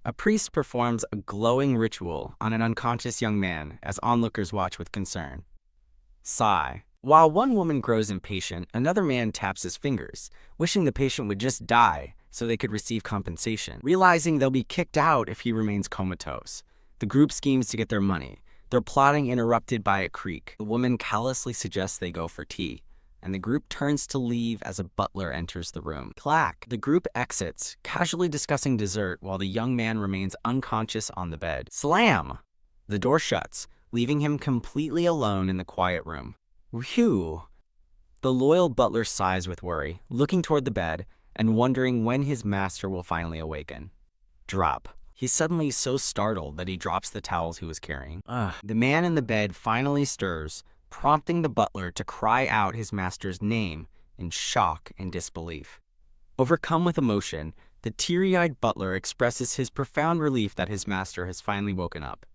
A priest performs a glowing ritual on an unconscious young man as onlookers watch with concern. Sigh. While one woman grows impatient, another man taps his fingers, wishing the patient would just die so they could receive compensation, realizing they'll be kicked out if he remains comatose. The group schemes to get their money. Their plotting interrupted by a creak. The woman callously suggests they go for tea, and the group turns to leave as a butler enters the room. Clack! The group exits, casually discussing dessert while the young man remains unconscious on the bed. Slam! The door shuts, leaving him completely alone in the quiet room. Whew! The loyal butler sighs with worry, looking toward the bed and wondering when his master will finally awaken. Drop. He's suddenly so startled that he drops the towels he was carrying. The man in the bed finally stirs, prompting the butler to cry out his master's name in shock and disbelief. Overcome with emotion, the teary-eyed butler expresses his profound relief that his master has finally woken up.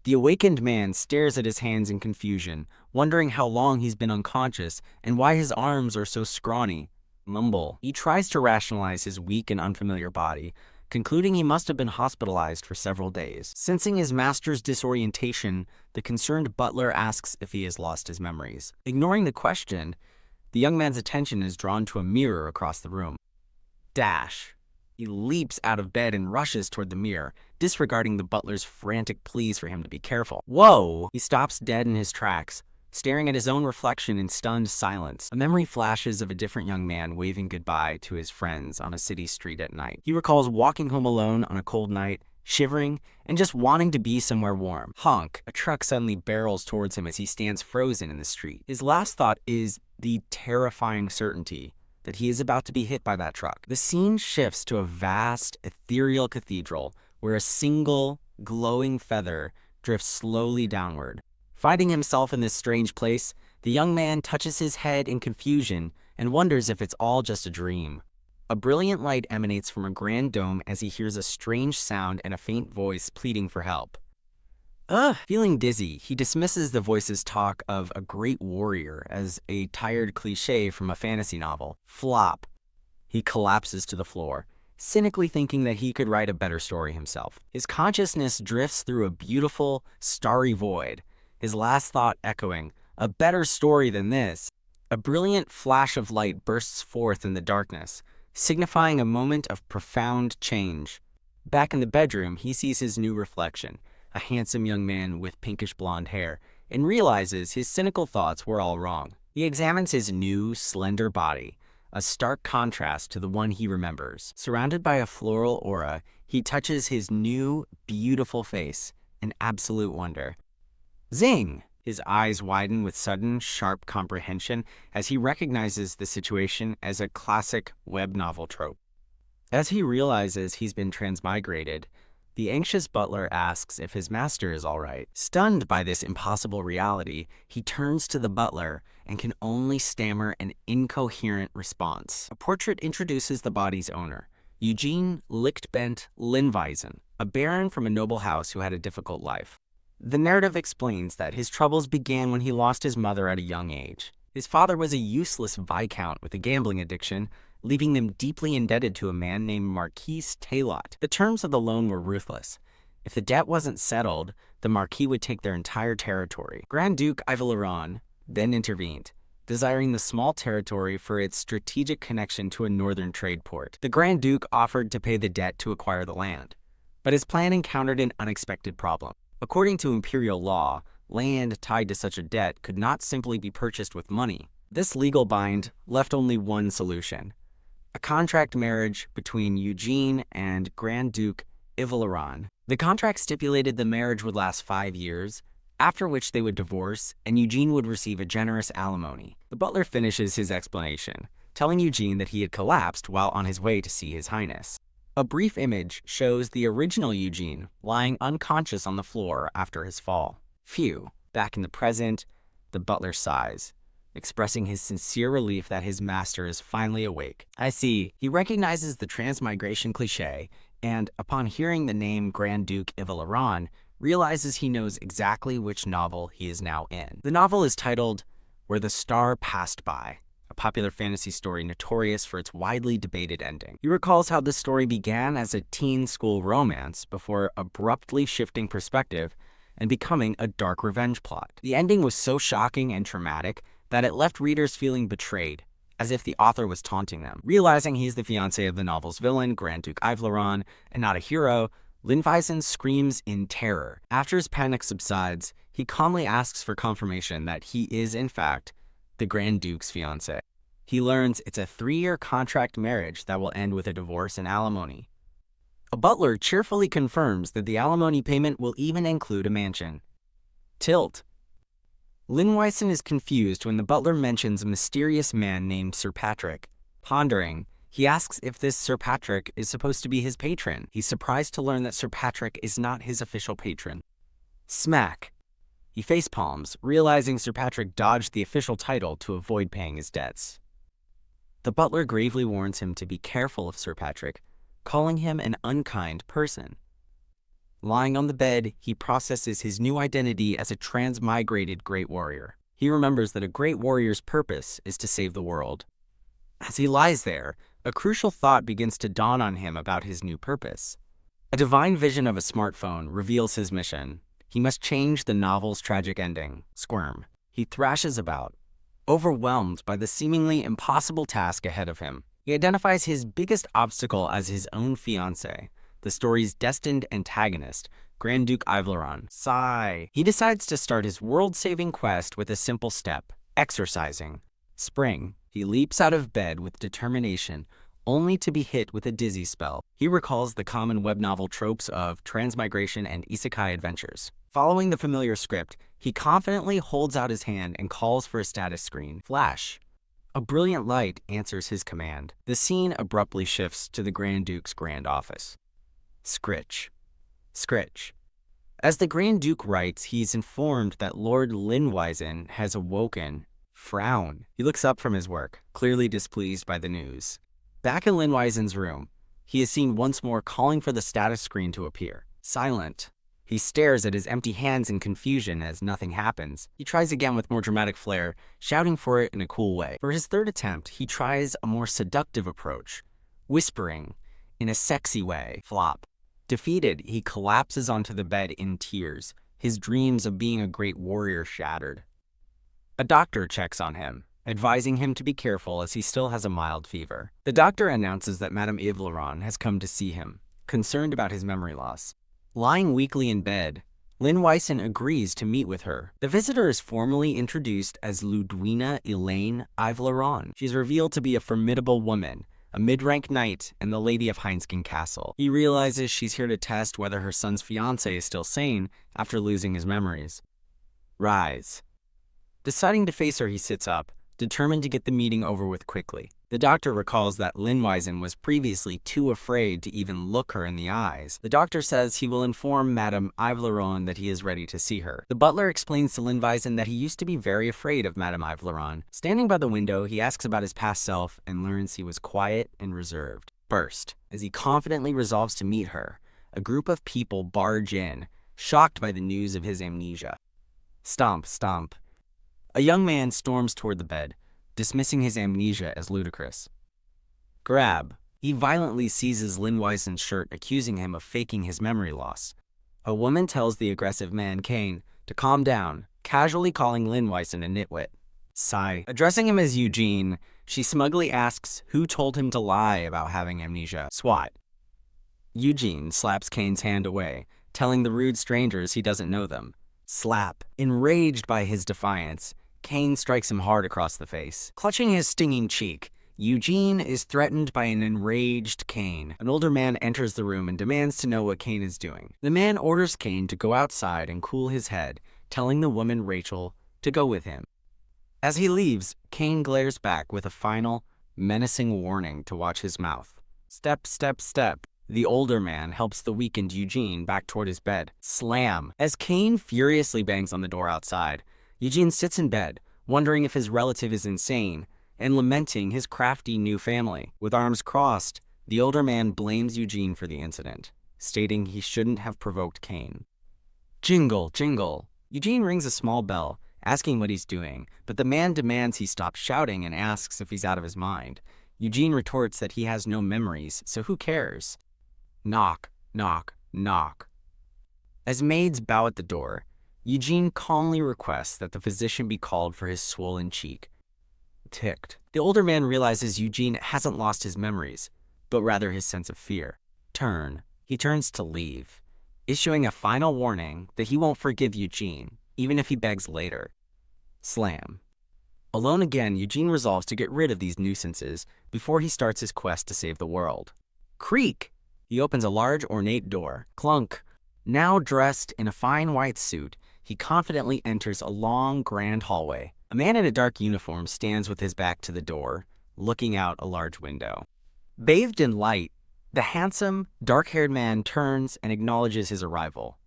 The awakened man stares at his hands in confusion, wondering how long he's been unconscious and why his arms are so scrawny. Mumble. He tries to rationalize his weak and unfamiliar body, concluding he must have been hospitalized for several days. Sensing his master's disorientation, the concerned butler asks if he has lost his memories. Ignoring the question, the young man's attention is drawn to a mirror across the room. Dash. He leaps out of bed and rushes toward the mirror, disregarding the butler's frantic pleas for him to be careful. Whoa! He stops dead in his tracks, staring at his own reflection in stunned silence. A memory flashes of a different young man waving goodbye to his friends on a city street at night. He recalls walking home alone on a cold night, shivering, and just wanting to be somewhere warm. Honk! A truck suddenly barrels towards him as he stands frozen in the street. His last thought is the terrifying certainty that he is about to be hit by that truck. The scene shifts to a vast, ethereal cathedral where a single, glowing feather drifts slowly downward. Finding himself in this strange place, the young man touches his head in confusion and wonders if it's all just a dream. A brilliant light emanates from a grand dome as he hears a strange sound and a faint voice pleading for help. Feeling dizzy, he dismisses the voice's talk of a great warrior as a tired cliché from a fantasy novel. Flop. He collapses to the floor, cynically thinking that he could write a better story himself. His consciousness drifts through a beautiful, starry void, his last thought echoing, "A better story than this." A brilliant flash of light bursts forth in the darkness, signifying a moment of profound change. Back in the bedroom, he sees his new reflection, a handsome young man with pinkish blonde hair, and realizes his cynical thoughts were all wrong. He examines his new, slender body, a stark contrast to the one he remembers. Surrounded by a floral aura, he touches his new, beautiful face in absolute wonder. Zing! His eyes widen with sudden, sharp comprehension as he recognizes the situation as a classic web novel trope. As he realizes he's been transmigrated, the anxious butler asks if his master is all right. Stunned by this impossible reality, he turns to the butler and can only stammer an incoherent response. A portrait introduces the body's owner, Eugene Lichtbent Lindweisen, a baron from a noble house who had a difficult life. The narrative explains that his troubles began when he lost his mother at a young age. His father was a useless viscount with a gambling addiction, leaving them deeply indebted to a man named Marquis Taylot. The terms of the loan were ruthless. If the debt wasn't settled, the Marquis would take their entire territory. Grand Duke Ivaleron then intervened, desiring the small territory for its strategic connection to a northern trade port. The Grand Duke offered to pay the debt to acquire the land, but his plan encountered an unexpected problem. According to imperial law, land tied to such a debt could not simply be purchased with money. This legal bind left only one solution: a contract marriage between Eugene and Grand Duke Ivaleron. The contract stipulated the marriage would last 5 years, after which they would divorce and Eugene would receive a generous alimony. The butler finishes his explanation, telling Eugene that he had collapsed while on his way to see His Highness. A brief image shows the original Eugene lying unconscious on the floor after his fall. Phew. Back in the present, the butler sighs, expressing his sincere relief that his master is finally awake. I see. He recognizes the transmigration cliché and, upon hearing the name Grand Duke Ivaleron, realizes he knows exactly which novel he is now in. The novel is titled Where the Star Passed By, a popular fantasy story notorious for its widely debated ending. He recalls how the story began as a teen school romance before abruptly shifting perspective and becoming a dark revenge plot. The ending was so shocking and traumatic that it left readers feeling betrayed, as if the author was taunting them. Realizing he's the fiancé of the novel's villain, Grand Duke Ivleron, and not a hero, Linweisen screams in terror. After his panic subsides, he calmly asks for confirmation that he is, in fact, the Grand Duke's fiancé. He learns it's a 3-year contract marriage that will end with a divorce and alimony. A butler cheerfully confirms that the alimony payment will even include a mansion. Tilt. Linweisen is confused when the butler mentions a mysterious man named Sir Patrick. Pondering, he asks if this Sir Patrick is supposed to be his patron. He's surprised to learn that Sir Patrick is not his official patron. Smack. He facepalms, realizing Sir Patrick dodged the official title to avoid paying his debts. The butler gravely warns him to be careful of Sir Patrick, calling him an unkind person. Lying on the bed, he processes his new identity as a transmigrated great warrior. He remembers that a great warrior's purpose is to save the world. As he lies there, a crucial thought begins to dawn on him about his new purpose. A divine vision of a smartphone reveals his mission. He must change the novel's tragic ending. Squirm. He thrashes about, overwhelmed by the seemingly impossible task ahead of him. He identifies his biggest obstacle as his own fiancé, the story's destined antagonist, Grand Duke Ivleron. Sigh. He decides to start his world-saving quest with a simple step: exercising. Spring. He leaps out of bed with determination, only to be hit with a dizzy spell. He recalls the common web novel tropes of Transmigration and Isekai adventures. Following the familiar script, he confidently holds out his hand and calls for a status screen. Flash. A brilliant light answers his command. The scene abruptly shifts to the Grand Duke's grand office. Scritch. Scritch. As the Grand Duke writes, he's informed that Lord Linweisen has awoken. Frown. He looks up from his work, clearly displeased by the news. Back in Linweisen's room, he is seen once more calling for the status screen to appear. Silent. He stares at his empty hands in confusion as nothing happens. He tries again with more dramatic flair, shouting for it in a cool way. For his third attempt, he tries a more seductive approach, whispering in a sexy way. Flop. Defeated, he collapses onto the bed in tears, his dreams of being a great warrior shattered. A doctor checks on him, advising him to be careful as he still has a mild fever. The doctor announces that Madame Ivleron has come to see him, concerned about his memory loss. Lying weakly in bed, Linweisen agrees to meet with her. The visitor is formally introduced as Ludwina Elaine Ivleron. She's revealed to be a formidable woman, a mid-rank knight, and the lady of Heinskin Castle. He realizes she's here to test whether her son's fiancé is still sane after losing his memories. Rise. Deciding to face her, he sits up, determined to get the meeting over with quickly. The doctor recalls that Linweisen was previously too afraid to even look her in the eyes. The doctor says he will inform Madame Ivleron that he is ready to see her. The butler explains to Linweisen that he used to be very afraid of Madame Ivleron. Standing by the window, he asks about his past self and learns he was quiet and reserved. Burst. As he confidently resolves to meet her, a group of people barge in, shocked by the news of his amnesia. Stomp, stomp. A young man storms toward the bed, dismissing his amnesia as ludicrous. Grab. He violently seizes Linweisen's shirt, accusing him of faking his memory loss. A woman tells the aggressive man, Kane, to calm down, casually calling Linweisen a nitwit. Sigh. Addressing him as Eugene, she smugly asks who told him to lie about having amnesia. Swat. Eugene slaps Kane's hand away, telling the rude strangers he doesn't know them. Slap. Enraged by his defiance, Kane strikes him hard across the face. Clutching his stinging cheek, Eugene is threatened by an enraged Kane. An older man enters the room and demands to know what Kane is doing. The man orders Kane to go outside and cool his head, telling the woman Rachel to go with him. As he leaves, Kane glares back with a final, menacing warning to watch his mouth. Step, step, step. The older man helps the weakened Eugene back toward his bed. Slam. As Kane furiously bangs on the door outside, Eugene sits in bed, wondering if his relative is insane, and lamenting his crafty new family. With arms crossed, the older man blames Eugene for the incident, stating he shouldn't have provoked Kane. Jingle, jingle. Eugene rings a small bell, asking what he's doing, but the man demands he stop shouting and asks if he's out of his mind. Eugene retorts that he has no memories, so who cares? Knock, knock, knock. As maids bow at the door, Eugene calmly requests that the physician be called for his swollen cheek. Ticked. The older man realizes Eugene hasn't lost his memories, but rather his sense of fear. He turns to leave, issuing a final warning that he won't forgive Eugene, even if he begs later. Slam. Alone again, Eugene resolves to get rid of these nuisances before he starts his quest to save the world. Creak! He opens a large, ornate door. Clunk. Now dressed in a fine white suit, he confidently enters a long, grand hallway. A man in a dark uniform stands with his back to the door, looking out a large window. Bathed in light, the handsome, dark-haired man turns and acknowledges his arrival.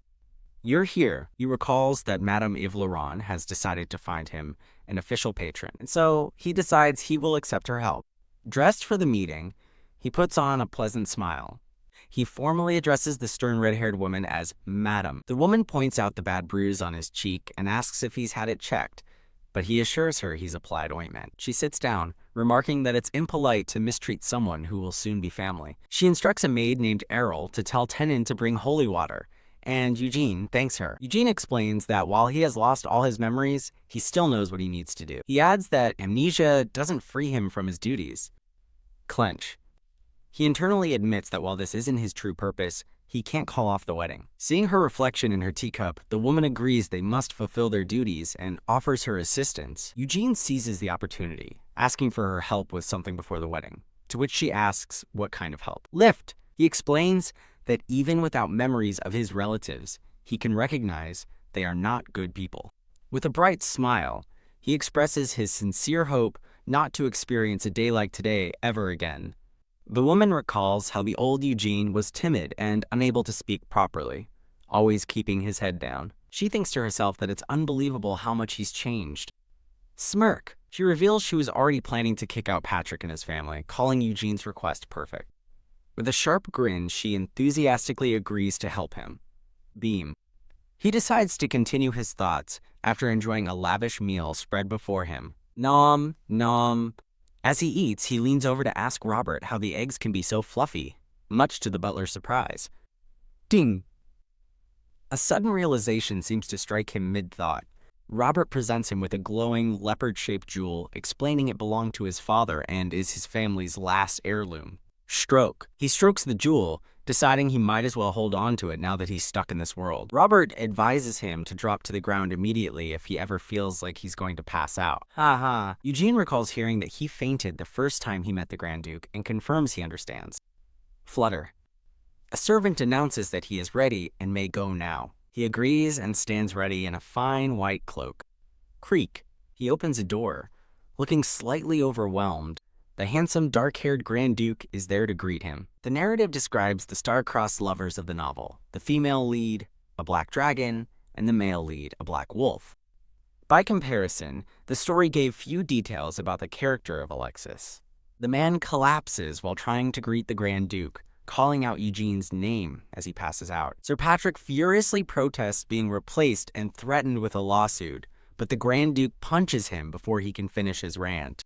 You're here. He recalls that Madame Yves has decided to find him an official patron, and so he decides he will accept her help. Dressed for the meeting, he puts on a pleasant smile. He formally addresses the stern red-haired woman as Madam. The woman points out the bad bruise on his cheek and asks if he's had it checked, but he assures her he's applied ointment. She sits down, remarking that it's impolite to mistreat someone who will soon be family. She instructs a maid named Errol to tell Tenon to bring holy water, and Eugene thanks her. Eugene explains that while he has lost all his memories, he still knows what he needs to do. He adds that amnesia doesn't free him from his duties. Clench. He internally admits that while this isn't his true purpose, he can't call off the wedding. Seeing her reflection in her teacup, the woman agrees they must fulfill their duties and offers her assistance. Eugene seizes the opportunity, asking for her help with something before the wedding, to which she asks what kind of help. Lift! He explains that even without memories of his relatives, he can recognize they are not good people. With a bright smile, he expresses his sincere hope not to experience a day like today ever again. The woman recalls how the old Eugene was timid and unable to speak properly, always keeping his head down. She thinks to herself that it's unbelievable how much he's changed. Smirk. She reveals she was already planning to kick out Patrick and his family, calling Eugene's request perfect. With a sharp grin, she enthusiastically agrees to help him. Beam. He decides to continue his thoughts after enjoying a lavish meal spread before him. Nom, nom. As he eats, he leans over to ask Robert how the eggs can be so fluffy, much to the butler's surprise. Ding! A sudden realization seems to strike him mid-thought. Robert presents him with a glowing, leopard-shaped jewel, explaining it belonged to his father and is his family's last heirloom. Stroke. He strokes the jewel, deciding he might as well hold on to it now that he's stuck in this world. Robert advises him to drop to the ground immediately if he ever feels like he's going to pass out. Ha. Eugene recalls hearing that he fainted the first time he met the Grand Duke and confirms he understands. Flutter. A servant announces that he is ready and may go now. He agrees and stands ready in a fine white cloak. Creak. He opens a door, looking slightly overwhelmed. The handsome, dark-haired Grand Duke is there to greet him. The narrative describes the star-crossed lovers of the novel, the female lead, a black dragon, and the male lead, a black wolf. By comparison, the story gave few details about the character of Alexis. The man collapses while trying to greet the Grand Duke, calling out Eugene's name as he passes out. Sir Patrick furiously protests being replaced and threatened with a lawsuit, but the Grand Duke punches him before he can finish his rant.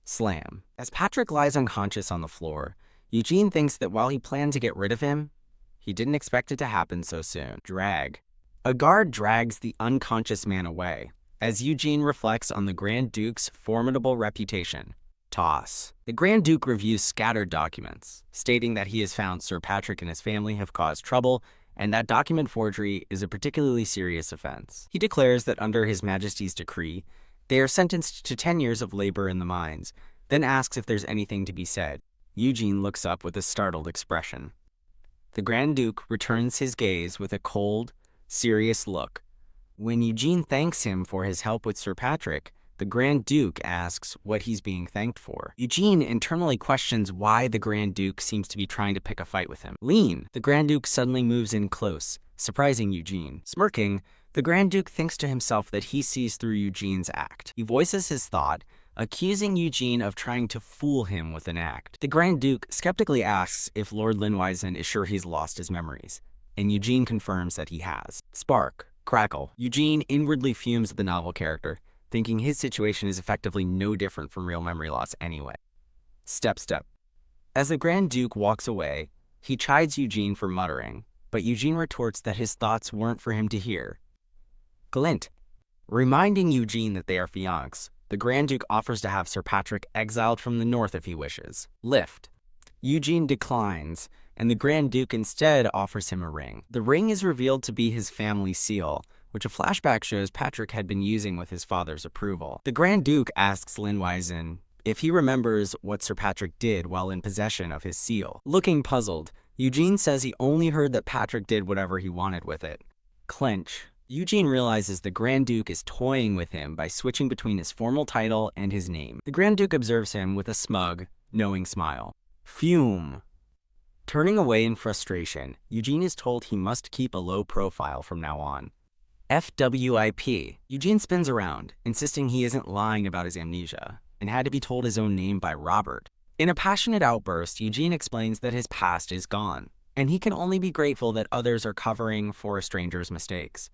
Slam. As Patrick lies unconscious on the floor, Eugene thinks that while he planned to get rid of him, he didn't expect it to happen so soon. Drag. A guard drags the unconscious man away, as Eugene reflects on the Grand Duke's formidable reputation. Toss. The Grand Duke reviews scattered documents, stating that he has found Sir Patrick and his family have caused trouble, and that document forgery is a particularly serious offense. He declares that under His Majesty's decree, they are sentenced to 10 years of labor in the mines, then asks if there's anything to be said. Eugene looks up with a startled expression. The Grand Duke returns his gaze with a cold, serious look. When Eugene thanks him for his help with Sir Patrick, the Grand Duke asks what he's being thanked for. Eugene internally questions why the Grand Duke seems to be trying to pick a fight with him. Lean! The Grand Duke suddenly moves in close, surprising Eugene. Smirking, the Grand Duke thinks to himself that he sees through Eugene's act. He voices his thought, accusing Eugene of trying to fool him with an act. The Grand Duke skeptically asks if Lord Linwisen is sure he's lost his memories, and Eugene confirms that he has. Spark. Crackle. Eugene inwardly fumes at the novel character, thinking his situation is effectively no different from real memory loss anyway. Step. As the Grand Duke walks away, he chides Eugene for muttering, but Eugene retorts that his thoughts weren't for him to hear. Glint. Reminding Eugene that they are fiancés, the Grand Duke offers to have Sir Patrick exiled from the north if he wishes. Lift. Eugene declines, and the Grand Duke instead offers him a ring. The ring is revealed to be his family seal, which a flashback shows Patrick had been using with his father's approval. The Grand Duke asks Linwisen if he remembers what Sir Patrick did while in possession of his seal. Looking puzzled, Eugene says he only heard that Patrick did whatever he wanted with it. Clench. Eugene realizes the Grand Duke is toying with him by switching between his formal title and his name. The Grand Duke observes him with a smug, knowing smile. Fume. Turning away in frustration, Eugene is told he must keep a low profile from now on. FWIP. Eugene spins around, insisting he isn't lying about his amnesia, and had to be told his own name by Robert. In a passionate outburst, Eugene explains that his past is gone, and he can only be grateful that others are covering for a stranger's mistakes.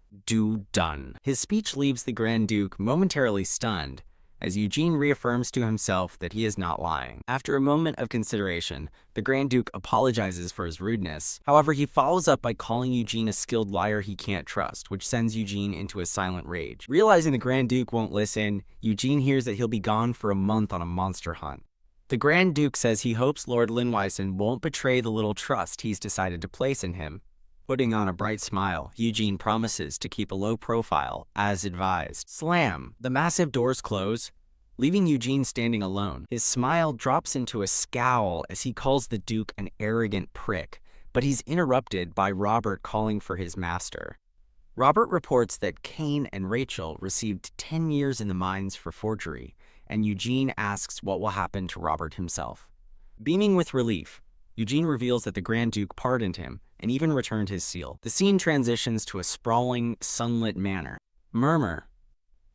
Done. His speech leaves the Grand Duke momentarily stunned, as Eugene reaffirms to himself that he is not lying. After a moment of consideration, the Grand Duke apologizes for his rudeness. However, he follows up by calling Eugene a skilled liar he can't trust, which sends Eugene into a silent rage. Realizing the Grand Duke won't listen, Eugene hears that he'll be gone for a month on a monster hunt. The Grand Duke says he hopes Lord Linwisen won't betray the little trust he's decided to place in him. Putting on a bright smile, Eugene promises to keep a low profile, as advised. Slam! The massive doors close, leaving Eugene standing alone. His smile drops into a scowl as he calls the Duke an arrogant prick, but he's interrupted by Robert calling for his master. Robert reports that Cain and Rachel received 10 years in the mines for forgery, and Eugene asks what will happen to Robert himself. Beaming with relief, Eugene reveals that the Grand Duke pardoned him and even returned his seal. The scene transitions to a sprawling, sunlit manor. Murmur.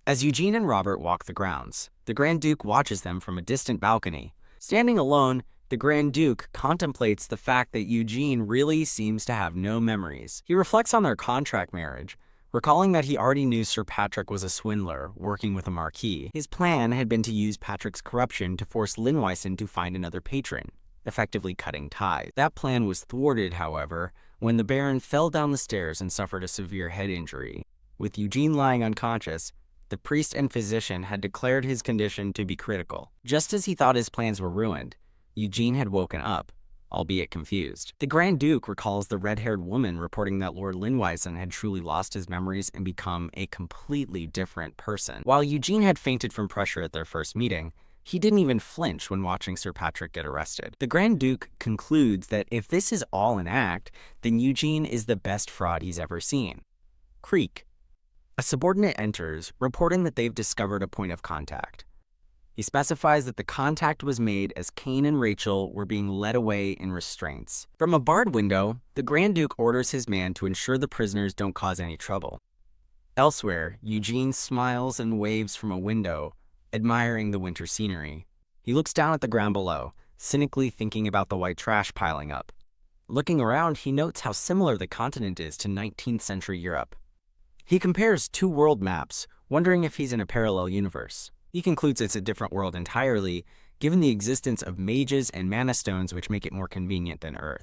As Eugene and Robert walk the grounds, the Grand Duke watches them from a distant balcony. Standing alone, the Grand Duke contemplates the fact that Eugene really seems to have no memories. He reflects on their contract marriage, recalling that he already knew Sir Patrick was a swindler working with a marquis. His plan had been to use Patrick's corruption to force Linwisen to find another patron, effectively cutting ties. That plan was thwarted, however, when the Baron fell down the stairs and suffered a severe head injury. With Eugene lying unconscious, the priest and physician had declared his condition to be critical. Just as he thought his plans were ruined, Eugene had woken up, albeit confused. The Grand Duke recalls the red-haired woman reporting that Lord Linwisen had truly lost his memories and become a completely different person. While Eugene had fainted from pressure at their first meeting, he didn't even flinch when watching Sir Patrick get arrested. The Grand Duke concludes that if this is all an act, then Eugene is the best fraud he's ever seen. Creak. A subordinate enters, reporting that they've discovered a point of contact. He specifies that the contact was made as Cain and Rachel were being led away in restraints. From a barred window, the Grand Duke orders his man to ensure the prisoners don't cause any trouble. Elsewhere, Eugene smiles and waves from a window, admiring the winter scenery. He looks down at the ground below, cynically thinking about the white trash piling up. Looking around, he notes how similar the continent is to 19th century Europe. He compares two world maps, wondering if he's in a parallel universe. He concludes it's a different world entirely, given the existence of mages and mana stones which make it more convenient than Earth.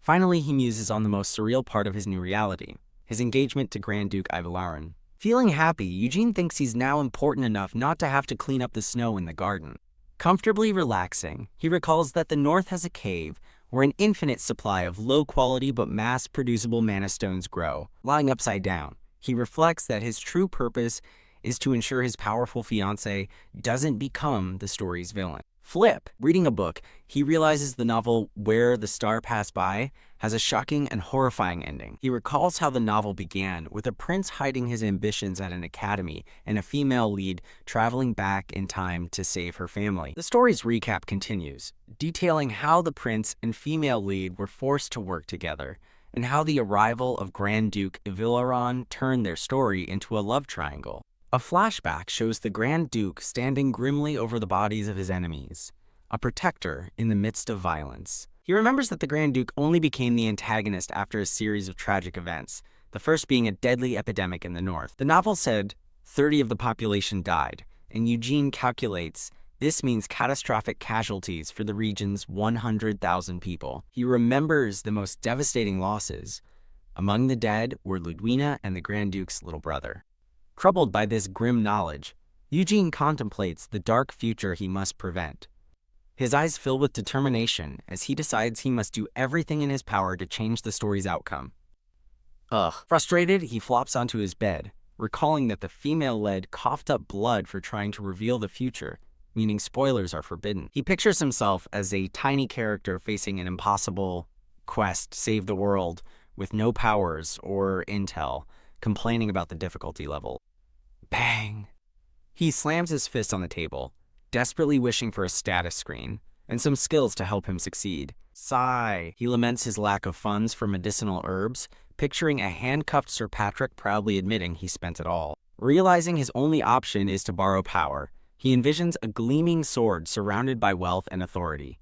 Finally, he muses on the most surreal part of his new reality, his engagement to Grand Duke Ivalaran. Feeling happy, Eugene thinks he's now important enough not to have to clean up the snow in the garden. Comfortably relaxing, he recalls that the North has a cave where an infinite supply of low-quality but mass-producible mana stones grow. Lying upside down, he reflects that his true purpose is to ensure his powerful fiancée doesn't become the story's villain. Flip. Reading a book, he realizes the novel Where the Star Passed By has a shocking and horrifying ending. He recalls how the novel began with a prince hiding his ambitions at an academy and a female lead traveling back in time to save her family. The story's recap continues, detailing how the prince and female lead were forced to work together, and how the arrival of Grand Duke Ivalaran turned their story into a love triangle. A flashback shows the Grand Duke standing grimly over the bodies of his enemies, a protector in the midst of violence. He remembers that the Grand Duke only became the antagonist after a series of tragic events, the first being a deadly epidemic in the north. The novel said 30 of the population died, and Eugene calculates this means catastrophic casualties for the region's 100,000 people. He remembers the most devastating losses. Among the dead were Ludwina and the Grand Duke's little brother. Troubled by this grim knowledge, Eugene contemplates the dark future he must prevent. His eyes fill with determination as he decides he must do everything in his power to change the story's outcome. Frustrated, he flops onto his bed, recalling that the female lead coughed up blood for trying to reveal the future, meaning spoilers are forbidden. He pictures himself as a tiny character facing an impossible quest to save the world with no powers or intel, complaining about the difficulty level. Bang! He slams his fist on the table, desperately wishing for a status screen and some skills to help him succeed. Sigh. He laments his lack of funds for medicinal herbs, picturing a handcuffed Sir Patrick proudly admitting he spent it all. Realizing his only option is to borrow power, he envisions a gleaming sword surrounded by wealth and authority.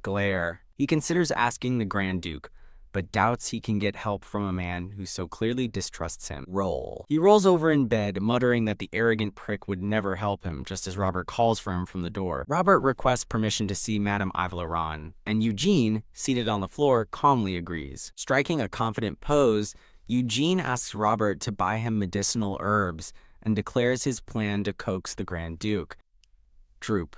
Glare. He considers asking the Grand Duke, but doubts he can get help from a man who so clearly distrusts him. Roll. He rolls over in bed, muttering that the arrogant prick would never help him, just as Robert calls for him from the door. Robert requests permission to see Madame Ivleron, and Eugene, seated on the floor, calmly agrees. Striking a confident pose, Eugene asks Robert to buy him medicinal herbs and declares his plan to coax the Grand Duke. Droop.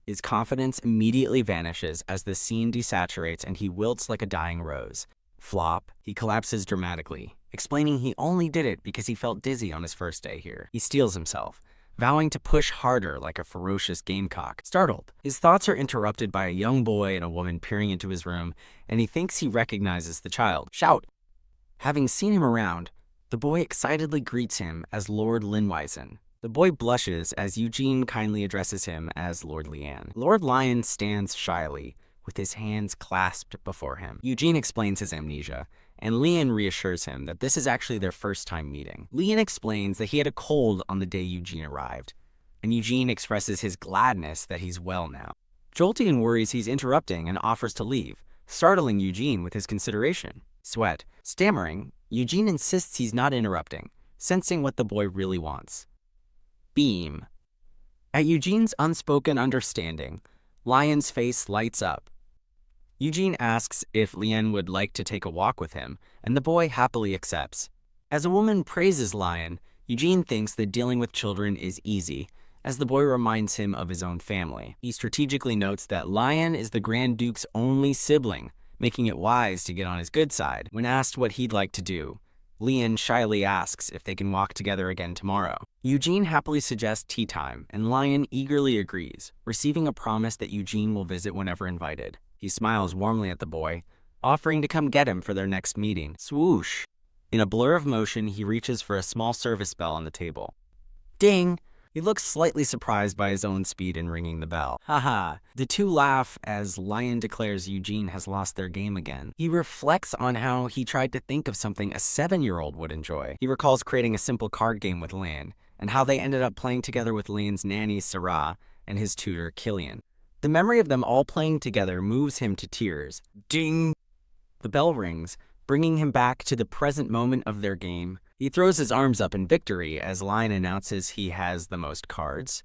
His confidence immediately vanishes as the scene desaturates and he wilts like a dying rose. Flop. He collapses dramatically, explaining he only did it because he felt dizzy on his first day here. He steels himself, vowing to push harder like a ferocious gamecock. Startled, his thoughts are interrupted by a young boy and a woman peering into his room, and he thinks he recognizes the child. Shout! Having seen him around, the boy excitedly greets him as Lord Linwisen. The boy blushes as Eugene kindly addresses him as Lord Lian. Lord Lion stands shyly, with his hands clasped before him. Eugene explains his amnesia, and Lian reassures him that this is actually their first time meeting. Lian explains that he had a cold on the day Eugene arrived, and Eugene expresses his gladness that he's well now. Jolteon worries he's interrupting and offers to leave, startling Eugene with his consideration. Sweat. Stammering, Eugene insists he's not interrupting, sensing what the boy really wants. Beam. At Eugene's unspoken understanding, Lion's face lights up. Eugene asks if Lian would like to take a walk with him, and the boy happily accepts. As a woman praises Lion, Eugene thinks that dealing with children is easy, as the boy reminds him of his own family. He strategically notes that Lion is the Grand Duke's only sibling, making it wise to get on his good side. When asked what he'd like to do, Lian shyly asks if they can walk together again tomorrow. Eugene happily suggests tea time, and Lion eagerly agrees, receiving a promise that Eugene will visit whenever invited. He smiles warmly at the boy, offering to come get him for their next meeting. Swoosh! In a blur of motion, he reaches for a small service bell on the table. Ding! He looks slightly surprised by his own speed in ringing the bell. Haha. The two laugh as Lion declares Eugene has lost their game again. He reflects on how he tried to think of something a 7-year-old would enjoy. He recalls creating a simple card game with Lian, and how they ended up playing together with Lian's nanny, Sarah, and his tutor, Killian. The memory of them all playing together moves him to tears. Ding! The bell rings, bringing him back to the present moment of their game. He throws his arms up in victory as Lion announces he has the most cards,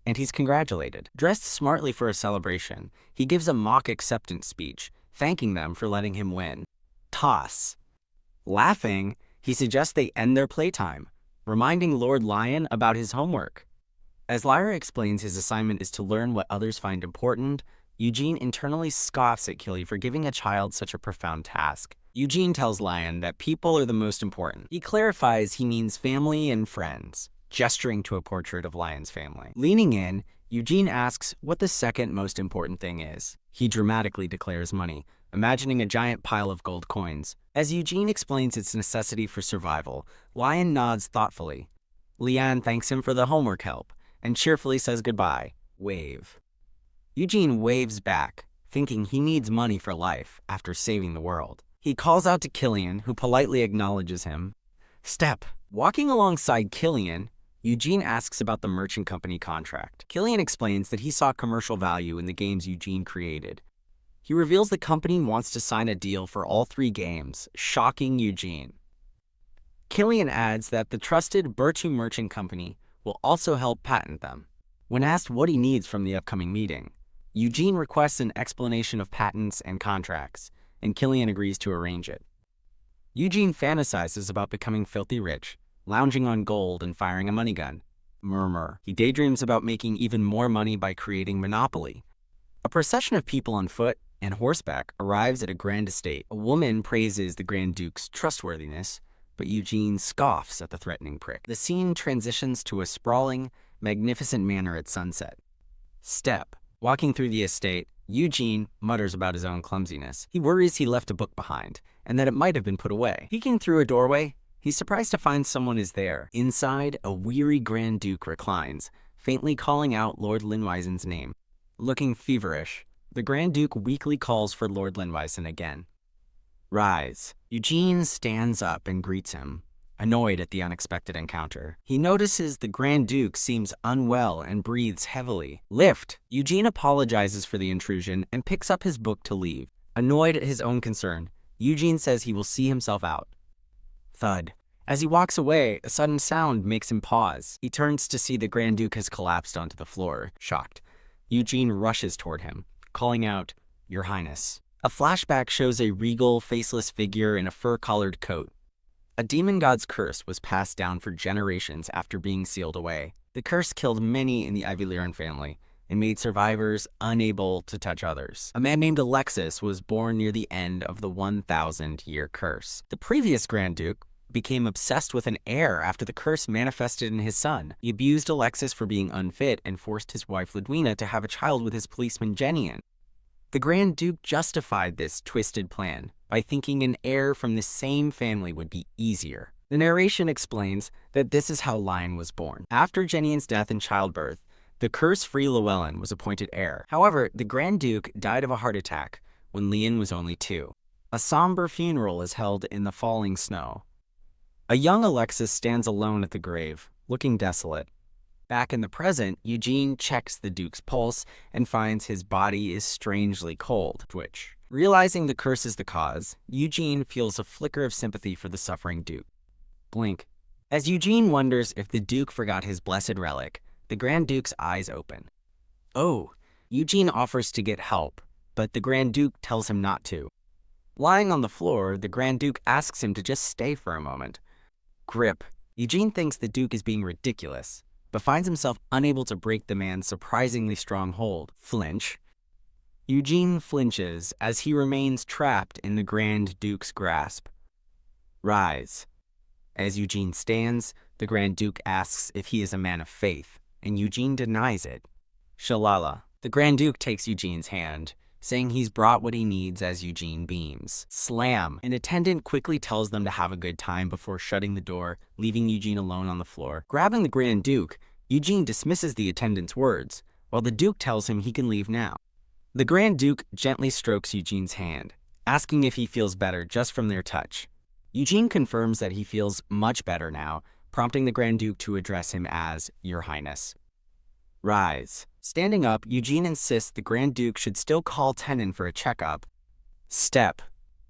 and he's congratulated. Dressed smartly for a celebration, he gives a mock acceptance speech, thanking them for letting him win. Toss. Laughing, he suggests they end their playtime, reminding Lord Lion about his homework. As Lyra explains his assignment is to learn what others find important, Eugene internally scoffs at Killy for giving a child such a profound task. Eugene tells Lion that people are the most important. He clarifies he means family and friends, gesturing to a portrait of Lion's family. Leaning in, Eugene asks what the second most important thing is. He dramatically declares money, imagining a giant pile of gold coins. As Eugene explains its necessity for survival, Lion nods thoughtfully. Lian thanks him for the homework help, and cheerfully says goodbye. Wave. Eugene waves back, thinking he needs money for life after saving the world. He calls out to Killian, who politely acknowledges him. Step. Walking alongside Killian, Eugene asks about the merchant company contract. Killian explains that he saw commercial value in the games Eugene created. He reveals the company wants to sign a deal for all 3 games, shocking Eugene. Killian adds that the trusted Bertu Merchant Company will also help patent them. When asked what he needs from the upcoming meeting, Eugene requests an explanation of patents and contracts, and Killian agrees to arrange it. Eugene fantasizes about becoming filthy rich, lounging on gold and firing a money gun. He daydreams about making even more money by creating Monopoly. A procession of people on foot and horseback arrives at a grand estate. A woman praises the Grand Duke's trustworthiness, but Eugene scoffs at the threatening prick. The scene transitions to a sprawling, magnificent manor at sunset. Step. Walking through the estate, Eugene mutters about his own clumsiness. He worries he left a book behind, and that it might have been put away. Peeking through a doorway, he's surprised to find someone is there. Inside, a weary Grand Duke reclines, faintly calling out Lord Linweisen's name. Looking feverish, the Grand Duke weakly calls for Lord Linweisen again. Rise. Eugene stands up and greets him, annoyed at the unexpected encounter. He notices the Grand Duke seems unwell and breathes heavily. Lift. Eugene apologizes for the intrusion and picks up his book to leave. Annoyed at his own concern, Eugene says he will see himself out. Thud. As he walks away, a sudden sound makes him pause. He turns to see the Grand Duke has collapsed onto the floor. Shocked, Eugene rushes toward him, calling out, "Your Highness." A flashback shows a regal, faceless figure in a fur-collared coat. A demon god's curse was passed down for generations after being sealed away. The curse killed many in the Isekai family and made survivors unable to touch others. A man named Alexis was born near the end of the 1,000-year curse. The previous Grand Duke became obsessed with an heir after the curse manifested in his son. He abused Alexis for being unfit and forced his wife Ludwina to have a child with his policeman Genian. The Grand Duke justified this twisted plan by thinking an heir from the same family would be easier. The narration explains that this is how Lion was born. After Genian's death in childbirth, the curse-free Llewellyn was appointed heir. However, the Grand Duke died of a heart attack when Lian was only 2. A somber funeral is held in the falling snow. A young Alexis stands alone at the grave, looking desolate. Back in the present, Eugene checks the Duke's pulse and finds his body is strangely cold. Twitch. Realizing the curse is the cause, Eugene feels a flicker of sympathy for the suffering Duke. Blink. As Eugene wonders if the Duke forgot his blessed relic, the Grand Duke's eyes open. Oh! Eugene offers to get help, but the Grand Duke tells him not to. Lying on the floor, the Grand Duke asks him to just stay for a moment. Grip. Eugene thinks the Duke is being ridiculous, but finds himself unable to break the man's surprisingly strong hold. Flinch. Eugene flinches as he remains trapped in the Grand Duke's grasp. Rise. As Eugene stands, the Grand Duke asks if he is a man of faith, and Eugene denies it. Shalala. The Grand Duke takes Eugene's hand, saying he's brought what he needs as Eugene beams. Slam! An attendant quickly tells them to have a good time before shutting the door, leaving Eugene alone on the floor. Grabbing the Grand Duke, Eugene dismisses the attendant's words, while the Duke tells him he can leave now. The Grand Duke gently strokes Eugene's hand, asking if he feels better just from their touch. Eugene confirms that he feels much better now, prompting the Grand Duke to address him as Your Highness. Rise. Standing up, Eugene insists the Grand Duke should still call Tenon for a checkup. Step.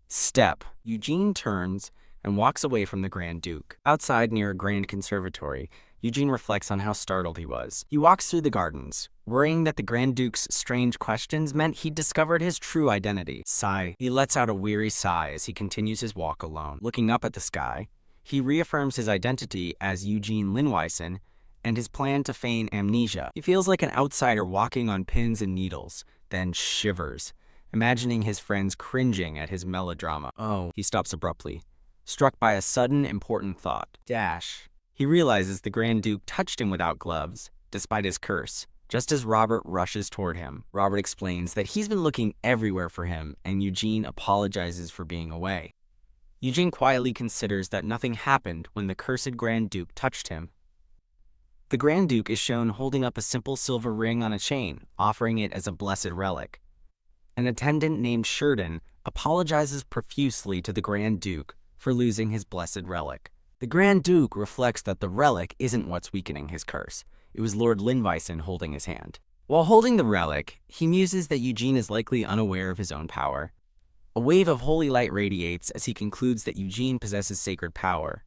Step. Eugene turns and walks away from the Grand Duke. Outside near a grand conservatory, Eugene reflects on how startled he was. He walks through the gardens, worrying that the Grand Duke's strange questions meant he'd discovered his true identity. Sigh. He lets out a weary sigh as he continues his walk alone. Looking up at the sky, he reaffirms his identity as Eugene Linweisen and his plan to feign amnesia. He feels like an outsider walking on pins and needles, then shivers, imagining his friends cringing at his melodrama. Oh, he stops abruptly, struck by a sudden important thought. Dash. He realizes the Grand Duke touched him without gloves, despite his curse, just as Robert rushes toward him. Robert explains that he's been looking everywhere for him, and Eugene apologizes for being away. Eugene quietly considers that nothing happened when the cursed Grand Duke touched him. The Grand Duke is shown holding up a simple silver ring on a chain, offering it as a blessed relic. An attendant named Sheridan apologizes profusely to the Grand Duke for losing his blessed relic. The Grand Duke reflects that the relic isn't what's weakening his curse. It was Lord Linweisen holding his hand. While holding the relic, he muses that Eugene is likely unaware of his own power. A wave of holy light radiates as he concludes that Eugene possesses sacred power.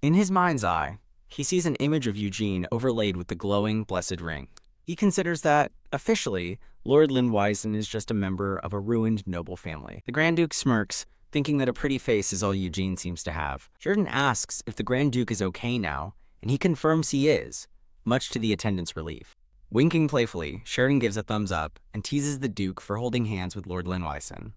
In his mind's eye, he sees an image of Eugene overlaid with the glowing, blessed ring. He considers that, officially, Lord Lindweisen is just a member of a ruined noble family. The Grand Duke smirks, thinking that a pretty face is all Eugene seems to have. Sheridan asks if the Grand Duke is okay now, and he confirms he is, much to the attendant's relief. Winking playfully, Sheridan gives a thumbs up and teases the Duke for holding hands with Lord Lindweisen.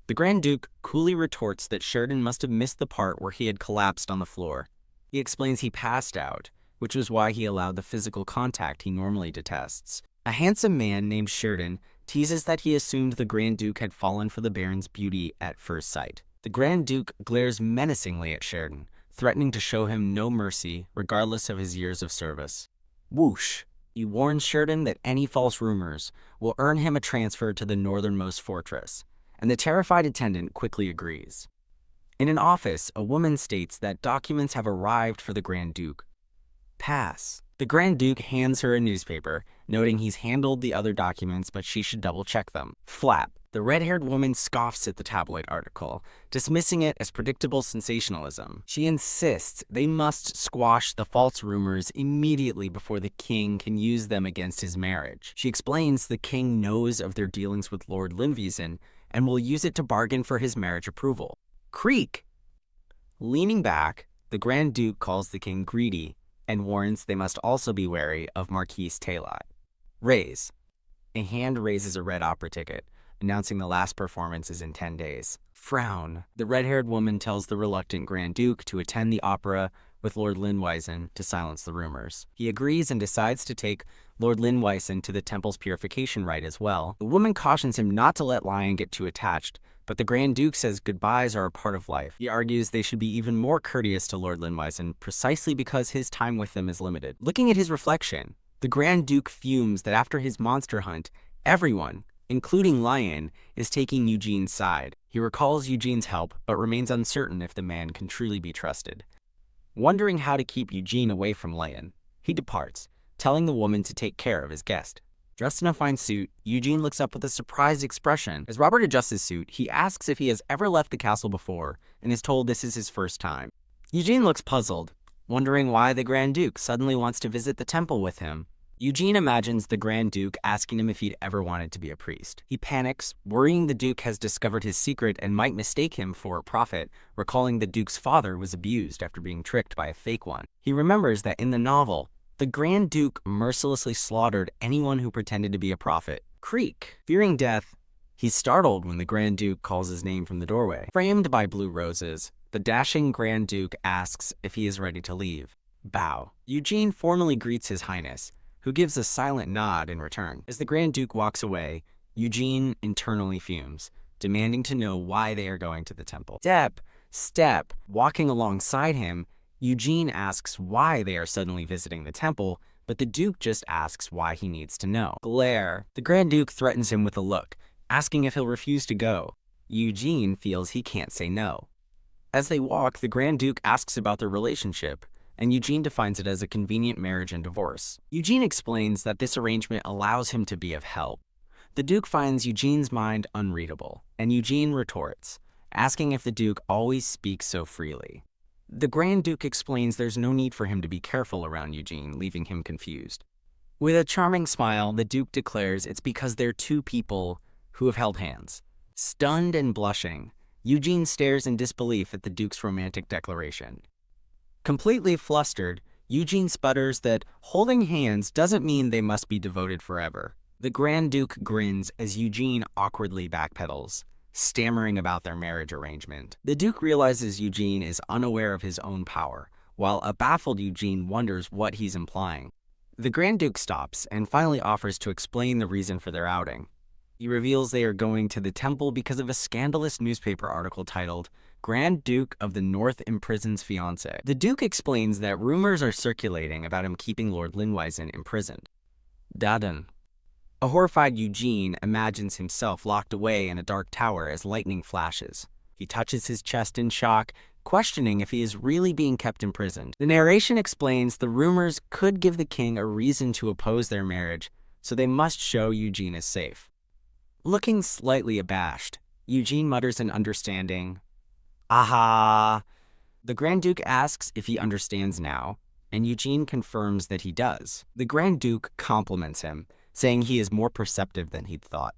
The Grand Duke coolly retorts that Sheridan must have missed the part where he had collapsed on the floor. He explains he passed out, which was why he allowed the physical contact he normally detests. A handsome man named Sheridan teases that he assumed the Grand Duke had fallen for the Baron's beauty at first sight. The Grand Duke glares menacingly at Sheridan, threatening to show him no mercy regardless of his years of service. Whoosh! He warns Sheridan that any false rumors will earn him a transfer to the northernmost fortress, and the terrified attendant quickly agrees. In an office, a woman states that documents have arrived for the Grand Duke. Pass. The Grand Duke hands her a newspaper, noting he's handled the other documents but she should double-check them. Flap. The red-haired woman scoffs at the tabloid article, dismissing it as predictable sensationalism. She insists they must squash the false rumors immediately before the king can use them against his marriage. She explains the king knows of their dealings with Lord Lindweisen and will use it to bargain for his marriage approval. Creak! Leaning back, the Grand Duke calls the king greedy and warns they must also be wary of Marquise Taylor. Raise. A hand raises a red opera ticket, announcing the last performance is in 10 days. Frown. The red-haired woman tells the reluctant Grand Duke to attend the opera with Lord Lindweisen to silence the rumors. He agrees and decides to take Lord Lindweisen to the temple's purification rite as well. The woman cautions him not to let Lion get too attached, but the Grand Duke says goodbyes are a part of life. He argues they should be even more courteous to Lord Lindweisen precisely because his time with them is limited. Looking at his reflection, the Grand Duke fumes that after his monster hunt, everyone, including Lion, is taking Eugene's side. He recalls Eugene's help, but remains uncertain if the man can truly be trusted. Wondering how to keep Eugene away from Lion, he departs, telling the woman to take care of his guest. Dressed in a fine suit, Eugene looks up with a surprised expression. As Robert adjusts his suit, he asks if he has ever left the castle before, and is told this is his first time. Eugene looks puzzled, wondering why the Grand Duke suddenly wants to visit the temple with him. Eugene imagines the Grand Duke asking him if he'd ever wanted to be a priest. He panics, worrying the Duke has discovered his secret and might mistake him for a prophet, recalling the Duke's father was abused after being tricked by a fake one. He remembers that in the novel, the Grand Duke mercilessly slaughtered anyone who pretended to be a prophet. Creak. Fearing death, he's startled when the Grand Duke calls his name from the doorway. Framed by blue roses, the dashing Grand Duke asks if he is ready to leave. Bow. Eugene formally greets His Highness, who gives a silent nod in return. As the Grand Duke walks away, Eugene internally fumes, demanding to know why they are going to the temple. Step. Walking alongside him, Eugene asks why they are suddenly visiting the temple, but the Duke just asks why he needs to know. Glare. The Grand Duke threatens him with a look, asking if he'll refuse to go. Eugene feels he can't say no. As they walk, the Grand Duke asks about their relationship, and Eugene defines it as a convenient marriage and divorce. Eugene explains that this arrangement allows him to be of help. The Duke finds Eugene's mind unreadable, and Eugene retorts, asking if the Duke always speaks so freely. The Grand Duke explains there's no need for him to be careful around Eugene, leaving him confused. With a charming smile, the Duke declares it's because they're two people who have held hands. Stunned and blushing, Eugene stares in disbelief at the Duke's romantic declaration. Completely flustered, Eugene sputters that holding hands doesn't mean they must be devoted forever. The Grand Duke grins as Eugene awkwardly backpedals, stammering about their marriage arrangement. The Duke realizes Eugene is unaware of his own power, while a baffled Eugene wonders what he's implying. The Grand Duke stops and finally offers to explain the reason for their outing. He reveals they are going to the temple because of a scandalous newspaper article titled, Grand Duke of the North imprisons fiancé. The Duke explains that rumors are circulating about him keeping Lord Lindweisen imprisoned. Dadan. A horrified Eugene imagines himself locked away in a dark tower as lightning flashes. He touches his chest in shock, questioning if he is really being kept imprisoned. The narration explains the rumors could give the king a reason to oppose their marriage, so they must show Eugene is safe. Looking slightly abashed, Eugene mutters an understanding, "Aha!" The Grand Duke asks if he understands now, and Eugene confirms that he does. The Grand Duke compliments him, saying he is more perceptive than he'd thought.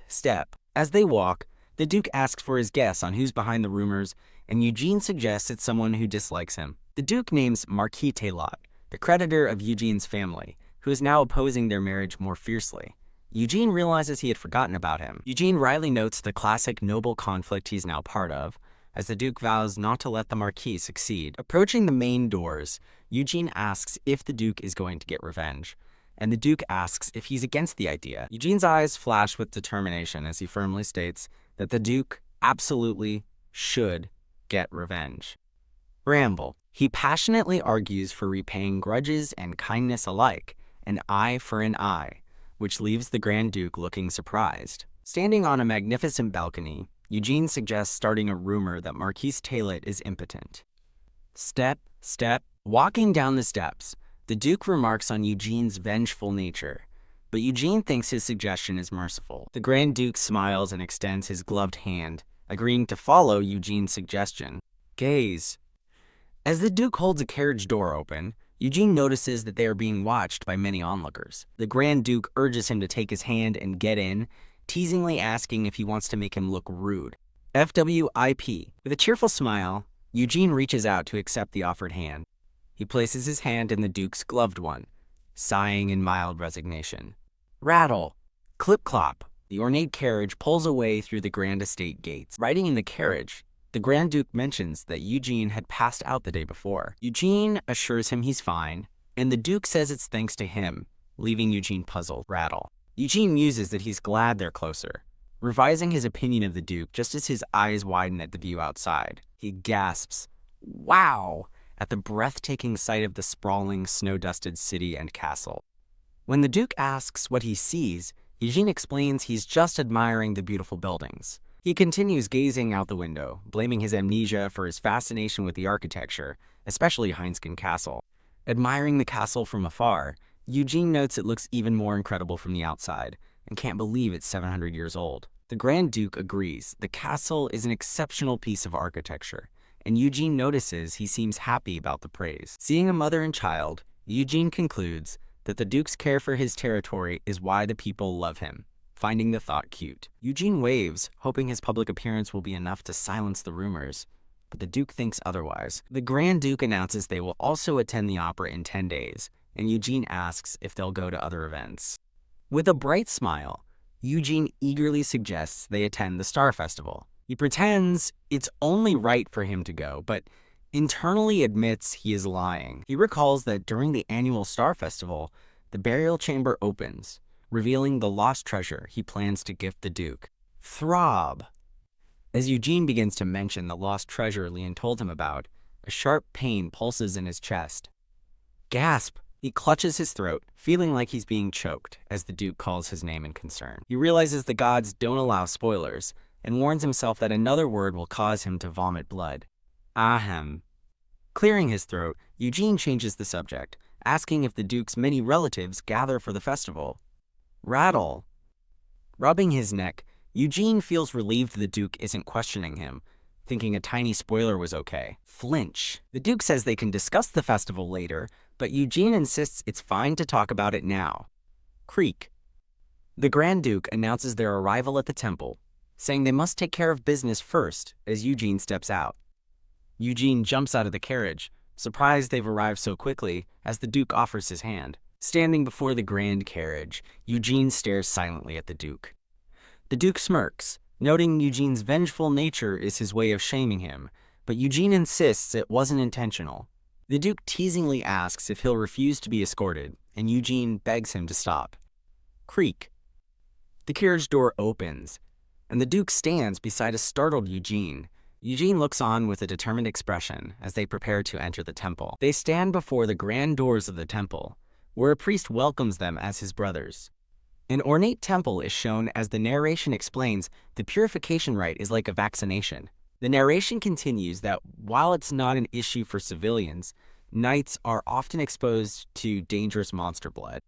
Step. As they walk, the Duke asks for his guess on who's behind the rumors, and Eugene suggests it's someone who dislikes him. The Duke names Marquis Taylot, the creditor of Eugene's family, who is now opposing their marriage more fiercely. Eugene realizes he had forgotten about him. Eugene wryly notes the classic noble conflict he's now part of, as the Duke vows not to let the Marquis succeed. Approaching the main doors, Eugene asks if the Duke is going to get revenge, and the Duke asks if he's against the idea. Eugene's eyes flash with determination as he firmly states that the Duke absolutely should get revenge. Ramble. He passionately argues for repaying grudges and kindness alike, an eye for an eye, which leaves the Grand Duke looking surprised. Standing on a magnificent balcony, Eugene suggests starting a rumor that Marquis Taylot is impotent. Step. Walking down the steps, the Duke remarks on Eugene's vengeful nature, but Eugene thinks his suggestion is merciful. The Grand Duke smiles and extends his gloved hand, agreeing to follow Eugene's suggestion. Gaze. As the Duke holds a carriage door open, Eugene notices that they are being watched by many onlookers. The Grand Duke urges him to take his hand and get in, teasingly asking if he wants to make him look rude. FWIP. With a cheerful smile, Eugene reaches out to accept the offered hand. He places his hand in the Duke's gloved one, sighing in mild resignation. Rattle. Clip-clop. The ornate carriage pulls away through the grand estate gates. Riding in the carriage, the Grand Duke mentions that Eugene had passed out the day before. Eugene assures him he's fine, and the Duke says it's thanks to him, leaving Eugene puzzled. Rattle. Eugene muses that he's glad they're closer, revising his opinion of the Duke just as his eyes widen at the view outside. He gasps, "Wow!" at the breathtaking sight of the sprawling, snow-dusted city and castle. When the Duke asks what he sees, Eugene explains he's just admiring the beautiful buildings. He continues gazing out the window, blaming his amnesia for his fascination with the architecture, especially Heinsken Castle. Admiring the castle from afar, Eugene notes it looks even more incredible from the outside, and can't believe it's 700 years old. The Grand Duke agrees the castle is an exceptional piece of architecture, and Eugene notices he seems happy about the praise. Seeing a mother and child, Eugene concludes that the Duke's care for his territory is why the people love him, finding the thought cute. Eugene waves, hoping his public appearance will be enough to silence the rumors, but the Duke thinks otherwise. The Grand Duke announces they will also attend the opera in 10 days, and Eugene asks if they'll go to other events. With a bright smile, Eugene eagerly suggests they attend the Star Festival. He pretends it's only right for him to go, but internally admits he is lying. He recalls that during the annual Star Festival, the burial chamber opens, revealing the lost treasure he plans to gift the Duke. Throb. As Eugene begins to mention the lost treasure Leon told him about, a sharp pain pulses in his chest. Gasp! He clutches his throat, feeling like he's being choked, as the Duke calls his name in concern. He realizes the gods don't allow spoilers, and warns himself that another word will cause him to vomit blood. Ahem. Clearing his throat, Eugene changes the subject, asking if the Duke's many relatives gather for the festival. Rattle. Rubbing his neck, Eugene feels relieved the Duke isn't questioning him, thinking a tiny spoiler was okay. Flinch. The Duke says they can discuss the festival later, but Eugene insists it's fine to talk about it now. Creak. The Grand Duke announces their arrival at the temple, saying they must take care of business first as Eugene steps out. Eugene jumps out of the carriage, surprised they've arrived so quickly, as the Duke offers his hand. Standing before the grand carriage, Eugene stares silently at the Duke. The Duke smirks, noting Eugene's vengeful nature is his way of shaming him, but Eugene insists it wasn't intentional. The Duke teasingly asks if he'll refuse to be escorted, and Eugene begs him to stop. Creak. The carriage door opens, and the Duke stands beside a startled Eugene. Eugene looks on with a determined expression as they prepare to enter the temple. They stand before the grand doors of the temple, where a priest welcomes them as his brothers. An ornate temple is shown as the narration explains the purification rite is like a vaccination. The narration continues that while it's not an issue for civilians, knights are often exposed to dangerous monster blood.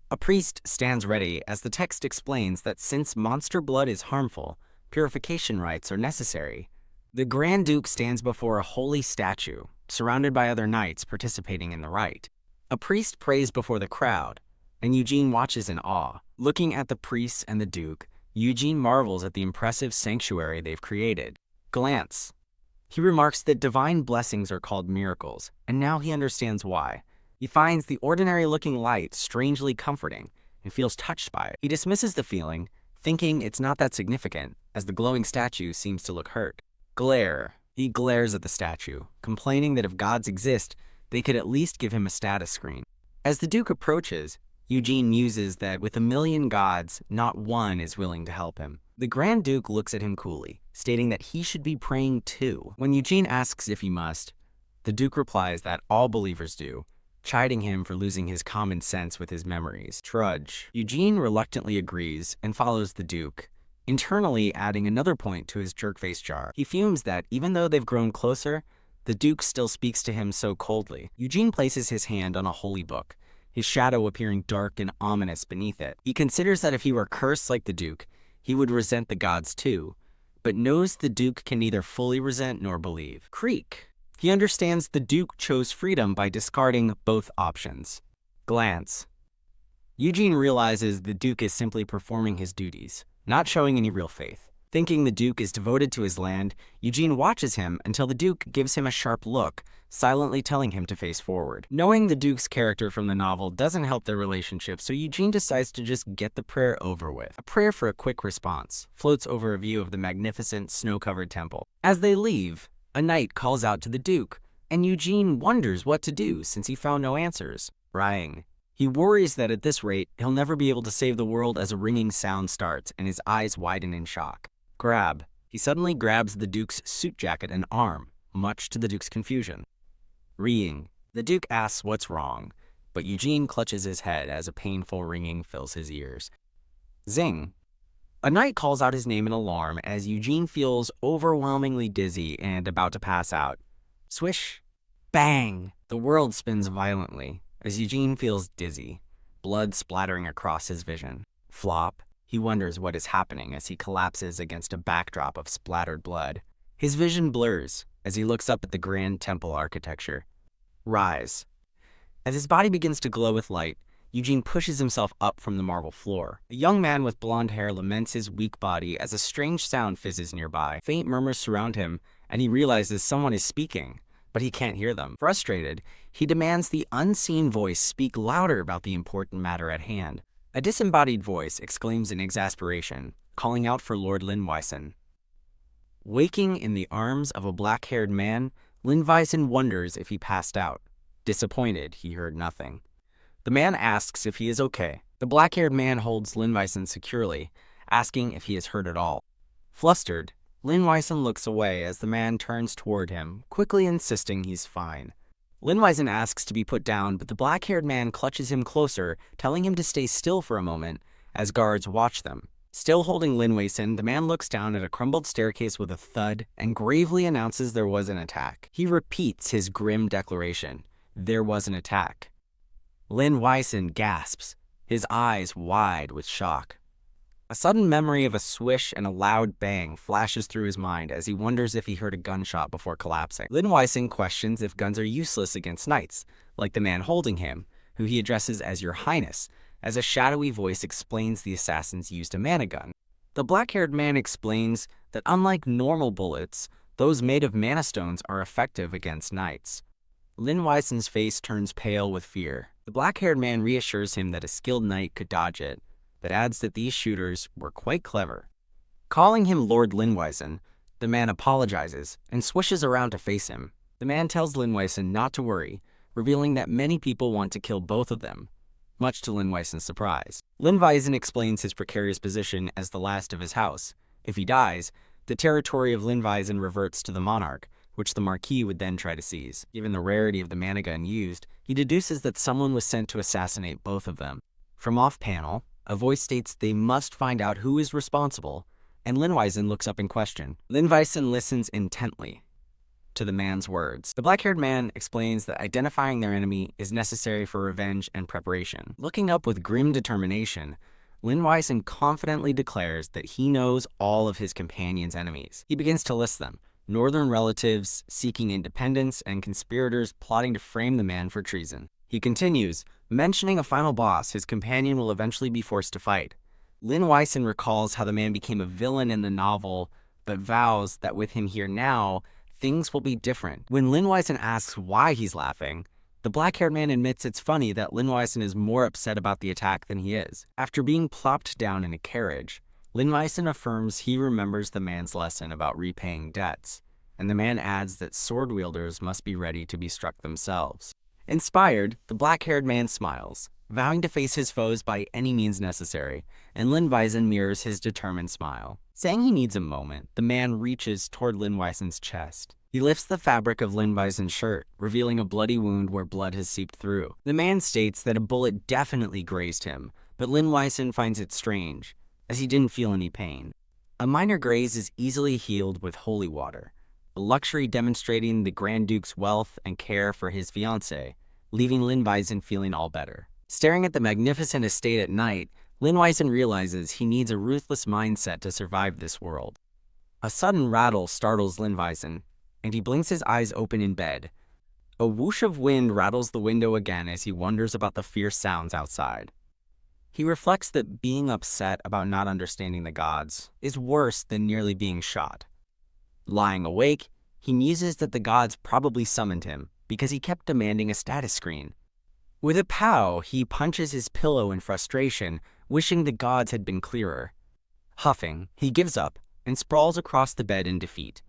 A priest stands ready as the text explains that since monster blood is harmful, purification rites are necessary. The Grand Duke stands before a holy statue, surrounded by other knights participating in the rite. A priest prays before the crowd, and Eugene watches in awe. Looking at the priests and the Duke, Eugene marvels at the impressive sanctuary they've created. Glance. He remarks that divine blessings are called miracles, and now he understands why. He finds the ordinary-looking light strangely comforting and feels touched by it. He dismisses the feeling, thinking it's not that significant, as the glowing statue seems to look hurt. Glare. He glares at the statue, complaining that if gods exist, they could at least give him a status screen. As the Duke approaches, Eugene muses that with a million gods, not one is willing to help him. The Grand Duke looks at him coolly, stating that he should be praying too. When Eugene asks if he must, the Duke replies that all believers do, chiding him for losing his common sense with his memories. Trudge. Eugene reluctantly agrees and follows the Duke, internally adding another point to his jerk-face jar. He fumes that, even though they've grown closer, the Duke still speaks to him so coldly. Eugene places his hand on a holy book, his shadow appearing dark and ominous beneath it. He considers that if he were cursed like the Duke, he would resent the gods too, but knows the Duke can neither fully resent nor believe. Creak. He understands the Duke chose freedom by discarding both options. Glance. Eugene realizes the Duke is simply performing his duties, not showing any real faith. Thinking the Duke is devoted to his land, Eugene watches him until the Duke gives him a sharp look, silently telling him to face forward. Knowing the Duke's character from the novel doesn't help their relationship, so Eugene decides to just get the prayer over with. A prayer for a quick response floats over a view of the magnificent, snow-covered temple. As they leave, a knight calls out to the Duke, and Eugene wonders what to do since he found no answers. Crying. He worries that at this rate, he'll never be able to save the world as a ringing sound starts and his eyes widen in shock. Grab. He suddenly grabs the Duke's suit jacket and arm, much to the Duke's confusion. Reeing. The Duke asks what's wrong, but Eugene clutches his head as a painful ringing fills his ears. Zing. A knight calls out his name in alarm as Eugene feels overwhelmingly dizzy and about to pass out. Swish. Bang. The world spins violently as Eugene feels dizzy, blood splattering across his vision. Flop. He wonders what is happening as he collapses against a backdrop of splattered blood. His vision blurs as he looks up at the grand temple architecture. Rise. As his body begins to glow with light, Eugene pushes himself up from the marble floor. A young man with blonde hair laments his weak body as a strange sound fizzes nearby. Faint murmurs surround him, and he realizes someone is speaking, but he can't hear them. Frustrated, he demands the unseen voice speak louder about the important matter at hand. A disembodied voice exclaims in exasperation, calling out for Lord Linweisen. Waking in the arms of a black-haired man, Linweisen wonders if he passed out. Disappointed, he heard nothing. The man asks if he is okay. The black-haired man holds Linweisen securely, asking if he is hurt at all. Flustered, Linweisen looks away as the man turns toward him, quickly insisting he's fine. Linweisen asks to be put down, but the black-haired man clutches him closer, telling him to stay still for a moment as guards watch them. Still holding Linweisen, the man looks down at a crumbled staircase with a thud and gravely announces there was an attack. He repeats his grim declaration, "There was an attack." Linweisen gasps, his eyes wide with shock. A sudden memory of a swish and a loud bang flashes through his mind as he wonders if he heard a gunshot before collapsing. Linweisen questions if guns are useless against knights, like the man holding him, who he addresses as Your Highness, as a shadowy voice explains the assassins used a mana gun. The black-haired man explains that unlike normal bullets, those made of mana stones are effective against knights. Linweisen's face turns pale with fear. The black-haired man reassures him that a skilled knight could dodge it, but adds that these shooters were quite clever. Calling him Lord Linweisen, the man apologizes and swishes around to face him. The man tells Linweisen not to worry, revealing that many people want to kill both of them, much to Linweisen's surprise. Linweisen explains his precarious position as the last of his house. If he dies, the territory of Linweisen reverts to the monarch, which the Marquis would then try to seize. Given the rarity of the mana gun used, he deduces that someone was sent to assassinate both of them. From off-panel, a voice states they must find out who is responsible, and Linweisen looks up in question. Linweisen listens intently to the man's words. The black-haired man explains that identifying their enemy is necessary for revenge and preparation. Looking up with grim determination, Linweisen confidently declares that he knows all of his companion's enemies. He begins to list them, northern relatives seeking independence, and conspirators plotting to frame the man for treason. He continues, mentioning a final boss his companion will eventually be forced to fight. Lin Weisen recalls how the man became a villain in the novel, but vows that with him here now, things will be different. When Lin Weisen asks why he's laughing, the black-haired man admits it's funny that Lin Weisen is more upset about the attack than he is. After being plopped down in a carriage, Lin Weisen affirms he remembers the man's lesson about repaying debts, and the man adds that sword wielders must be ready to be struck themselves. Inspired, the black-haired man smiles, vowing to face his foes by any means necessary, and Lin Weisen mirrors his determined smile. Saying he needs a moment, the man reaches toward Lin Weisen's chest. He lifts the fabric of Lin Weisen's shirt, revealing a bloody wound where blood has seeped through. The man states that a bullet definitely grazed him, but Lin Weisen finds it strange, as he didn't feel any pain. A minor graze is easily healed with holy water, a luxury demonstrating the Grand Duke's wealth and care for his fiancée, leaving Lin Weisen feeling all better. Staring at the magnificent estate at night, Lin Weisen realizes he needs a ruthless mindset to survive this world. A sudden rattle startles Lin Weisen, and he blinks his eyes open in bed. A whoosh of wind rattles the window again as he wonders about the fierce sounds outside. He reflects that being upset about not understanding the gods is worse than nearly being shot. Lying awake, he muses that the gods probably summoned him because he kept demanding a status screen. With a pow, he punches his pillow in frustration, wishing the gods had been clearer. Huffing, he gives up and sprawls across the bed in defeat.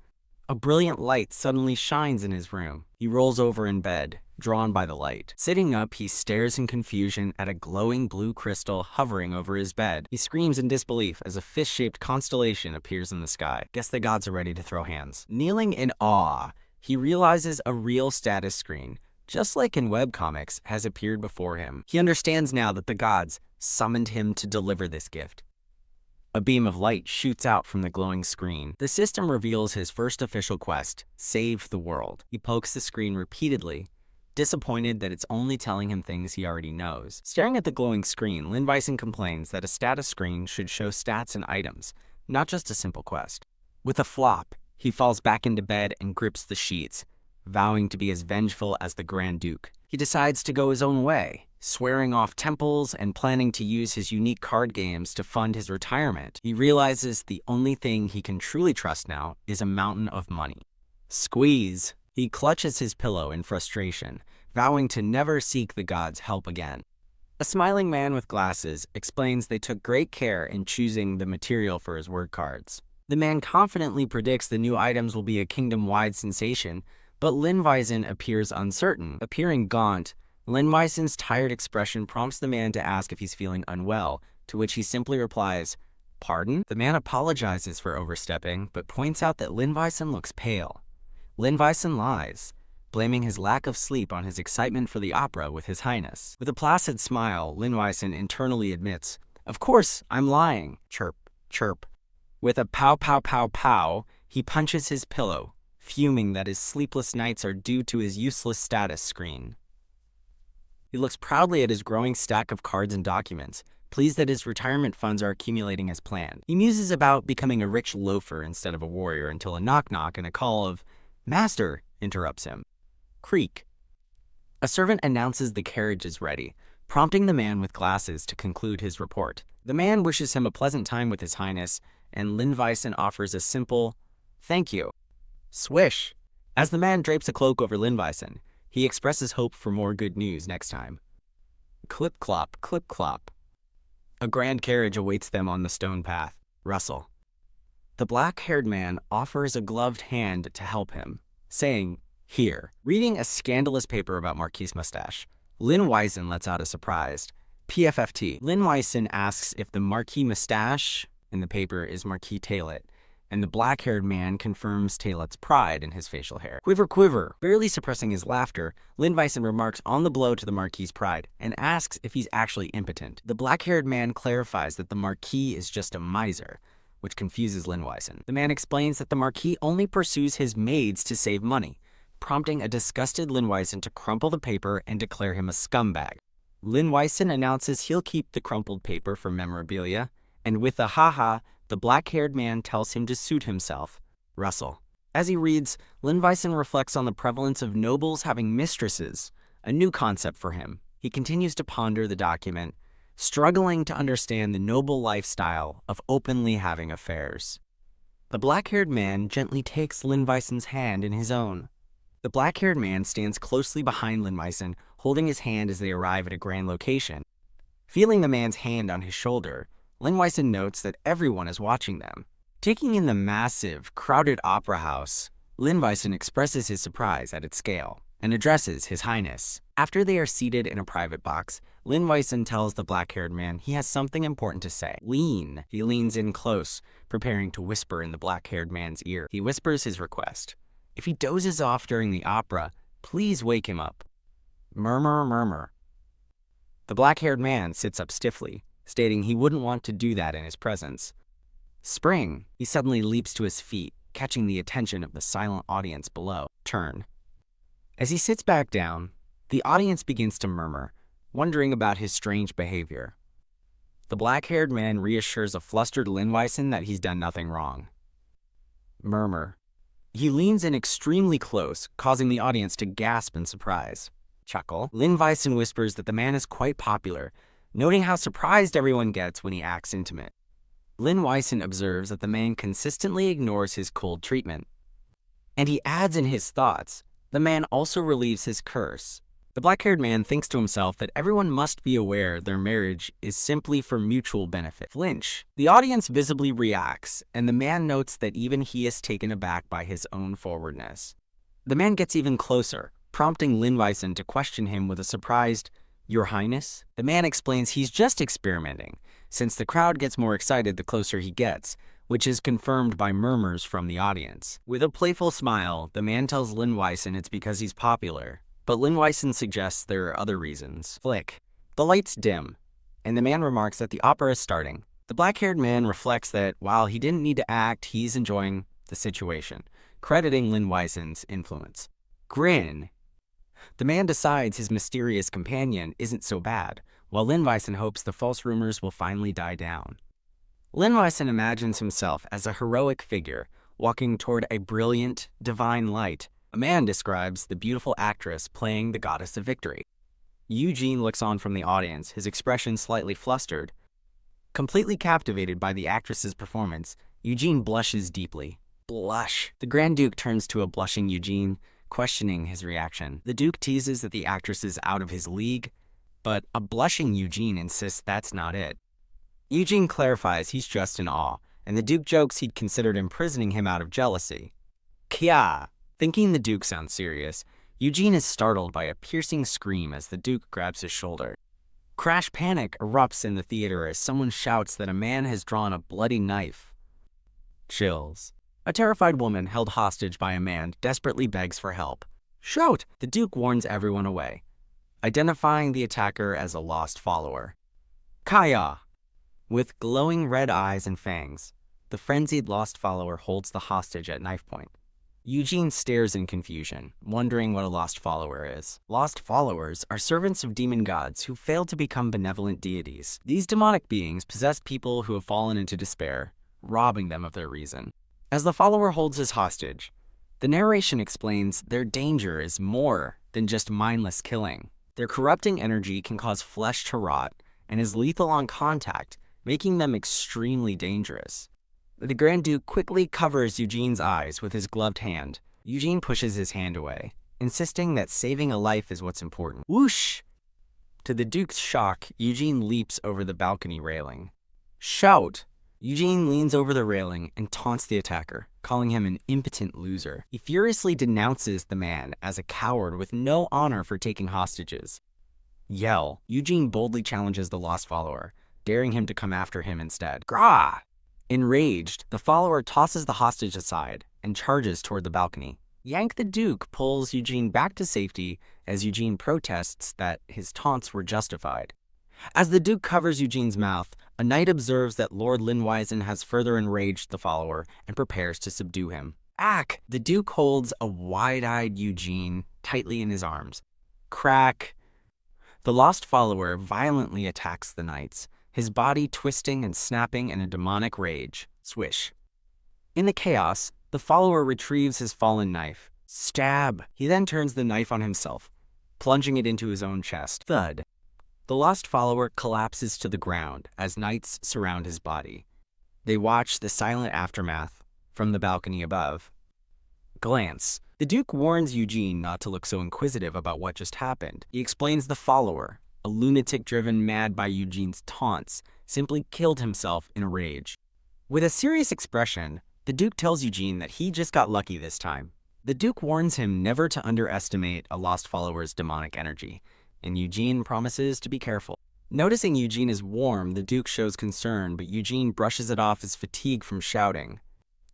A brilliant light suddenly shines in his room. He rolls over in bed, drawn by the light. Sitting up, he stares in confusion at a glowing blue crystal hovering over his bed. He screams in disbelief as a fist-shaped constellation appears in the sky. Guess the gods are ready to throw hands. Kneeling in awe, he realizes a real status screen, just like in webcomics, has appeared before him. He understands now that the gods summoned him to deliver this gift. A beam of light shoots out from the glowing screen. The system reveals his first official quest, save the world. He pokes the screen repeatedly, disappointed that it's only telling him things he already knows. Staring at the glowing screen, Lin Weisen complains that a status screen should show stats and items, not just a simple quest. With a flop, he falls back into bed and grips the sheets, vowing to be as vengeful as the Grand Duke. He decides to go his own way, swearing off temples and planning to use his unique card games to fund his retirement. He realizes the only thing he can truly trust now is a mountain of money. Squeeze! He clutches his pillow in frustration, vowing to never seek the gods' help again. A smiling man with glasses explains they took great care in choosing the material for his word cards. The man confidently predicts the new items will be a kingdom-wide sensation, but Lin Weisen appears uncertain. Appearing gaunt, Lin Weisen's tired expression prompts the man to ask if he's feeling unwell, to which he simply replies, "Pardon?" The man apologizes for overstepping, but points out that Lin Weisen looks pale. Lin Weisen lies, blaming his lack of sleep on his excitement for the opera with His Highness. With a placid smile, Lin Weisen internally admits, "Of course, I'm lying." Chirp, chirp. With a pow pow pow pow, he punches his pillow, fuming that his sleepless nights are due to his useless status screen. He looks proudly at his growing stack of cards and documents, pleased that his retirement funds are accumulating as planned. He muses about becoming a rich loafer instead of a warrior until a knock-knock and a call of, "Master," interrupts him. Creak. A servant announces the carriage is ready, prompting the man with glasses to conclude his report. The man wishes him a pleasant time with His Highness, and Lin Weisen offers a simple, "Thank you." Swish! As the man drapes a cloak over Lin Weisen, he expresses hope for more good news next time. Clip-clop, clip-clop. A grand carriage awaits them on the stone path. Rustle. The black-haired man offers a gloved hand to help him, saying, "Here." Reading a scandalous paper about Marquis Mustache, Lin Weisen lets out a surprised PFFT. Lin Weisen asks if the Marquis Mustache in the paper is Marquis Taylor, and the black-haired man confirms Taylor's pride in his facial hair. Quiver, quiver. Barely suppressing his laughter, Lin Weisen remarks on the blow to the Marquis's pride and asks if he's actually impotent. The black-haired man clarifies that the Marquis is just a miser, which confuses Lin Weisen. The man explains that the Marquis only pursues his maids to save money, prompting a disgusted Lin Weisen to crumple the paper and declare him a scumbag. Lin Weisen announces he'll keep the crumpled paper for memorabilia, and with a haha, the black-haired man tells him to suit himself. Rustle. As he reads, Lin Weissen reflects on the prevalence of nobles having mistresses, a new concept for him. He continues to ponder the document, struggling to understand the noble lifestyle of openly having affairs. The black-haired man gently takes Lin Weissen's hand in his own. The black-haired man stands closely behind Lin Weissen, holding his hand as they arrive at a grand location. Feeling the man's hand on his shoulder, Lin Weissen notes that everyone is watching them. Taking in the massive, crowded opera house, Lin Weissen expresses his surprise at its scale and addresses His Highness. After they are seated in a private box, Lin Weissen tells the black-haired man he has something important to say. Lean. He leans in close, preparing to whisper in the black-haired man's ear. He whispers his request. If he dozes off during the opera, please wake him up. Murmur, murmur. The black-haired man sits up stiffly, stating he wouldn't want to do that in his presence. Spring. He suddenly leaps to his feet, catching the attention of the silent audience below. Turn. As he sits back down, the audience begins to murmur, wondering about his strange behavior. The black-haired man reassures a flustered Lin Weissen that he's done nothing wrong. Murmur. He leans in extremely close, causing the audience to gasp in surprise. Chuckle. Lin Weissen whispers that the man is quite popular, noting how surprised everyone gets when he acts intimate. Lin Weissen observes that the man consistently ignores his cold treatment. And he adds in his thoughts, the man also relieves his curse. The black-haired man thinks to himself that everyone must be aware their marriage is simply for mutual benefit. Flinch. The audience visibly reacts, and the man notes that even he is taken aback by his own forwardness. The man gets even closer, prompting Lin Weissen to question him with a surprised, "Your Highness?" The man explains he's just experimenting, since the crowd gets more excited the closer he gets, which is confirmed by murmurs from the audience. With a playful smile, the man tells Lin Weissen it's because he's popular, but Lin Weissen suggests there are other reasons. Flick. The lights dim, and the man remarks that the opera is starting. The black-haired man reflects that while he didn't need to act, he's enjoying the situation, crediting Lin Weissen's influence. Grin. The man decides his mysterious companion isn't so bad, while Lin Weissen hopes the false rumors will finally die down. Lin Weissen imagines himself as a heroic figure, walking toward a brilliant, divine light. A man describes the beautiful actress playing the goddess of victory. Eugene looks on from the audience, his expression slightly flustered. Completely captivated by the actress's performance, Eugene blushes deeply. Blush. The Grand Duke turns to a blushing Eugene, questioning his reaction. The Duke teases that the actress is out of his league, but a blushing Eugene insists that's not it. Eugene clarifies he's just in awe, and the Duke jokes he'd considered imprisoning him out of jealousy. Kya! Thinking the Duke sounds serious, Eugene is startled by a piercing scream as the Duke grabs his shoulder. Crash panic erupts in the theater as someone shouts that a man has drawn a bloody knife. Chills. A terrified woman held hostage by a man desperately begs for help. Shout! The Duke warns everyone away, identifying the attacker as a lost follower. Kaya! With glowing red eyes and fangs, the frenzied lost follower holds the hostage at knife point. Eugene stares in confusion, wondering what a lost follower is. Lost followers are servants of demon gods who fail to become benevolent deities. These demonic beings possess people who have fallen into despair, robbing them of their reason. As the follower holds his hostage, the narration explains their danger is more than just mindless killing. Their corrupting energy can cause flesh to rot and is lethal on contact, making them extremely dangerous. The Grand Duke quickly covers Eugene's eyes with his gloved hand. Eugene pushes his hand away, insisting that saving a life is what's important. Whoosh! To the Duke's shock, Eugene leaps over the balcony railing. Shout! Eugene leans over the railing and taunts the attacker, calling him an impotent loser. He furiously denounces the man as a coward with no honor for taking hostages. Yell! Eugene boldly challenges the lost follower, daring him to come after him instead. Grah! Enraged, the follower tosses the hostage aside and charges toward the balcony. Yank the Duke pulls Eugene back to safety as Eugene protests that his taunts were justified. As the Duke covers Eugene's mouth, a knight observes that Lord Lin Weissen has further enraged the follower and prepares to subdue him. Ack! The Duke holds a wide-eyed Eugene tightly in his arms. Crack! The lost follower violently attacks the knights, his body twisting and snapping in a demonic rage. Swish. In the chaos, The follower retrieves his fallen knife. Stab! He then turns the knife on himself, plunging it into his own chest. Thud! The lost follower collapses to the ground as knights surround his body. They watch the silent aftermath from the balcony above. Glance. The Duke warns Eugene not to look so inquisitive about what just happened. He explains the follower, a lunatic driven mad by Eugene's taunts, simply killed himself in a rage. With a serious expression, the Duke tells Eugene that he just got lucky this time. The Duke warns him never to underestimate a lost follower's demonic energy, and Eugene promises to be careful. Noticing Eugene is warm, the Duke shows concern, but Eugene brushes it off as fatigue from shouting.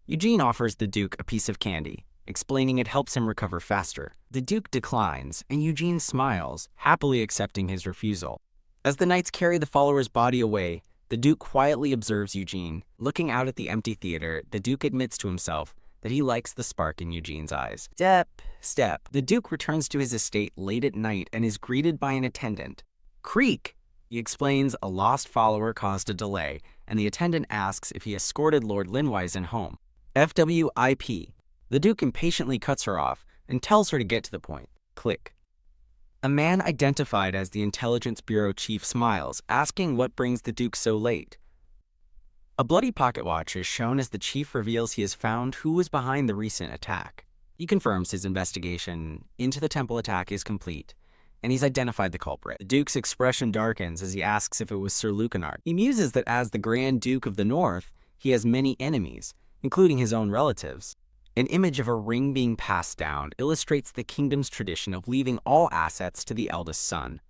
Eugene offers the Duke a piece of candy, explaining it helps him recover faster. The Duke declines, and Eugene smiles, happily accepting his refusal. As the knights carry the follower's body away, the Duke quietly observes Eugene. Looking out at the empty theater, the Duke admits to himself that he likes the spark in Eugene's eyes. Step. The Duke returns to his estate late at night and is greeted by an attendant. Creak! He explains a lost follower caused a delay, and the attendant asks if he escorted Lord Linwisen home. FWIP. The Duke impatiently cuts her off and tells her to get to the point. Click. A man identified as the Intelligence Bureau chief smiles, asking what brings the Duke so late. A bloody pocket watch is shown as the chief reveals he has found who was behind the recent attack. He confirms his investigation into the temple attack is complete, and he's identified the culprit. The Duke's expression darkens as he asks if it was Sir Lucanart. He muses that as the Grand Duke of the North, he has many enemies, including his own relatives. An image of a ring being passed down illustrates the kingdom's tradition of leaving all assets to the eldest son.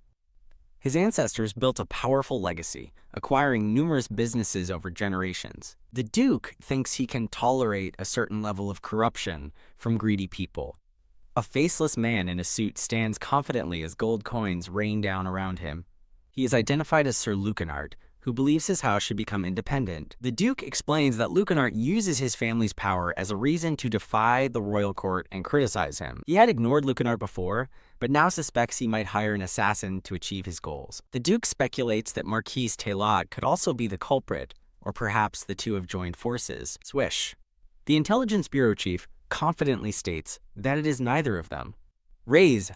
His ancestors built a powerful legacy, acquiring numerous businesses over generations. The Duke thinks he can tolerate a certain level of corruption from greedy people. A faceless man in a suit stands confidently as gold coins rain down around him. He is identified as Sir Lucanart, who believes his house should become independent. The Duke explains that Lucanart uses his family's power as a reason to defy the royal court and criticize him. He had ignored Lucanart before, but now suspects he might hire an assassin to achieve his goals. The Duke speculates that Marquis Taillat could also be the culprit, or perhaps the two have joined forces. Swish. The Intelligence Bureau chief confidently states that it is neither of them. Raise.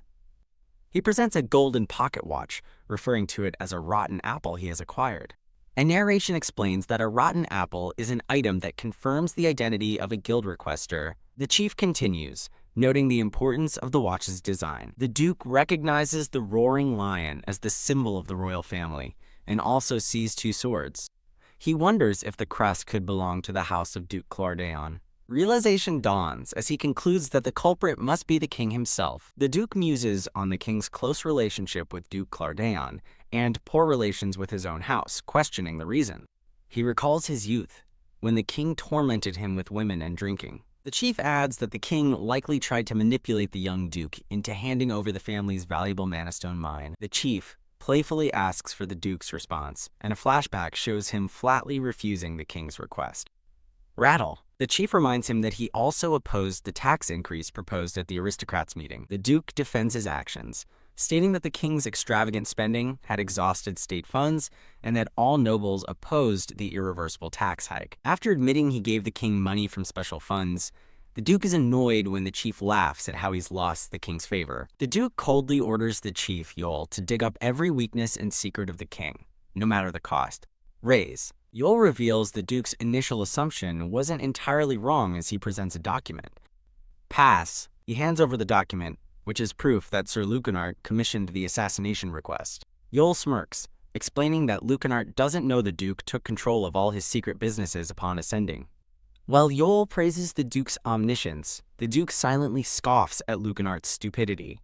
He presents a golden pocket watch, referring to it as a rotten apple he has acquired. A narration explains that a rotten apple is an item that confirms the identity of a guild requester. The chief continues, noting the importance of the watch's design. The Duke recognizes the roaring lion as the symbol of the royal family, and also sees two swords. He wonders if the crest could belong to the house of Duke Clordaeon. Realization dawns as he concludes that the culprit must be the king himself. The Duke muses on the king's close relationship with Duke Clordaeon and poor relations with his own house, questioning the reason. He recalls his youth, when the king tormented him with women and drinking. The chief adds that the king likely tried to manipulate the young duke into handing over the family's valuable Manastone mine. The chief playfully asks for the duke's response, and a flashback shows him flatly refusing the king's request. Rattle. The chief reminds him that he also opposed the tax increase proposed at the aristocrats' meeting. The Duke defends his actions, stating that the king's extravagant spending had exhausted state funds and that all nobles opposed the irreversible tax hike. After admitting he gave the king money from special funds, the Duke is annoyed when the chief laughs at how he's lost the king's favor. The Duke coldly orders the chief, Yol, to dig up every weakness and secret of the king, no matter the cost. Raise. Yol reveals the Duke's initial assumption wasn't entirely wrong as he presents a document. Pass. He hands over the document, which is proof that Sir Lucanart commissioned the assassination request. Yol smirks, explaining that Lucanart doesn't know the Duke took control of all his secret businesses upon ascending. While Yol praises the Duke's omniscience, the Duke silently scoffs at Lucanart's stupidity.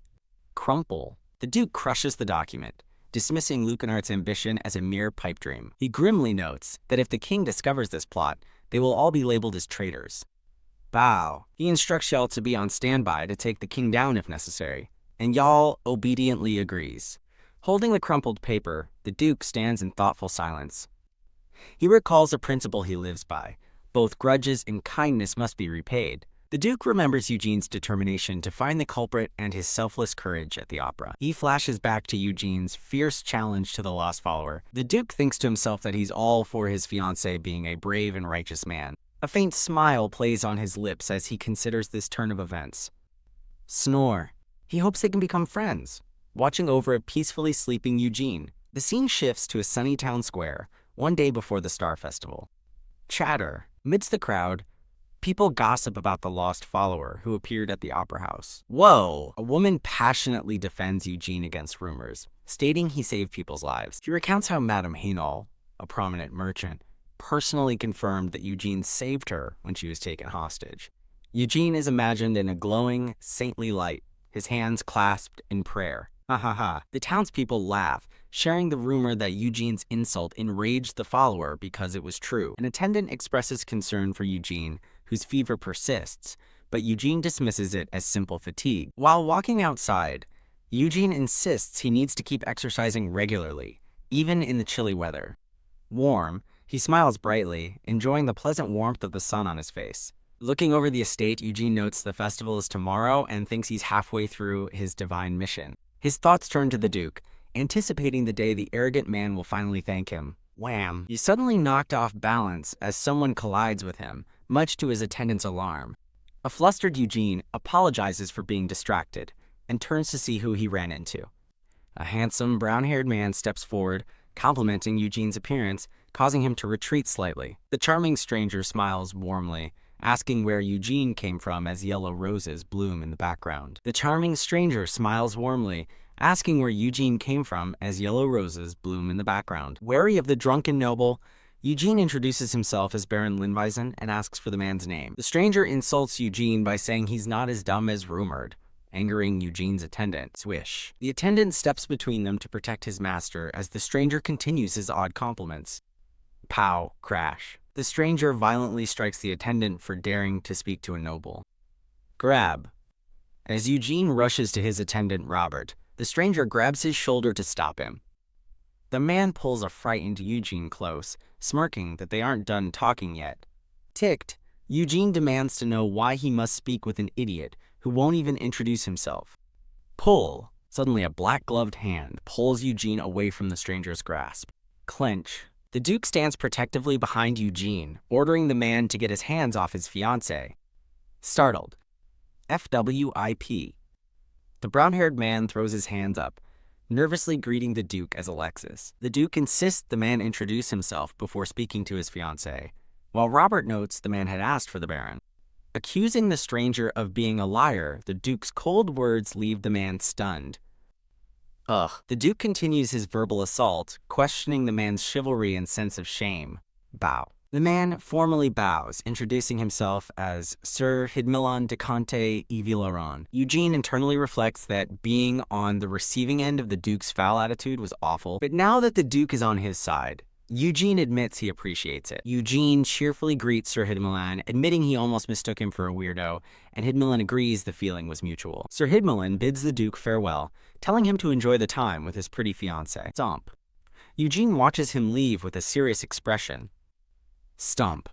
Crumple. The Duke crushes the document, dismissing Lucanart's ambition as a mere pipe dream. He grimly notes that if the king discovers this plot, they will all be labeled as traitors. Bow. He instructs Yal to be on standby to take the king down if necessary, and Yal obediently agrees. Holding the crumpled paper, the Duke stands in thoughtful silence. He recalls a principle he lives by: both grudges and kindness must be repaid. The Duke remembers Eugene's determination to find the culprit and his selfless courage at the opera. He flashes back to Eugene's fierce challenge to the lost follower. The Duke thinks to himself that he's all for his fiancée being a brave and righteous man. A faint smile plays on his lips as he considers this turn of events. Snore. He hopes they can become friends. Watching over a peacefully sleeping Eugene, the scene shifts to a sunny town square, one day before the Star Festival. Chatter. Amidst the crowd, people gossip about the lost follower who appeared at the opera house. Whoa! A woman passionately defends Eugene against rumors, stating he saved people's lives. He recounts how Madame Hainault, a prominent merchant, personally confirmed that Eugene saved her when she was taken hostage. Eugene is imagined in a glowing, saintly light, his hands clasped in prayer. Ha ha ha. The townspeople laugh, sharing the rumor that Eugene's insult enraged the follower because it was true. An attendant expresses concern for Eugene, whose fever persists, but Eugene dismisses it as simple fatigue. While walking outside, Eugene insists he needs to keep exercising regularly, even in the chilly weather. Warm, he smiles brightly, enjoying the pleasant warmth of the sun on his face. Looking over the estate, Eugene notes the festival is tomorrow and thinks he's halfway through his divine mission. His thoughts turn to the Duke, anticipating the day the arrogant man will finally thank him. Wham! He's suddenly knocked off balance as someone collides with him, much to his attendant's alarm. A flustered Eugene apologizes for being distracted and turns to see who he ran into. A handsome, brown-haired man steps forward, complimenting Eugene's appearance, causing him to retreat slightly. The charming stranger smiles warmly, asking where Eugene came from as yellow roses bloom in the background. The charming stranger smiles warmly, asking where Eugene came from as yellow roses bloom in the background. Wary of the drunken noble, Eugene introduces himself as Baron Lindweisen and asks for the man's name. The stranger insults Eugene by saying he's not as dumb as rumored, angering Eugene's attendant. Swish. The attendant steps between them to protect his master as the stranger continues his odd compliments. Pow. Crash. The stranger violently strikes the attendant for daring to speak to a noble. Grab. As Eugene rushes to his attendant Robert, the stranger grabs his shoulder to stop him. The man pulls a frightened Eugene close, smirking that they aren't done talking yet. Ticked, Eugene demands to know why he must speak with an idiot who won't even introduce himself. Pull. Suddenly a black-gloved hand pulls Eugene away from the stranger's grasp. Clench. The Duke stands protectively behind Eugene, ordering the man to get his hands off his fiancée. Startled. FWIP. The brown-haired man throws his hands up, nervously greeting the Duke as Alexis. The Duke insists the man introduce himself before speaking to his fiancée, while Robert notes the man had asked for the Baron. Accusing the stranger of being a liar, the Duke's cold words leave the man stunned. Ugh. The Duke continues his verbal assault, questioning the man's chivalry and sense of shame. Bow. The man formally bows, introducing himself as Sir Hidmilon de Conte y Villaron. Eugene internally reflects that being on the receiving end of the Duke's foul attitude was awful, but now that the Duke is on his side, Eugene admits he appreciates it. Eugene cheerfully greets Sir Hidmilon, admitting he almost mistook him for a weirdo, and Hidmilon agrees the feeling was mutual. Sir Hidmilon bids the Duke farewell, telling him to enjoy the time with his pretty fiancée. Stomp. Eugene watches him leave with a serious expression. Stomp.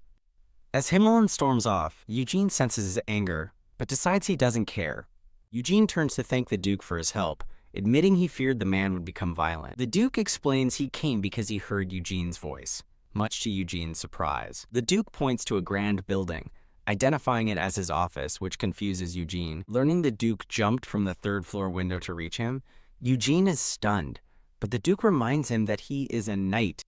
As Hidmilon storms off, Eugene senses his anger, but decides he doesn't care. Eugene turns to thank the Duke for his help, admitting he feared the man would become violent. The Duke explains he came because he heard Eugene's voice, much to Eugene's surprise. The Duke points to a grand building, identifying it as his office, which confuses Eugene. Learning the Duke jumped from the third-floor window to reach him, Eugene is stunned, but the Duke reminds him that he is a knight.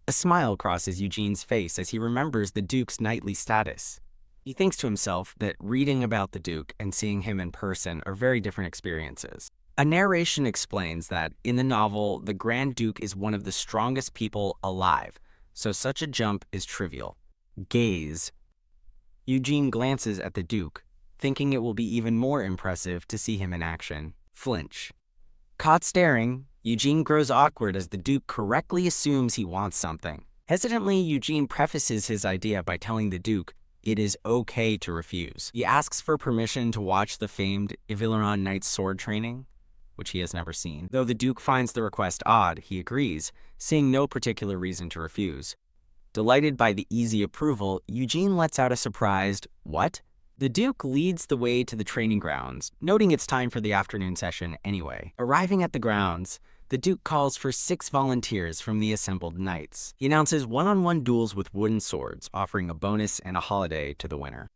A smile crosses Eugene's face as he remembers the Duke's knightly status. He thinks to himself that reading about the Duke and seeing him in person are very different experiences. A narration explains that, in the novel, the Grand Duke is one of the strongest people alive, so such a jump is trivial. Gaze. Eugene glances at the Duke, thinking it will be even more impressive to see him in action. Flinch. Caught staring, Eugene grows awkward as the Duke correctly assumes he wants something. Hesitantly, Eugene prefaces his idea by telling the Duke it is okay to refuse. He asks for permission to watch the famed Ivilaron Knight's sword training, which he has never seen. Though the Duke finds the request odd, he agrees, seeing no particular reason to refuse. Delighted by the easy approval, Eugene lets out a surprised, "What?" The Duke leads the way to the training grounds, noting it's time for the afternoon session anyway. Arriving at the grounds, the Duke calls for 6 volunteers from the assembled knights. He announces one-on-one duels with wooden swords, offering a bonus and a holiday to the winner.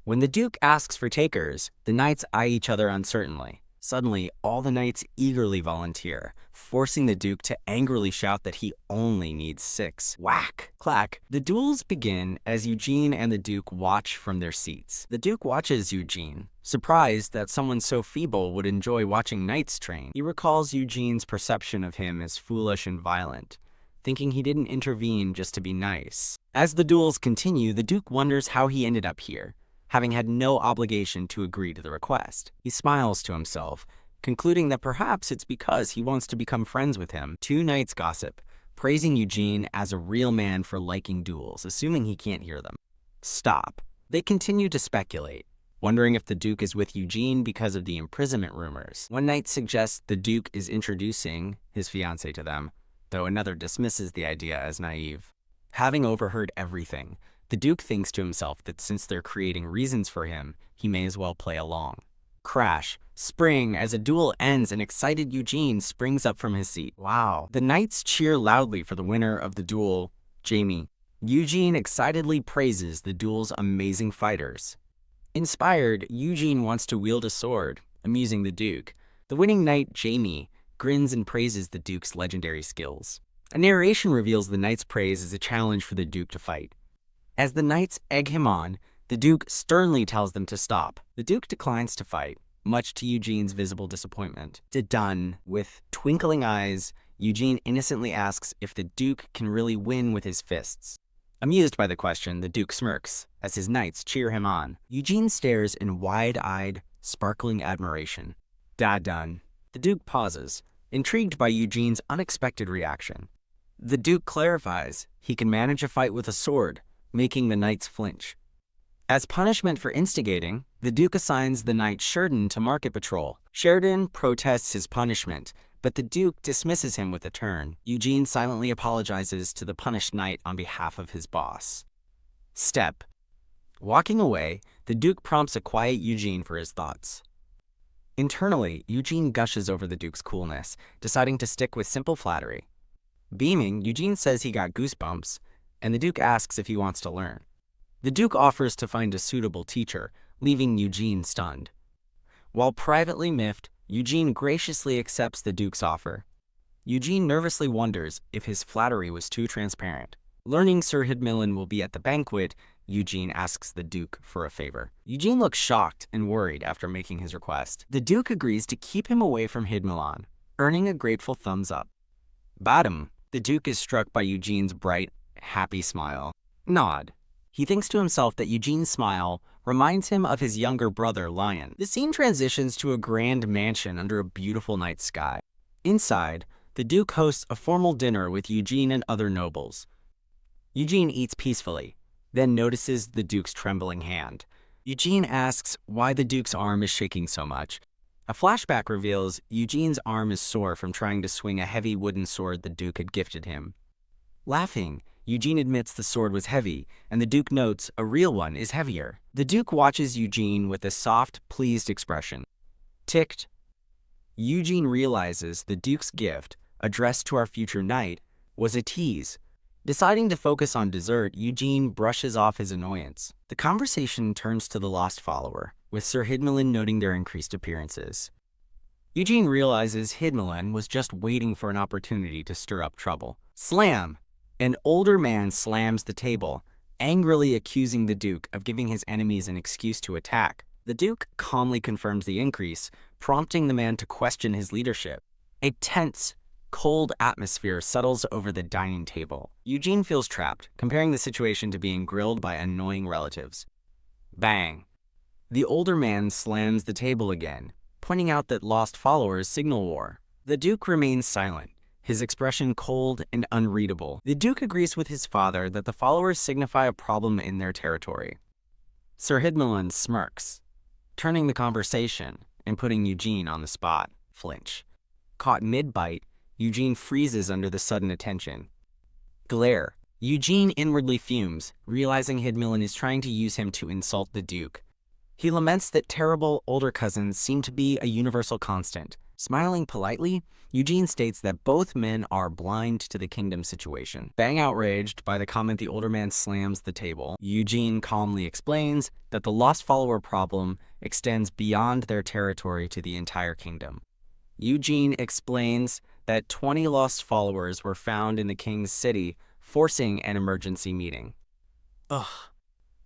When the Duke asks for takers, the knights eye each other uncertainly. Suddenly, all the knights eagerly volunteer, forcing the Duke to angrily shout that he only needs 6. Whack! Clack! The duels begin as Eugene and the Duke watch from their seats. The Duke watches Eugene, surprised that someone so feeble would enjoy watching knights train. He recalls Eugene's perception of him as foolish and violent, thinking he didn't intervene just to be nice. As the duels continue, the Duke wonders how he ended up here, having had no obligation to agree to the request. He smiles to himself, concluding that perhaps it's because he wants to become friends with him. 2 knights gossip, praising Eugene as a real man for liking duels, assuming he can't hear them. Stop. They continue to speculate, wondering if the Duke is with Eugene because of the imprisonment rumors. One knight suggests the Duke is introducing his fiancée to them, though another dismisses the idea as naive. Having overheard everything, the Duke thinks to himself that since they're creating reasons for him, he may as well play along. Crash. Spring. As a duel ends, an excited Eugene springs up from his seat. Wow. The knights cheer loudly for the winner of the duel, Jamie. Eugene excitedly praises the duel's amazing fighters. Inspired, Eugene wants to wield a sword, amusing the Duke. The winning knight, Jamie, grins and praises the Duke's legendary skills. A narration reveals the knight's praise as a challenge for the Duke to fight. As the knights egg him on, the Duke sternly tells them to stop. The Duke declines to fight, much to Eugene's visible disappointment. Done. With twinkling eyes, Eugene innocently asks if the Duke can really win with his fists. Amused by the question, the Duke smirks as his knights cheer him on. Eugene stares in wide-eyed, sparkling admiration. Done. The Duke pauses, intrigued by Eugene's unexpected reaction. The Duke clarifies he can manage a fight with a sword, making the knights flinch. As punishment for instigating, the Duke assigns the knight Sheridan to market patrol. Sheridan protests his punishment, but the Duke dismisses him with a turn. Eugene silently apologizes to the punished knight on behalf of his boss. Step. Walking away, the Duke prompts a quiet Eugene for his thoughts. Internally, Eugene gushes over the Duke's coolness, deciding to stick with simple flattery. Beaming, Eugene says he got goosebumps, and the Duke asks if he wants to learn. The Duke offers to find a suitable teacher, leaving Eugene stunned. While privately miffed, Eugene graciously accepts the Duke's offer. Eugene nervously wonders if his flattery was too transparent. Learning Sir Hidmillan will be at the banquet, Eugene asks the Duke for a favor. Eugene looks shocked and worried after making his request. The Duke agrees to keep him away from Hidmillan, earning a grateful thumbs up. Bottom. The Duke is struck by Eugene's bright, happy smile. Nod. He thinks to himself that Eugene's smile reminds him of his younger brother, Lion. The scene transitions to a grand mansion under a beautiful night sky. Inside, the Duke hosts a formal dinner with Eugene and other nobles. Eugene eats peacefully, then notices the Duke's trembling hand. Eugene asks why the Duke's arm is shaking so much. A flashback reveals Eugene's arm is sore from trying to swing a heavy wooden sword the Duke had gifted him. Laughing, Eugene admits the sword was heavy, and the Duke notes a real one is heavier. The Duke watches Eugene with a soft, pleased expression. Ticked. Eugene realizes the Duke's gift, addressed to our future knight, was a tease. Deciding to focus on dessert, Eugene brushes off his annoyance. The conversation turns to the lost follower, with Sir Hidmillan noting their increased appearances. Eugene realizes Hidmillan was just waiting for an opportunity to stir up trouble. Slam! An older man slams the table, angrily accusing the Duke of giving his enemies an excuse to attack. The Duke calmly confirms the increase, prompting the man to question his leadership. A tense, cold atmosphere settles over the dining table. Eugene feels trapped, comparing the situation to being grilled by annoying relatives. Bang! The older man slams the table again, pointing out that lost followers signal war. The Duke remains silent, his expression cold and unreadable. The Duke agrees with his father that the followers signify a problem in their territory. Sir Hidmillan smirks, turning the conversation and putting Eugene on the spot. Flinch. Caught mid-bite, Eugene freezes under the sudden attention. Glare. Eugene inwardly fumes, realizing Hidmillan is trying to use him to insult the Duke. He laments that terrible older cousins seem to be a universal constant, Smiling politely, Eugene states that both men are blind to the kingdom situation. Bang outraged by the comment, the older man slams the table. Eugene calmly explains that the lost follower problem extends beyond their territory to the entire kingdom. Eugene explains that 20 lost followers were found in the king's city, forcing an emergency meeting. Ugh.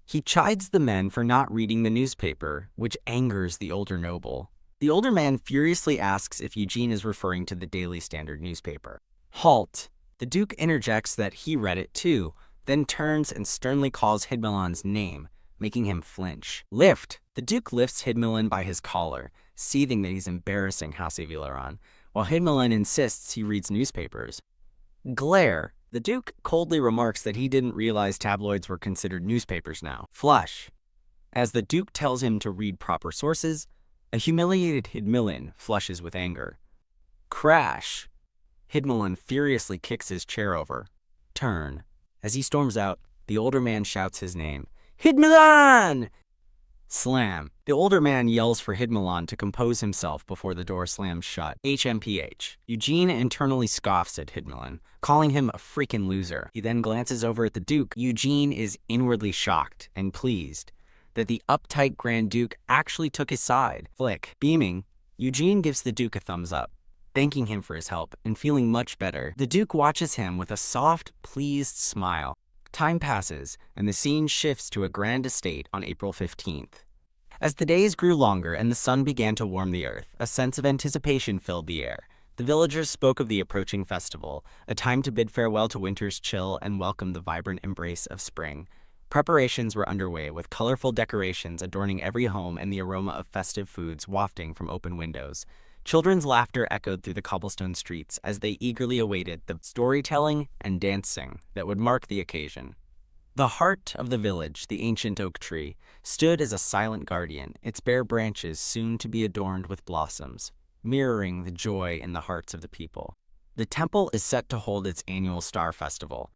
He chides the men for not reading the newspaper, which angers the older noble. The older man furiously asks if Eugene is referring to the Daily Standard newspaper. Halt! The Duke interjects that he read it too, then turns and sternly calls Hidmelan's name, making him flinch. Lift! The Duke lifts Hidmelan by his collar, seething that he's embarrassing Hase Villaran, while Hidmelan insists he reads newspapers. Glare! The Duke coldly remarks that he didn't realize tabloids were considered newspapers now. Flush! As the Duke tells him to read proper sources, a humiliated Hidmelan flushes with anger. Crash! Hidmelan furiously kicks his chair over. Turn. As he storms out, the older man shouts his name. Hidmelan! Slam. The older man yells for Hidmelan to compose himself before the door slams shut. HMPH. Eugene internally scoffs at Hidmelan, calling him a freaking loser. He then glances over at the Duke. Eugene is inwardly shocked and pleased that the uptight Grand Duke actually took his side. Flick. Beaming, Eugene gives the Duke a thumbs up, thanking him for his help and feeling much better. The Duke watches him with a soft, pleased smile. Time passes, and the scene shifts to a grand estate on April 15th. As the days grew longer and the sun began to warm the earth, a sense of anticipation filled the air. The villagers spoke of the approaching festival, a time to bid farewell to winter's chill and welcome the vibrant embrace of spring. Preparations were underway, with colorful decorations adorning every home and the aroma of festive foods wafting from open windows. Children's laughter echoed through the cobblestone streets as they eagerly awaited the storytelling and dancing that would mark the occasion. The heart of the village, the ancient oak tree, stood as a silent guardian, its bare branches soon to be adorned with blossoms, mirroring the joy in the hearts of the people. The temple is set to hold its annual star festival.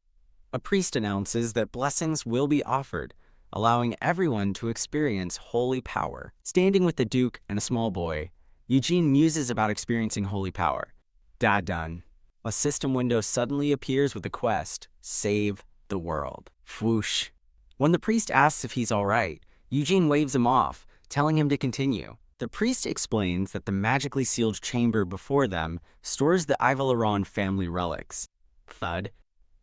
A priest announces that blessings will be offered, allowing everyone to experience holy power. Standing with the Duke and a small boy, Eugene muses about experiencing holy power. Done. A system window suddenly appears with the quest, Save the World. Whoosh. When the priest asks if he's alright, Eugene waves him off, telling him to continue. The priest explains that the magically sealed chamber before them stores the Ivalaron family relics. Thud.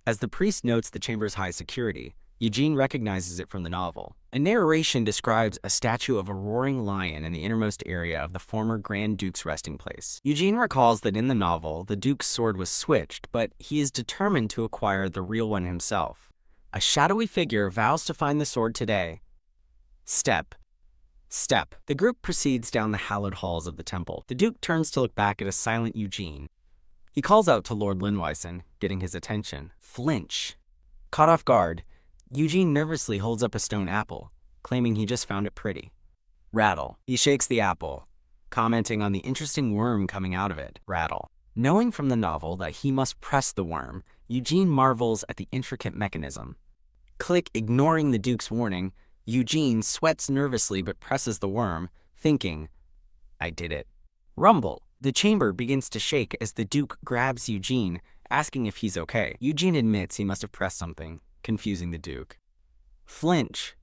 As the priest notes the chamber's high security, Eugene recognizes it from the novel. A narration describes a statue of a roaring lion in the innermost area of the former Grand Duke's resting place. Eugene recalls that in the novel, the Duke's sword was switched, but he is determined to acquire the real one himself. A shadowy figure vows to find the sword today. Step. The group proceeds down the hallowed halls of the temple. The Duke turns to look back at a silent Eugene. He calls out to Lord Linwyson, getting his attention. Flinch. Caught off guard, Eugene nervously holds up a stone apple, claiming he just found it pretty. Rattle. He shakes the apple, commenting on the interesting worm coming out of it. Rattle. Knowing from the novel that he must press the worm, Eugene marvels at the intricate mechanism. Click. Ignoring the Duke's warning, Eugene sweats nervously but presses the worm, thinking, I did it. Rumble. The chamber begins to shake as the Duke grabs Eugene, asking if he's okay. Eugene admits he must have pressed something, confusing the Duke. Flinch.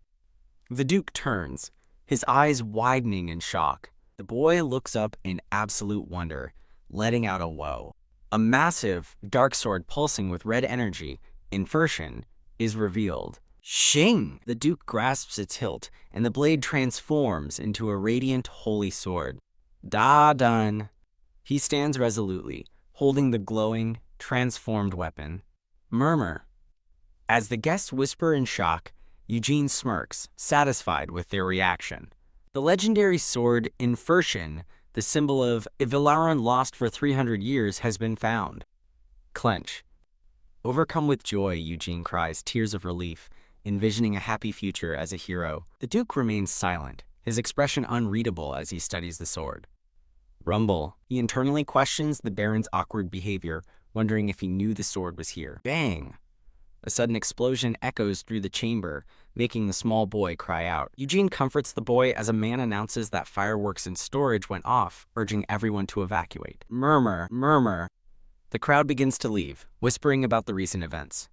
The Duke turns, his eyes widening in shock. The boy looks up in absolute wonder, letting out a whoa. A massive, dark sword pulsing with red energy, Infernation, is revealed. Shing! The Duke grasps its hilt, and the blade transforms into a radiant, holy sword. Done. He stands resolutely, holding the glowing, transformed weapon. Murmur. As the guests whisper in shock, Eugene smirks, satisfied with their reaction. The legendary sword Infernation, the symbol of Ivalaran lost for 300 years, has been found. Clench. Overcome with joy, Eugene cries tears of relief, envisioning a happy future as a hero. The Duke remains silent, his expression unreadable as he studies the sword. Rumble. He internally questions the Baron's awkward behavior, wondering if he knew the sword was here. Bang! A sudden explosion echoes through the chamber, making the small boy cry out. Eugene comforts the boy as a man announces that fireworks in storage went off, urging everyone to evacuate. Murmur, murmur. The crowd begins to leave, whispering about the recent events.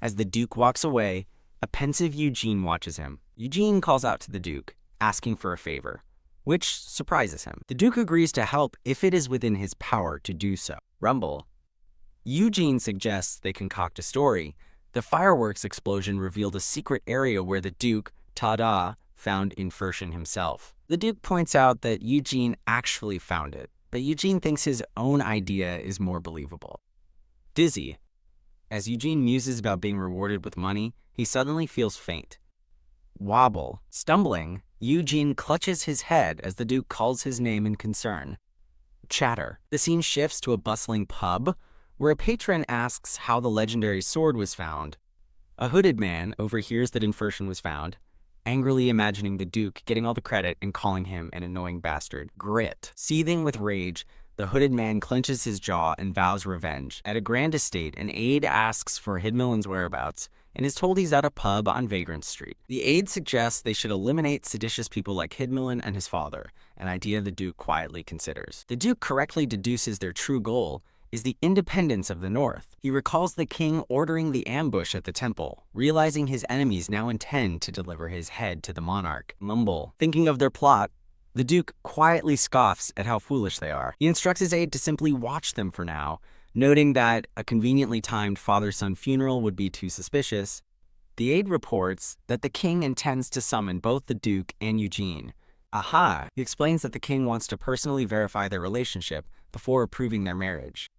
As the Duke walks away, a pensive Eugene watches him. Eugene calls out to the Duke, asking for a favor, which surprises him. The Duke agrees to help if it is within his power to do so. Rumble. Eugene suggests they concoct a story. The fireworks explosion revealed a secret area where the Duke, Tada, found Infernation himself. The Duke points out that Eugene actually found it, but Eugene thinks his own idea is more believable. Dizzy. As Eugene muses about being rewarded with money, he suddenly feels faint. Wobble. Stumbling, Eugene clutches his head as the Duke calls his name in concern. Chatter. The scene shifts to a bustling pub, where a patron asks how the legendary sword was found. A hooded man overhears that Infernation was found, angrily imagining the Duke getting all the credit and calling him an annoying bastard. Grit. Seething with rage, the hooded man clenches his jaw and vows revenge. At a grand estate, an aide asks for Hidmillen's whereabouts and is told he's at a pub on Vagrant Street. The aide suggests they should eliminate seditious people like Hidmillen and his father, an idea the Duke quietly considers. The Duke correctly deduces their true goal is the independence of the North. He recalls the king ordering the ambush at the temple, realizing his enemies now intend to deliver his head to the monarch. Mumble. Thinking of their plot, the Duke quietly scoffs at how foolish they are. He instructs his aide to simply watch them for now, noting that a conveniently timed father-son funeral would be too suspicious. The aide reports that the king intends to summon both the Duke and Eugene. Aha! He explains that the king wants to personally verify their relationship before approving their marriage.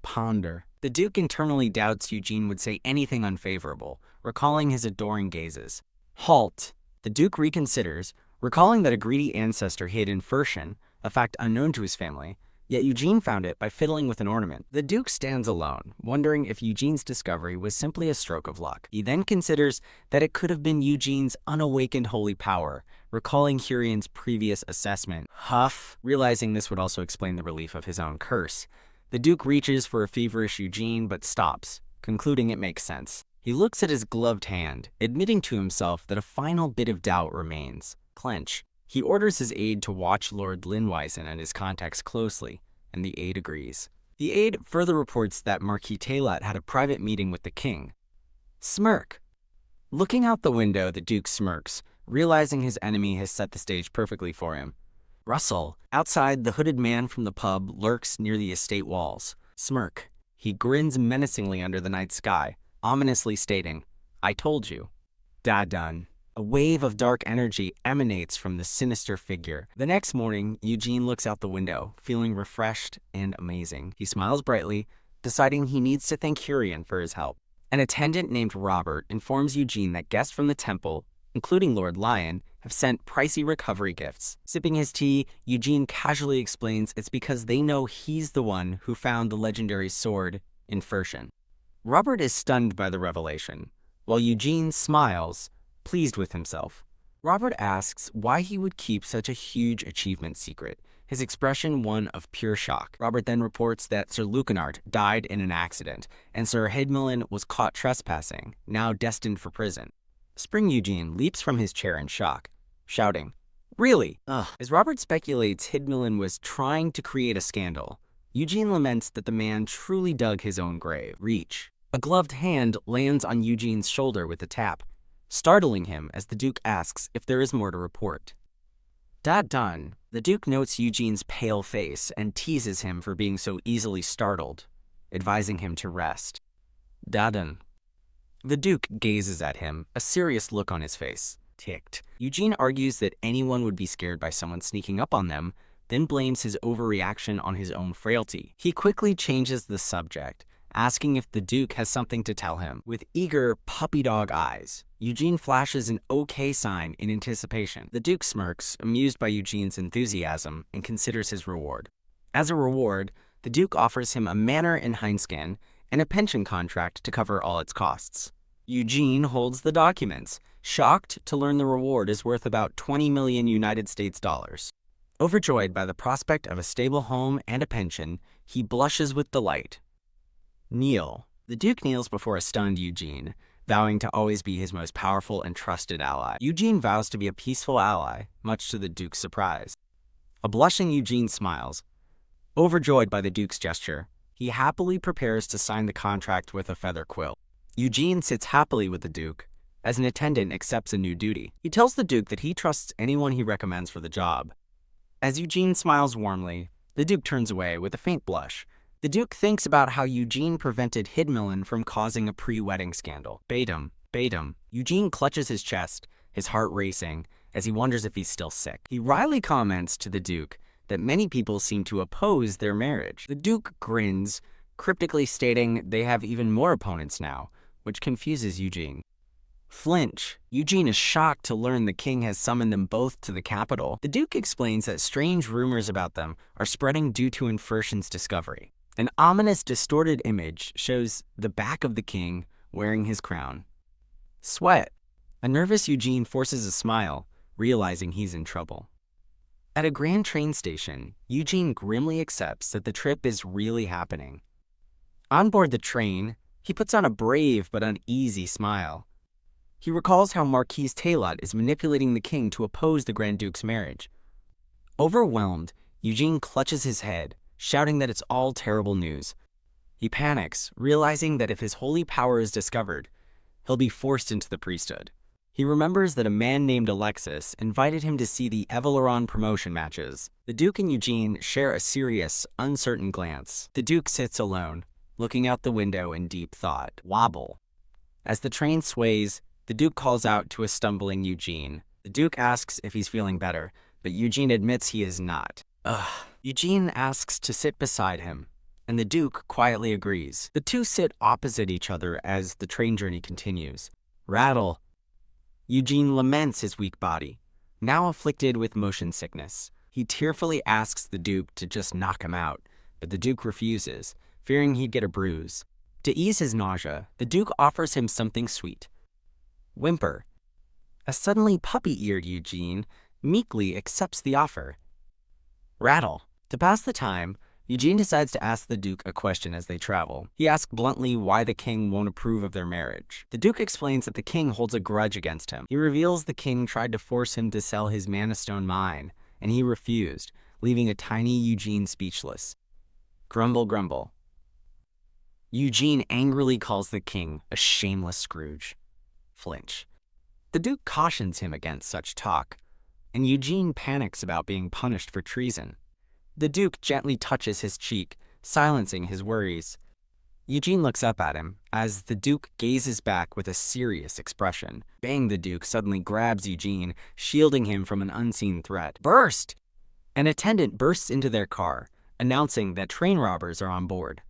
Ponder. The Duke internally doubts Eugene would say anything unfavorable, recalling his adoring gazes. Halt. The Duke reconsiders, recalling that a greedy ancestor hid Infernation, a fact unknown to his family, yet Eugene found it by fiddling with an ornament. The Duke stands alone, wondering if Eugene's discovery was simply a stroke of luck. He then considers that it could have been Eugene's unawakened holy power, recalling Heroine's previous assessment. Huff, realizing this would also explain the relief of his own curse. The Duke reaches for a feverish Eugene but stops, concluding it makes sense. He looks at his gloved hand, admitting to himself that a final bit of doubt remains. Clench. He orders his aide to watch Lord Linweisen and his contacts closely, and the aide agrees. The aide further reports that Marquis Talat had a private meeting with the king. Smirk. Looking out the window, the Duke smirks, realizing his enemy has set the stage perfectly for him. Rustle. Outside, the hooded man from the pub lurks near the estate walls. Smirk. He grins menacingly under the night sky, ominously stating, "I told you." Da done. A wave of dark energy emanates from the sinister figure. The next morning, Eugene looks out the window, feeling refreshed and amazing. He smiles brightly, deciding he needs to thank Heroine for his help. An attendant named Robert informs Eugene that guests from the temple, including Lord Lion, have sent pricey recovery gifts. Sipping his tea, Eugene casually explains it's because they know he's the one who found the legendary sword, Infernation. Robert is stunned by the revelation, while Eugene smiles, pleased with himself. Robert asks why he would keep such a huge achievement secret, his expression one of pure shock. Robert then reports that Sir Lucanart died in an accident, and Sir Hidmillen was caught trespassing, now destined for prison. Spring Eugene leaps from his chair in shock, shouting, "Really?" Ugh. As Robert speculates Hidmillen was trying to create a scandal, Eugene laments that the man truly dug his own grave. Reach. A gloved hand lands on Eugene's shoulder with a tap, startling him as the Duke asks if there is more to report. That done, the Duke notes Eugene's pale face and teases him for being so easily startled, advising him to rest. Daden. The Duke gazes at him, a serious look on his face. Ticked. Eugene argues that anyone would be scared by someone sneaking up on them, then blames his overreaction on his own frailty. He quickly changes the subject, asking if the Duke has something to tell him. With eager, puppy dog eyes, Eugene flashes an OK sign in anticipation. The Duke smirks, amused by Eugene's enthusiasm, and considers his reward. As a reward, the Duke offers him a manor in Heinscan and a pension contract to cover all its costs. Eugene holds the documents, shocked to learn the reward is worth about 20 million United States dollars. Overjoyed by the prospect of a stable home and a pension, he blushes with delight. Kneel. The Duke kneels before a stunned Eugene, vowing to always be his most powerful and trusted ally. Eugene vows to be a peaceful ally, much to the Duke's surprise. A blushing Eugene smiles. Overjoyed by the Duke's gesture, he happily prepares to sign the contract with a feather quill. Eugene sits happily with the Duke, as an attendant accepts a new duty. He tells the Duke that he trusts anyone he recommends for the job. As Eugene smiles warmly, the Duke turns away with a faint blush. The Duke thinks about how Eugene prevented Hidmillan from causing a pre-wedding scandal. Baitum. Eugene clutches his chest, his heart racing, as he wonders if he's still sick. He wryly comments to the Duke that many people seem to oppose their marriage. The Duke grins, cryptically stating they have even more opponents now, which confuses Eugene. Flinch. Eugene is shocked to learn the king has summoned them both to the capital. The Duke explains that strange rumors about them are spreading due to Infertion's discovery. An ominous, distorted image shows the back of the king wearing his crown. Sweat. A nervous Eugene forces a smile, realizing he's in trouble. At a grand train station, Eugene grimly accepts that the trip is really happening. On board the train, he puts on a brave but uneasy smile. He recalls how Marquis Taylot is manipulating the king to oppose the Grand Duke's marriage. Overwhelmed, Eugene clutches his head, shouting that it's all terrible news. He panics, realizing that if his holy power is discovered, he'll be forced into the priesthood. He remembers that a man named Alexis invited him to see the Ethereal promotion matches. The Duke and Eugene share a serious, uncertain glance. The Duke sits alone, looking out the window in deep thought. Wobble. As the train sways, the Duke calls out to a stumbling Eugene. The Duke asks if he's feeling better, but Eugene admits he is not. Eugene asks to sit beside him, and the Duke quietly agrees. The two sit opposite each other as the train journey continues. Rattle. Eugene laments his weak body, now afflicted with motion sickness. He tearfully asks the Duke to just knock him out, but the Duke refuses, fearing he'd get a bruise. To ease his nausea, the Duke offers him something sweet. Whimper. A suddenly puppy-eared Eugene meekly accepts the offer. Rattle. To pass the time, Eugene decides to ask the Duke a question as they travel. He asks bluntly why the king won't approve of their marriage. The Duke explains that the king holds a grudge against him. He reveals the king tried to force him to sell his Mana Stone mine, and he refused, leaving a tiny Eugene speechless. Grumble, grumble. Eugene angrily calls the king a shameless Scrooge. Flinch. The Duke cautions him against such talk, and Eugene panics about being punished for treason. The Duke gently touches his cheek, silencing his worries. Eugene looks up at him, as the Duke gazes back with a serious expression. Bang, the Duke suddenly grabs Eugene, shielding him from an unseen threat. Burst! An attendant bursts into their car, announcing that train robbers are on board.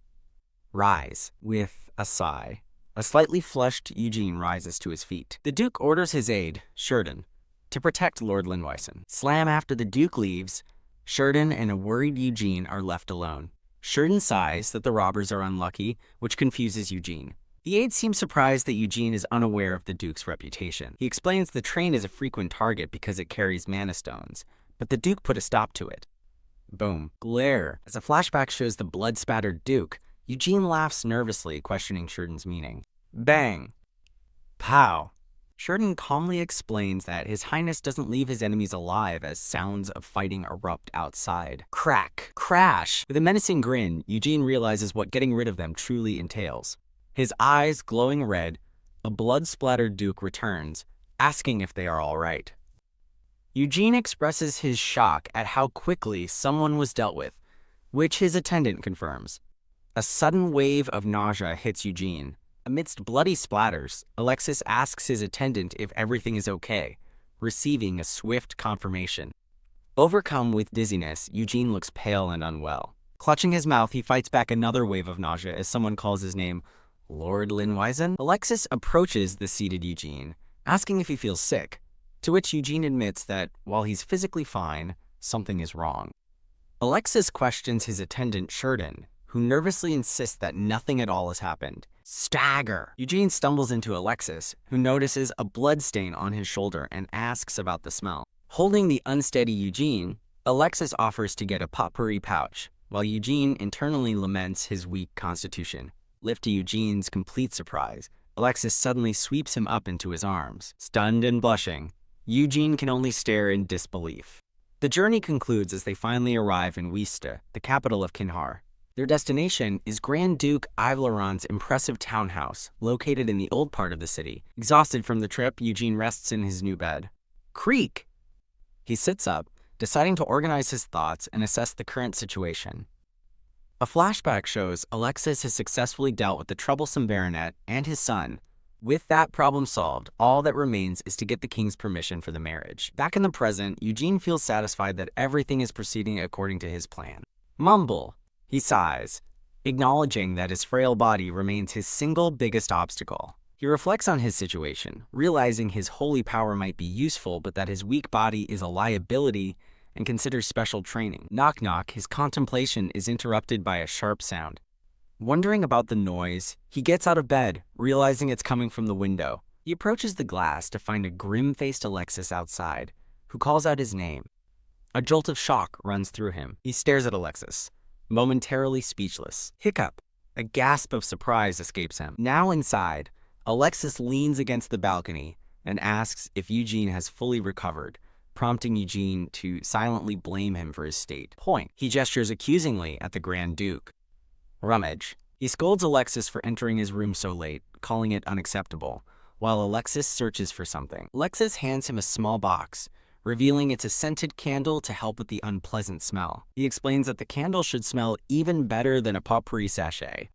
Rise. With a sigh, a slightly flushed Eugene rises to his feet. The Duke orders his aide, Sheridan, to protect Lord Linwyson. Slam after the Duke leaves, Sheridan and a worried Eugene are left alone. Sheridan sighs that the robbers are unlucky, which confuses Eugene. The aide seems surprised that Eugene is unaware of the Duke's reputation. He explains the train is a frequent target because it carries Mana Stones, but the Duke put a stop to it. Boom. Glare. As a flashback shows the blood-spattered Duke, Eugene laughs nervously, questioning Sheridan's meaning. Bang. Pow. Sheridan calmly explains that His Highness doesn't leave his enemies alive as sounds of fighting erupt outside. Crack. Crash. With a menacing grin, Eugene realizes what getting rid of them truly entails. His eyes glowing red, a blood-splattered Duke returns, asking if they are all right. Eugene expresses his shock at how quickly someone was dealt with, which his attendant confirms. A sudden wave of nausea hits Eugene. Amidst bloody splatters, Alexis asks his attendant if everything is okay, receiving a swift confirmation. Overcome with dizziness, Eugene looks pale and unwell. Clutching his mouth, he fights back another wave of nausea as someone calls his name, Lord Linwyson. Alexis approaches the seated Eugene, asking if he feels sick, to which Eugene admits that, while he's physically fine, something is wrong. Alexis questions his attendant Sheridan, who nervously insists that nothing at all has happened. Stagger! Eugene stumbles into Alexis, who notices a blood stain on his shoulder and asks about the smell. Holding the unsteady Eugene, Alexis offers to get a potpourri pouch, while Eugene internally laments his weak constitution. Lift to Eugene's complete surprise, Alexis suddenly sweeps him up into his arms. Stunned and blushing, Eugene can only stare in disbelief. The journey concludes as they finally arrive in Wista, the capital of Kinhar. Their destination is Grand Duke Ivleron's impressive townhouse, located in the old part of the city. Exhausted from the trip, Eugene rests in his new bed. Creak! He sits up, deciding to organize his thoughts and assess the current situation. A flashback shows Alexis has successfully dealt with the troublesome baronet and his son. With that problem solved, all that remains is to get the king's permission for the marriage. Back in the present, Eugene feels satisfied that everything is proceeding according to his plan. Mumble. He sighs, acknowledging that his frail body remains his single biggest obstacle. He reflects on his situation, realizing his holy power might be useful, but that his weak body is a liability and considers special training. Knock knock, his contemplation is interrupted by a sharp sound. Wondering about the noise, he gets out of bed, realizing it's coming from the window. He approaches the glass to find a grim-faced Alexis outside, who calls out his name. A jolt of shock runs through him. He stares at Alexis, momentarily speechless. Hiccup. A gasp of surprise escapes him. Now inside, Alexis leans against the balcony and asks if Eugene has fully recovered, prompting Eugene to silently blame him for his state. Point. He gestures accusingly at the Grand Duke. Rummage. He scolds Alexis for entering his room so late, calling it unacceptable, while Alexis searches for something. Alexis hands him a small box, revealing it's a scented candle to help with the unpleasant smell. He explains that the candle should smell even better than a potpourri sachet.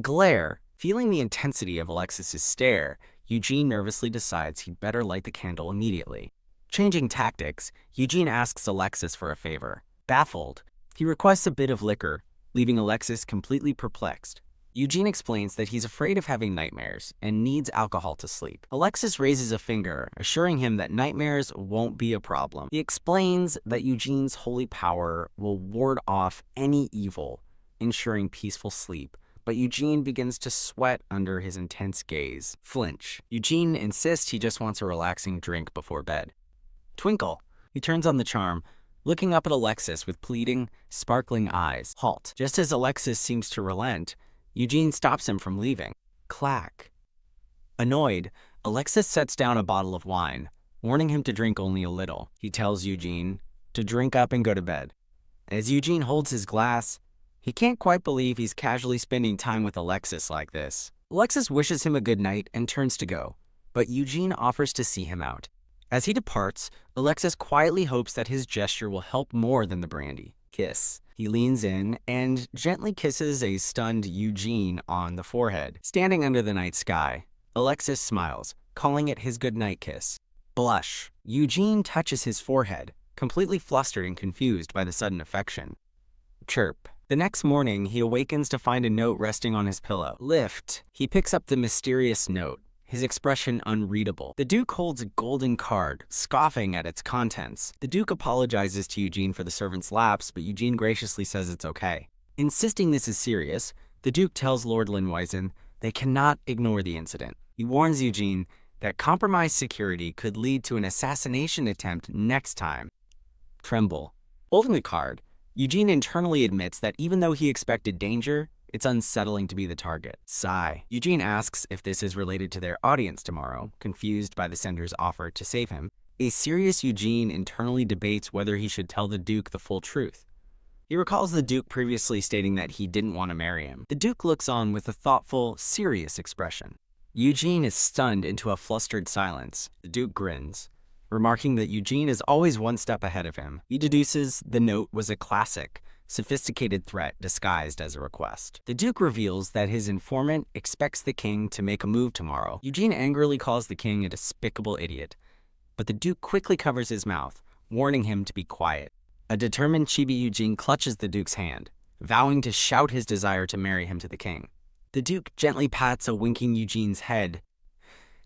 Glare. Feeling the intensity of Alexis's stare, Eugene nervously decides he'd better light the candle immediately. Changing tactics, Eugene asks Alexis for a favor. Baffled, he requests a bit of liquor, leaving Alexis completely perplexed. Eugene explains that he's afraid of having nightmares and needs alcohol to sleep. Alexis raises a finger, assuring him that nightmares won't be a problem. He explains that Eugene's holy power will ward off any evil, ensuring peaceful sleep, but Eugene begins to sweat under his intense gaze. Flinch. Eugene insists he just wants a relaxing drink before bed. Twinkle. He turns on the charm, looking up at Alexis with pleading, sparkling eyes. Halt. Just as Alexis seems to relent, Eugene stops him from leaving. Clack. Annoyed, Alexis sets down a bottle of wine, warning him to drink only a little. He tells Eugene to drink up and go to bed. As Eugene holds his glass, he can't quite believe he's casually spending time with Alexis like this. Alexis wishes him a good night and turns to go, but Eugene offers to see him out. As he departs, Alexis quietly hopes that his gesture will help more than the brandy. Kiss. He leans in and gently kisses a stunned Eugene on the forehead. Standing under the night sky, Alexis smiles, calling it his goodnight kiss. Blush. Eugene touches his forehead, completely flustered and confused by the sudden affection. Chirp. The next morning, he awakens to find a note resting on his pillow. Lift. He picks up the mysterious note, his expression unreadable. The Duke holds a golden card, scoffing at its contents. The Duke apologizes to Eugene for the servant's lapse, but Eugene graciously says it's okay. Insisting this is serious, the Duke tells Lord Linweisen they cannot ignore the incident. He warns Eugene that compromised security could lead to an assassination attempt next time. Tremble. Holding the card, Eugene internally admits that even though he expected danger, it's unsettling to be the target. Sigh. Eugene asks if this is related to their audience tomorrow, confused by the sender's offer to save him. A serious Eugene internally debates whether he should tell the Duke the full truth. He recalls the Duke previously stating that he didn't want to marry him. The Duke looks on with a thoughtful, serious expression. Eugene is stunned into a flustered silence. The Duke grins, remarking that Eugene is always one step ahead of him. He deduces the note was a classic, sophisticated threat disguised as a request. The Duke reveals that his informant expects the king to make a move tomorrow. Eugene angrily calls the king a despicable idiot, but the Duke quickly covers his mouth, warning him to be quiet. A determined Chibi Eugene clutches the Duke's hand, vowing to shout his desire to marry him to the king. The Duke gently pats a winking Eugene's head.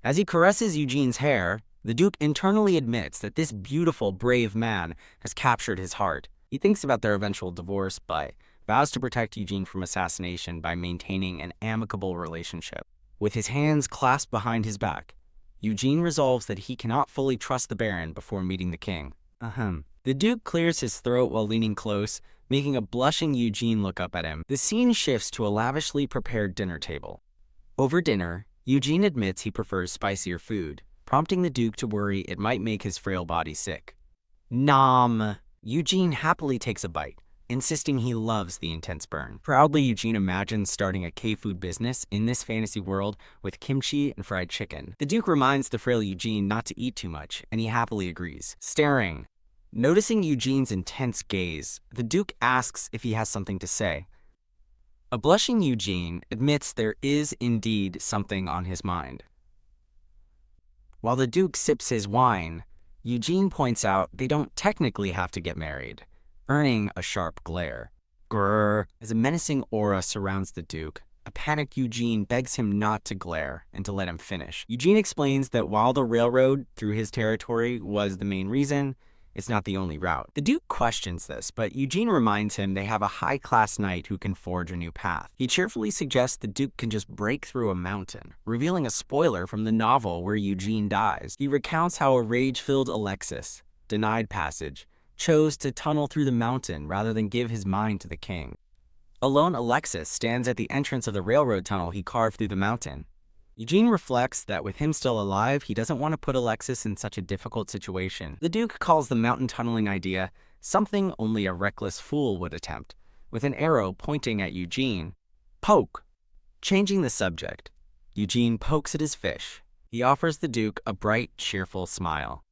As he caresses Eugene's hair, the Duke internally admits that this beautiful, brave man has captured his heart. He thinks about their eventual divorce, but vows to protect Eugene from assassination by maintaining an amicable relationship. With his hands clasped behind his back, Eugene resolves that he cannot fully trust the Baron before meeting the king. The Duke clears his throat while leaning close, making a blushing Eugene look up at him. The scene shifts to a lavishly prepared dinner table. Over dinner, Eugene admits he prefers spicier food, prompting the Duke to worry it might make his frail body sick. Nom! Eugene happily takes a bite, insisting he loves the intense burn. Proudly, Eugene imagines starting a K-food business in this fantasy world with kimchi and fried chicken. The Duke reminds the frail Eugene not to eat too much, and he happily agrees. Staring. Noticing Eugene's intense gaze, the Duke asks if he has something to say. A blushing Eugene admits there is indeed something on his mind. While the Duke sips his wine, Eugene points out they don't technically have to get married, earning a sharp glare. Grrr. As a menacing aura surrounds the Duke, a panicked Eugene begs him not to glare and to let him finish. Eugene explains that while the railroad through his territory was the main reason, it's not the only route. The Duke questions this, but Eugene reminds him they have a high-class knight who can forge a new path. He cheerfully suggests the Duke can just break through a mountain, revealing a spoiler from the novel where Eugene dies. He recounts how a rage-filled Alexis, denied passage, chose to tunnel through the mountain rather than give his mind to the king. Alone, Alexis stands at the entrance of the railroad tunnel he carved through the mountain. Eugene reflects that with him still alive, he doesn't want to put Alexis in such a difficult situation. The Duke calls the mountain tunneling idea something only a reckless fool would attempt, with an arrow pointing at Eugene. Poke! Changing the subject, Eugene pokes at his fish. He offers the Duke a bright, cheerful smile.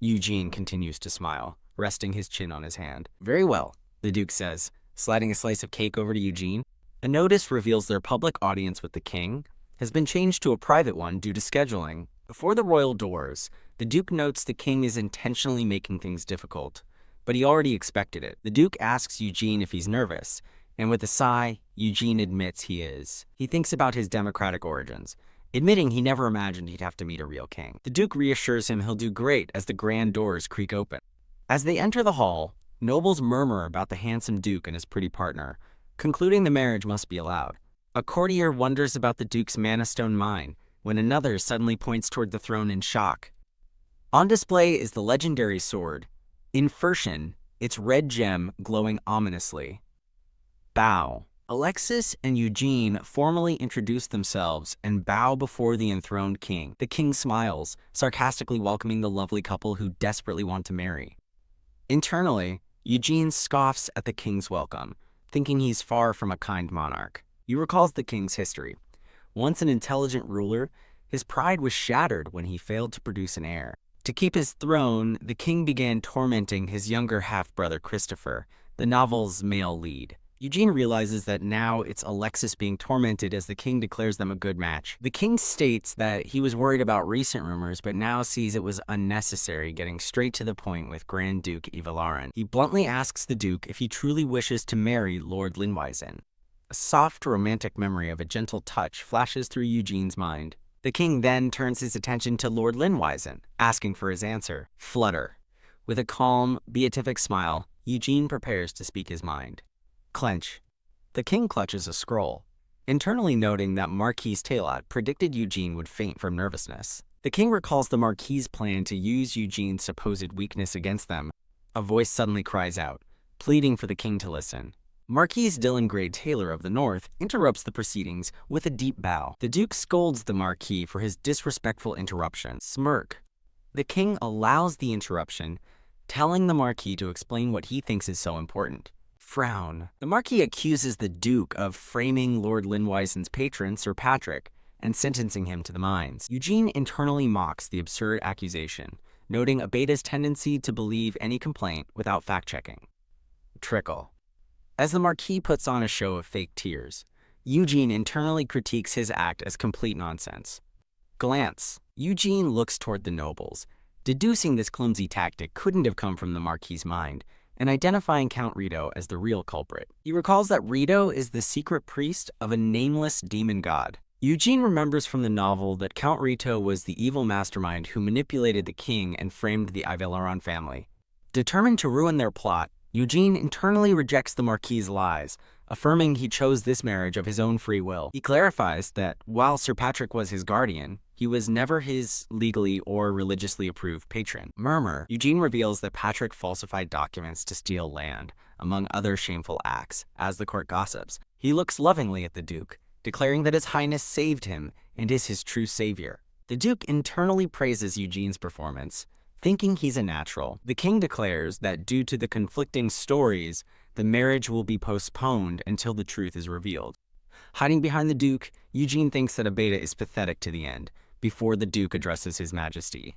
Eugene continues to smile, resting his chin on his hand. Very well, the Duke says, sliding a slice of cake over to Eugene. A notice reveals their public audience with the king has been changed to a private one due to scheduling. Before the royal doors, the Duke notes the king is intentionally making things difficult, but he already expected it. The Duke asks Eugene if he's nervous, and with a sigh, Eugene admits he is. He thinks about his democratic origins, admitting he never imagined he'd have to meet a real king. The Duke reassures him he'll do great as the grand doors creak open. As they enter the hall, nobles murmur about the handsome Duke and his pretty partner, concluding the marriage must be allowed. A courtier wonders about the Duke's mana stone mine, when another suddenly points toward the throne in shock. On display is the legendary sword, Infernation, its red gem glowing ominously. Bow. Alexis and Eugene formally introduce themselves and bow before the enthroned king. The king smiles, sarcastically welcoming the lovely couple who desperately want to marry. Internally, Eugene scoffs at the king's welcome, thinking he's far from a kind monarch. He recalls the king's history. Once an intelligent ruler, his pride was shattered when he failed to produce an heir. To keep his throne, the king began tormenting his younger half-brother Christopher, the novel's male lead. Eugene realizes that now it's Alexis being tormented as the king declares them a good match. The king states that he was worried about recent rumors, but now sees it was unnecessary, getting straight to the point with Grand Duke Ivalaran. He bluntly asks the Duke if he truly wishes to marry Lord Linwisen. A soft, romantic memory of a gentle touch flashes through Eugene's mind. The king then turns his attention to Lord Linwisen, asking for his answer. Flutter. With a calm, beatific smile, Eugene prepares to speak his mind. Clench. The king clutches a scroll, internally noting that Marquis Tailot predicted Eugene would faint from nervousness. The king recalls the Marquis' plan to use Eugene's supposed weakness against them. A voice suddenly cries out, pleading for the king to listen. Marquis Dylan Gray Taylor of the North interrupts the proceedings with a deep bow. The Duke scolds the Marquis for his disrespectful interruption. Smirk. The king allows the interruption, telling the Marquis to explain what he thinks is so important. Frown. The Marquis accuses the Duke of framing Lord Linwisen's patron, Sir Patrick, and sentencing him to the mines. Eugene internally mocks the absurd accusation, noting a beta's tendency to believe any complaint without fact-checking. Trickle. As the Marquis puts on a show of fake tears, Eugene internally critiques his act as complete nonsense. Glance. Eugene looks toward the nobles, deducing this clumsy tactic couldn't have come from the Marquis' mind, and identifying Count Rito as the real culprit. He recalls that Rito is the secret priest of a nameless demon god. Eugene remembers from the novel that Count Rito was the evil mastermind who manipulated the king and framed the Ivalaran family. Determined to ruin their plot, Eugene internally rejects the Marquis' lies, affirming he chose this marriage of his own free will. He clarifies that while Sir Patrick was his guardian, he was never his legally or religiously approved patron. Murmur. Eugene reveals that Patrick falsified documents to steal land, among other shameful acts, as the court gossips. He looks lovingly at the Duke, declaring that His Highness saved him and is his true savior. The Duke internally praises Eugene's performance, thinking he's a natural. The king declares that due to the conflicting stories, the marriage will be postponed until the truth is revealed. Hiding behind the Duke, Eugene thinks that Abeda is pathetic to the end, before the Duke addresses His Majesty.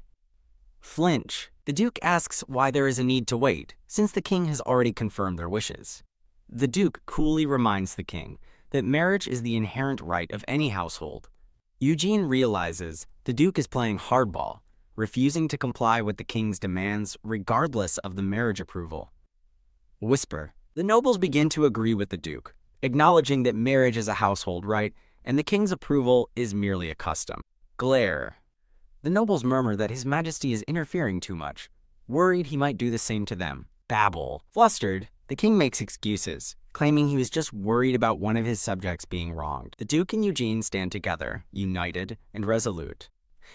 Flinch. The Duke asks why there is a need to wait, since the king has already confirmed their wishes. The Duke coolly reminds the king that marriage is the inherent right of any household. Eugene realizes the Duke is playing hardball, refusing to comply with the king's demands regardless of the marriage approval. Whisper. The nobles begin to agree with the Duke, acknowledging that marriage is a household right and the king's approval is merely a custom. Glare. The nobles murmur that His Majesty is interfering too much, worried he might do the same to them. Babble. Flustered, the king makes excuses, claiming he was just worried about one of his subjects being wronged. The Duke and Eugene stand together, united and resolute.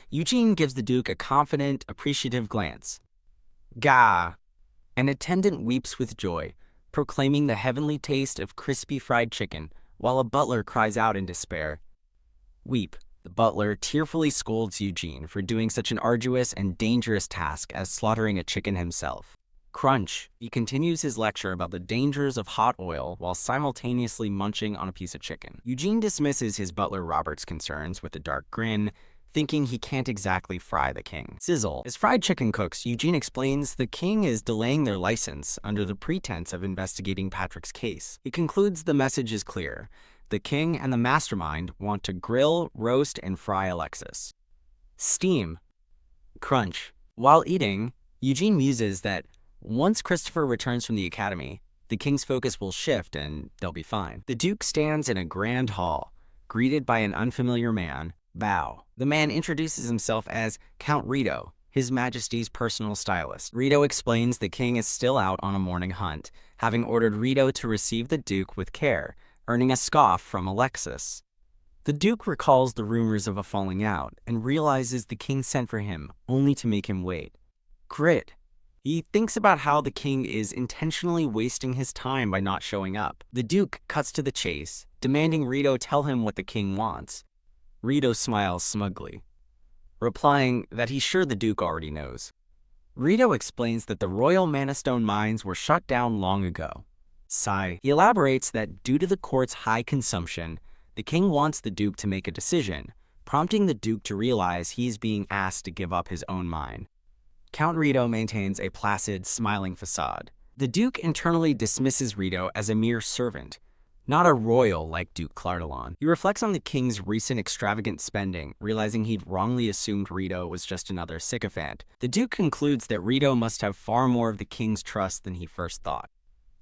Eugene gives the Duke a confident, appreciative glance. Gah! An attendant weeps with joy, proclaiming the heavenly taste of crispy fried chicken, while a butler cries out in despair. Weep. The butler tearfully scolds Eugene for doing such an arduous and dangerous task as slaughtering a chicken himself. Crunch. He continues his lecture about the dangers of hot oil while simultaneously munching on a piece of chicken. Eugene dismisses his butler Robert's concerns with a dark grin, thinking he can't exactly fry the king. Sizzle. As fried chicken cooks, Eugene explains the king is delaying their license under the pretense of investigating Patrick's case. He concludes the message is clear. The king and the mastermind want to grill, roast, and fry Alexis. Steam. Crunch. While eating, Eugene muses that once Christopher returns from the academy, the king's focus will shift and they'll be fine. The Duke stands in a grand hall, greeted by an unfamiliar man. Bow. The man introduces himself as Count Rito, His Majesty's personal stylist. Rito explains the king is still out on a morning hunt, having ordered Rito to receive the Duke with care, earning a scoff from Alexis. The Duke recalls the rumors of a falling out and realizes the king sent for him only to make him wait. Grit. He thinks about how the king is intentionally wasting his time by not showing up. The Duke cuts to the chase, demanding Rito tell him what the king wants. Rito smiles smugly, replying that he's sure the Duke already knows. Rito explains that the royal Mana Stone mines were shut down long ago. Sigh. He elaborates that due to the court's high consumption, the king wants the Duke to make a decision, prompting the Duke to realize he's being asked to give up his own mine. Count Rito maintains a placid, smiling facade. The Duke internally dismisses Rito as a mere servant, not a royal like Duke Clardelon. He reflects on the king's recent extravagant spending, realizing he'd wrongly assumed Rito was just another sycophant. The Duke concludes that Rito must have far more of the king's trust than he first thought.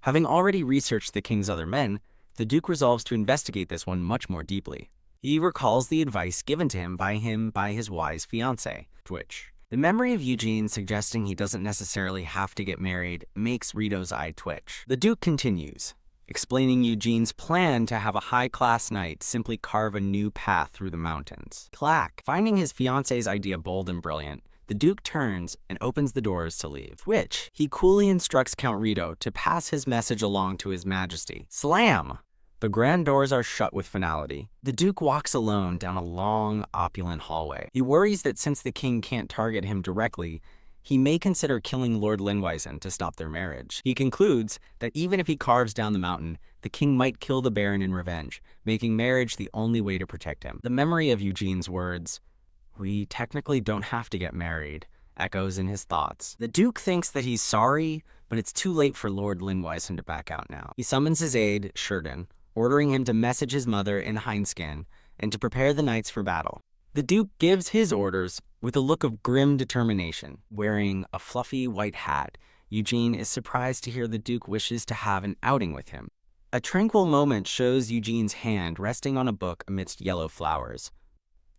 Having already researched the king's other men, the Duke resolves to investigate this one much more deeply. He recalls the advice given to him by his wise fiancée, Twitch. The memory of Eugene suggesting he doesn't necessarily have to get married makes Rito's eye twitch. The Duke continues, explaining Eugene's plan to have a high-class night simply carve a new path through the mountains. Clack. Finding his fiancée's idea bold and brilliant, the Duke turns and opens the doors to leave, which he coolly instructs Count Rito to pass his message along to His Majesty. Slam! The grand doors are shut with finality. The Duke walks alone down a long, opulent hallway. He worries that since the king can't target him directly, he may consider killing Lord Linweisen to stop their marriage. He concludes that even if he carves down the mountain, the king might kill the Baron in revenge, making marriage the only way to protect him. The memory of Eugene's words, "We technically don't have to get married," echoes in his thoughts. The Duke thinks that he's sorry, but it's too late for Lord Linweisen to back out now. He summons his aide, Sheridan, ordering him to message his mother in Heinscan and to prepare the knights for battle. The Duke gives his orders with a look of grim determination. Wearing a fluffy white hat, Eugene is surprised to hear the Duke wishes to have an outing with him. A tranquil moment shows Eugene's hand resting on a book amidst yellow flowers.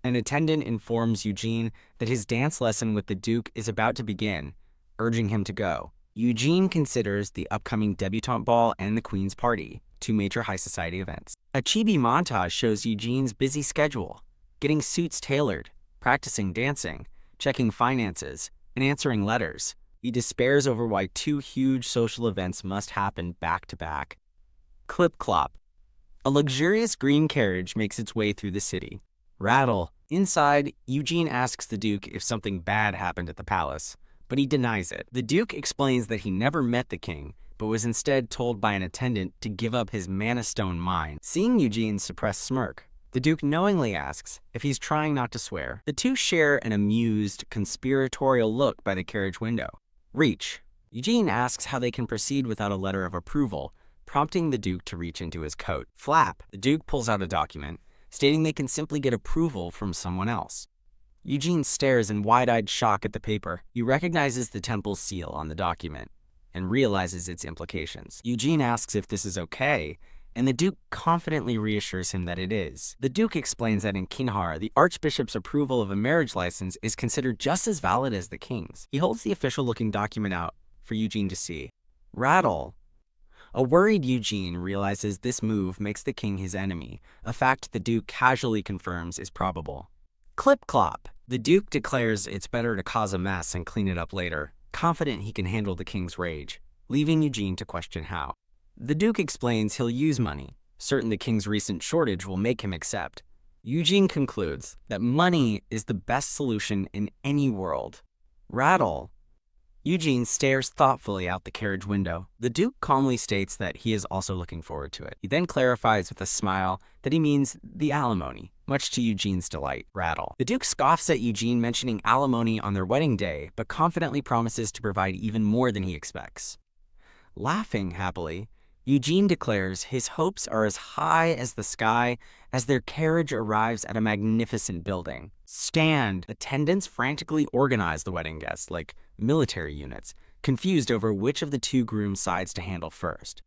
An attendant informs Eugene that his dance lesson with the Duke is about to begin, urging him to go. Eugene considers the upcoming debutante ball and the Queen's party, two major high society events. A chibi montage shows Eugene's busy schedule, getting suits tailored, practicing dancing, checking finances, and answering letters. He despairs over why two huge social events must happen back to back. Clip clop. A luxurious green carriage makes its way through the city. Rattle. Inside, Eugene asks the Duke if something bad happened at the palace, but he denies it. The Duke explains that he never met the king, but was instead told by an attendant to give up his mana stone mine. Seeing Eugene's suppressed smirk, the Duke knowingly asks if he's trying not to swear. The two share an amused, conspiratorial look by the carriage window. Reach. Eugene asks how they can proceed without a letter of approval, prompting the Duke to reach into his coat. Flap. The Duke pulls out a document, stating they can simply get approval from someone else. Eugene stares in wide-eyed shock at the paper. He recognizes the temple's seal on the document and realizes its implications. Eugene asks if this is okay, and the Duke confidently reassures him that it is. The Duke explains that in Kinhar, the Archbishop's approval of a marriage license is considered just as valid as the king's. He holds the official-looking document out for Eugene to see. Rattle. A worried Eugene realizes this move makes the king his enemy, a fact the Duke casually confirms is probable. Clip-clop. The Duke declares it's better to cause a mess and clean it up later, confident he can handle the king's rage, leaving Eugene to question how. The Duke explains he'll use money, certain the king's recent shortage will make him accept. Eugene concludes that money is the best solution in any world. Rattle. Eugene stares thoughtfully out the carriage window. The Duke calmly states that he is also looking forward to it. He then clarifies with a smile that he means the alimony, much to Eugene's delight. Rattle. The Duke scoffs at Eugene mentioning alimony on their wedding day, but confidently promises to provide even more than he expects. Laughing happily, Eugene declares his hopes are as high as the sky as their carriage arrives at a magnificent building. Stand. Attendants frantically organize the wedding guests like military units, confused over which of the two grooms' sides to handle first.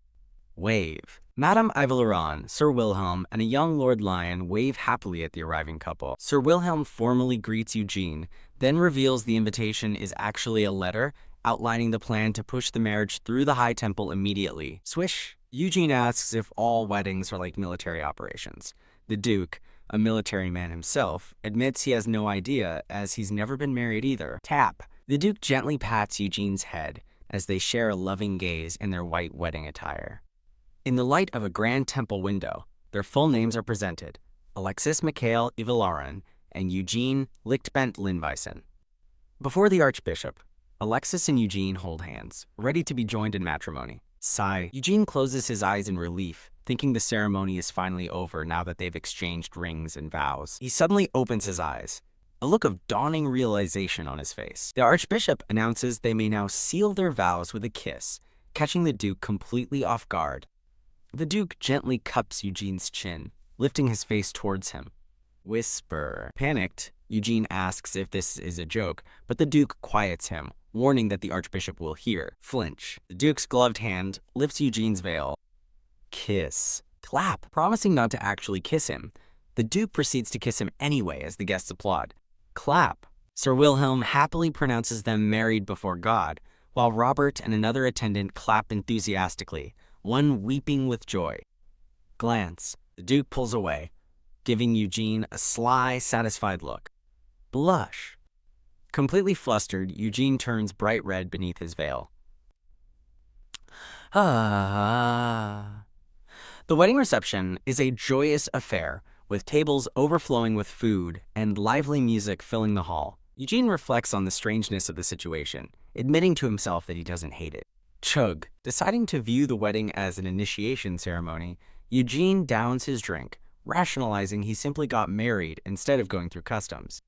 Wave. Madame Ivaleron, Sir Wilhelm, and a young Lord Lion wave happily at the arriving couple. Sir Wilhelm formally greets Eugene, then reveals the invitation is actually a letter outlining the plan to push the marriage through the High Temple immediately. Swish. Eugene asks if all weddings are like military operations. The Duke, a military man himself, admits he has no idea as he's never been married either. Tap. The Duke gently pats Eugene's head as they share a loving gaze in their white wedding attire. In the light of a grand temple window, their full names are presented: Alexis Mikhail Ivalaran and Eugene Lichtbent Lindweisen. Before the Archbishop, Alexis and Eugene hold hands, ready to be joined in matrimony. Sigh. Eugene closes his eyes in relief, thinking the ceremony is finally over now that they've exchanged rings and vows. He suddenly opens his eyes, a look of dawning realization on his face. The Archbishop announces they may now seal their vows with a kiss, catching the Duke completely off guard. The Duke gently cups Eugene's chin, lifting his face towards him. Whisper. Panicked, Eugene asks if this is a joke, but the Duke quiets him, warning that the Archbishop will hear. Flinch. The Duke's gloved hand lifts Eugene's veil. Kiss. Clap. Promising not to actually kiss him, the Duke proceeds to kiss him anyway as the guests applaud. Clap. Sir Wilhelm happily pronounces them married before God, while Robert and another attendant clap enthusiastically, one weeping with joy. Glance. The Duke pulls away, giving Eugene a sly, satisfied look. Blush. Completely flustered, Eugene turns bright red beneath his veil. The wedding reception is a joyous affair, with tables overflowing with food and lively music filling the hall. Eugene reflects on the strangeness of the situation, admitting to himself that he doesn't hate it. Chug. Deciding to view the wedding as an initiation ceremony, Eugene downs his drink, rationalizing he simply got married instead of going through customs.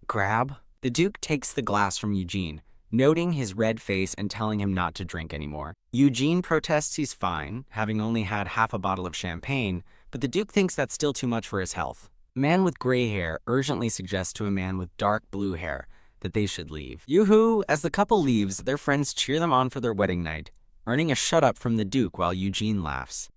Grab. The Duke takes the glass from Eugene, noting his red face and telling him not to drink anymore. Eugene protests he's fine, having only had half a bottle of champagne, but the Duke thinks that's still too much for his health. A man with gray hair urgently suggests to a man with dark blue hair that they should leave. Yoo-hoo! As the couple leaves, their friends cheer them on for their wedding night, earning a shut-up from the Duke while Eugene laughs.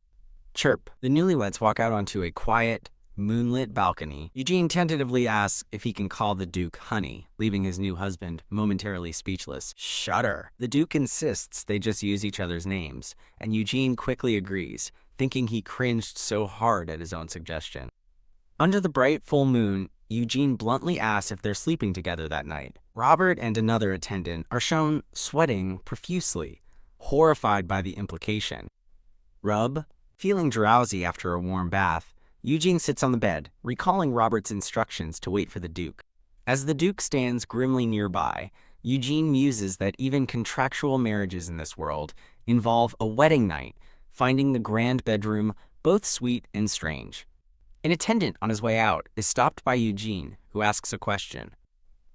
Chirp. The newlyweds walk out onto a quiet, moonlit balcony. Eugene tentatively asks if he can call the Duke honey, leaving his new husband momentarily speechless. Shudder. The Duke insists they just use each other's names, and Eugene quickly agrees, thinking he cringed so hard at his own suggestion. Under the bright full moon, Eugene bluntly asks if they're sleeping together that night, Robert and another attendant are shown sweating profusely, horrified by the implication. Rub, feeling drowsy after a warm bath, Eugene sits on the bed, recalling Robert's instructions to wait for the Duke. As the Duke stands grimly nearby, Eugene muses that even contractual marriages in this world involve a wedding night, finding the grand bedroom both sweet and strange. An attendant on his way out is stopped by Eugene, who asks a question.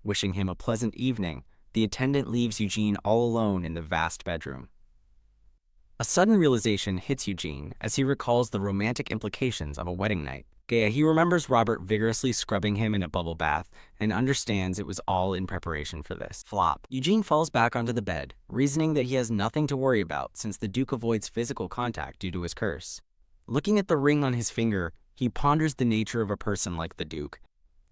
Wishing him a pleasant evening, the attendant leaves Eugene all alone in the vast bedroom. A sudden realization hits Eugene as he recalls the romantic implications of a wedding night. He remembers Robert vigorously scrubbing him in a bubble bath and understands it was all in preparation for this. Flop. Eugene falls back onto the bed, reasoning that he has nothing to worry about since the Duke avoids physical contact due to his curse. Looking at the ring on his finger, he ponders the nature of a person like the Duke.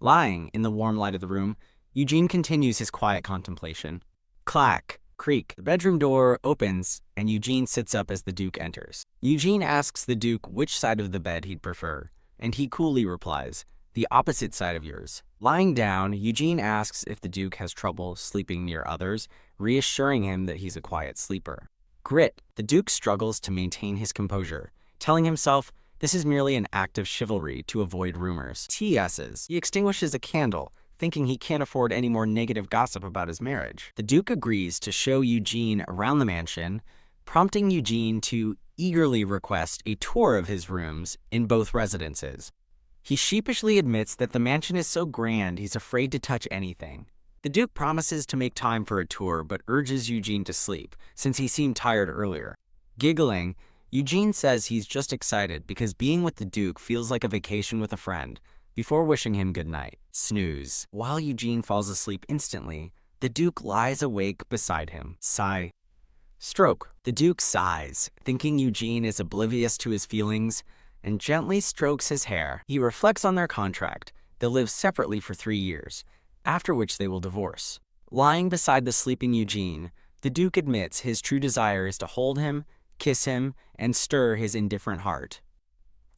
Lying in the warm light of the room, Eugene continues his quiet contemplation. Clack. Creak. The bedroom door opens, and Eugene sits up as the Duke enters. Eugene asks the Duke which side of the bed he'd prefer, and he coolly replies, "The opposite side of yours." Lying down, Eugene asks if the Duke has trouble sleeping near others, reassuring him that he's a quiet sleeper. Grit. The Duke struggles to maintain his composure, telling himself this is merely an act of chivalry to avoid rumors. TS's. He extinguishes a candle, thinking he can't afford any more negative gossip about his marriage. The Duke agrees to show Eugene around the mansion, prompting Eugene to eagerly request a tour of his rooms in both residences. He sheepishly admits that the mansion is so grand he's afraid to touch anything. The Duke promises to make time for a tour but urges Eugene to sleep, since he seemed tired earlier. Giggling, Eugene says he's just excited because being with the Duke feels like a vacation with a friend, before wishing him good night. Snooze. While Eugene falls asleep instantly, the Duke lies awake beside him. Sigh. Stroke. The Duke sighs, thinking Eugene is oblivious to his feelings, and gently strokes his hair. He reflects on their contract. They'll live separately for 3 years, after which they will divorce. Lying beside the sleeping Eugene, the Duke admits his true desire is to hold him, kiss him, and stir his indifferent heart.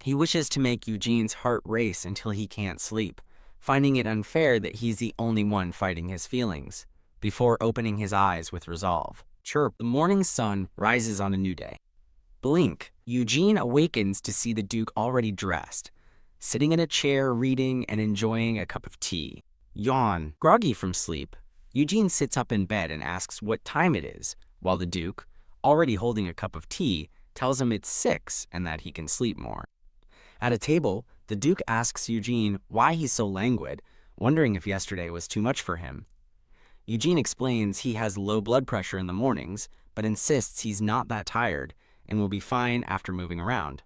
He wishes to make Eugene's heart race until he can't sleep, finding it unfair that he's the only one fighting his feelings, before opening his eyes with resolve. Chirp. The morning sun rises on a new day. Blink. Eugene awakens to see the Duke already dressed, sitting in a chair reading and enjoying a cup of tea. Yawn. Groggy from sleep, Eugene sits up in bed and asks what time it is, while the Duke, already holding a cup of tea, tells him it's 6 and that he can sleep more. At a table, the Duke asks Eugene why he's so languid, wondering if yesterday was too much for him. Eugene explains he has low blood pressure in the mornings, but insists he's not that tired and will be fine after moving around.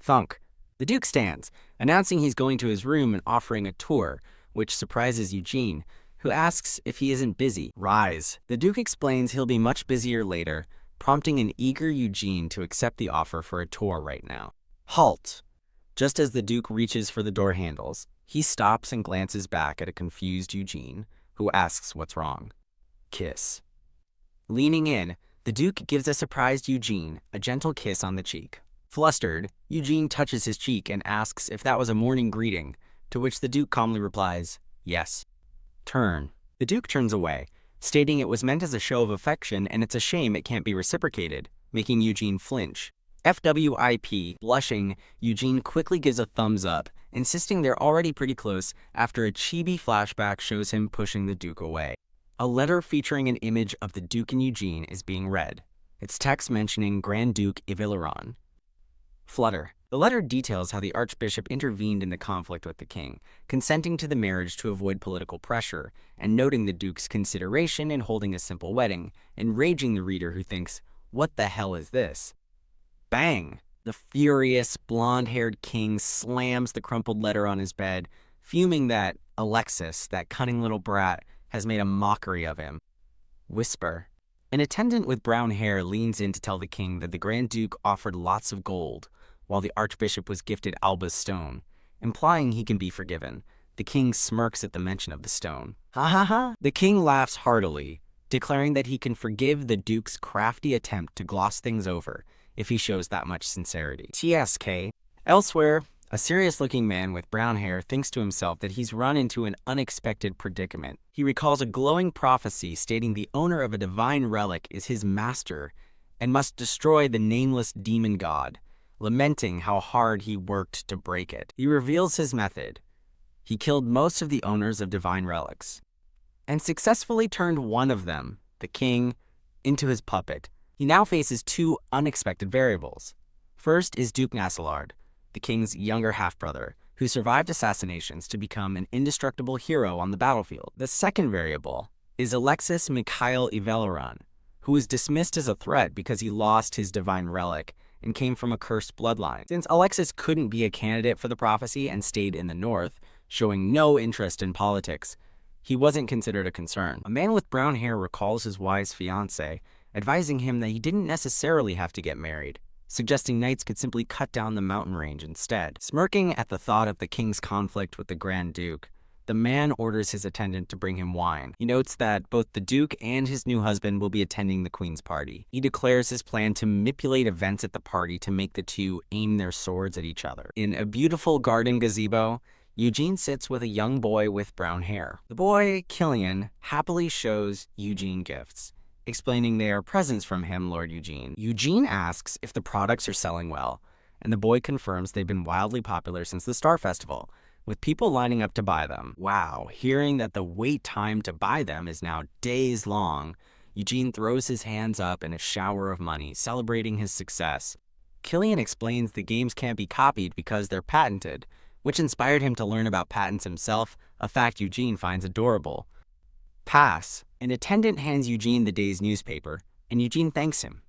Thunk. The Duke stands, announcing he's going to his room and offering a tour, which surprises Eugene, who asks if he isn't busy. Rise. The Duke explains he'll be much busier later, prompting an eager Eugene to accept the offer for a tour right now. Halt. Just as the Duke reaches for the door handles, he stops and glances back at a confused Eugene, who asks what's wrong. Kiss. Leaning in, the Duke gives a surprised Eugene a gentle kiss on the cheek. Flustered, Eugene touches his cheek and asks if that was a morning greeting, to which the Duke calmly replies, yes. Turn. The Duke turns away, stating it was meant as a show of affection and it's a shame it can't be reciprocated, making Eugene flinch. FWIP. Blushing, Eugene quickly gives a thumbs up, insisting they're already pretty close after a chibi flashback shows him pushing the Duke away. A letter featuring an image of the Duke and Eugene is being read, its text mentioning Grand Duke Ethereal. Flutter. The letter details how the Archbishop intervened in the conflict with the king, consenting to the marriage to avoid political pressure, and noting the Duke's consideration in holding a simple wedding, enraging the reader who thinks, what the hell is this? Bang! The furious, blonde-haired king slams the crumpled letter on his bed, fuming that Alexis, that cunning little brat, has made a mockery of him. Whisper. An attendant with brown hair leans in to tell the king that the Grand Duke offered lots of gold, while the Archbishop was gifted Alba's stone, implying he can be forgiven. The king smirks at the mention of the stone. Ha ha ha! The king laughs heartily, declaring that he can forgive the Duke's crafty attempt to gloss things over if he shows that much sincerity. TSK. Elsewhere, A serious-looking man with brown hair thinks to himself that he's run into an unexpected predicament. He recalls a glowing prophecy stating the owner of a divine relic is his master and must destroy the nameless demon god, lamenting how hard he worked to break it. He reveals his method. He killed most of the owners of divine relics and successfully turned one of them, the king, into his puppet. He now faces two unexpected variables. First is Duke Nasselard, the king's younger half-brother, who survived assassinations to become an indestructible hero on the battlefield. The second variable is Alexis Mikhail Iveleran, who was dismissed as a threat because he lost his divine relic and came from a cursed bloodline. Since Alexis couldn't be a candidate for the prophecy and stayed in the north, showing no interest in politics, he wasn't considered a concern. A man with brown hair recalls his wise fiancé, advising him that he didn't necessarily have to get married, suggesting knights could simply cut down the mountain range instead. Smirking at the thought of the king's conflict with the Grand Duke, the man orders his attendant to bring him wine. He notes that both the Duke and his new husband will be attending the Queen's party. He declares his plan to manipulate events at the party to make the two aim their swords at each other. In a beautiful garden gazebo, Eugene sits with a young boy with brown hair. The boy, Killian, happily shows Eugene gifts, explaining they are presents from him, Lord Eugene. Eugene asks if the products are selling well, and the boy confirms they've been wildly popular since the Star Festival, with people lining up to buy them. Wow, hearing that the wait time to buy them is now days long, Eugene throws his hands up in a shower of money, celebrating his success. Killian explains the games can't be copied because they're patented, which inspired him to learn about patents himself, a fact Eugene finds adorable. Pass. An attendant hands Eugene the day's newspaper, and Eugene thanks him,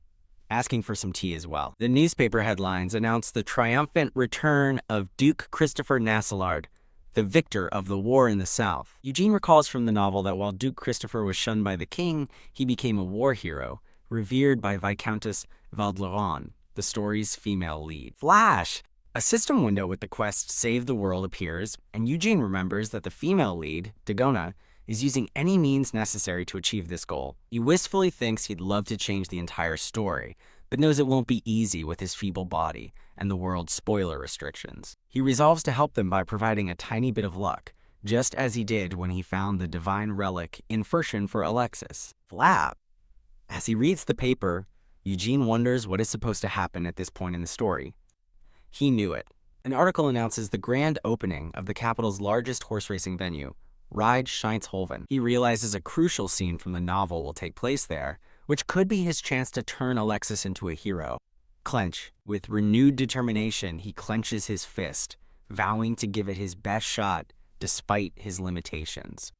asking for some tea as well. The newspaper headlines announce the triumphant return of Duke Christopher Nasselard, the victor of the war in the south. Eugene recalls from the novel that while Duke Christopher was shunned by the king, he became a war hero, revered by Viscountess Valdleron, the story's female lead. Flash! A system window with the quest Save the World appears, and Eugene remembers that the female lead, Dagona, is using any means necessary to achieve this goal. He wistfully thinks he'd love to change the entire story, but knows it won't be easy with his feeble body and the world's spoiler restrictions. He resolves to help them by providing a tiny bit of luck, just as he did when he found the divine relic Infertion for Alexis. Flap! As he reads the paper, Eugene wonders what is supposed to happen at this point in the story. He knew it. An article announces the grand opening of the capital's largest horse racing venue, Ride Scheinshoven. He realizes a crucial scene from the novel will take place there, which could be his chance to turn Alexis into a hero. Clench. With renewed determination, he clenches his fist, vowing to give it his best shot despite his limitations.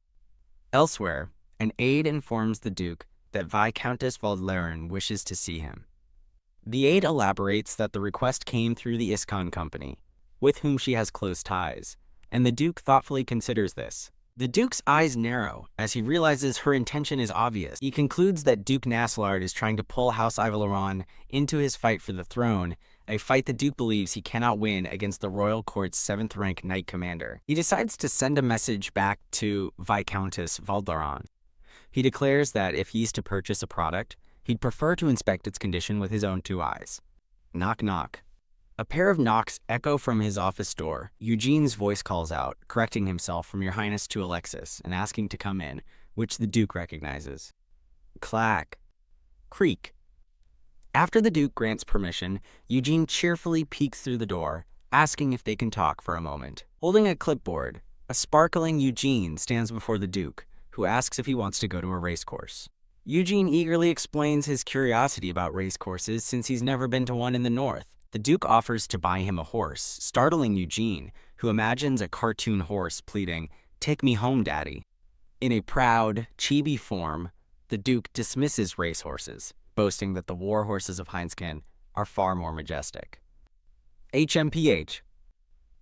Elsewhere, an aide informs the Duke that Viscountess Valdleron wishes to see him. The aide elaborates that the request came through the ISKCON company, with whom she has close ties, and the Duke thoughtfully considers this. The Duke's eyes narrow as he realizes her intention is obvious. He concludes that Duke Nasselard is trying to pull House Ivaleron into his fight for the throne, a fight the Duke believes he cannot win against the royal court's 7th-rank knight commander. He decides to send a message back to Viscountess Valdleron. He declares that if he's to purchase a product, he'd prefer to inspect its condition with his own 2 eyes. Knock knock. A pair of knocks echo from his office door. Eugene's voice calls out, correcting himself from Your Highness to Alexis and asking to come in, which the Duke recognizes. Clack. Creak. After the Duke grants permission, Eugene cheerfully peeks through the door, asking if they can talk for a moment. Holding a clipboard, a sparkling Eugene stands before the Duke, who asks if he wants to go to a racecourse. Eugene eagerly explains his curiosity about racecourses since he's never been to one in the north. The Duke offers to buy him a horse, startling Eugene, who imagines a cartoon horse pleading, "Take me home, Daddy." In a proud, chibi form, the Duke dismisses racehorses, boasting that the war horses of Heinskin are far more majestic. HMPH.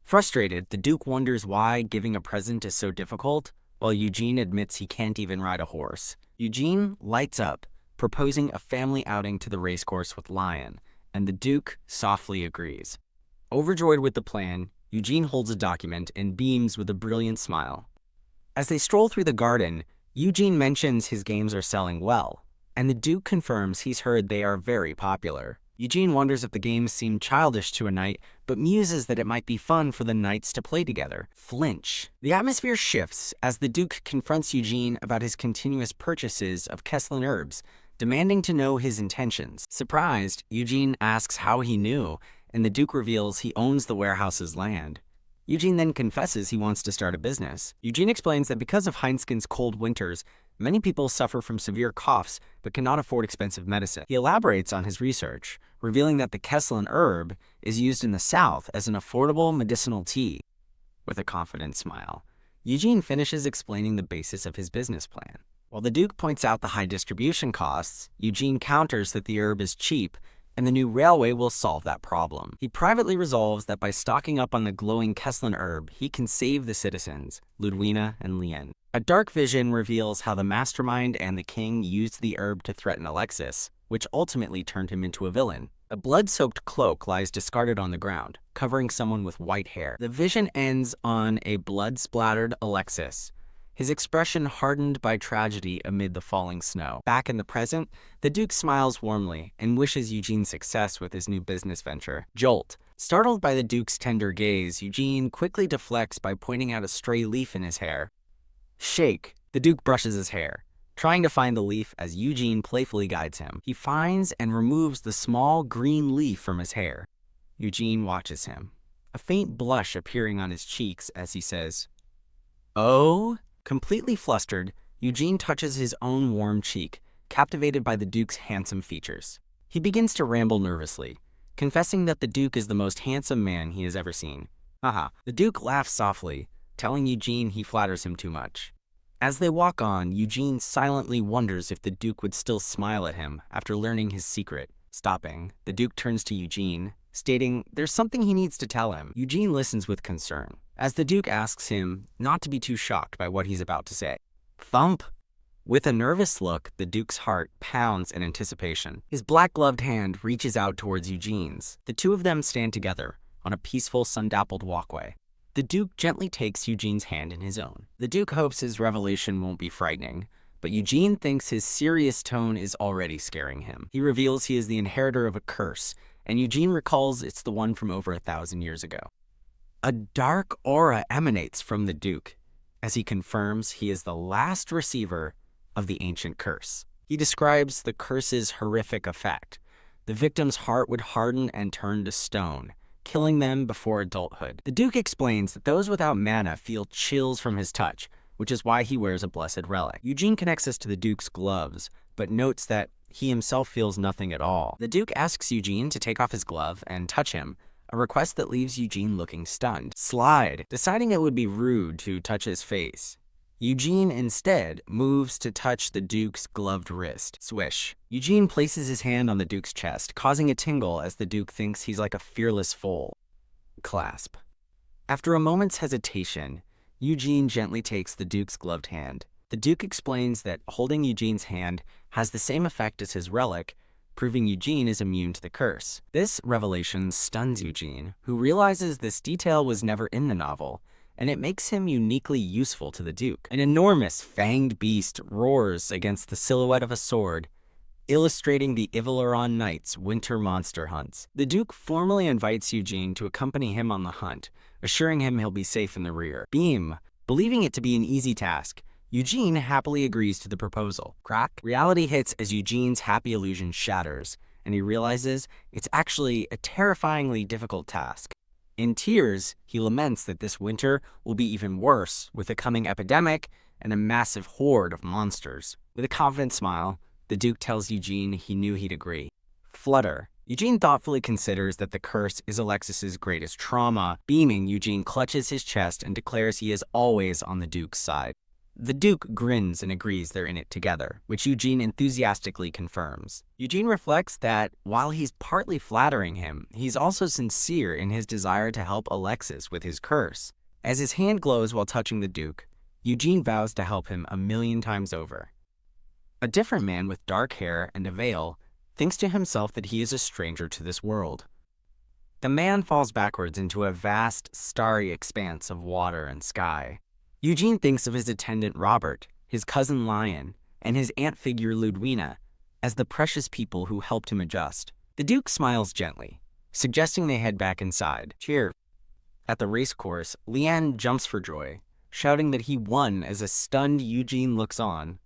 Frustrated, the Duke wonders why giving a present is so difficult, while Eugene admits he can't even ride a horse. Eugene lights up, proposing a family outing to the racecourse with Lion, and the Duke softly agrees. Overjoyed with the plan, Eugene holds a document and beams with a brilliant smile. As they stroll through the garden, Eugene mentions his games are selling well, and the Duke confirms he's heard they are very popular. Eugene wonders if the games seem childish to a knight, but muses that it might be fun for the knights to play together. Flinch. The atmosphere shifts as the Duke confronts Eugene about his continuous purchases of Kesslin herbs, demanding to know his intentions. Surprised, Eugene asks how he knew, and the Duke reveals he owns the warehouse's land. Eugene then confesses he wants to start a business. Eugene explains that because of Heinskin's cold winters, many people suffer from severe coughs but cannot afford expensive medicine. He elaborates on his research, revealing that the Kesslin herb is used in the South as an affordable medicinal tea. With a confident smile, Eugene finishes explaining the basis of his business plan. While the Duke points out the high distribution costs, Eugene counters that the herb is cheap and the new railway will solve that problem. He privately resolves that by stocking up on the glowing Kesslin herb, he can save the citizens, Ludwina and Lien. A dark vision reveals how the mastermind and the king used the herb to threaten Alexis, which ultimately turned him into a villain. A blood-soaked cloak lies discarded on the ground, covering someone with white hair. The vision ends on a blood-splattered Alexis, his expression hardened by tragedy amid the falling snow. Back in the present, the Duke smiles warmly and wishes Eugene success with his new business venture. Jolt. Startled by the Duke's tender gaze, Eugene quickly deflects by pointing out a stray leaf in his hair. Shake. The Duke brushes his hair, trying to find the leaf as Eugene playfully guides him. He finds and removes the small green leaf from his hair. Eugene watches him, a faint blush appearing on his cheeks as he says, "Oh?" Completely flustered, Eugene touches his own warm cheek, captivated by the Duke's handsome features. He begins to ramble nervously, confessing that the Duke is the most handsome man he has ever seen. Haha. The Duke laughs softly, telling Eugene he flatters him too much. As they walk on, Eugene silently wonders if the Duke would still smile at him after learning his secret. Stopping, the Duke turns to Eugene, stating there's something he needs to tell him. Eugene listens with concern, as the Duke asks him not to be too shocked by what he's about to say. Thump! With a nervous look, the Duke's heart pounds in anticipation. His black-gloved hand reaches out towards Eugene's. The two of them stand together on a peaceful, sun-dappled walkway. The Duke gently takes Eugene's hand in his own. The Duke hopes his revelation won't be frightening, but Eugene thinks his serious tone is already scaring him. He reveals he is the inheritor of a curse, and Eugene recalls it's the one from over 1,000 years ago. A dark aura emanates from the Duke, as he confirms he is the last receiver of the ancient curse. He describes the curse's horrific effect. The victim's heart would harden and turn to stone, killing them before adulthood. The Duke explains that those without mana feel chills from his touch, which is why he wears a blessed relic. Eugene connects us to the Duke's gloves, but notes that he himself feels nothing at all. The Duke asks Eugene to take off his glove and touch him, a request that leaves Eugene looking stunned. Slide. Deciding it would be rude to touch his face, Eugene instead moves to touch the Duke's gloved wrist. Swish. Eugene places his hand on the Duke's chest, causing a tingle as the Duke thinks he's like a fearless foal. Clasp. After a moment's hesitation, Eugene gently takes the Duke's gloved hand. The Duke explains that holding Eugene's hand has the same effect as his relic, proving Eugene is immune to the curse. This revelation stuns Eugene, who realizes this detail was never in the novel, and it makes him uniquely useful to the Duke. An enormous fanged beast roars against the silhouette of a sword, illustrating the Ivilaron Knight's winter monster hunts. The Duke formally invites Eugene to accompany him on the hunt, assuring him he'll be safe in the rear. Beam. Believing it to be an easy task, Eugene happily agrees to the proposal. Crack. Reality hits as Eugene's happy illusion shatters, and he realizes it's actually a terrifyingly difficult task. In tears, he laments that this winter will be even worse with a coming epidemic and a massive horde of monsters. With a confident smile, the Duke tells Eugene he knew he'd agree. Flutter. Eugene thoughtfully considers that the curse is Alexis's greatest trauma. Beaming, Eugene clutches his chest and declares he is always on the Duke's side. The Duke grins and agrees they're in it together, which Eugene enthusiastically confirms. Eugene reflects that, while he's partly flattering him, he's also sincere in his desire to help Alexis with his curse. As his hand glows while touching the Duke, Eugene vows to help him 1,000,000 times over. A different man with dark hair and a veil thinks to himself that he is a stranger to this world. The man falls backwards into a vast, starry expanse of water and sky. Eugene thinks of his attendant Robert, his cousin Lion, and his aunt figure Ludwina as the precious people who helped him adjust. The Duke smiles gently, suggesting they head back inside. Cheer. At the race course, Lian jumps for joy, shouting that he won as a stunned Eugene looks on.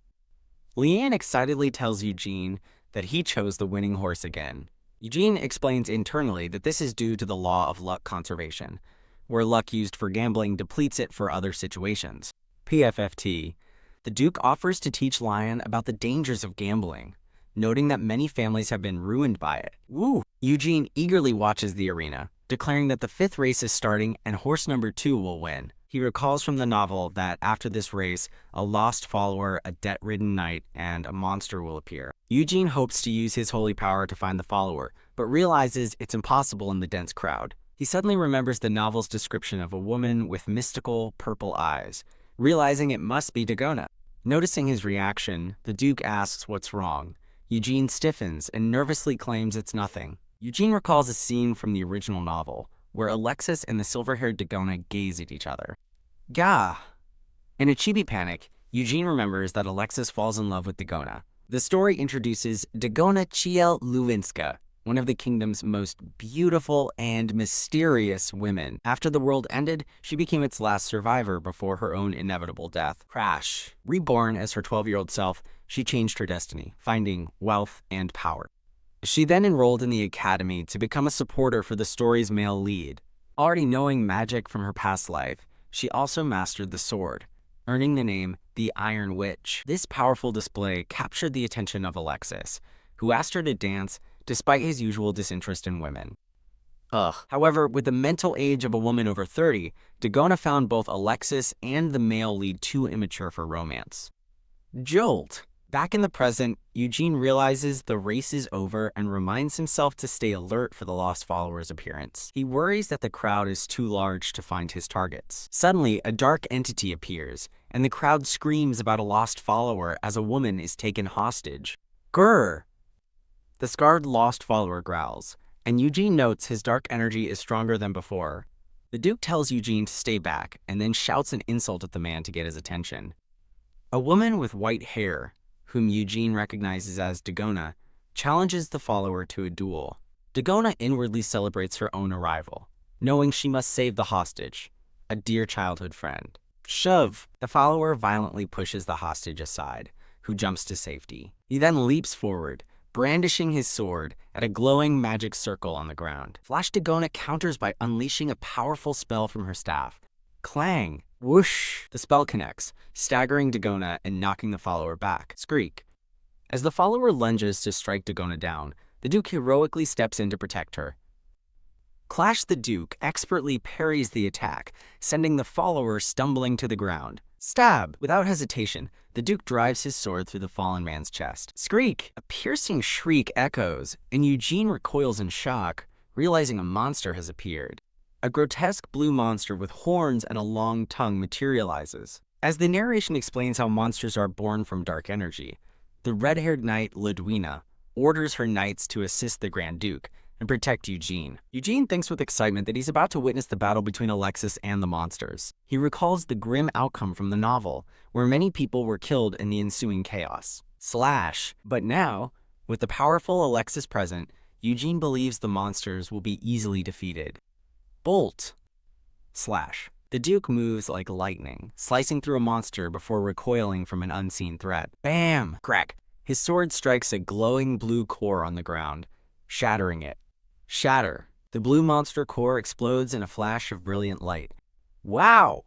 Lian excitedly tells Eugene that he chose the winning horse again. Eugene explains internally that this is due to the law of luck conservation, where luck used for gambling depletes it for other situations. PFFT. The Duke offers to teach Lion about the dangers of gambling, noting that many families have been ruined by it. Woo! Eugene eagerly watches the arena, declaring that the 5th race is starting and horse number 2 will win. He recalls from the novel that after this race, a lost follower, a debt-ridden knight, and a monster will appear. Eugene hopes to use his holy power to find the follower, but realizes it's impossible in the dense crowd. He suddenly remembers the novel's description of a woman with mystical purple eyes, realizing it must be Dagona. Noticing his reaction, the Duke asks what's wrong. Eugene stiffens and nervously claims it's nothing. Eugene recalls a scene from the original novel, where Alexis and the silver-haired Dagona gaze at each other. Gah! In a chibi panic, Eugene remembers that Alexis falls in love with Dagona. The story introduces Dagona Ciel-Luwinska, one of the kingdom's most beautiful and mysterious women. After the world ended, she became its last survivor before her own inevitable death. Crash. Reborn as her 12-year-old self, she changed her destiny, finding wealth and power. She then enrolled in the academy to become a supporter for the story's male lead. Already knowing magic from her past life, she also mastered the sword, earning the name the Iron Witch. This powerful display captured the attention of Alexis, who asked her to dance despite his usual disinterest in women. However, with the mental age of a woman over 30, Dagona found both Alexis and the male lead too immature for romance. Jolt. Back in the present, Eugene realizes the race is over and reminds himself to stay alert for the lost follower's appearance. He worries that the crowd is too large to find his targets. Suddenly, a dark entity appears, and the crowd screams about a lost follower as a woman is taken hostage. Grr! The scarred lost follower growls, and Eugene notes his dark energy is stronger than before. The Duke tells Eugene to stay back, and then shouts an insult at the man to get his attention. A woman with white hair, whom Eugene recognizes as Dagona, challenges the follower to a duel. Dagona inwardly celebrates her own arrival, knowing she must save the hostage, a dear childhood friend. Shove! The follower violently pushes the hostage aside, who jumps to safety. He then leaps forward, brandishing his sword at a glowing magic circle on the ground. Flash Dagona counters by unleashing a powerful spell from her staff. Clang! Whoosh! The spell connects, staggering Dagona and knocking the follower back. Skreek. As the follower lunges to strike Dagona down, the Duke heroically steps in to protect her. Clash the Duke expertly parries the attack, sending the follower stumbling to the ground. Stab! Without hesitation, the Duke drives his sword through the fallen man's chest. Skreek! A piercing shriek echoes, and Eugene recoils in shock, realizing a monster has appeared. A grotesque blue monster with horns and a long tongue materializes. As the narration explains how monsters are born from dark energy, the red-haired knight Ludwina orders her knights to assist the Grand Duke and protect Eugene. Eugene thinks with excitement that he's about to witness the battle between Alexis and the monsters. He recalls the grim outcome from the novel, where many people were killed in the ensuing chaos. Slash! But now, with the powerful Alexis present, Eugene believes the monsters will be easily defeated. Bolt! Slash. The Duke moves like lightning, slicing through a monster before recoiling from an unseen threat. Bam! Crack! His sword strikes a glowing blue core on the ground, shattering it. Shatter! The blue monster core explodes in a flash of brilliant light. Wow!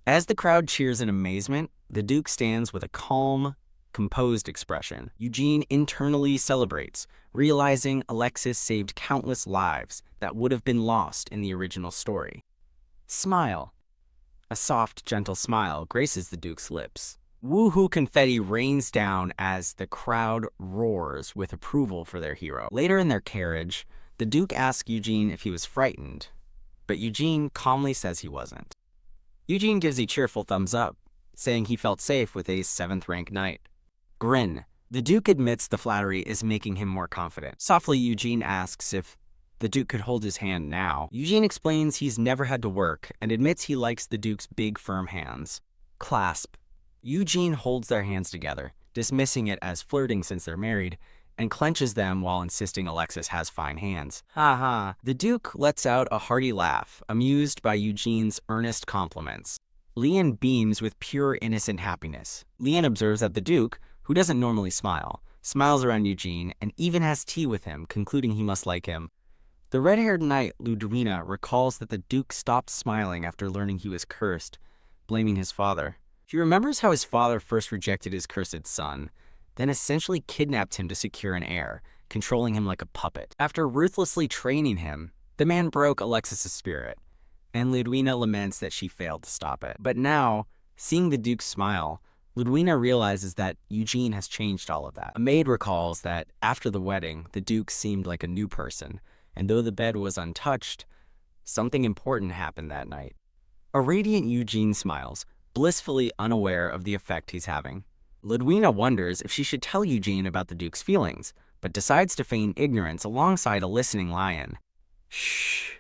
As the crowd cheers in amazement, the Duke stands with a calm, composed expression. Eugene internally celebrates, realizing Alexis saved countless lives that would have been lost in the original story. Smile. A soft, gentle smile graces the Duke's lips. Woohoo confetti rains down as the crowd roars with approval for their hero. Later in their carriage, the Duke asks Eugene if he was frightened, but Eugene calmly says he wasn't. Eugene gives a cheerful thumbs up, saying he felt safe with a 7th-rank knight. Grin. The Duke admits the flattery is making him more confident. Softly, Eugene asks if the Duke could hold his hand now. Eugene explains he's never had to work and admits he likes the Duke's big, firm hands. Clasp. Eugene holds their hands together, dismissing it as flirting since they're married, and clenches them while insisting Alexis has fine hands. Ha ha. The Duke lets out a hearty laugh, amused by Eugene's earnest compliments. Leon beams with pure innocent happiness. Leon observes that the Duke, who doesn't normally smile, smiles around Eugene and even has tea with him, concluding he must like him. The red-haired knight Ludwina recalls that the Duke stopped smiling after learning he was cursed, blaming his father. He remembers how his father first rejected his cursed son, then essentially kidnapped him to secure an heir, controlling him like a puppet. After ruthlessly training him, the man broke Alexis's spirit, and Ludwina laments that she failed to stop it. But now, seeing the Duke smile, Ludwina realizes that Eugene has changed all of that. A maid recalls that after the wedding, the Duke seemed like a new person, and though the bed was untouched, something important happened that night. A radiant Eugene smiles, blissfully unaware of the effect he's having. Ludwina wonders if she should tell Eugene about the Duke's feelings, but decides to feign ignorance alongside a listening lion. Shh.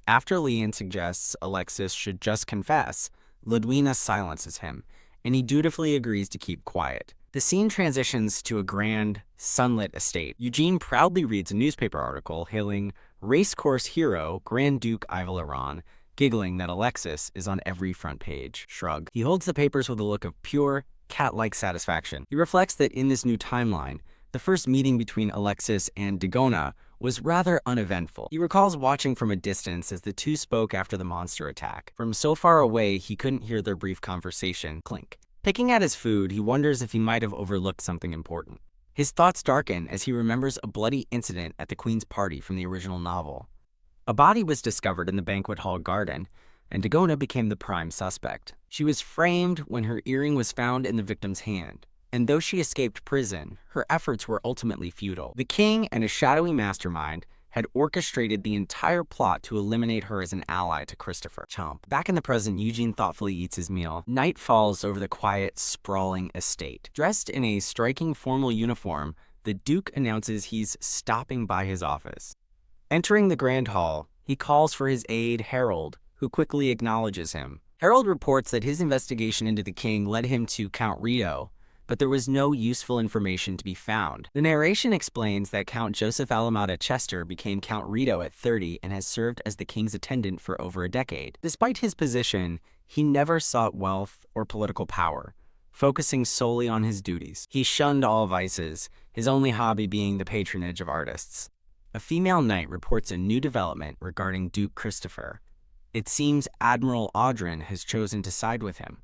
After Leon suggests Alexis should just confess, Ludwina silences him, and he dutifully agrees to keep quiet. The scene transitions to a grand, sunlit estate. Eugene proudly reads a newspaper article hailing racecourse hero Grand Duke Ivaleron, giggling that Alexis is on every front page. Shrug. He holds the papers with a look of pure, cat-like satisfaction. He reflects that in this new timeline, the first meeting between Alexis and Dagona was rather uneventful. He recalls watching from a distance as the two spoke after the monster attack. From so far away, he couldn't hear their brief conversation. Clink. Picking at his food, he wonders if he might have overlooked something important. His thoughts darken as he remembers a bloody incident at the Queen's party from the original novel. A body was discovered in the banquet hall garden, and Dagona became the prime suspect. She was framed when her earring was found in the victim's hand, and though she escaped prison, her efforts were ultimately futile. The king and a shadowy mastermind had orchestrated the entire plot to eliminate her as an ally to Christopher. Chomp. Back in the present, Eugene thoughtfully eats his meal. Night falls over the quiet, sprawling estate. Dressed in a striking formal uniform, the Duke announces he's stopping by his office. Entering the grand hall, he calls for his aide, Harold, who quickly acknowledges him. Harold reports that his investigation into the king led him to Count Rito, but there was no useful information to be found. The narration explains that Count Joseph Alameda Chester became Count Rito at 30 and has served as the king's attendant for over a decade. Despite his position, he never sought wealth or political power, focusing solely on his duties. He shunned all vices, his only hobby being the patronage of artists. A female knight reports a new development regarding Duke Christopher. It seems Admiral Audrin has chosen to side with him.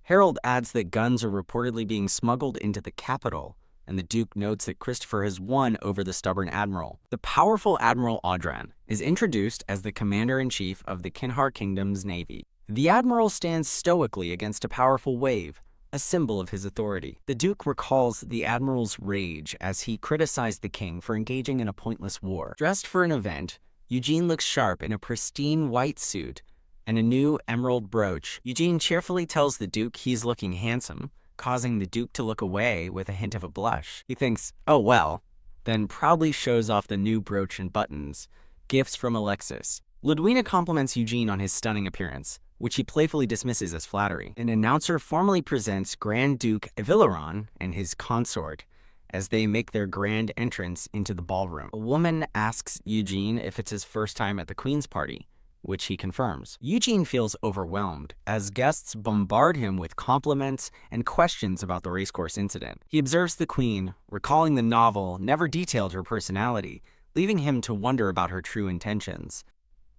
Harold adds that guns are reportedly being smuggled into the capital, and the Duke notes that Christopher has won over the stubborn admiral. The powerful Admiral Audran is introduced as the commander-in-chief of the Kinhar Kingdom's navy. The admiral stands stoically against a powerful wave, a symbol of his authority. The Duke recalls the admiral's rage as he criticized the king for engaging in a pointless war. Dressed for an event, Eugene looks sharp in a pristine white suit and a new emerald brooch. Eugene cheerfully tells the Duke he's looking handsome, causing the Duke to look away with a hint of a blush. He thinks, oh well, then proudly shows off the new brooch and buttons, gifts from Alexis. Ludwina compliments Eugene on his stunning appearance, which he playfully dismisses as flattery. An announcer formally presents Grand Duke Ivaleron and his consort as they make their grand entrance into the ballroom. A woman asks Eugene if it's his first time at the Queen's party, which he confirms. Eugene feels overwhelmed as guests bombard him with compliments and questions about the racecourse incident. He observes the Queen, recalling the novel never detailed her personality, leaving him to wonder about her true intentions.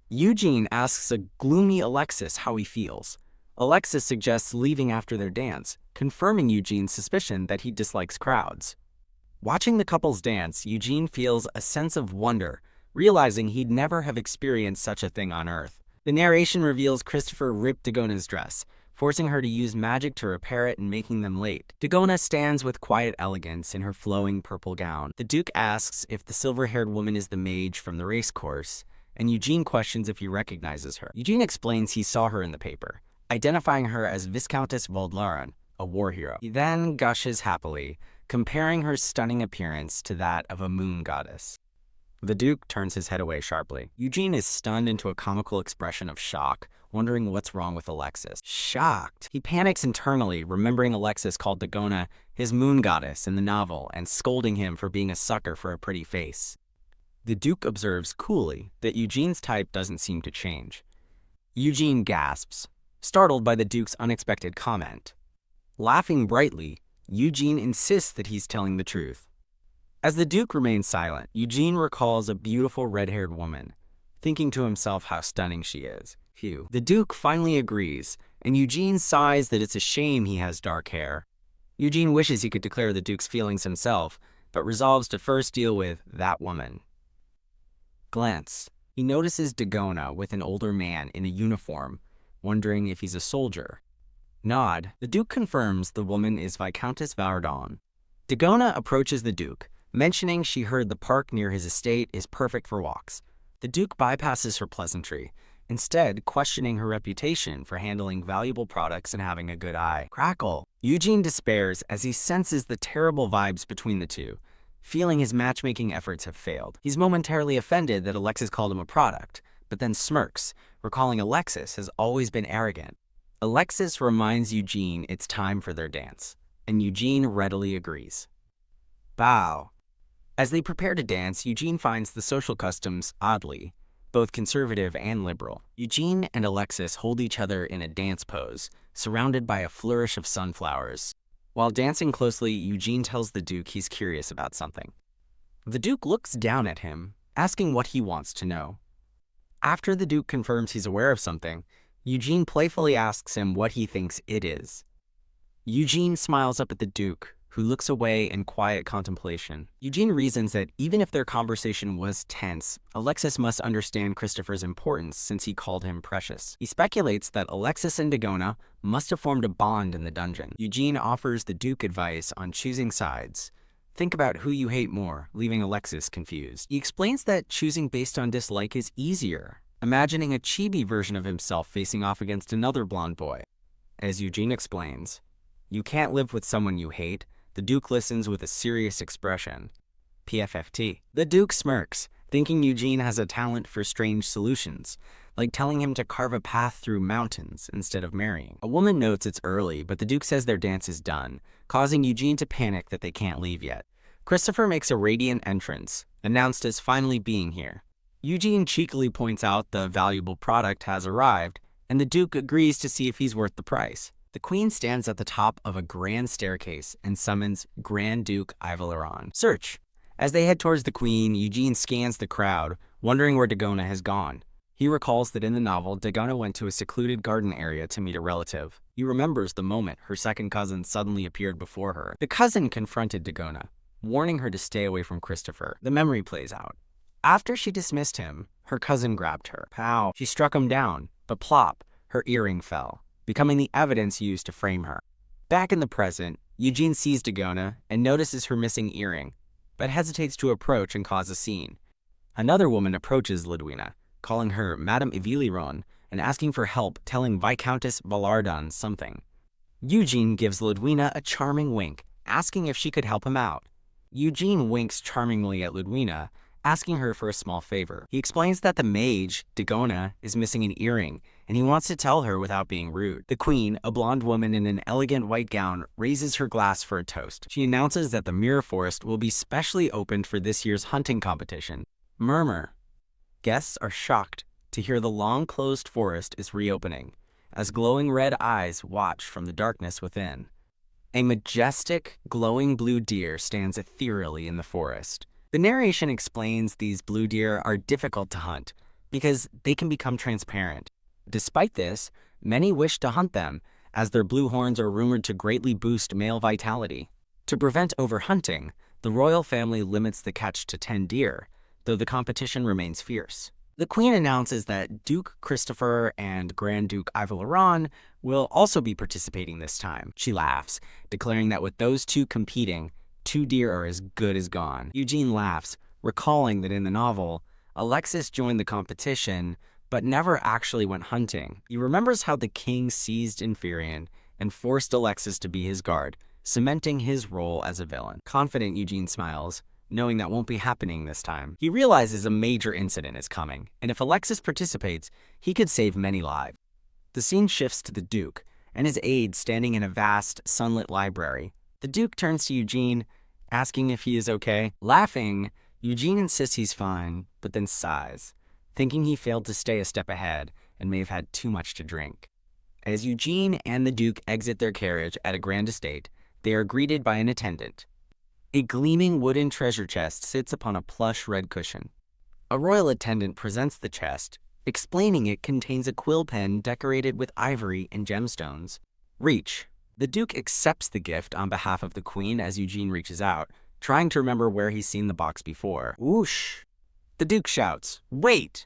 Eugene asks a gloomy Alexis how he feels. Alexis suggests leaving after their dance, confirming Eugene's suspicion that he dislikes crowds. Watching the couples dance, Eugene feels a sense of wonder, realizing he'd never have experienced such a thing on Earth. The narration reveals Christopher ripped Dagona's dress, forcing her to use magic to repair it and making them late. Dagona stands with quiet elegance in her flowing purple gown. The Duke asks if the silver-haired woman is the mage from the racecourse, and Eugene questions if he recognizes her. Eugene explains he saw her in the paper, identifying her as Viscountess Voldlaran, a war hero. He then gushes happily, comparing her stunning appearance to that of a moon goddess. The Duke turns his head away sharply. Eugene is stunned into a comical expression of shock, wondering what's wrong with Alexis. Shocked, he panics internally, remembering Alexis called Dagona his moon goddess in the novel and scolding him for being a sucker for a pretty face. The Duke observes coolly that Eugene's type doesn't seem to change. Eugene gasps, startled by the Duke's unexpected comment. Laughing brightly, Eugene insists that he's telling the truth. As the Duke remains silent, Eugene recalls a beautiful red-haired woman, thinking to himself how stunning she is. Phew. The Duke finally agrees, and Eugene sighs that it's a shame he has dark hair. Eugene wishes he could declare the Duke's feelings himself, but resolves to first deal with that woman. Glance. He notices Dagona with an older man in a uniform, wondering if he's a soldier. Nod. The Duke confirms the woman is Viscountess Vardon. Dagona approaches the Duke, mentioning she heard the park near his estate is perfect for walks. The Duke bypasses her pleasantry, instead questioning her reputation for handling valuable products and having a good eye. Crackle. Eugene despairs as he senses the terrible vibes between the two, feeling his matchmaking efforts have failed. He's momentarily offended that Alexis called him a product, but then smirks, recalling Alexis has always been arrogant. Alexis reminds Eugene it's time for their dance, and Eugene readily agrees. Bow. As they prepare to dance, Eugene finds the social customs oddly, both conservative and liberal. Eugene and Alexis hold each other in a dance pose, surrounded by a flourish of sunflowers. While dancing closely, Eugene tells the Duke he's curious about something. The Duke looks down at him, asking what he wants to know. After the Duke confirms he's aware of something, Eugene playfully asks him what he thinks it is. Eugene smiles up at the Duke, who looks away in quiet contemplation. Eugene reasons that even if their conversation was tense, Alexis must understand Christopher's importance since he called him precious. He speculates that Alexis and Dagona must have formed a bond in the dungeon. Eugene offers the Duke advice on choosing sides. Think about who you hate more, leaving Alexis confused. He explains that choosing based on dislike is easier, imagining a chibi version of himself facing off against another blonde boy. As Eugene explains, you can't live with someone you hate. The Duke listens with a serious expression. PFFT. The Duke smirks, thinking Eugene has a talent for strange solutions, like telling him to carve a path through mountains instead of marrying. A woman notes it's early, but the Duke says their dance is done, causing Eugene to panic that they can't leave yet. Christopher makes a radiant entrance, announced as finally being here. Eugene cheekily points out the valuable product has arrived, and the Duke agrees to see if he's worth the price. The Queen stands at the top of a grand staircase and summons Grand Duke Ivaleron. Search. As they head towards the Queen, Eugene scans the crowd, wondering where Dagona has gone. He recalls that in the novel, Dagona went to a secluded garden area to meet a relative. He remembers the moment her second cousin suddenly appeared before her. The cousin confronted Dagona, warning her to stay away from Christopher. The memory plays out. After she dismissed him, her cousin grabbed her. Pow! She struck him down, but plop, her earring fell, becoming the evidence used to frame her. Back in the present, Eugene sees Dagona and notices her missing earring, but hesitates to approach and cause a scene. Another woman approaches Ludwina, calling her Madame Ethereal and asking for help telling Viscountess Vardon something. Eugene gives Ludwina a charming wink, asking if she could help him out. Eugene winks charmingly at Ludwina, asking her for a small favor. He explains that the mage, Dagona, is missing an earring, and he wants to tell her without being rude. The Queen, a blonde woman in an elegant white gown, raises her glass for a toast. She announces that the Mirror Forest will be specially opened for this year's hunting competition. Murmur. Guests are shocked to hear the long-closed forest is reopening, as glowing red eyes watch from the darkness within. A majestic, glowing blue deer stands ethereally in the forest. The narration explains these blue deer are difficult to hunt because they can become transparent. Despite this, many wish to hunt them, as their blue horns are rumored to greatly boost male vitality. To prevent overhunting, the royal family limits the catch to 10 deer, though the competition remains fierce. The Queen announces that Duke Christopher and Grand Duke Ivaleron will also be participating this time. She laughs, declaring that with those two competing, 2 deer are as good as gone. Eugene laughs, recalling that in the novel, Alexis joined the competition, but never actually went hunting. He remembers how the king seized Inferion and forced Alexis to be his guard, cementing his role as a villain. Confident, Eugene smiles, knowing that won't be happening this time. He realizes a major incident is coming, and if Alexis participates, he could save many lives. The scene shifts to the Duke and his aide standing in a vast, sunlit library. The Duke turns to Eugene, asking if he is okay. Laughing, Eugene insists he's fine, but then sighs, thinking he failed to stay a step ahead and may have had too much to drink. As Eugene and the Duke exit their carriage at a grand estate, they are greeted by an attendant. A gleaming wooden treasure chest sits upon a plush red cushion. A royal attendant presents the chest, explaining it contains a quill pen decorated with ivory and gemstones. Reach. The Duke accepts the gift on behalf of the Queen as Eugene reaches out, trying to remember where he's seen the box before. Whoosh! The Duke shouts, "Wait!"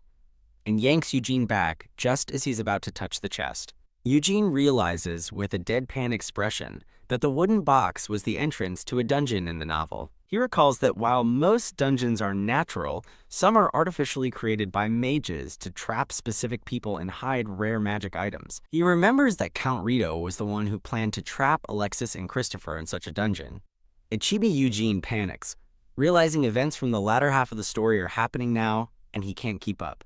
and yanks Eugene back just as he's about to touch the chest. Eugene realizes with a deadpan expression that the wooden box was the entrance to a dungeon in the novel. He recalls that while most dungeons are natural, some are artificially created by mages to trap specific people and hide rare magic items. He remembers that Count Rito was the one who planned to trap Alexis and Christopher in such a dungeon. A chibi Eugene panics, realizing events from the latter half of the story are happening now and he can't keep up.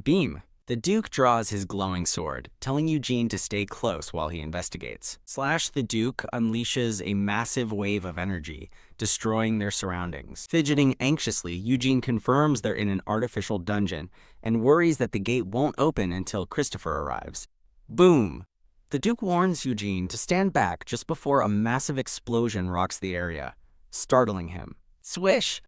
Beam. The Duke draws his glowing sword, telling Eugene to stay close while he investigates. The Duke unleashes a massive wave of energy, destroying their surroundings. Fidgeting anxiously, Eugene confirms they're in an artificial dungeon and worries that the gate won't open until Christopher arrives. Boom! The Duke warns Eugene to stand back just before a massive explosion rocks the area, startling him. Swish!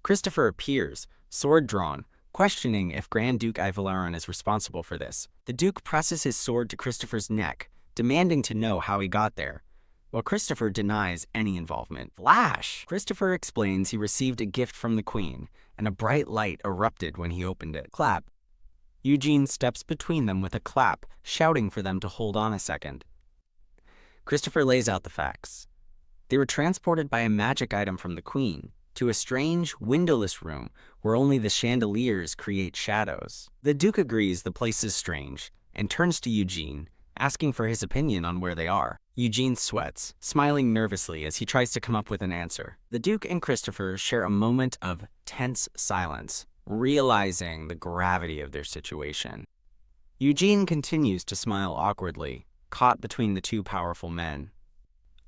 Christopher appears, sword drawn, questioning if Grand Duke Ivalaran is responsible for this. The Duke presses his sword to Christopher's neck, demanding to know how he got there, while Christopher denies any involvement. Flash! Christopher explains he received a gift from the Queen, and a bright light erupted when he opened it. Clap. Eugene steps between them with a clap, shouting for them to hold on a second. Christopher lays out the facts. They were transported by a magic item from the Queen to a strange, windowless room where only the chandeliers create shadows. The Duke agrees the place is strange and turns to Eugene, asking for his opinion on where they are. Eugene sweats, smiling nervously as he tries to come up with an answer. The Duke and Christopher share a moment of tense silence, realizing the gravity of their situation. Eugene continues to smile awkwardly, caught between the two powerful men.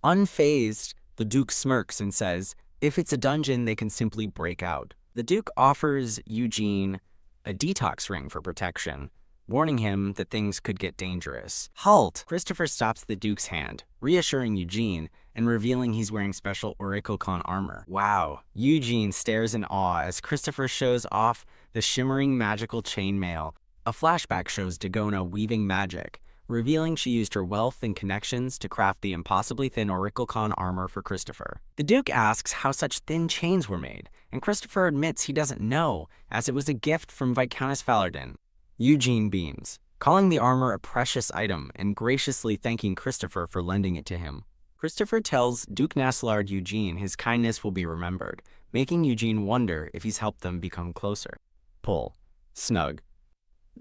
Unfazed, the Duke smirks and says, if it's a dungeon, they can simply break out. The Duke offers Eugene a detox ring for protection, warning him that things could get dangerous. Halt! Christopher stops the Duke's hand, reassuring Eugene and revealing he's wearing special Orichalcon armor. Wow! Eugene stares in awe as Christopher shows off the shimmering magical chainmail. A flashback shows Dagona weaving magic, revealing she used her wealth and connections to craft the impossibly thin Orichalcon armor for Christopher. The Duke asks how such thin chains were made, and Christopher admits he doesn't know, as it was a gift from Viscountess Falardin. Eugene beams, calling the armor a precious item and graciously thanking Christopher for lending it to him. Christopher tells Duke Naslard Eugene his kindness will be remembered, making Eugene wonder if he's helped them become closer. Pull. Snug.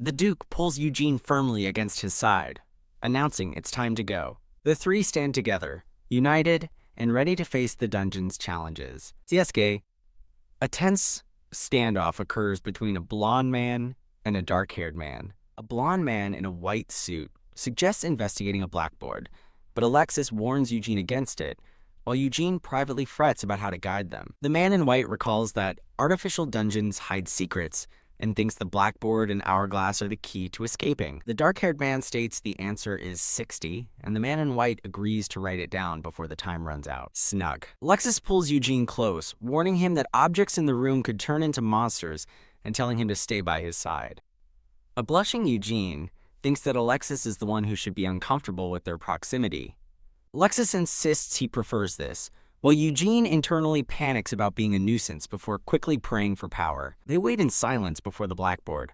The Duke pulls Eugene firmly against his side, announcing it's time to go. The three stand together, united and ready to face the dungeon's challenges. CSK. A tense standoff occurs between a blonde man and a dark-haired man. A blonde man in a white suit suggests investigating a blackboard, but Alexis warns Eugene against it, while Eugene privately frets about how to guide them. The man in white recalls that artificial dungeons hide secrets and thinks the blackboard and hourglass are the key to escaping. The dark-haired man states the answer is 60, and the man in white agrees to write it down before the time runs out. Snug. Alexis pulls Eugene close, warning him that objects in the room could turn into monsters and telling him to stay by his side. A blushing Eugene thinks that Alexis is the one who should be uncomfortable with their proximity. Alexis insists he prefers this, while Eugene internally panics about being a nuisance before quickly praying for power. They wait in silence before the blackboard,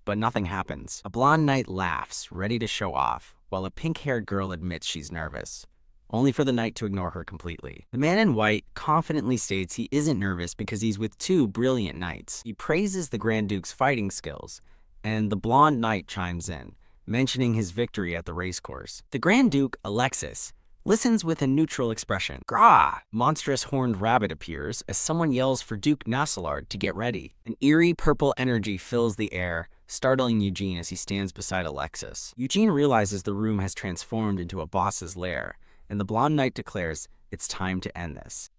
but nothing happens. A blonde knight laughs, ready to show off, while a pink-haired girl admits she's nervous, only for the knight to ignore her completely. The man in white confidently states he isn't nervous because he's with two brilliant knights. He praises the Grand Duke's fighting skills, and the blonde knight chimes in, mentioning his victory at the racecourse. The Grand Duke, Alexis, listens with a neutral expression. Grah! Monstrous horned rabbit appears as someone yells for Duke Nasalard to get ready. An eerie purple energy fills the air, startling Eugene as he stands beside Alexis. Eugene realizes the room has transformed into a boss's lair, and the blonde knight declares it's time to end this.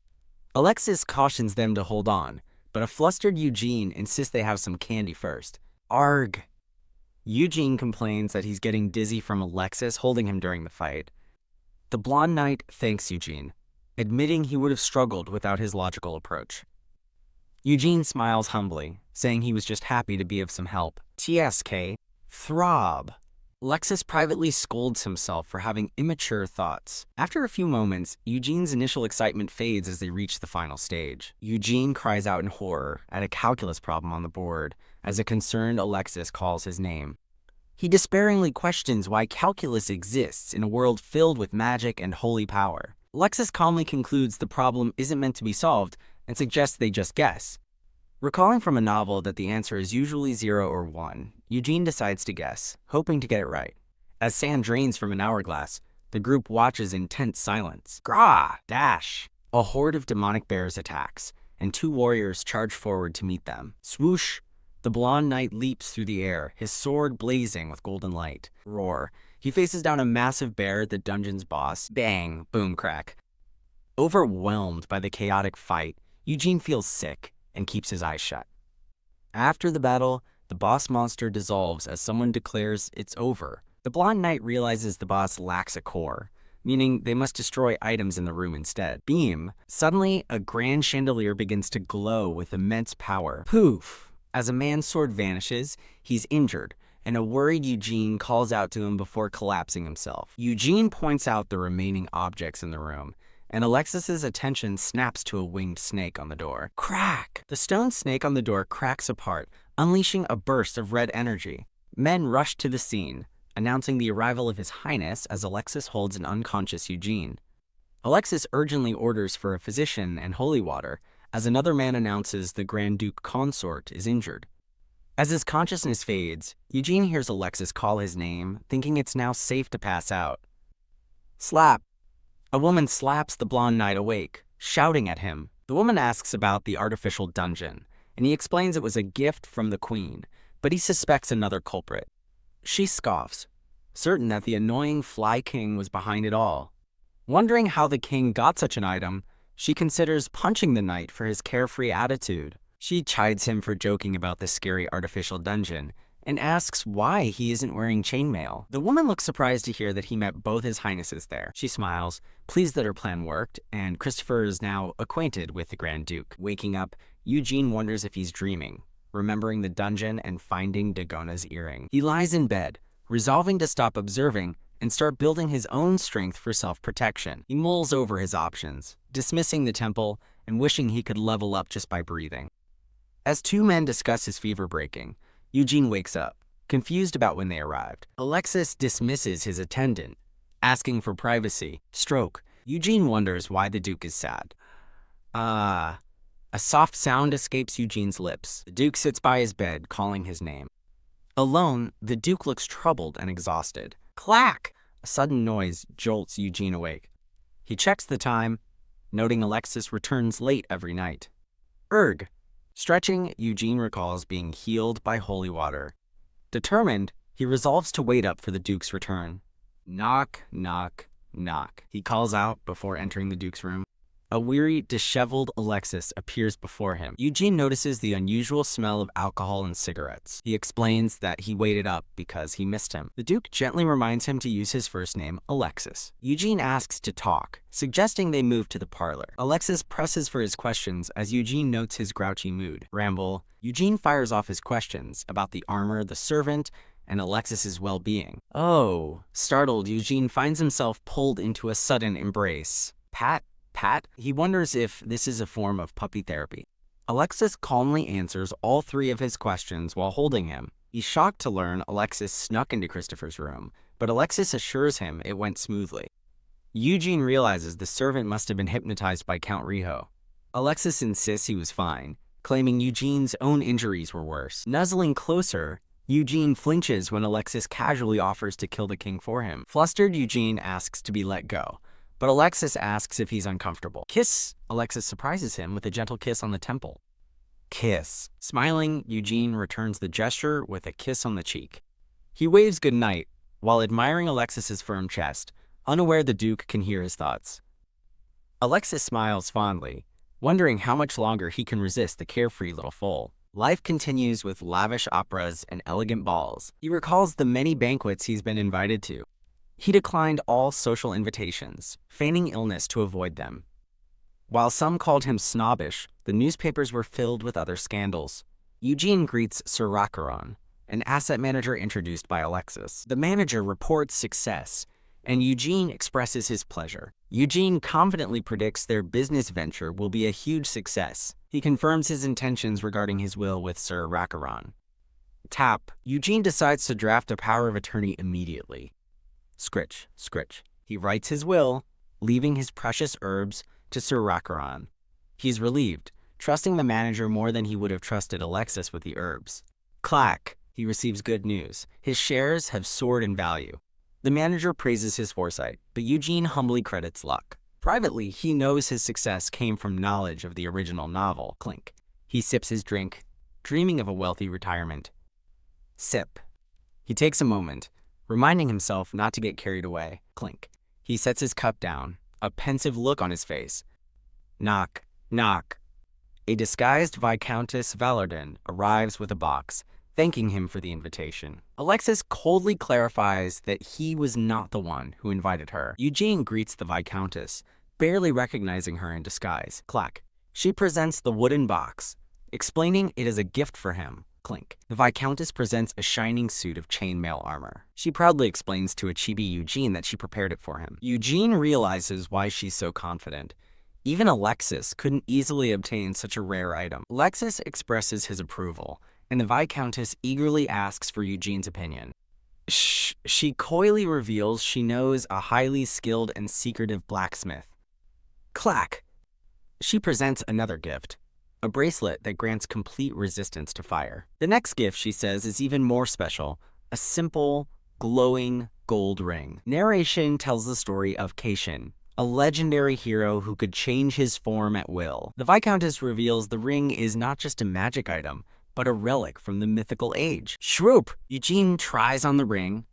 Alexis cautions them to hold on, but a flustered Eugene insists they have some candy first. Arg! Eugene complains that he's getting dizzy from Alexis holding him during the fight. The blonde knight thanks Eugene, admitting he would have struggled without his logical approach. Eugene smiles humbly, saying he was just happy to be of some help. TSK, throb. Alexis privately scolds himself for having immature thoughts. After a few moments, Eugene's initial excitement fades as they reach the final stage. Eugene cries out in horror at a calculus problem on the board as a concerned Alexis calls his name. He despairingly questions why calculus exists in a world filled with magic and holy power. Alexis calmly concludes the problem isn't meant to be solved and suggests they just guess. Recalling from a novel that the answer is usually 0 or 1, Eugene decides to guess, hoping to get it right. As sand drains from an hourglass, the group watches in tense silence. Grah! Dash! A horde of demonic bears attacks, and 2 warriors charge forward to meet them. Swoosh! The blonde knight leaps through the air, his sword blazing with golden light. Roar! He faces down a massive bear, the dungeon's boss. Bang! Boom crack. Overwhelmed by the chaotic fight, Eugene feels sick and keeps his eyes shut. After the battle, the boss monster dissolves as someone declares it's over. The blonde knight realizes the boss lacks a core, meaning they must destroy items in the room instead. Beam! Suddenly, a grand chandelier begins to glow with immense power. Poof! As a man's sword vanishes, he's injured, and a worried Eugene calls out to him before collapsing himself. Eugene points out the remaining objects in the room, and Alexis's attention snaps to a winged snake on the door. Crack! The stone snake on the door cracks apart, unleashing a burst of red energy. Men rush to the scene, announcing the arrival of His Highness as Alexis holds an unconscious Eugene. Alexis urgently orders for a physician and holy water, as another man announces the Grand Duke Consort is injured. As his consciousness fades, Eugene hears Alexis call his name, thinking it's now safe to pass out. Slap! A woman slaps the blonde knight awake, shouting at him. The woman asks about the artificial dungeon, and he explains it was a gift from the queen, but he suspects another culprit. She scoffs, certain that the annoying Fly King was behind it all. Wondering how the king got such an item, she considers punching the knight for his carefree attitude. She chides him for joking about the scary artificial dungeon, and asks why he isn't wearing chainmail. The woman looks surprised to hear that he met both his highnesses there. She smiles, pleased that her plan worked, and Christopher is now acquainted with the Grand Duke. Waking up, Eugene wonders if he's dreaming, remembering the dungeon and finding Dagona's earring. He lies in bed, resolving to stop observing and start building his own strength for self-protection. He mulls over his options, dismissing the temple and wishing he could level up just by breathing. As 2 men discuss his fever breaking, Eugene wakes up, confused about when they arrived. Alexis dismisses his attendant, asking for privacy. Stroke. Eugene wonders why the Duke is sad. A soft sound escapes Eugene's lips. The Duke sits by his bed, calling his name. Alone, the Duke looks troubled and exhausted. Clack! A sudden noise jolts Eugene awake. He checks the time, noting Alexis returns late every night. Erg! Stretching, Eugene recalls being healed by holy water. Determined, he resolves to wait up for the Duke's return. Knock, knock, knock, he calls out before entering the Duke's room. A weary, disheveled Alexis appears before him. Eugene notices the unusual smell of alcohol and cigarettes. He explains that he waited up because he missed him. The Duke gently reminds him to use his first name, Alexis. Eugene asks to talk, suggesting they move to the parlor. Alexis presses for his questions as Eugene notes his grouchy mood. Ramble. Eugene fires off his questions about the armor, the servant, and Alexis's well-being. Oh. Startled, Eugene finds himself pulled into a sudden embrace. Pat? He wonders if this is a form of puppy therapy. Alexis calmly answers all 3 of his questions while holding him. He's shocked to learn Alexis snuck into Christopher's room, but Alexis assures him it went smoothly. Eugene realizes the servant must have been hypnotized by Count Riho. Alexis insists he was fine, claiming Eugene's own injuries were worse. Nuzzling closer, Eugene flinches when Alexis casually offers to kill the king for him. Flustered, Eugene asks to be let go, but Alexis asks if he's uncomfortable. Kiss! Alexis surprises him with a gentle kiss on the temple. Kiss. Smiling, Eugene returns the gesture with a kiss on the cheek. He waves goodnight while admiring Alexis's firm chest, unaware the Duke can hear his thoughts. Alexis smiles fondly, wondering how much longer he can resist the carefree little foal. Life continues with lavish operas and elegant balls. He recalls the many banquets he's been invited to. He declined all social invitations, feigning illness to avoid them. While some called him snobbish, the newspapers were filled with other scandals. Eugene greets Sir Rakaron, an asset manager introduced by Alexis. The manager reports success, and Eugene expresses his pleasure. Eugene confidently predicts their business venture will be a huge success. He confirms his intentions regarding his will with Sir Rakaron. Tap. Eugene decides to draft a power of attorney immediately. Scritch, scritch. He writes his will, leaving his precious herbs to Sir Rakaron. He's relieved, trusting the manager more than he would have trusted Alexis with the herbs. Clack. He receives good news. His shares have soared in value. The manager praises his foresight, but Eugene humbly credits luck. Privately, he knows his success came from knowledge of the original novel. Clink. He sips his drink, dreaming of a wealthy retirement. Sip. He takes a moment, reminding himself not to get carried away. Clink. He sets his cup down, a pensive look on his face. Knock, knock. A disguised Viscountess Valorden arrives with a box, thanking him for the invitation. Alexis coldly clarifies that he was not the one who invited her. Eugene greets the Viscountess, barely recognizing her in disguise. Clack. She presents the wooden box, explaining it is a gift for him. Clink. The Viscountess presents a shining suit of chainmail armor. She proudly explains to a chibi Eugene that she prepared it for him. Eugene realizes why she's so confident. Even Alexis couldn't easily obtain such a rare item. Alexis expresses his approval, and the Viscountess eagerly asks for Eugene's opinion. She coyly reveals she knows a highly skilled and secretive blacksmith. Clack! She presents another gift, a bracelet that grants complete resistance to fire. The next gift, she says, is even more special, a simple, glowing gold ring. Narration tells the story of Keishin, a legendary hero who could change his form at will. The Viscountess reveals the ring is not just a magic item, but a relic from the mythical age. Shroop! Eugene tries on the ring,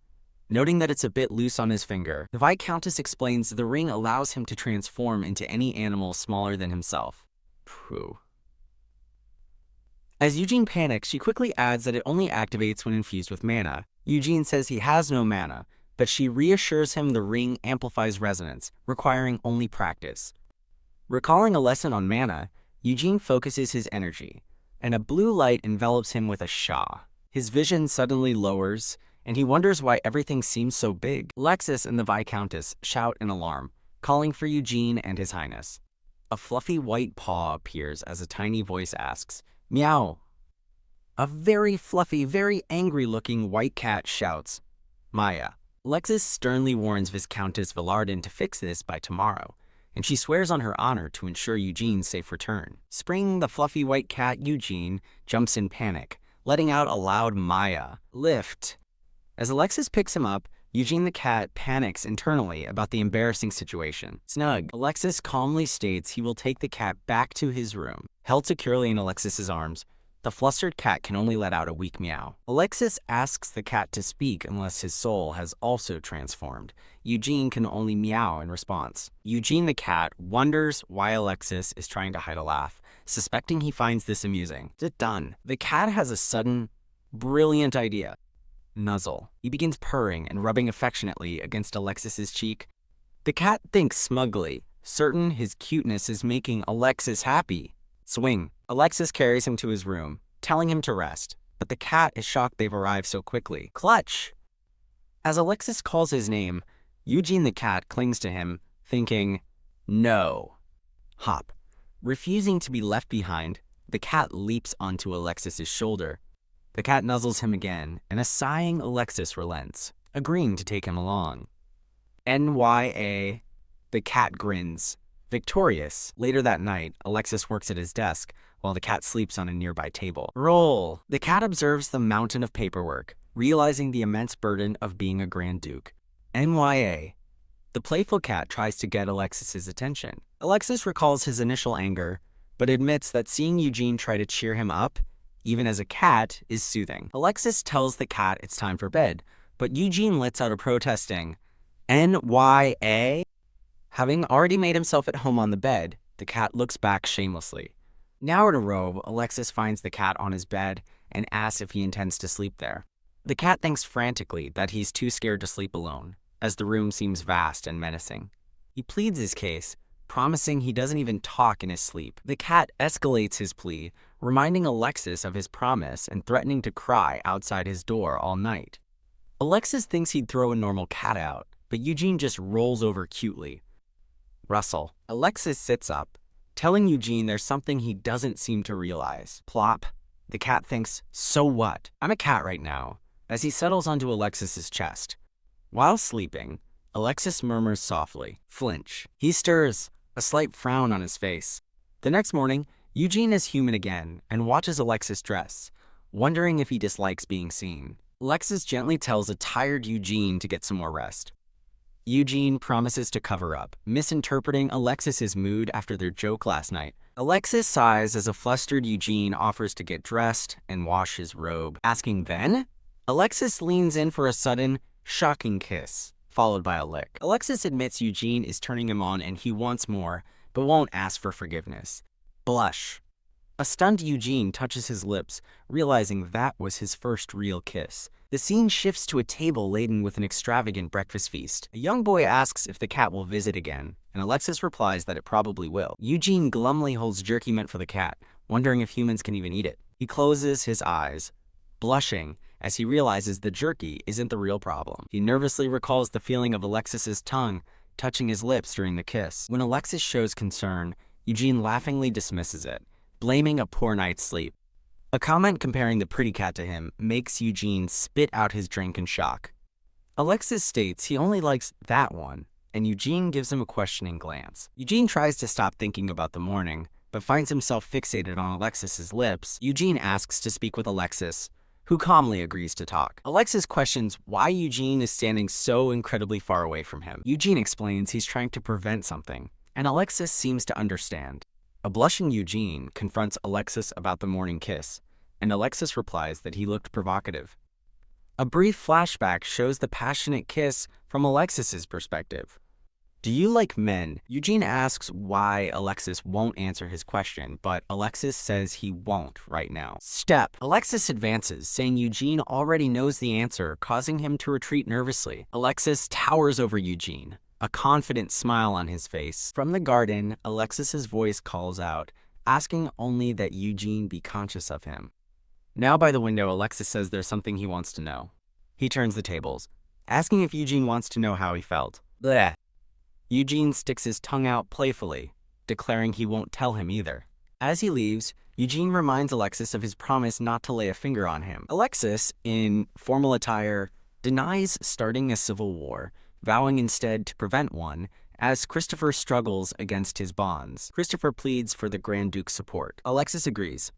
noting that it's a bit loose on his finger. The Viscountess explains the ring allows him to transform into any animal smaller than himself. Phew. As Eugene panics, she quickly adds that it only activates when infused with mana. Eugene says he has no mana, but she reassures him the ring amplifies resonance, requiring only practice. Recalling a lesson on mana, Eugene focuses his energy, and a blue light envelops him with a shah. His vision suddenly lowers, and he wonders why everything seems so big. Alexis and the Viscountess shout in alarm, calling for Eugene and His Highness. A fluffy white paw appears as a tiny voice asks, "Meow." A very fluffy, very angry-looking white cat shouts, "Maya." Alexis sternly warns Viscountess Valorden to fix this by tomorrow, and she swears on her honor to ensure Eugene's safe return. Springing the fluffy white cat, Eugene jumps in panic, letting out a loud Maya. Lift. As Alexis picks him up, Eugene the cat panics internally about the embarrassing situation. Snug. Alexis calmly states he will take the cat back to his room. Held securely in Alexis's arms, the flustered cat can only let out a weak meow. Alexis asks the cat to speak unless his soul has also transformed. Eugene can only meow in response. Eugene the cat wonders why Alexis is trying to hide a laugh, suspecting he finds this amusing. Done. The cat has a sudden, brilliant idea. Nuzzle. He begins purring and rubbing affectionately against Alexis's cheek. The cat thinks smugly, certain his cuteness is making Alexis happy. Swing. Alexis carries him to his room, telling him to rest, but the cat is shocked they've arrived so quickly. Clutch! As Alexis calls his name, Eugene the cat clings to him, thinking, no. Hop. Refusing to be left behind, the cat leaps onto Alexis's shoulder. The cat nuzzles him again, and a sighing Alexis relents, agreeing to take him along. NYA. The cat grins. Victorious. Later that night, Alexis works at his desk, while the cat sleeps on a nearby table. Roll. The cat observes the mountain of paperwork, realizing the immense burden of being a Grand Duke. NYA. The playful cat tries to get Alexis's attention. Alexis recalls his initial anger, but admits that seeing Eugene try to cheer him up, even as a cat, is soothing. Alexis tells the cat it's time for bed, but Eugene lets out a protesting NYA. Having already made himself at home on the bed, the cat looks back shamelessly. Now in a robe, Alexis finds the cat on his bed and asks if he intends to sleep there. The cat thinks frantically that he's too scared to sleep alone, as the room seems vast and menacing. He pleads his case, promising he doesn't even talk in his sleep. The cat escalates his plea, reminding Alexis of his promise and threatening to cry outside his door all night. Alexis thinks he'd throw a normal cat out, but Eugene just rolls over cutely. Rustle. Alexis sits up, telling Eugene there's something he doesn't seem to realize. Plop. The cat thinks, so what? I'm a cat right now, as he settles onto Alexis's chest. While sleeping, Alexis murmurs softly. Flinch. He stirs, a slight frown on his face. The next morning, Eugene is human again and watches Alexis dress, wondering if he dislikes being seen. Alexis gently tells a tired Eugene to get some more rest. Eugene promises to cover up, misinterpreting Alexis's mood after their joke last night. Alexis sighs as a flustered Eugene offers to get dressed and wash his robe. Asking then? Alexis leans in for a sudden, shocking kiss, followed by a lick. Alexis admits Eugene is turning him on and he wants more, but won't ask for forgiveness. Blush. A stunned Eugene touches his lips, realizing that was his first real kiss. The scene shifts to a table laden with an extravagant breakfast feast. A young boy asks if the cat will visit again, and Alexis replies that it probably will. Eugene glumly holds jerky meant for the cat, wondering if humans can even eat it. He closes his eyes, blushing as he realizes the jerky isn't the real problem. He nervously recalls the feeling of Alexis's tongue touching his lips during the kiss. When Alexis shows concern, Eugene laughingly dismisses it, blaming a poor night's sleep. A comment comparing the pretty cat to him makes Eugene spit out his drink in shock. Alexis states he only likes that one, and Eugene gives him a questioning glance. Eugene tries to stop thinking about the morning, but finds himself fixated on Alexis's lips. Eugene asks to speak with Alexis, who calmly agrees to talk. Alexis questions why Eugene is standing so incredibly far away from him. Eugene explains he's trying to prevent something, and Alexis seems to understand. A blushing Eugene confronts Alexis about the morning kiss, and Alexis replies that he looked provocative. A brief flashback shows the passionate kiss from Alexis's perspective. Do you like men? Eugene asks why Alexis won't answer his question, but Alexis says he won't right now. Step. Alexis advances, saying Eugene already knows the answer, causing him to retreat nervously. Alexis towers over Eugene, a confident smile on his face. From the garden, Alexis's voice calls out, asking only that Eugene be conscious of him. Now by the window, Alexis says there's something he wants to know. He turns the tables, asking if Eugene wants to know how he felt. Bleh. Eugene sticks his tongue out playfully, declaring he won't tell him either. As he leaves, Eugene reminds Alexis of his promise not to lay a finger on him. Alexis, in formal attire, denies starting a civil war, vowing instead to prevent one, as Christopher struggles against his bonds. Christopher pleads for the Grand Duke's support. Alexis agrees,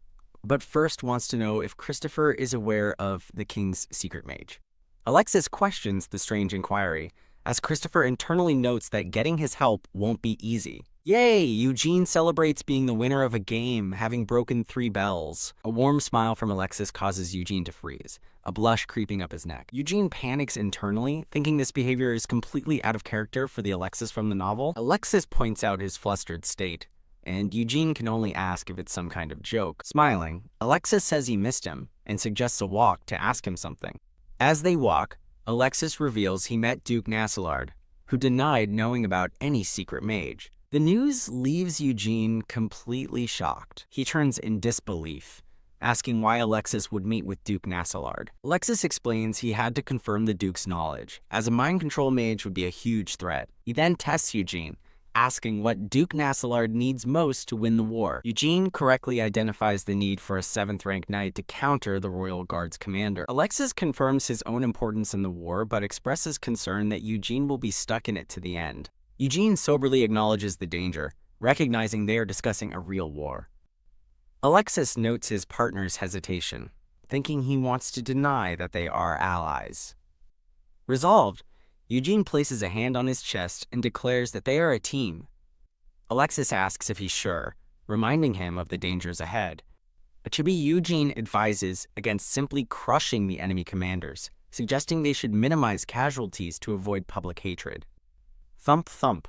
but first wants to know if Christopher is aware of the king's secret mage. Alexis questions the strange inquiry, as Christopher internally notes that getting his help won't be easy. Yay! Eugene celebrates being the winner of a game, having broken 3 bells. A warm smile from Alexis causes Eugene to freeze, a blush creeping up his neck. Eugene panics internally, thinking this behavior is completely out of character for the Alexis from the novel. Alexis points out his flustered state, and Eugene can only ask if it's some kind of joke. Smiling, Alexis says he missed him, and suggests a walk to ask him something. As they walk, Alexis reveals he met Duke Nasselard, who denied knowing about any secret mage. The news leaves Eugene completely shocked. He turns in disbelief, asking why Alexis would meet with Duke Nasselard. Alexis explains he had to confirm the Duke's knowledge, as a mind control mage would be a huge threat. He then tests Eugene, asking what Duke Nasselard needs most to win the war. Eugene correctly identifies the need for a 7th-rank knight to counter the Royal Guard's commander. Alexis confirms his own importance in the war, but expresses concern that Eugene will be stuck in it to the end. Eugene soberly acknowledges the danger, recognizing they are discussing a real war. Alexis notes his partner's hesitation, thinking he wants to deny that they are allies. Resolved, Eugene places a hand on his chest and declares that they are a team. Alexis asks if he's sure, reminding him of the dangers ahead. Chibi Eugene advises against simply crushing the enemy commanders, suggesting they should minimize casualties to avoid public hatred. Thump thump.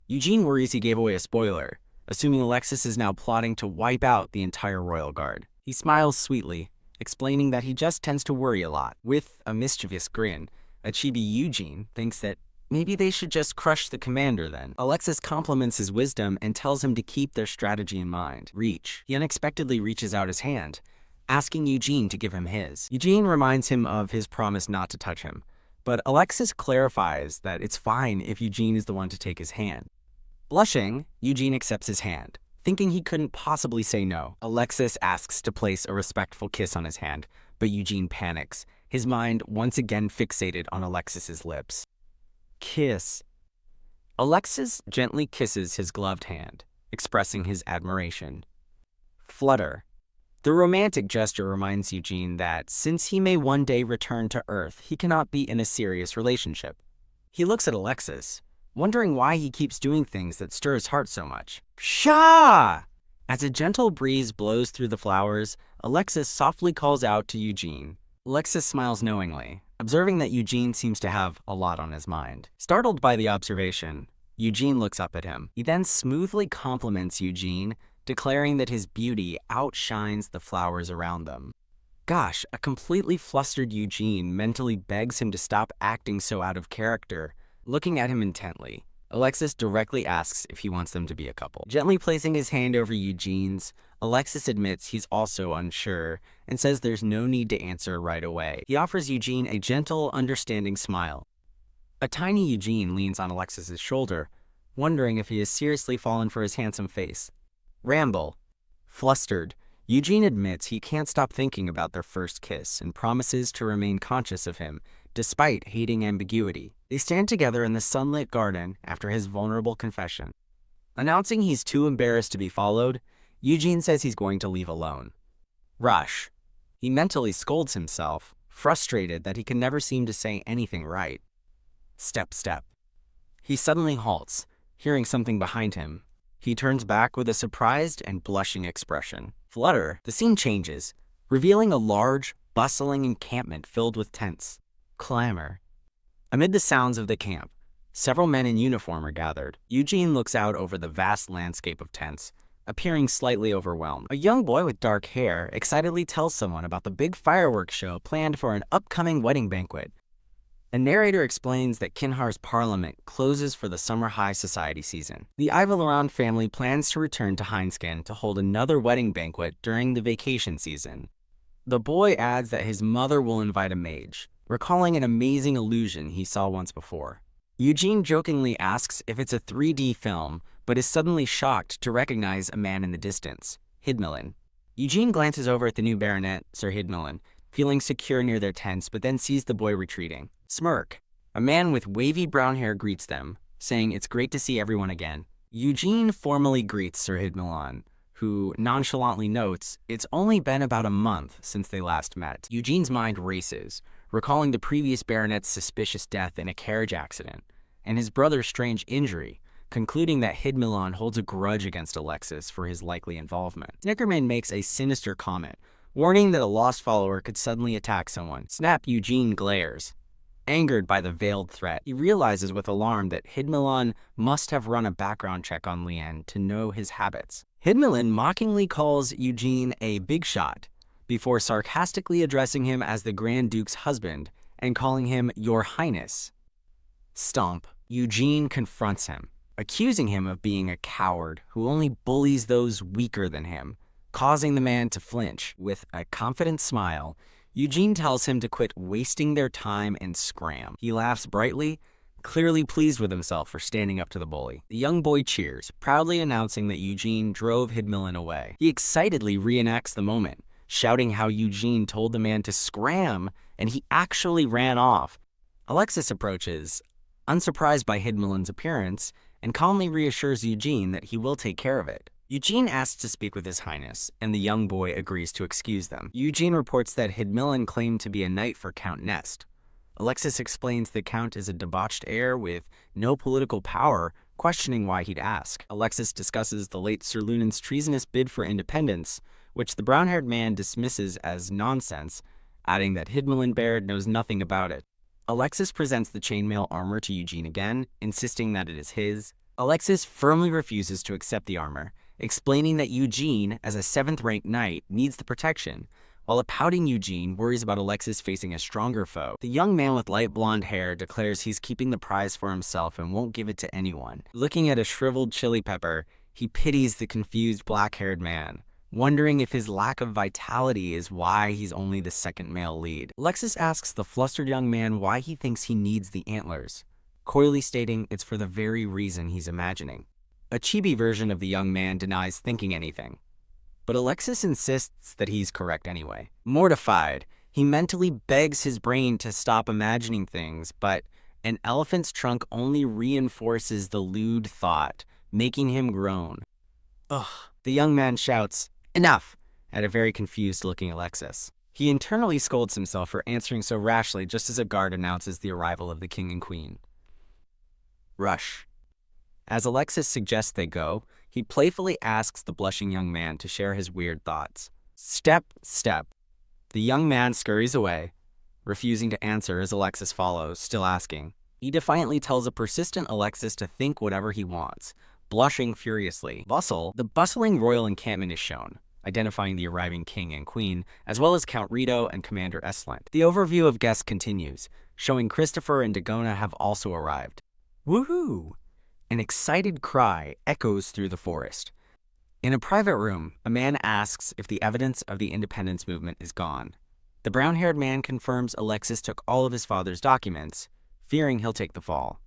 Eugene worries he gave away a spoiler, assuming Alexis is now plotting to wipe out the entire royal guard. He smiles sweetly, explaining that he just tends to worry a lot. With a mischievous grin, Chibi Eugene thinks that maybe they should just crush the commander then. Alexis compliments his wisdom and tells him to keep their strategy in mind. Reach. He unexpectedly reaches out his hand, asking Eugene to give him his. Eugene reminds him of his promise not to touch him, but Alexis clarifies that it's fine if Eugene is the one to take his hand. Blushing, Eugene accepts his hand, thinking he couldn't possibly say no. Alexis asks to place a respectful kiss on his hand, but Eugene panics, his mind once again fixated on Alexis's lips. Kiss. Alexis gently kisses his gloved hand, expressing his admiration. Flutter. The romantic gesture reminds Eugene that since he may one day return to Earth, he cannot be in a serious relationship. He looks at Alexis, wondering why he keeps doing things that stir his heart so much. Psha! As a gentle breeze blows through the flowers, Alexis softly calls out to Eugene. Alexis smiles knowingly, observing that Eugene seems to have a lot on his mind. Startled by the observation, Eugene looks up at him. He then smoothly compliments Eugene, declaring that his beauty outshines the flowers around them. Gosh, a completely flustered Eugene mentally begs him to stop acting so out of character. Looking at him intently, Alexis directly asks if he wants them to be a couple. Gently placing his hand over Eugene's, Alexis admits he's also unsure and says there's no need to answer right away. He offers Eugene a gentle, understanding smile. A tiny Eugene leans on Alexis's shoulder, wondering if he has seriously fallen for his handsome face. Ramble. Flustered, Eugene admits he can't stop thinking about their first kiss and promises to remain conscious of him, despite hating ambiguity. They stand together in the sunlit garden after his vulnerable confession. Announcing he's too embarrassed to be followed, Eugene says he's going to leave alone. Rush. He mentally scolds himself, frustrated that he can never seem to say anything right. Step, step. He suddenly halts, hearing something behind him. He turns back with a surprised and blushing expression. Flutter. The scene changes, revealing a large, bustling encampment filled with tents. Clamor. Amid the sounds of the camp, several men in uniform are gathered. Eugene looks out over the vast landscape of tents, appearing slightly overwhelmed. A young boy with dark hair excitedly tells someone about the big fireworks show planned for an upcoming wedding banquet. A narrator explains that Kinhar's parliament closes for the summer high society season. The Ivalaran family plans to return to Heinskin to hold another wedding banquet during the vacation season. The boy adds that his mother will invite a mage, recalling an amazing illusion he saw once before. Eugene jokingly asks if it's a 3D film, but is suddenly shocked to recognize a man in the distance, Hidmelin. Eugene glances over at the new baronet, Sir Hidmelin, feeling secure near their tents, but then sees the boy retreating. Smirk. A man with wavy brown hair greets them, saying it's great to see everyone again. Eugene formally greets Sir Hidmelin, who nonchalantly notes it's only been about a month since they last met. Eugene's mind races, recalling the previous baronet's suspicious death in a carriage accident, and his brother's strange injury, concluding that Hidmelin holds a grudge against Alexis for his likely involvement. Snickerman makes a sinister comment, warning that a lost follower could suddenly attack someone. Snap. Eugene glares. Angered by the veiled threat, he realizes with alarm that Hidmelin must have run a background check on Lien to know his habits. Hidmelin mockingly calls Eugene a big shot, before sarcastically addressing him as the Grand Duke's husband and calling him Your Highness. Stomp. Eugene confronts him, accusing him of being a coward who only bullies those weaker than him, causing the man to flinch. With a confident smile, Eugene tells him to quit wasting their time and scram. He laughs brightly, clearly pleased with himself for standing up to the bully. The young boy cheers, proudly announcing that Eugene drove Hidmelin away. He excitedly reenacts the moment, shouting how Eugene told the man to scram, and he actually ran off. Alexis approaches, unsurprised by Hidmelin's appearance, and calmly reassures Eugene that he will take care of it. Eugene asks to speak with His Highness, and the young boy agrees to excuse them. Eugene reports that Hidmelin claimed to be a knight for Count Nest. Alexis explains the Count is a debauched heir with no political power questioning why he'd ask. Alexis discusses the late Sir Lunan's treasonous bid for independence, which the brown-haired man dismisses as nonsense, adding that Hidmelin Baird knows nothing about it. Alexis presents the chainmail armor to Eugene again, insisting that it is his. Alexis firmly refuses to accept the armor, explaining that Eugene, as a 7th-ranked knight, needs the protection, while a pouting Eugene worries about Alexis facing a stronger foe. The young man with light blonde hair declares he's keeping the prize for himself and won't give it to anyone. Looking at a shriveled chili pepper, he pities the confused black-haired man, wondering if his lack of vitality is why he's only the 2nd male lead. Alexis asks the flustered young man why he thinks he needs the antlers, coyly stating it's for the very reason he's imagining. A chibi version of the young man denies thinking anything, but Alexis insists that he's correct anyway. Mortified, he mentally begs his brain to stop imagining things, but an elephant's trunk only reinforces the lewd thought, making him groan. Ugh. The young man shouts, "Enough!" at a very confused-looking Alexis. He internally scolds himself for answering so rashly just as a guard announces the arrival of the king and queen. Rush. As Alexis suggests they go, he playfully asks the blushing young man to share his weird thoughts. Step, step. The young man scurries away, refusing to answer as Alexis follows, still asking. He defiantly tells a persistent Alexis to think whatever he wants, blushing furiously. The bustling royal encampment is shown, identifying the arriving king and queen, as well as Count Rito and Commander Eslant. The overview of guests continues, showing Christopher and Dagona have also arrived. Woohoo! An excited cry echoes through the forest. In a private room, a man asks if the evidence of the independence movement is gone. The brown-haired man confirms Alexis took all of his father's documents, fearing he'll take the fall.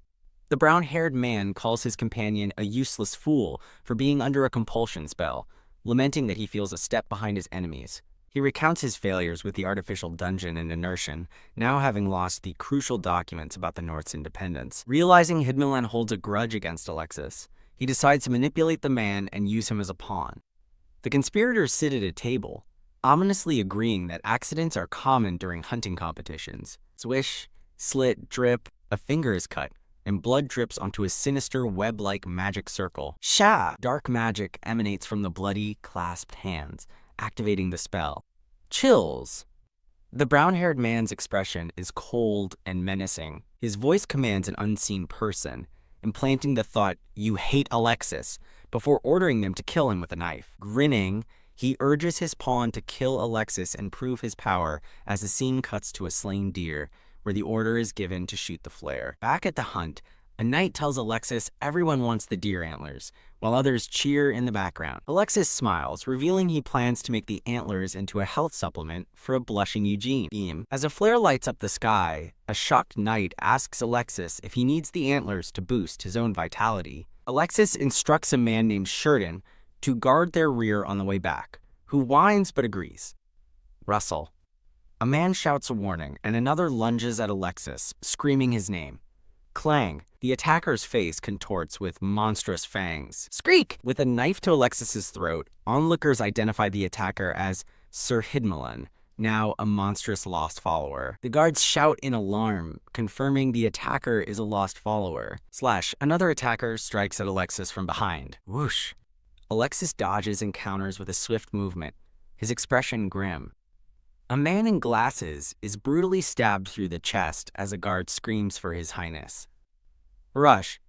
The brown-haired man calls his companion a useless fool for being under a compulsion spell, lamenting that he feels a step behind his enemies. He recounts his failures with the artificial dungeon and inertion, now having lost the crucial documents about the North's independence. Realizing Hidmelin holds a grudge against Alexis, he decides to manipulate the man and use him as a pawn. The conspirators sit at a table, ominously agreeing that accidents are common during hunting competitions. Swish, slit, drip, a finger is cut, and blood drips onto a sinister web-like magic circle. Sha! Dark magic emanates from the bloody, clasped hands, activating the spell. Chills. The brown-haired man's expression is cold and menacing. His voice commands an unseen person, implanting the thought, "You hate Alexis," before ordering them to kill him with a knife. Grinning, he urges his pawn to kill Alexis and prove his power as the scene cuts to a slain deer, where the order is given to shoot the flare. Back at the hunt, a knight tells Alexis everyone wants the deer antlers, while others cheer in the background. Alexis smiles, revealing he plans to make the antlers into a health supplement for a blushing Eugene. As a flare lights up the sky, a shocked knight asks Alexis if he needs the antlers to boost his own vitality. Alexis instructs a man named Sheridan to guard their rear on the way back, who whines but agrees. Rustle. A man shouts a warning, and another lunges at Alexis, screaming his name. Clang. The attacker's face contorts with monstrous fangs. Skreek! With a knife to Alexis's throat, onlookers identify the attacker as Sir Hidmelin, now a monstrous lost follower. The guards shout in alarm, confirming the attacker is a lost follower. Another attacker strikes at Alexis from behind. Whoosh! Alexis dodges and counters with a swift movement, his expression grim. A man in glasses is brutally stabbed through the chest as a guard screams for his highness. Rush.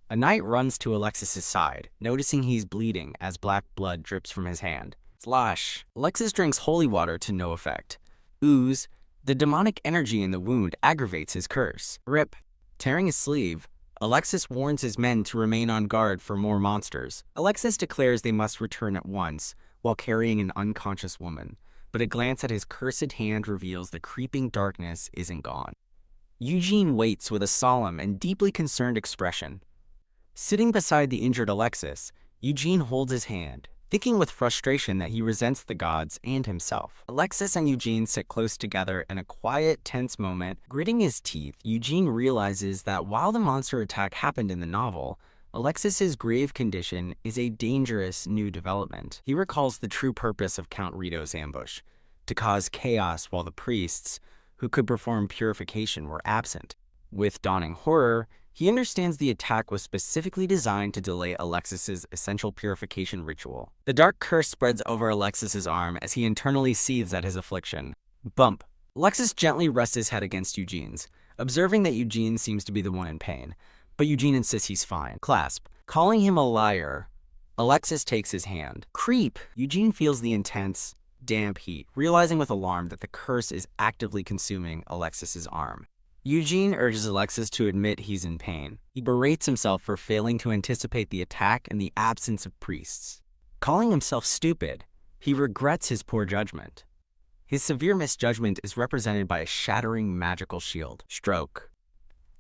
A knight runs to Alexis's side, noticing he's bleeding as black blood drips from his hand. Slosh. Alexis drinks holy water to no effect. Ooze. The demonic energy in the wound aggravates his curse. Rip. Tearing his sleeve, Alexis warns his men to remain on guard for more monsters. Alexis declares they must return at once, while carrying an unconscious woman, but a glance at his cursed hand reveals the creeping darkness isn't gone. Eugene waits with a solemn and deeply concerned expression. Sitting beside the injured Alexis, Eugene holds his hand, thinking with frustration that he resents the gods and himself. Alexis and Eugene sit close together in a quiet, tense moment. Gritting his teeth, Eugene realizes that while the monster attack happened in the novel, Alexis's grave condition is a dangerous new development. He recalls the true purpose of Count Rito's ambush, to cause chaos while the priests, who could perform purification, were absent. With dawning horror, He understands the attack was specifically designed to delay Alexis's essential purification ritual. The dark curse spreads over Alexis's arm as he internally seethes at his affliction. Bump. Alexis gently rests his head against Eugene's, observing that Eugene seems to be the one in pain, but Eugene insists he's fine. Clasp. Calling him a liar, Alexis takes his hand. Creep! Eugene feels the intense, damp heat, realizing with alarm that the curse is actively consuming Alexis's arm. Eugene urges Alexis to admit he's in pain. He berates himself for failing to anticipate the attack in the absence of priests. Calling himself stupid, he regrets his poor judgment. His severe misjudgment is represented by a shattering magical shield. Stroke.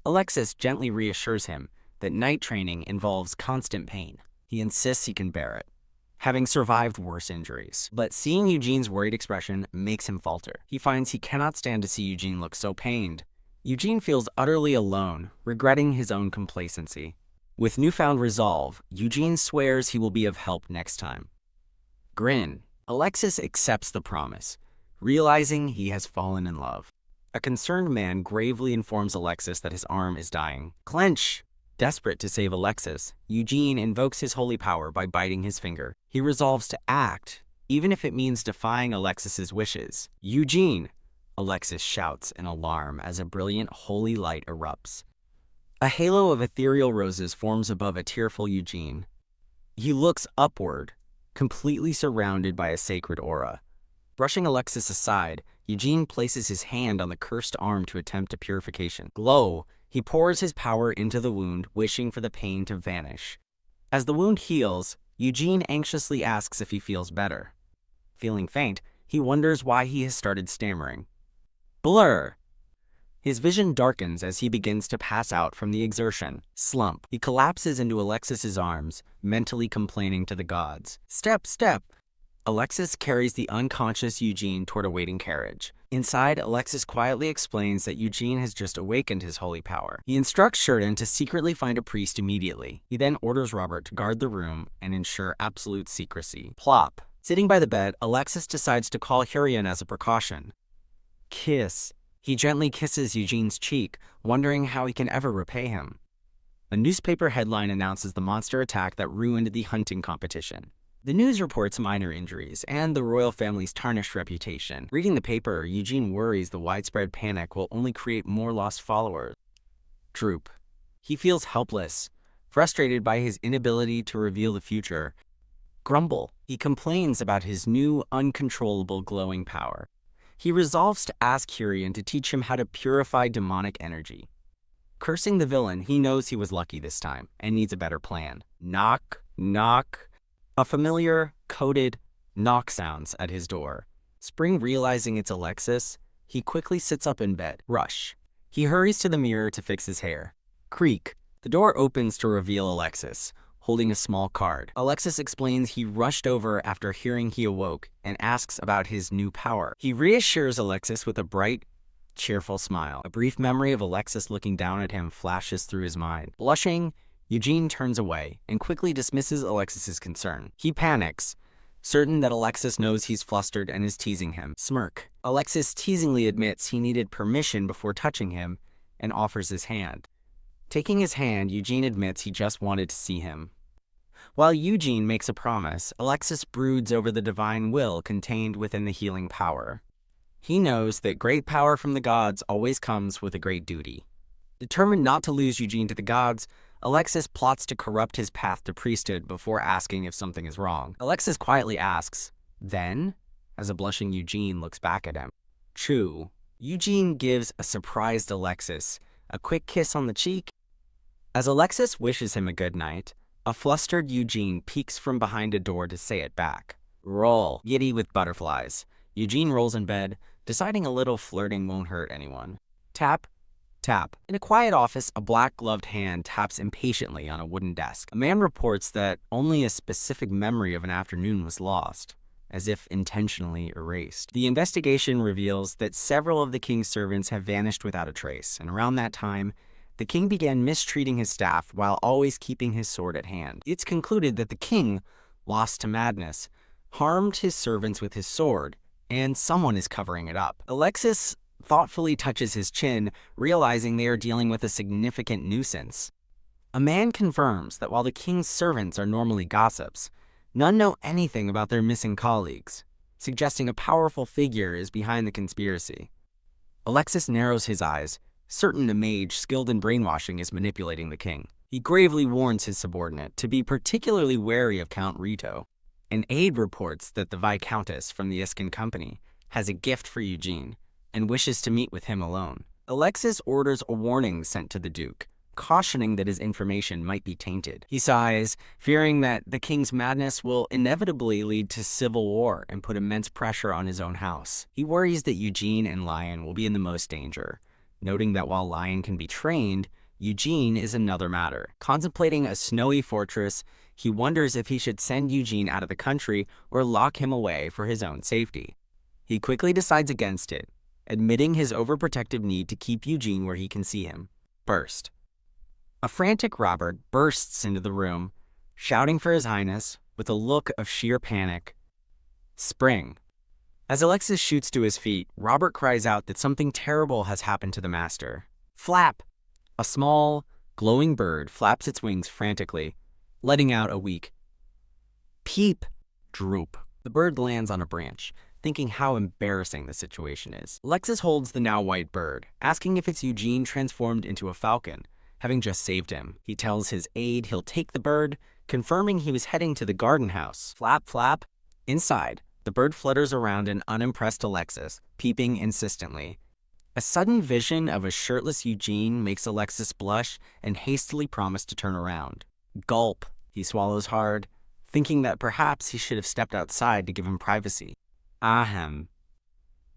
Alexis gently reassures him that night training involves constant pain. He insists he can bear it, having survived worse injuries. But seeing Eugene's worried expression makes him falter. He finds he cannot stand to see Eugene look so pained. Eugene feels utterly alone, regretting his own complacency. With newfound resolve, Eugene swears he will be of help next time. Grin. Alexis accepts the promise, realizing he has fallen in love. A concerned man gravely informs Alexis that his arm is dying. Clench! Desperate to save Alexis, Eugene invokes his holy power by biting his finger. He resolves to act, even if it means defying Alexis's wishes. Eugene! Alexis shouts in alarm as a brilliant holy light erupts. A halo of ethereal roses forms above a tearful Eugene. He looks upward, completely surrounded by a sacred aura. Brushing Alexis aside, Eugene places his hand on the cursed arm to attempt a purification. Glow! He pours his power into the wound, wishing for the pain to vanish. As the wound heals, Eugene anxiously asks if he feels better. Feeling faint, he wonders why he has started stammering. Blur! His vision darkens as he begins to pass out from the exertion. Slump. He collapses into Alexis's arms, mentally complaining to the gods. Step, step! Alexis carries the unconscious Eugene toward a waiting carriage. Inside, Alexis quietly explains that Eugene has just awakened his holy power. He instructs Sheridan to secretly find a priest immediately. He then orders Robert to guard the room and ensure absolute secrecy. Plop. Sitting by the bed, Alexis decides to call heroine as a precaution. Kiss. He gently kisses Eugene's cheek, wondering how he can ever repay him. A newspaper headline announces the monster attack that ruined the hunting competition. The news reports minor injuries and the royal family's tarnished reputation. Reading the paper, Eugene worries the widespread panic will only create more lost followers. Droop. He feels helpless, frustrated by his inability to reveal the future. Grumble. He complains about his new, uncontrollable glowing power. He resolves to ask Heroine to teach him how to purify demonic energy. Cursing the villain, he knows he was lucky this time and needs a better plan. Knock, knock. A familiar, coded knock sounds at his door. Spring realizing it's Alexis, he quickly sits up in bed. Rush. He hurries to the mirror to fix his hair. Creak. The door opens to reveal Alexis, holding a small card. Alexis explains he rushed over after hearing he awoke and asks about his new power. He reassures Alexis with a bright, cheerful smile. A brief memory of Alexis looking down at him flashes through his mind. Blushing, Eugene turns away and quickly dismisses Alexis's concern. He panics, certain that Alexis knows he's flustered and is teasing him. Smirk. Alexis teasingly admits he needed permission before touching him and offers his hand. Taking his hand, Eugene admits he just wanted to see him. While Eugene makes a promise, Alexis broods over the divine will contained within the healing power. He knows that great power from the gods always comes with a great duty. Determined not to lose Eugene to the gods, Alexis plots to corrupt his path to priesthood before asking if something is wrong. Alexis quietly asks, "Then?" as a blushing Eugene looks back at him. True. Eugene gives a surprised Alexis a quick kiss on the cheek. As Alexis wishes him a good night, a flustered Eugene peeks from behind a door to say it back. Roll. Giddy with butterflies, Eugene rolls in bed, deciding a little flirting won't hurt anyone. Tap. Tap. In a quiet office, a black-gloved hand taps impatiently on a wooden desk. A man reports that only a specific memory of an afternoon was lost, as if intentionally erased. The investigation reveals that several of the king's servants have vanished without a trace, and around that time, the king began mistreating his staff while always keeping his sword at hand. It's concluded that the king, lost to madness, harmed his servants with his sword, and someone is covering it up. Alexis thoughtfully touches his chin, realizing they are dealing with a significant nuisance. A man confirms that while the king's servants are normally gossips, none know anything about their missing colleagues, suggesting a powerful figure is behind the conspiracy. Alexis narrows his eyes, certain a mage skilled in brainwashing is manipulating the king. He gravely warns his subordinate to be particularly wary of Count Rito. An aide reports that the Viscountess from the Iskin company has a gift for Eugene and wishes to meet with him alone. Alexis orders a warning sent to the Duke, cautioning that his information might be tainted. He sighs, fearing that the king's madness will inevitably lead to civil war and put immense pressure on his own house. He worries that Eugene and Lion will be in the most danger, noting that while Lion can be trained, Eugene is another matter. Contemplating a snowy fortress, he wonders if he should send Eugene out of the country or lock him away for his own safety. He quickly decides against it, admitting his overprotective need to keep Eugene where he can see him. Burst. A frantic Robert bursts into the room, shouting for His Highness with a look of sheer panic. Spring. As Alexis shoots to his feet, Robert cries out that something terrible has happened to the master. Flap! A small, glowing bird flaps its wings frantically, letting out a weak peep. Droop. The bird lands on a branch, thinking how embarrassing the situation is. Alexis holds the now white bird, asking if it's Eugene transformed into a falcon, having just saved him. He tells his aide he'll take the bird, confirming he was heading to the garden house. Flap, flap. Inside, the bird flutters around an unimpressed Alexis, peeping insistently. A sudden vision of a shirtless Eugene makes Alexis blush and hastily promise to turn around. Gulp. He swallows hard, thinking that perhaps he should have stepped outside to give him privacy. Ahem.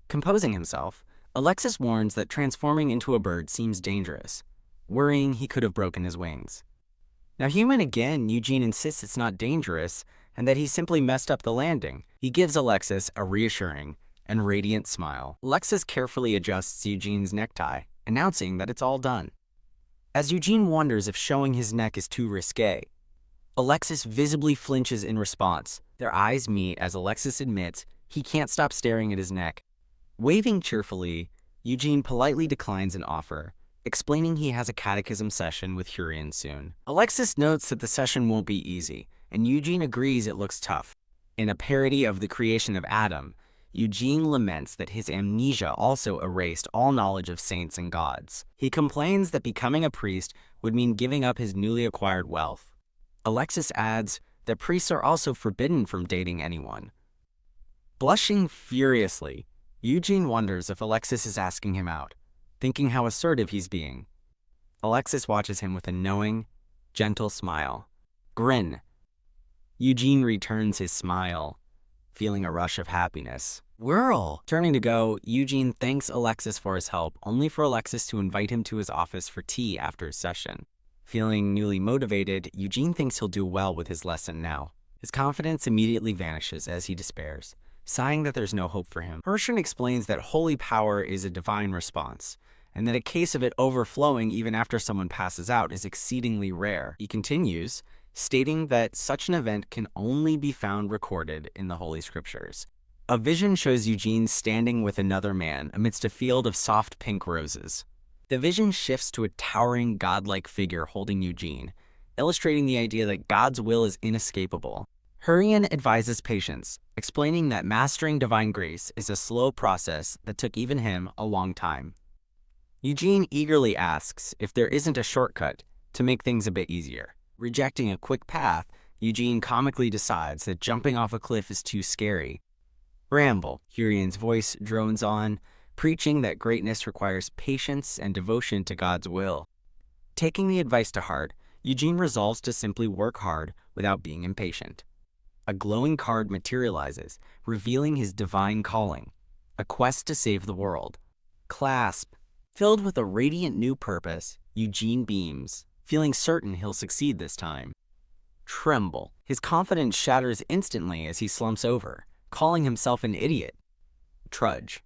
Composing himself, Alexis warns that transforming into a bird seems dangerous, worrying he could have broken his wings. Now human again, Eugene insists it's not dangerous and that he simply messed up the landing. He gives Alexis a reassuring and radiant smile. Alexis carefully adjusts Eugene's necktie, announcing that it's all done. As Eugene wonders if showing his neck is too risque, Alexis visibly flinches in response. Their eyes meet as Alexis admits he can't stop staring at his neck. Waving cheerfully, Eugene politely declines an offer, explaining he has a catechism session with Heroine soon. Alexis notes that the session won't be easy, and Eugene agrees it looks tough. In a parody of the creation of Adam, Eugene laments that his amnesia also erased all knowledge of saints and gods. He complains that becoming a priest would mean giving up his newly acquired wealth. Alexis adds that priests are also forbidden from dating anyone. Blushing furiously, Eugene wonders if Alexis is asking him out, thinking how assertive he's being. Alexis watches him with a knowing, gentle smile. Grin. Eugene returns his smile, feeling a rush of happiness. Whirl! Turning to go, Eugene thanks Alexis for his help, only for Alexis to invite him to his office for tea after his session. Feeling newly motivated, Eugene thinks he'll do well with his lesson now. His confidence immediately vanishes as he despairs, sighing that there's no hope for him. Regression explains that holy power is a divine response, and that a case of it overflowing even after someone passes out is exceedingly rare. He continues, stating that such an event can only be found recorded in the Holy Scriptures. A vision shows Eugene standing with another man amidst a field of soft pink roses. The vision shifts to a towering godlike figure holding Eugene, illustrating the idea that God's will is inescapable. Heroine advises patience, explaining that mastering divine grace is a slow process that took even him a long time. Eugene eagerly asks if there isn't a shortcut to make things a bit easier. Rejecting a quick path, Eugene comically decides that jumping off a cliff is too scary. Ramble. Heroine's voice drones on, preaching that greatness requires patience and devotion to God's will. Taking the advice to heart, Eugene resolves to simply work hard without being impatient. A glowing card materializes, revealing his divine calling, a quest to save the world. Clasp. Filled with a radiant new purpose, Eugene beams, feeling certain he'll succeed this time. Tremble. His confidence shatters instantly as he slumps over, calling himself an idiot. Trudge.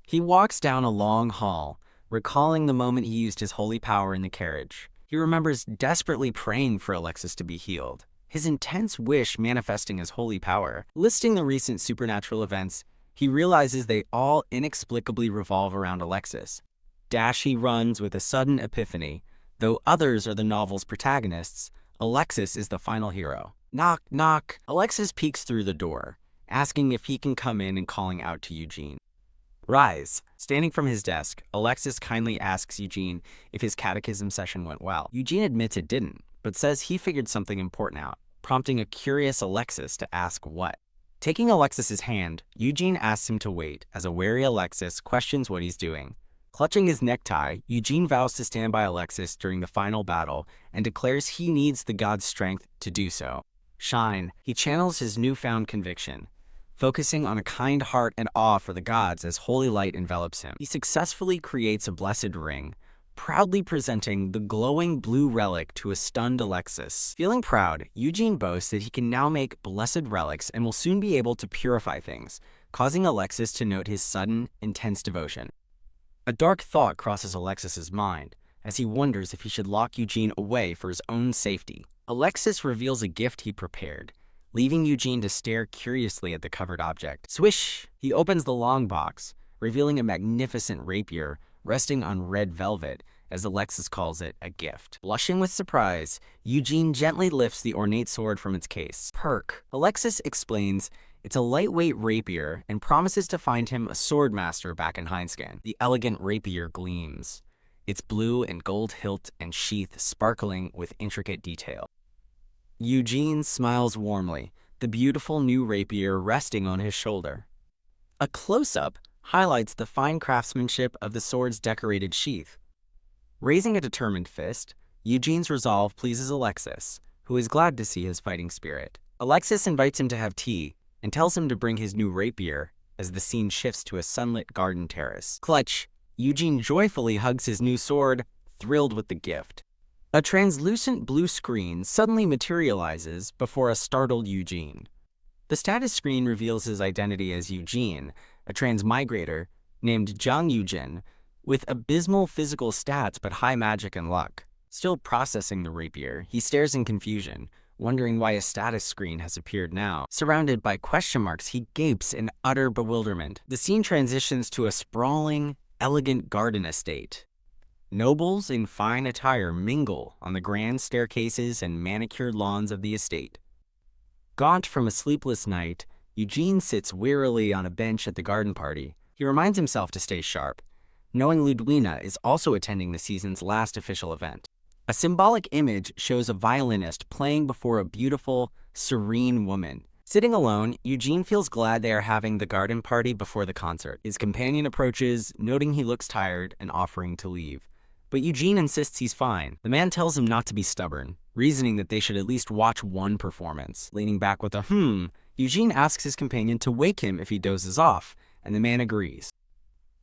He walks down a long hall, recalling the moment he used his holy power in the carriage. He remembers desperately praying for Alexis to be healed, his intense wish manifesting his holy power. Listing the recent supernatural events, he realizes they all inexplicably revolve around Alexis. He runs with a sudden epiphany. Though others are the novel's protagonists, Alexis is the final hero. Knock, knock. Alexis peeks through the door, asking if he can come in and calling out to Eugene. Rise. Standing from his desk, Alexis kindly asks Eugene if his catechism session went well. Eugene admits it didn't, but says he figured something important out, prompting a curious Alexis to ask what. Taking Alexis's hand, Eugene asks him to wait as a wary Alexis questions what he's doing. Clutching his necktie, Eugene vows to stand by Alexis during the final battle and declares he needs the god's strength to do so. Shine. He channels his newfound conviction, focusing on a kind heart and awe for the gods as holy light envelops him. He successfully creates a blessed ring, proudly presenting the glowing blue relic to a stunned Alexis. Feeling proud, Eugene boasts that he can now make blessed relics and will soon be able to purify things, causing Alexis to note his sudden, intense devotion. A dark thought crosses Alexis's mind as he wonders if he should lock Eugene away for his own safety. Alexis reveals a gift he prepared, leaving Eugene to stare curiously at the covered object. Swish! He opens the long box, revealing a magnificent rapier resting on red velvet, as Alexis calls it, a gift. Blushing with surprise, Eugene gently lifts the ornate sword from its case. Perk. Alexis explains it's a lightweight rapier and promises to find him a sword master back in Heinscan. The elegant rapier gleams, its blue and gold hilt and sheath sparkling with intricate detail. Eugene smiles warmly, the beautiful new rapier resting on his shoulder. A close-up highlights the fine craftsmanship of the sword's decorated sheath. Raising a determined fist, Eugene's resolve pleases Alexis, who is glad to see his fighting spirit. Alexis invites him to have tea and tells him to bring his new rapier as the scene shifts to a sunlit garden terrace. Clutch, Eugene joyfully hugs his new sword, thrilled with the gift. A translucent blue screen suddenly materializes before a startled Eugene. The status screen reveals his identity as Eugene, a transmigrator named Zhang Yujin, with abysmal physical stats but high magic and luck. Still processing the rapier, he stares in confusion, wondering why a status screen has appeared now. Surrounded by question marks, he gapes in utter bewilderment. The scene transitions to a sprawling, elegant garden estate. Nobles in fine attire mingle on the grand staircases and manicured lawns of the estate. Gaunt from a sleepless night, Eugene sits wearily on a bench at the garden party. He reminds himself to stay sharp, knowing Ludwina is also attending the season's last official event. A symbolic image shows a violinist playing before a beautiful, serene woman. Sitting alone, Eugene feels glad they are having the garden party before the concert. His companion approaches, noting he looks tired and offering to leave. But Eugene insists he's fine. The man tells him not to be stubborn, reasoning that they should at least watch one performance. Leaning back with a Eugene asks his companion to wake him if he dozes off, and the man agrees.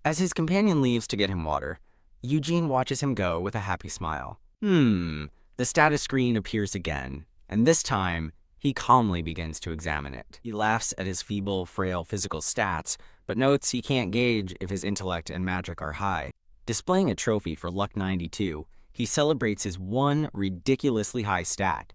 As his companion leaves to get him water, Eugene watches him go with a happy smile. The status screen appears again, and this time, he calmly begins to examine it. He laughs at his feeble, frail physical stats, but notes he can't gauge if his intellect and magic are high. Displaying a trophy for Luck 92, he celebrates his one ridiculously high stat.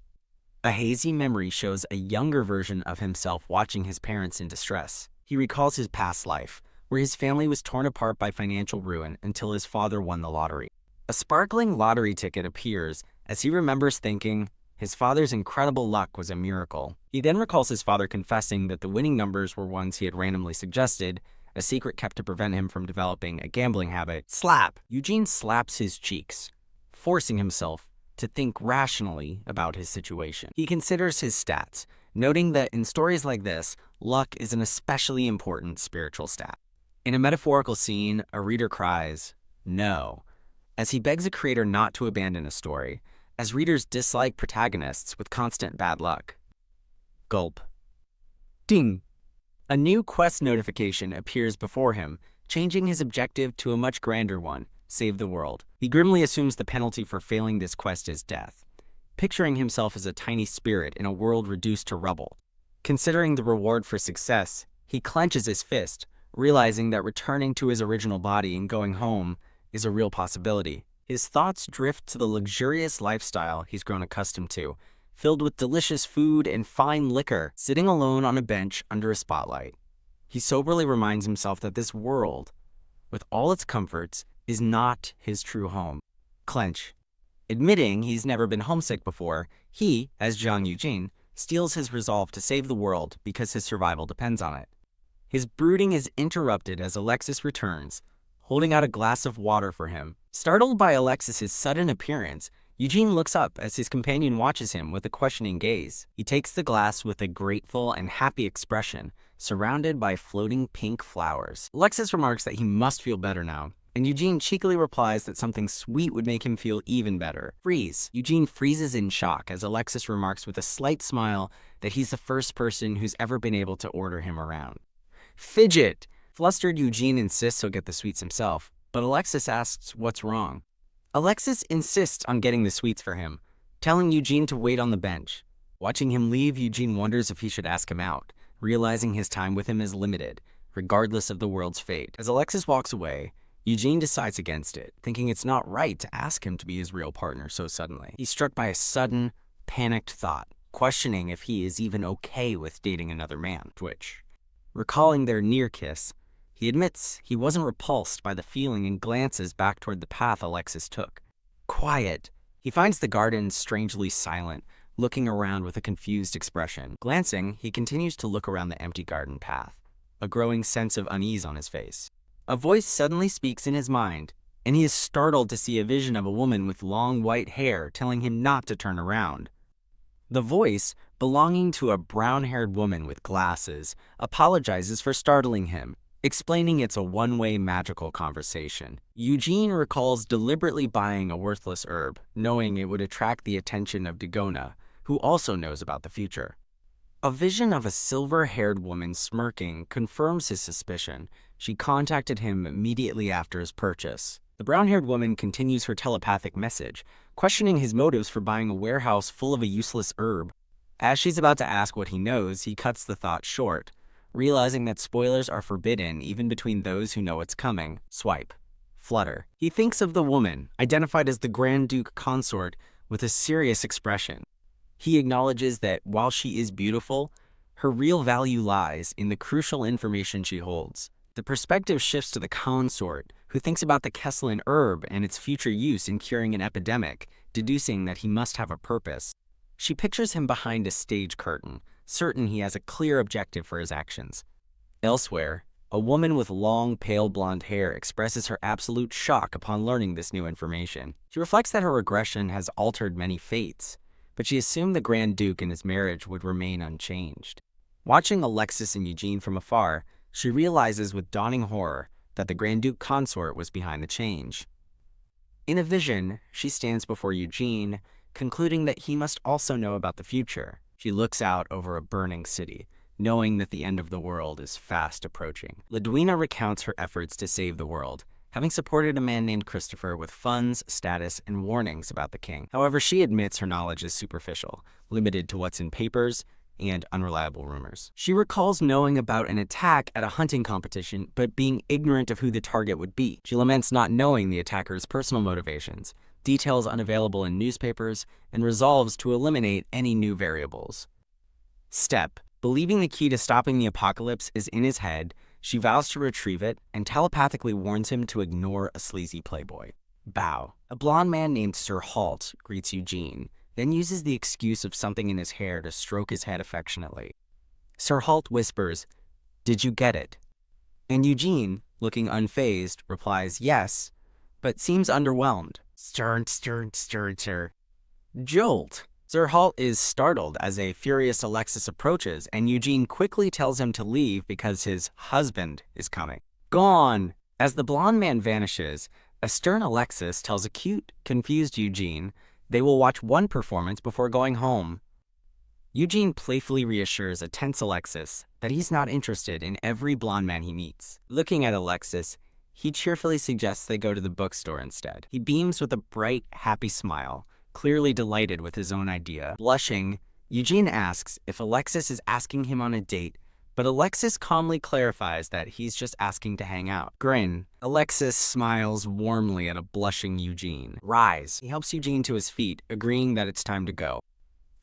A hazy memory shows a younger version of himself watching his parents in distress. He recalls his past life, where his family was torn apart by financial ruin until his father won the lottery. A sparkling lottery ticket appears as he remembers thinking his father's incredible luck was a miracle. He then recalls his father confessing that the winning numbers were ones he had randomly suggested, a secret kept to prevent him from developing a gambling habit. Slap! Eugene slaps his cheeks, forcing himself to think rationally about his situation. He considers his stats, noting that in stories like this, luck is an especially important spiritual stat. In a metaphorical scene, a reader cries, "No," as he begs a creator not to abandon a story, as readers dislike protagonists with constant bad luck. Gulp. Ding! A new quest notification appears before him, changing his objective to a much grander one: save the world. He grimly assumes the penalty for failing this quest is death, picturing himself as a tiny spirit in a world reduced to rubble. Considering the reward for success, he clenches his fist, realizing that returning to his original body and going home is a real possibility. His thoughts drift to the luxurious lifestyle he's grown accustomed to, filled with delicious food and fine liquor, sitting alone on a bench under a spotlight. He soberly reminds himself that this world, with all its comforts, is not his true home. Clench. Admitting he's never been homesick before, he, as Jiang Eugene, steels his resolve to save the world because his survival depends on it. His brooding is interrupted as Alexis returns, holding out a glass of water for him. Startled by Alexis's sudden appearance, Eugene looks up as his companion watches him with a questioning gaze. He takes the glass with a grateful and happy expression, surrounded by floating pink flowers. Alexis remarks that he must feel better now, and Eugene cheekily replies that something sweet would make him feel even better. Freeze. Eugene freezes in shock as Alexis remarks with a slight smile that he's the first person who's ever been able to order him around. Fidget. Flustered, Eugene insists he'll get the sweets himself, but Alexis asks what's wrong. Alexis insists on getting the sweets for him, telling Eugene to wait on the bench. Watching him leave, Eugene wonders if he should ask him out, realizing his time with him is limited, regardless of the world's fate. As Alexis walks away, Eugene decides against it, thinking it's not right to ask him to be his real partner so suddenly. He's struck by a sudden, panicked thought, questioning if he is even okay with dating another man. Twitch. Recalling their near kiss, he admits he wasn't repulsed by the feeling and glances back toward the path Alexis took. Quiet. He finds the garden strangely silent, looking around with a confused expression. Glancing, he continues to look around the empty garden path, a growing sense of unease on his face. A voice suddenly speaks in his mind, and he is startled to see a vision of a woman with long white hair telling him not to turn around. The voice, belonging to a brown-haired woman with glasses, apologizes for startling him, explaining it's a one-way magical conversation. Eugene recalls deliberately buying a worthless herb, knowing it would attract the attention of Dagona, who also knows about the future. A vision of a silver-haired woman smirking confirms his suspicion. She contacted him immediately after his purchase. The brown-haired woman continues her telepathic message, questioning his motives for buying a warehouse full of a useless herb. As she's about to ask what he knows, he cuts the thought short, realizing that spoilers are forbidden even between those who know what's coming. Swipe. Flutter. He thinks of the woman, identified as the Grand Duke Consort, with a serious expression. He acknowledges that while she is beautiful, her real value lies in the crucial information she holds. The perspective shifts to the consort, who thinks about the Kesselin herb and its future use in curing an epidemic, deducing that he must have a purpose. She pictures him behind a stage curtain, certain he has a clear objective for his actions. Elsewhere, a woman with long, pale blonde hair expresses her absolute shock upon learning this new information. She reflects that her regression has altered many fates, but she assumed the Grand Duke and his marriage would remain unchanged. Watching Alexis and Eugene from afar, she realizes with dawning horror that the Grand Duke Consort was behind the change. In a vision, she stands before Eugene, concluding that he must also know about the future. She looks out over a burning city, knowing that the end of the world is fast approaching. Ledwina recounts her efforts to save the world, having supported a man named Christopher with funds, status, and warnings about the king. However, she admits her knowledge is superficial, limited to what's in papers and unreliable rumors. She recalls knowing about an attack at a hunting competition, but being ignorant of who the target would be. She laments not knowing the attacker's personal motivations, details unavailable in newspapers, and resolves to eliminate any new variables. Step. Believing the key to stopping the apocalypse is in his head, she vows to retrieve it and telepathically warns him to ignore a sleazy playboy. Bow. A blonde man named Sir Halt greets Eugene, then uses the excuse of something in his hair to stroke his head affectionately. Sir Halt whispers, "Did you get it?" And Eugene, looking unfazed, replies yes, but seems underwhelmed. Stern, sir. Jolt. Sir Halt is startled as a furious Alexis approaches, and Eugene quickly tells him to leave because his husband is coming. Gone. As the blonde man vanishes, a stern Alexis tells a cute, confused Eugene they will watch one performance before going home. Eugene playfully reassures a tense Alexis that he's not interested in every blonde man he meets. Looking at Alexis, he cheerfully suggests they go to the bookstore instead. He beams with a bright, happy smile, clearly delighted with his own idea. Blushing, Eugene asks if Alexis is asking him on a date, but Alexis calmly clarifies that he's just asking to hang out. Grin. Alexis smiles warmly at a blushing Eugene. Rise. He helps Eugene to his feet, agreeing that it's time to go.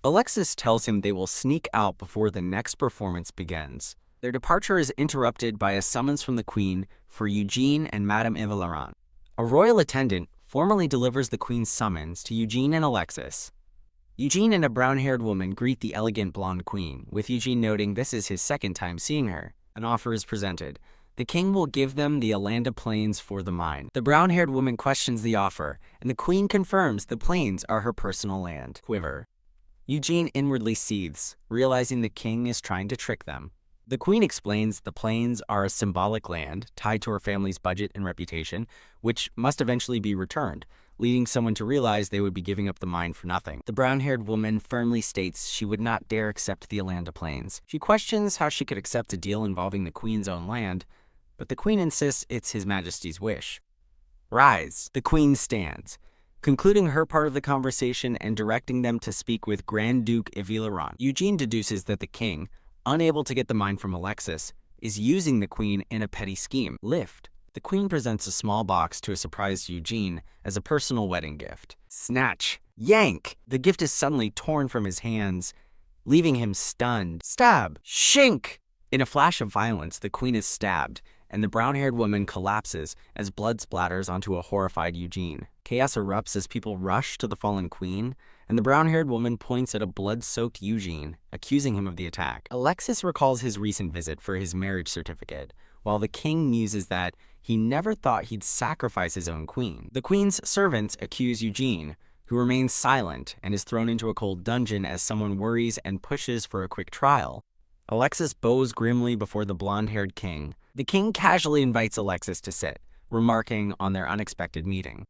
Alexis tells him they will sneak out before the next performance begins. Their departure is interrupted by a summons from the queen for Eugene and Madame Evelyn. A royal attendant formally delivers the queen's summons to Eugene and Alexis. Eugene and a brown-haired woman greet the elegant blonde queen, with Eugene noting this is his second time seeing her. An offer is presented. The king will give them the Alanda Plains for the mine. The brown-haired woman questions the offer, and the queen confirms the plains are her personal land. Quiver. Eugene inwardly seethes, realizing the king is trying to trick them. The queen explains the plains are a symbolic land tied to her family's budget and reputation, which must eventually be returned, leading someone to realize they would be giving up the mine for nothing. The brown-haired woman firmly states she would not dare accept the Alanda Plains. She questions how she could accept a deal involving the queen's own land, but the queen insists it's His Majesty's wish. Rise. The queen stands, concluding her part of the conversation and directing them to speak with Grand Duke Evelyn. Eugene deduces that the king, unable to get the mine from Alexis, is using the queen in a petty scheme. Lift. The queen presents a small box to a surprised Eugene as a personal wedding gift. Snatch. Yank. The gift is suddenly torn from his hands, leaving him stunned. Stab. Shink. In a flash of violence, the queen is stabbed, and the brown-haired woman collapses as blood splatters onto a horrified Eugene. Chaos erupts as people rush to the fallen queen, and the brown-haired woman points at a blood-soaked Eugene, accusing him of the attack. Alexis recalls his recent visit for his marriage certificate, while the king muses that he never thought he'd sacrifice his own queen. The queen's servants accuse Eugene, who remains silent and is thrown into a cold dungeon as someone worries and pushes for a quick trial. Alexis bows grimly before the blonde-haired king. The king casually invites Alexis to sit, remarking on their unexpected meeting.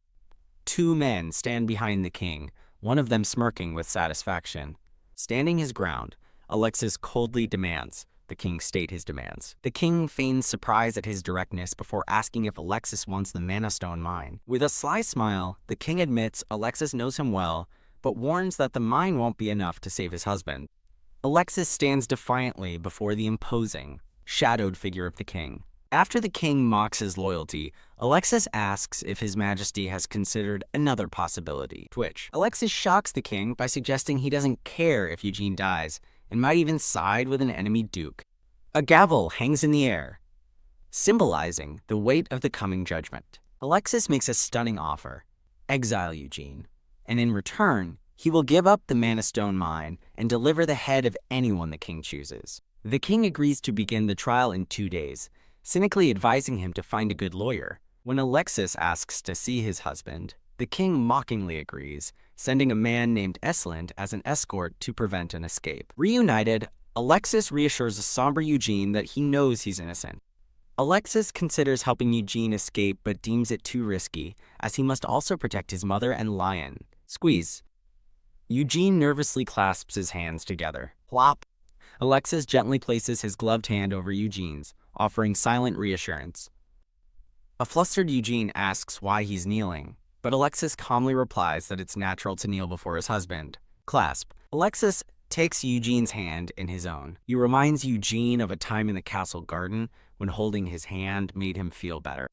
Two men stand behind the king, one of them smirking with satisfaction. Standing his ground, Alexis coldly demands the king state his demands. The king feigns surprise at his directness before asking if Alexis wants the Mana Stone mine. With a sly smile, the king admits Alexis knows him well, but warns that the mine won't be enough to save his husband. Alexis stands defiantly before the imposing, shadowed figure of the king. After the king mocks his loyalty, Alexis asks if His Majesty has considered another possibility. Twitch. Alexis shocks the king by suggesting he doesn't care if Eugene dies, and might even side with an enemy duke. A gavel hangs in the air, symbolizing the weight of the coming judgment. Alexis makes a stunning offer: exile Eugene, and in return, he will give up the Mana Stone mine and deliver the head of anyone the king chooses. The king agrees to begin the trial in 2 days, cynically advising him to find a good lawyer. When Alexis asks to see his husband, the king mockingly agrees, sending a man named Esland as an escort to prevent an escape. Reunited, Alexis reassures a somber Eugene that he knows he's innocent. Alexis considers helping Eugene escape but deems it too risky, as he must also protect his mother and lion. Squeeze. Eugene nervously clasps his hands together. Plop. Alexis gently places his gloved hand over Eugene's, offering silent reassurance. A flustered Eugene asks why he's kneeling, but Alexis calmly replies that it's natural to kneel before his husband. Clasp. Alexis takes Eugene's hand in his own. He reminds Eugene of a time in the castle garden when holding his hand made him feel better.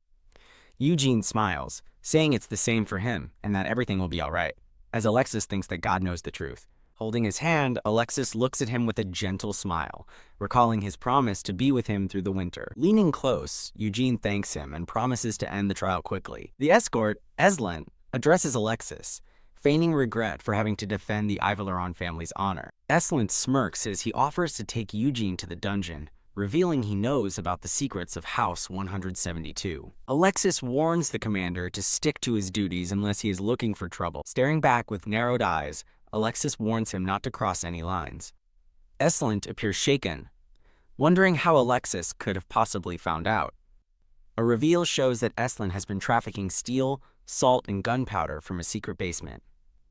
Eugene smiles, saying it's the same for him and that everything will be all right, as Alexis thinks that God knows the truth. Holding his hand, Alexis looks at him with a gentle smile, recalling his promise to be with him through the winter. Leaning close, Eugene thanks him and promises to end the trial quickly. The escort, Eslen, addresses Alexis, feigning regret for having to defend the Ivaleron family's honor. Eslen smirks as he offers to take Eugene to the dungeon, revealing he knows about the secrets of House 172. Alexis warns the commander to stick to his duties unless he is looking for trouble. Staring back with narrowed eyes, Alexis warns him not to cross any lines. Eslant appears shaken, wondering how Alexis could have possibly found out. A reveal shows that Eslant has been trafficking steel, salt, and gunpowder from a secret basement.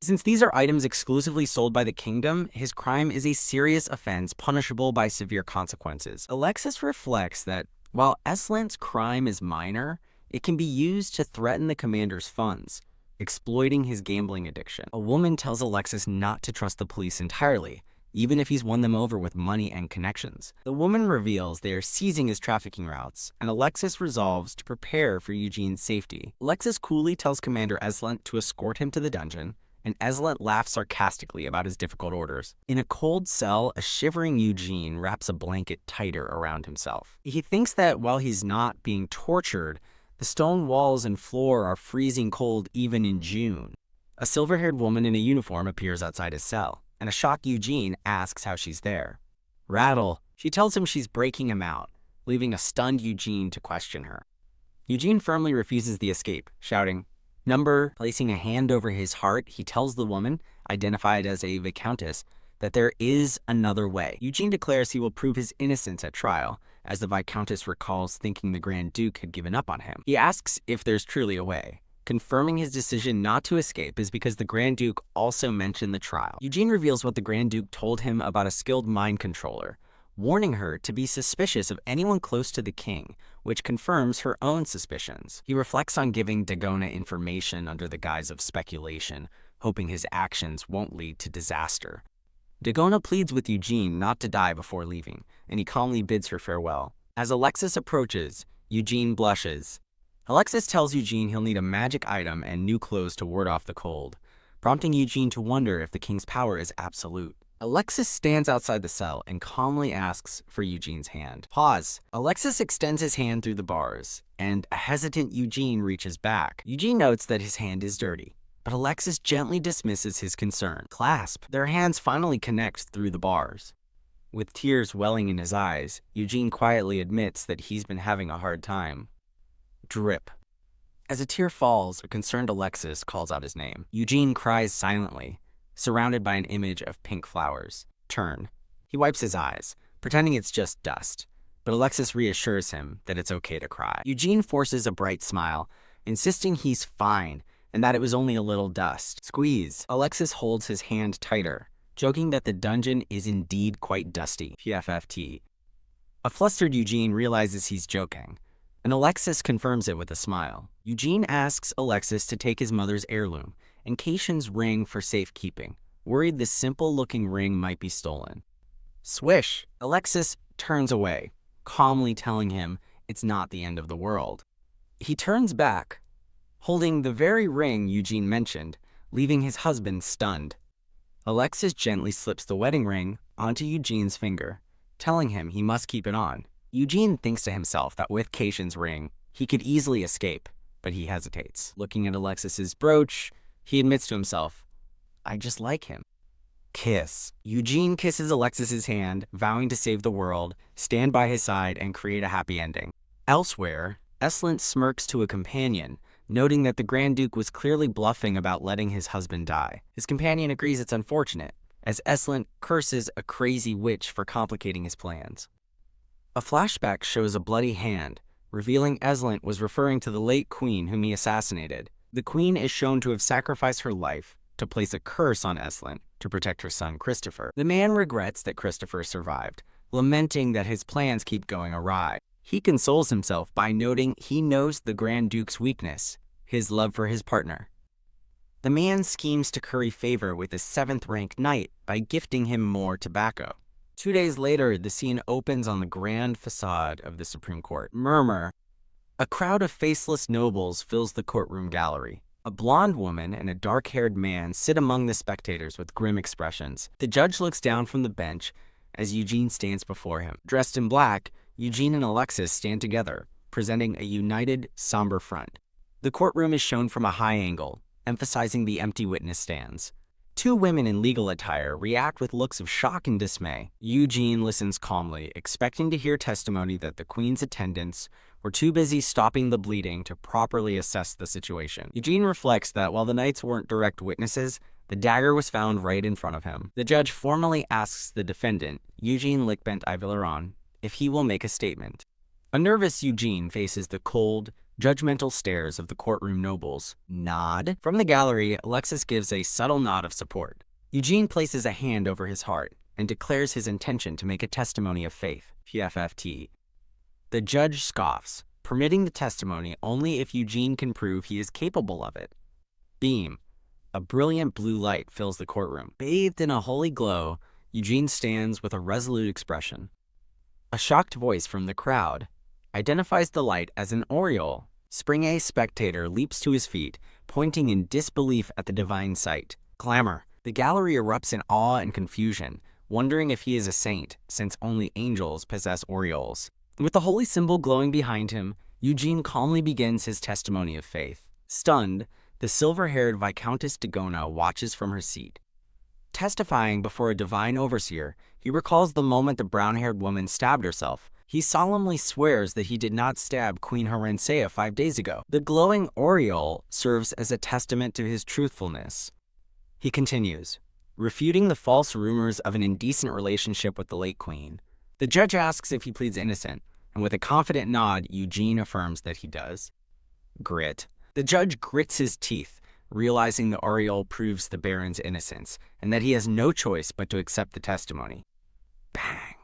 Since these are items exclusively sold by the kingdom, his crime is a serious offense punishable by severe consequences. Alexis reflects that while Eslant's crime is minor, it can be used to threaten the commander's funds, exploiting his gambling addiction. A woman tells Alexis not to trust the police entirely, even if he's won them over with money and connections. The woman reveals they are seizing his trafficking routes, and Alexis resolves to prepare for Eugene's safety. Alexis coolly tells Commander Eslant to escort him to the dungeon, and Eslint laughs sarcastically about his difficult orders. In a cold cell, a shivering Eugene wraps a blanket tighter around himself. He thinks that while he's not being tortured, the stone walls and floor are freezing cold even in June. A silver-haired woman in a uniform appears outside his cell, and a shocked Eugene asks how she's there. Rattle. She tells him she's breaking him out, leaving a stunned Eugene to question her. Eugene firmly refuses the escape, shouting, "Number." Placing a hand over his heart, he tells the woman, identified as a viscountess, that there is another way. Eugene declares he will prove his innocence at trial, as the viscountess recalls thinking the Grand Duke had given up on him. He asks if there's truly a way. Confirming his decision not to escape is because the Grand Duke also mentioned the trial. Eugene reveals what the Grand Duke told him about a skilled mind controller, warning her to be suspicious of anyone close to the king, which confirms her own suspicions. He reflects on giving Dagona information under the guise of speculation, hoping his actions won't lead to disaster. Dagona pleads with Eugene not to die before leaving, and he calmly bids her farewell. As Alexis approaches, Eugene blushes. Alexis tells Eugene he'll need a magic item and new clothes to ward off the cold, prompting Eugene to wonder if the king's power is absolute. Alexis stands outside the cell and calmly asks for Eugene's hand. Pause. Alexis extends his hand through the bars, and a hesitant Eugene reaches back. Eugene notes that his hand is dirty, but Alexis gently dismisses his concern. Clasp. Their hands finally connect through the bars. With tears welling in his eyes, Eugene quietly admits that he's been having a hard time. Drip. As a tear falls, a concerned Alexis calls out his name. Eugene cries silently, surrounded by an image of pink flowers. Turn. He wipes his eyes, pretending it's just dust, but Alexis reassures him that it's okay to cry. Eugene forces a bright smile, insisting he's fine and that it was only a little dust. Squeeze. Alexis holds his hand tighter, joking that the dungeon is indeed quite dusty. PFFT. A flustered Eugene realizes he's joking, and Alexis confirms it with a smile. Eugene asks Alexis to take his mother's heirloom and Caitian's ring for safekeeping, worried the simple-looking ring might be stolen. Swish! Alexis turns away, calmly telling him it's not the end of the world. He turns back, holding the very ring Eugene mentioned, leaving his husband stunned. Alexis gently slips the wedding ring onto Eugene's finger, telling him he must keep it on. Eugene thinks to himself that with Caitian's ring, he could easily escape, but he hesitates. Looking at Alexis's brooch, he admits to himself, "I just like him." Kiss. Eugene kisses Alexis's hand, vowing to save the world, stand by his side, and create a happy ending. Elsewhere, Eslint smirks to a companion, noting that the Grand Duke was clearly bluffing about letting his husband die. His companion agrees it's unfortunate, as Eslint curses a crazy witch for complicating his plans. A flashback shows a bloody hand, revealing Eslint was referring to the late queen whom he assassinated. The queen is shown to have sacrificed her life to place a curse on Eslint to protect her son Christopher. The man regrets that Christopher survived, lamenting that his plans keep going awry. He consoles himself by noting he knows the Grand Duke's weakness, his love for his partner. The man schemes to curry favor with his 7th-ranked knight by gifting him more tobacco. 2 days later, the scene opens on the grand facade of the Supreme Court. Murmur. A crowd of faceless nobles fills the courtroom gallery. A blonde woman and a dark-haired man sit among the spectators with grim expressions. The judge looks down from the bench as Eugene stands before him. Dressed in black, Eugene and Alexis stand together, presenting a united, somber front. The courtroom is shown from a high angle, emphasizing the empty witness stands. 2 women in legal attire react with looks of shock and dismay. Eugene listens calmly, expecting to hear testimony that the queen's attendants were too busy stopping the bleeding to properly assess the situation. Eugene reflects that while the knights weren't direct witnesses, the dagger was found right in front of him. The judge formally asks the defendant, Eugene Lickbent-Ivaleron, if he will make a statement. A nervous Eugene faces the cold, judgmental stares of the courtroom nobles. Nod. From the gallery, Alexis gives a subtle nod of support. Eugene places a hand over his heart and declares his intention to make a testimony of faith. PFFT. The judge scoffs, permitting the testimony only if Eugene can prove he is capable of it. Beam. A brilliant blue light fills the courtroom. Bathed in a holy glow, Eugene stands with a resolute expression. A shocked voice from the crowd identifies the light as an aureole. Spring A spectator leaps to his feet, pointing in disbelief at the divine sight. Glamour. The gallery erupts in awe and confusion, wondering if he is a saint, since only angels possess aureoles. With the holy symbol glowing behind him, Eugene calmly begins his testimony of faith. Stunned, the silver-haired Viscountess Dagona watches from her seat. Testifying before a divine overseer, he recalls the moment the brown-haired woman stabbed herself. He solemnly swears that he did not stab Queen Horensea 5 days ago. The glowing aureole serves as a testament to his truthfulness. He continues, refuting the false rumors of an indecent relationship with the late queen. The judge asks if he pleads innocent, and with a confident nod, Eugene affirms that he does. Grit. The judge grits his teeth, realizing the aureole proves the Baron's innocence, and that he has no choice but to accept the testimony. Bang!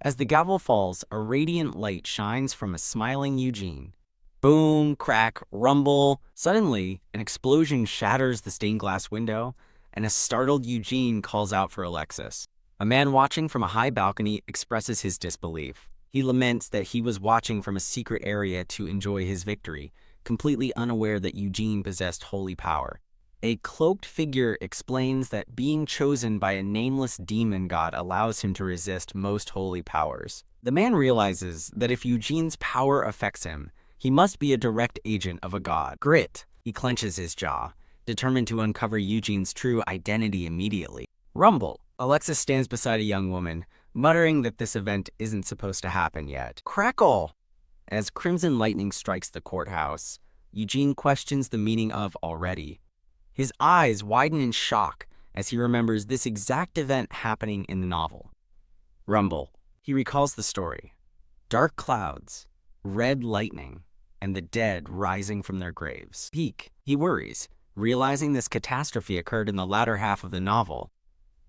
As the gavel falls, a radiant light shines from a smiling Eugene. Boom, crack, rumble. Suddenly, an explosion shatters the stained glass window, and a startled Eugene calls out for Alexis. A man watching from a high balcony expresses his disbelief. He laments that he was watching from a secret area to enjoy his victory, completely unaware that Eugene possessed holy power. A cloaked figure explains that being chosen by a nameless demon god allows him to resist most holy powers. The man realizes that if Eugene's power affects him, he must be a direct agent of a god. Grit. He clenches his jaw, determined to uncover Eugene's true identity immediately. Rumble. Alexis stands beside a young woman, muttering that this event isn't supposed to happen yet. Crackle! As crimson lightning strikes the courthouse, Eugene questions the meaning of already. His eyes widen in shock as he remembers this exact event happening in the novel. Rumble. He recalls the story. Dark clouds, red lightning, and the dead rising from their graves. Peak. He worries, realizing this catastrophe occurred in the latter half of the novel.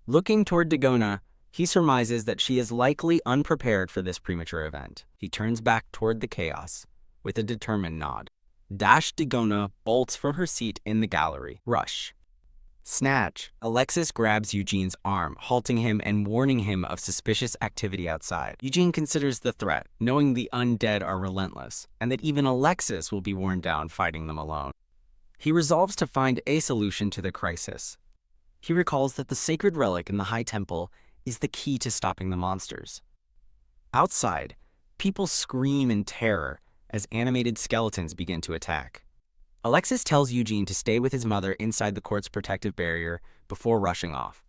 Looking toward Dagona, he surmises that she is likely unprepared for this premature event. He turns back toward the chaos with a determined nod. Dagona bolts from her seat in the gallery. Rush. Snatch. Alexis grabs Eugene's arm, halting him and warning him of suspicious activity outside. Eugene considers the threat, knowing the undead are relentless, and that even Alexis will be worn down fighting them alone. He resolves to find a solution to the crisis. He recalls that the sacred relic in the High Temple is the key to stopping the monsters. Outside, people scream in terror as animated skeletons begin to attack. Alexis tells Eugene to stay with his mother inside the court's protective barrier before rushing off.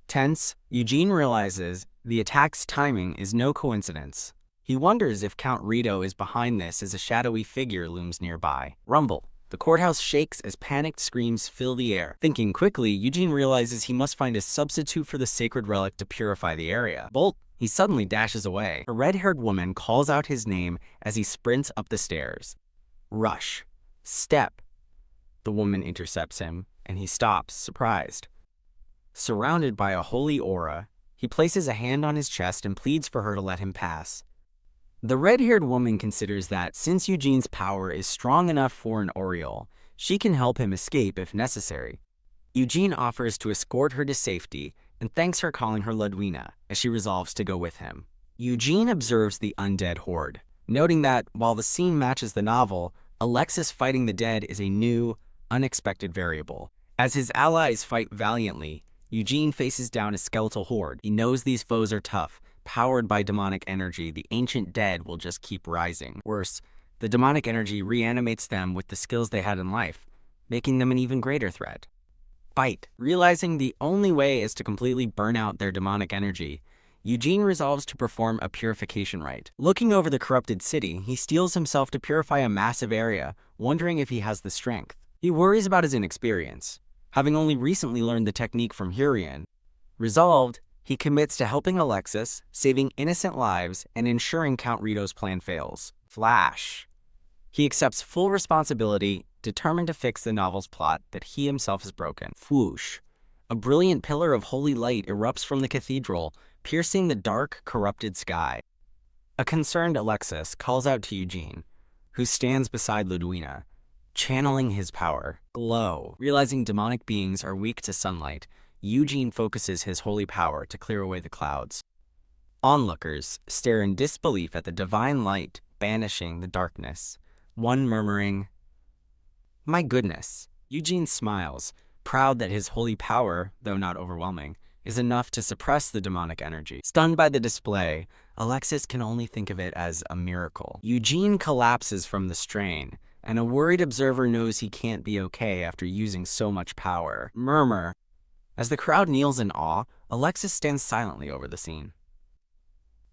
Tense, Eugene realizes the attack's timing is no coincidence. He wonders if Count Rito is behind this as a shadowy figure looms nearby. Rumble. The courthouse shakes as panicked screams fill the air. Thinking quickly, Eugene realizes he must find a substitute for the sacred relic to purify the area. Bolt. He suddenly dashes away. A red-haired woman calls out his name as he sprints up the stairs. Rush. Step. The woman intercepts him, and he stops, surprised. Surrounded by a holy aura, he places a hand on his chest and pleads for her to let him pass. The red-haired woman considers that since Eugene's power is strong enough for an aureole, she can help him escape if necessary. Eugene offers to escort her to safety and thanks her, calling her Ludwina, as she resolves to go with him. Eugene observes the undead horde, noting that, while the scene matches the novel, Alexis fighting the dead is a new, unexpected variable. As his allies fight valiantly, Eugene faces down a skeletal horde. He knows these foes are tough. Powered by demonic energy, the ancient dead will just keep rising. Worse, the demonic energy reanimates them with the skills they had in life, making them an even greater threat. Fight. Realizing the only way is to completely burn out their demonic energy, Eugene resolves to perform a purification rite. Looking over the corrupted city, he steels himself to purify a massive area, wondering if he has the strength. He worries about his inexperience, having only recently learned the technique from Heroine. Resolved, he commits to helping Alexis, saving innocent lives, and ensuring Count Rito's plan fails. Flash. He accepts full responsibility, determined to fix the novel's plot that he himself has broken. Whoosh. A brilliant pillar of holy light erupts from the cathedral, piercing the dark, corrupted sky. A concerned Alexis calls out to Eugene, who stands beside Ludwina, channeling his power. Glow. Realizing demonic beings are weak to sunlight, Eugene focuses his holy power to clear away the clouds. Onlookers stare in disbelief at the divine light banishing the darkness, one murmuring, "My goodness." Eugene smiles, proud that his holy power, though not overwhelming, is enough to suppress the demonic energy. Stunned by the display, Alexis can only think of it as a miracle. Eugene collapses from the strain, and a worried observer knows he can't be okay after using so much power. Murmur. As the crowd kneels in awe, Alexis stands silently over the scene.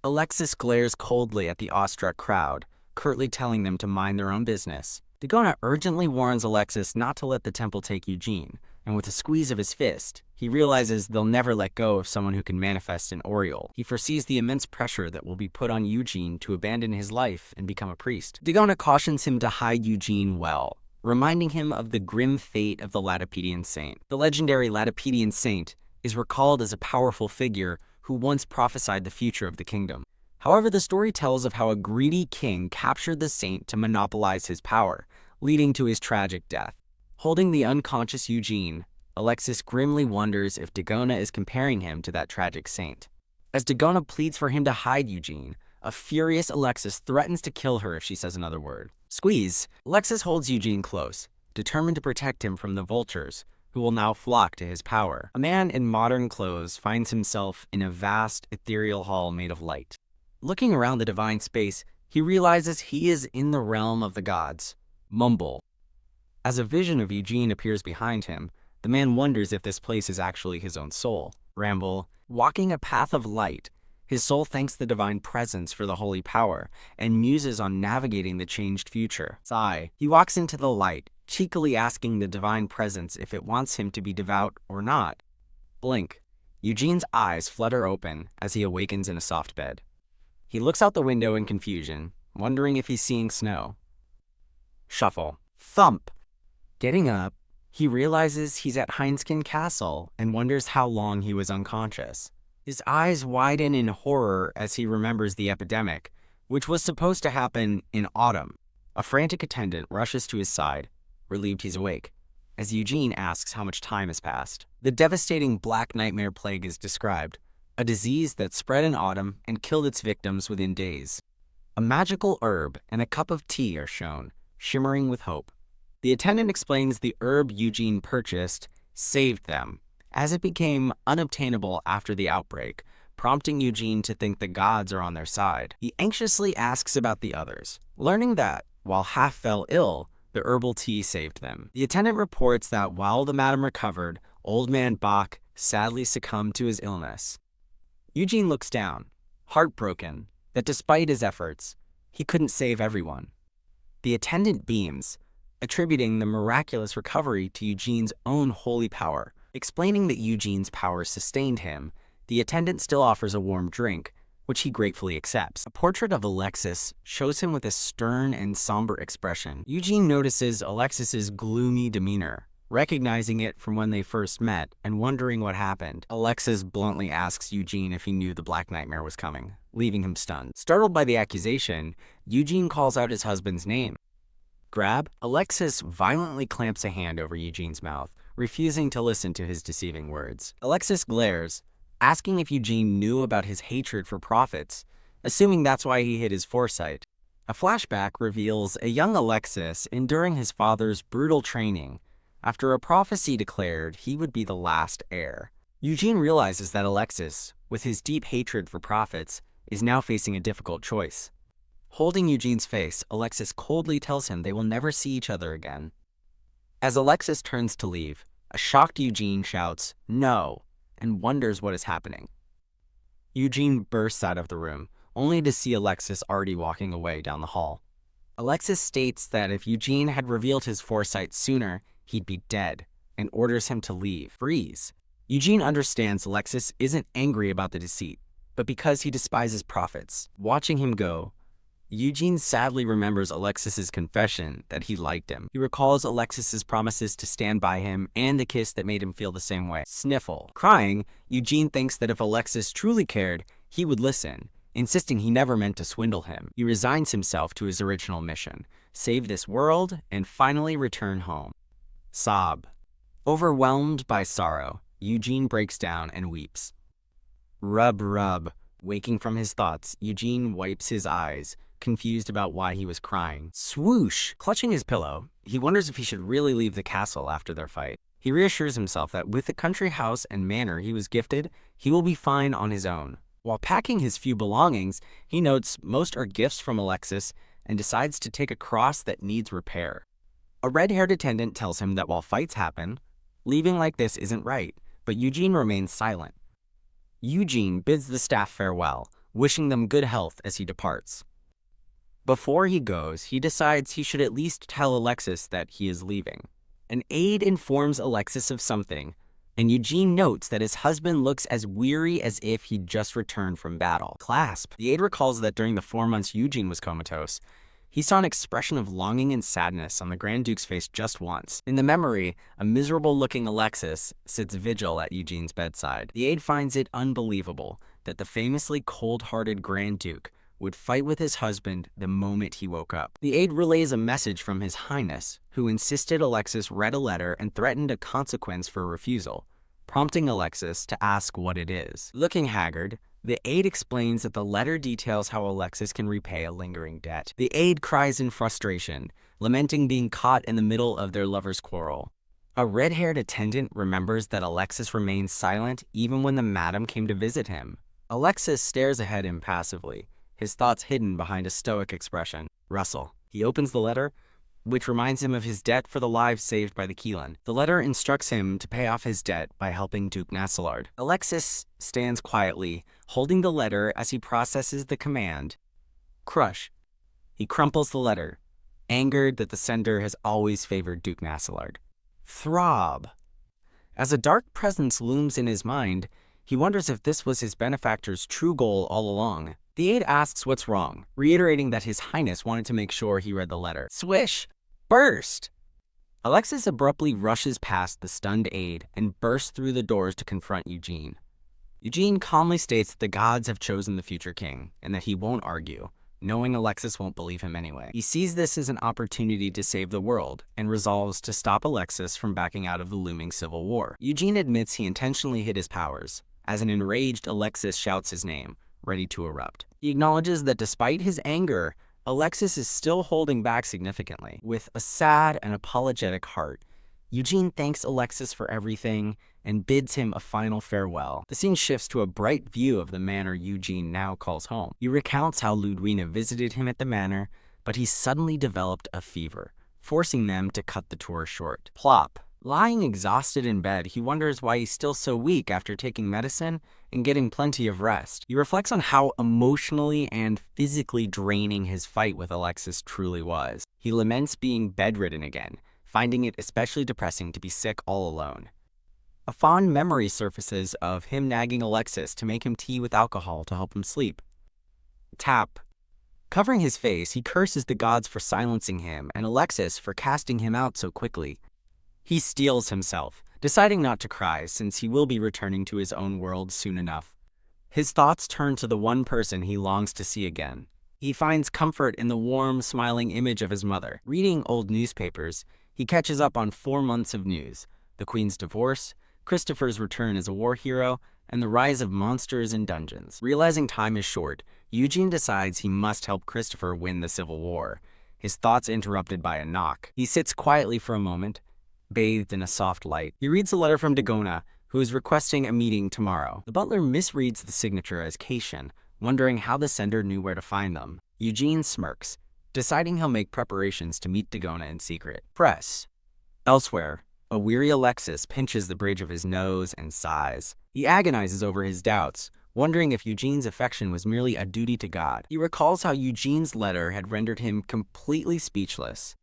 Alexis glares coldly at the awestruck crowd, curtly telling them to mind their own business. Dagona urgently warns Alexis not to let the temple take Eugene, and with a squeeze of his fist, he realizes they'll never let go of someone who can manifest an Oriole. He foresees the immense pressure that will be put on Eugene to abandon his life and become a priest. Dagona cautions him to hide Eugene well, reminding him of the grim fate of the Latipedian saint. The legendary Latipedian saint is recalled as a powerful figure who once prophesied the future of the kingdom. However, the story tells of how a greedy king captured the saint to monopolize his power, leading to his tragic death. Holding the unconscious Eugene, Alexis grimly wonders if Dagona is comparing him to that tragic saint. As Dagona pleads for him to hide Eugene, a furious Alexis threatens to kill her if she says another word. Squeeze. Alexis holds Eugene close, determined to protect him from the vultures, who will now flock to his power. A man in modern clothes finds himself in a vast, ethereal hall made of light. Looking around the divine space, he realizes he is in the realm of the gods. Mumble. As a vision of Eugene appears behind him, the man wonders if this place is actually his own soul. Ramble. Walking a path of light, his soul thanks the divine presence for the holy power and muses on navigating the changed future. Sigh. He walks into the light, cheekily asking the divine presence if it wants him to be devout or not. Blink. Eugene's eyes flutter open as he awakens in a soft bed. He looks out the window in confusion, wondering if he's seeing snow. Shuffle. Thump. Getting up, he realizes he's at Heinskin Castle and wonders how long he was unconscious. His eyes widen in horror as he remembers the epidemic, which was supposed to happen in autumn. A frantic attendant rushes to his side, relieved he's awake, as Eugene asks how much time has passed. The devastating Black Nightmare Plague is described, a disease that spread in autumn and killed its victims within days. A magical herb and a cup of tea are shown, shimmering with hope. The attendant explains the herb Eugene purchased saved them, as it became unobtainable after the outbreak, prompting Eugene to think the gods are on their side. He anxiously asks about the others, learning that, while half fell ill, the herbal tea saved them. The attendant reports that while the madam recovered, old man Bach sadly succumbed to his illness. Eugene looks down, heartbroken that despite his efforts, he couldn't save everyone. The attendant beams, attributing the miraculous recovery to Eugene's own holy power. Explaining that Eugene's power sustained him, the attendant still offers a warm drink, which he gratefully accepts. A portrait of Alexis shows him with a stern and somber expression. Eugene notices Alexis's gloomy demeanor, recognizing it from when they first met and wondering what happened. Alexis bluntly asks Eugene if he knew the Black Nightmare was coming, leaving him stunned. Startled by the accusation, Eugene calls out his husband's name. Grab. Alexis violently clamps a hand over Eugene's mouth, refusing to listen to his deceiving words. Alexis glares, asking if Eugene knew about his hatred for prophets, assuming that's why he hid his foresight. A flashback reveals a young Alexis enduring his father's brutal training after a prophecy declared he would be the last heir. Eugene realizes that Alexis, with his deep hatred for prophets, is now facing a difficult choice. Holding Eugene's face, Alexis coldly tells him they will never see each other again. As Alexis turns to leave, a shocked Eugene shouts, "No," and wonders what is happening. Eugene bursts out of the room, only to see Alexis already walking away down the hall. Alexis states that if Eugene had revealed his foresight sooner, he'd be dead, and orders him to leave. Freeze. Eugene understands Alexis isn't angry about the deceit, but because he despises prophets. Watching him go, Eugene sadly remembers Alexis's confession that he liked him. He recalls Alexis's promises to stand by him and the kiss that made him feel the same way. Sniffle. Crying, Eugene thinks that if Alexis truly cared, he would listen, insisting he never meant to swindle him. He resigns himself to his original mission, save this world, and finally return home. Sob. Overwhelmed by sorrow, Eugene breaks down and weeps. Rub, rub. Waking from his thoughts, Eugene wipes his eyes, confused about why he was crying. Swoosh! Clutching his pillow, he wonders if he should really leave the castle after their fight. He reassures himself that with the country house and manor he was gifted, he will be fine on his own. While packing his few belongings, he notes most are gifts from Alexis and decides to take a cross that needs repair. A red-haired attendant tells him that while fights happen, leaving like this isn't right, but Eugene remains silent. Eugene bids the staff farewell, wishing them good health as he departs. Before he goes, he decides he should at least tell Alexis that he is leaving. An aide informs Alexis of something, and Eugene notes that his husband looks as weary as if he'd just returned from battle. Clasp. The aide recalls that during the 4 months Eugene was comatose, he saw an expression of longing and sadness on the Grand Duke's face just once. In the memory, a miserable-looking Alexis sits vigil at Eugene's bedside. The aide finds it unbelievable that the famously cold-hearted Grand Duke would fight with his husband the moment he woke up. The aide relays a message from His Highness, who insisted Alexis read a letter and threatened a consequence for refusal, prompting Alexis to ask what it is. Looking haggard, the aide explains that the letter details how Alexis can repay a lingering debt. The aide cries in frustration, lamenting being caught in the middle of their lover's quarrel. A red-haired attendant remembers that Alexis remained silent even when the madam came to visit him. Alexis stares ahead impassively, his thoughts hidden behind a stoic expression. Rustle. He opens the letter, which reminds him of his debt for the lives saved by the Keelan. The letter instructs him to pay off his debt by helping Duke Nassalard. Alexis stands quietly, holding the letter as he processes the command. Crush. He crumples the letter, angered that the sender has always favored Duke Nassalard. Throb. As a dark presence looms in his mind, he wonders if this was his benefactor's true goal all along. The aide asks what's wrong, reiterating that His Highness wanted to make sure he read the letter. Swish! Burst! Alexis abruptly rushes past the stunned aide and bursts through the doors to confront Eugene. Eugene calmly states that the gods have chosen the future king, and that he won't argue, knowing Alexis won't believe him anyway. He sees this as an opportunity to save the world, and resolves to stop Alexis from backing out of the looming civil war. Eugene admits he intentionally hid his powers, as an enraged Alexis shouts his name, ready to erupt. He acknowledges that despite his anger, Alexis is still holding back significantly. With a sad and apologetic heart, Eugene thanks Alexis for everything and bids him a final farewell. The scene shifts to a bright view of the manor Eugene now calls home. He recounts how Ludwina visited him at the manor, but he suddenly developed a fever, forcing them to cut the tour short. Plop. Lying exhausted in bed, he wonders why he's still so weak after taking medicine and getting plenty of rest. He reflects on how emotionally and physically draining his fight with Alexis truly was. He laments being bedridden again, finding it especially depressing to be sick all alone. A fond memory surfaces of him nagging Alexis to make him tea with alcohol to help him sleep. Tap. Covering his face, he curses the gods for silencing him and Alexis for casting him out so quickly. He steels himself, deciding not to cry since he will be returning to his own world soon enough. His thoughts turn to the one person he longs to see again. He finds comfort in the warm, smiling image of his mother. Reading old newspapers, he catches up on 4 months of news: the Queen's divorce, Christopher's return as a war hero, and the rise of monsters in dungeons. Realizing time is short, Eugene decides he must help Christopher win the Civil War. His thoughts interrupted by a knock. He sits quietly for a moment, bathed in a soft light. He reads a letter from Dagona, who is requesting a meeting tomorrow. The butler misreads the signature as Cation, wondering how the sender knew where to find them. Eugene smirks, deciding he'll make preparations to meet Dagona in secret. Press. Elsewhere, a weary Alexis pinches the bridge of his nose and sighs. He agonizes over his doubts, wondering if Eugene's affection was merely a duty to God. He recalls how Eugene's letter had rendered him completely speechless.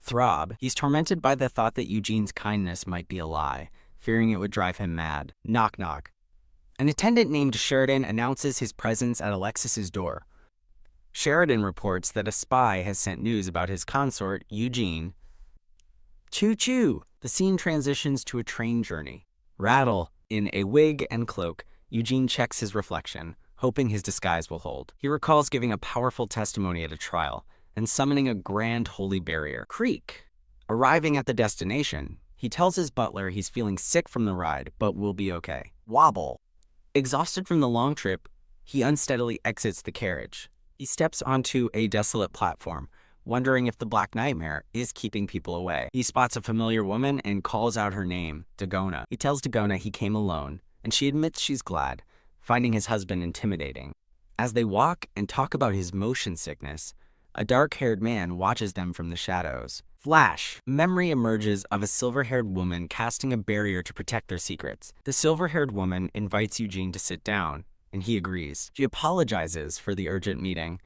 Throb. He's tormented by the thought that Eugene's kindness might be a lie, fearing it would drive him mad. Knock knock. An attendant named Sheridan announces his presence at Alexis's door. Sheridan reports that a spy has sent news about his consort, Eugene. Choo-choo! The scene transitions to a train journey. Rattle. In a wig and cloak, Eugene checks his reflection, hoping his disguise will hold. He recalls giving a powerful testimony at a trial, and summoning a grand holy barrier. Creak. Arriving at the destination, he tells his butler he's feeling sick from the ride, but will be okay. Wobble. Exhausted from the long trip, he unsteadily exits the carriage. He steps onto a desolate platform, wondering if the Black Nightmare is keeping people away. He spots a familiar woman and calls out her name, Dagona. He tells Dagona he came alone, and she admits she's glad, finding his husband intimidating. As they walk and talk about his motion sickness, a dark-haired man watches them from the shadows. Flash. Memory emerges of a silver-haired woman casting a barrier to protect their secrets. The silver-haired woman invites Eugene to sit down, and he agrees. She apologizes for the urgent meeting,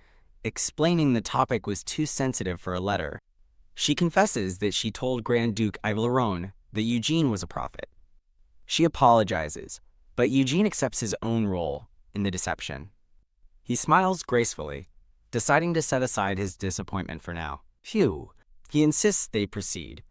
explaining the topic was too sensitive for a letter. She confesses that she told Grand Duke Ivelarone that Eugene was a prophet. She apologizes, but Eugene accepts his own role in the deception. He smiles gracefully, deciding to set aside his disappointment for now. Phew. He insists they proceed,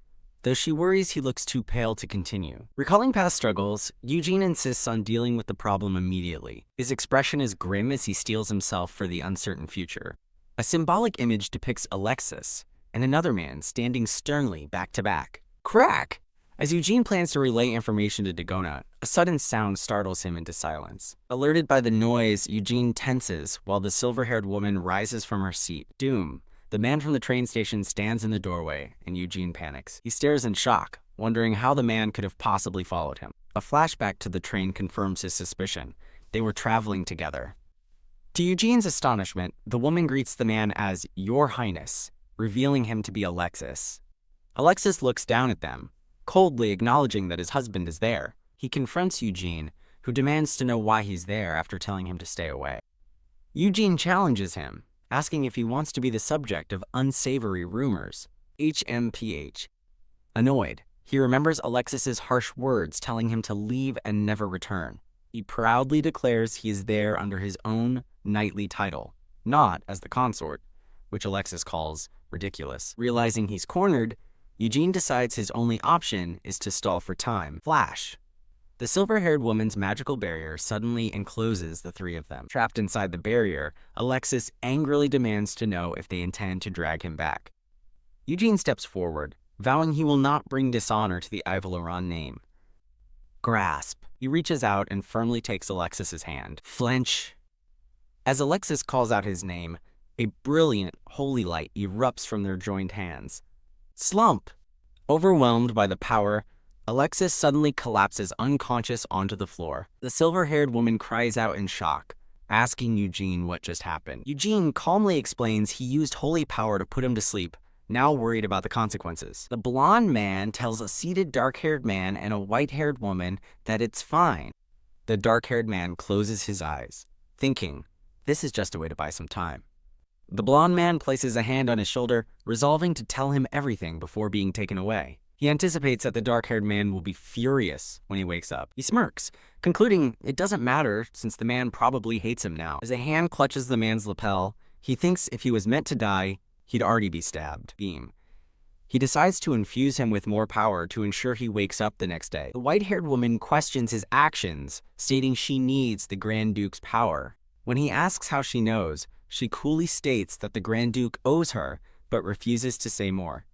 though she worries he looks too pale to continue. Recalling past struggles, Eugene insists on dealing with the problem immediately. His expression is grim as he steels himself for the uncertain future. A symbolic image depicts Alexis and another man standing sternly back to back. Crack! As Eugene plans to relay information to Dagona, a sudden sound startles him into silence. Alerted by the noise, Eugene tenses while the silver-haired woman rises from her seat. Doom. The man from the train station stands in the doorway, and Eugene panics. He stares in shock, wondering how the man could have possibly followed him. A flashback to the train confirms his suspicion. They were traveling together. To Eugene's astonishment, the woman greets the man as Your Highness, revealing him to be Alexis. Alexis looks down at them, coldly acknowledging that his husband is there. He confronts Eugene, who demands to know why he's there after telling him to stay away. Eugene challenges him, asking if he wants to be the subject of unsavory rumors. HMPH. Annoyed, he remembers Alexis's harsh words telling him to leave and never return. He proudly declares he is there under his own knightly title, not as the consort, which Alexis calls ridiculous. Realizing he's cornered, Eugene decides his only option is to stall for time. Flash. The silver-haired woman's magical barrier suddenly encloses the three of them. Trapped inside the barrier, Alexis angrily demands to know if they intend to drag him back. Eugene steps forward, vowing he will not bring dishonor to the Ivelarone name. Grasp. He reaches out and firmly takes Alexis's hand. Flinch. As Alexis calls out his name, a brilliant, holy light erupts from their joined hands. Slump. Overwhelmed by the power, Alexis suddenly collapses unconscious onto the floor. The silver-haired woman cries out in shock, asking Eugene what just happened. Eugene calmly explains he used holy power to put him to sleep, now worried about the consequences. The blonde man tells a seated dark-haired man and a white-haired woman that it's fine. The dark-haired man closes his eyes, thinking, this is just a way to buy some time. The blonde man places a hand on his shoulder, resolving to tell him everything before being taken away. He anticipates that the dark-haired man will be furious when he wakes up. He smirks, concluding it doesn't matter since the man probably hates him now. As a hand clutches the man's lapel, he thinks if he was meant to die, he'd already be stabbed. Beam. He decides to infuse him with more power to ensure he wakes up the next day. The white-haired woman questions his actions, stating she needs the Grand Duke's power. When he asks how she knows, she coolly states that the Grand Duke owes her, but refuses to say more.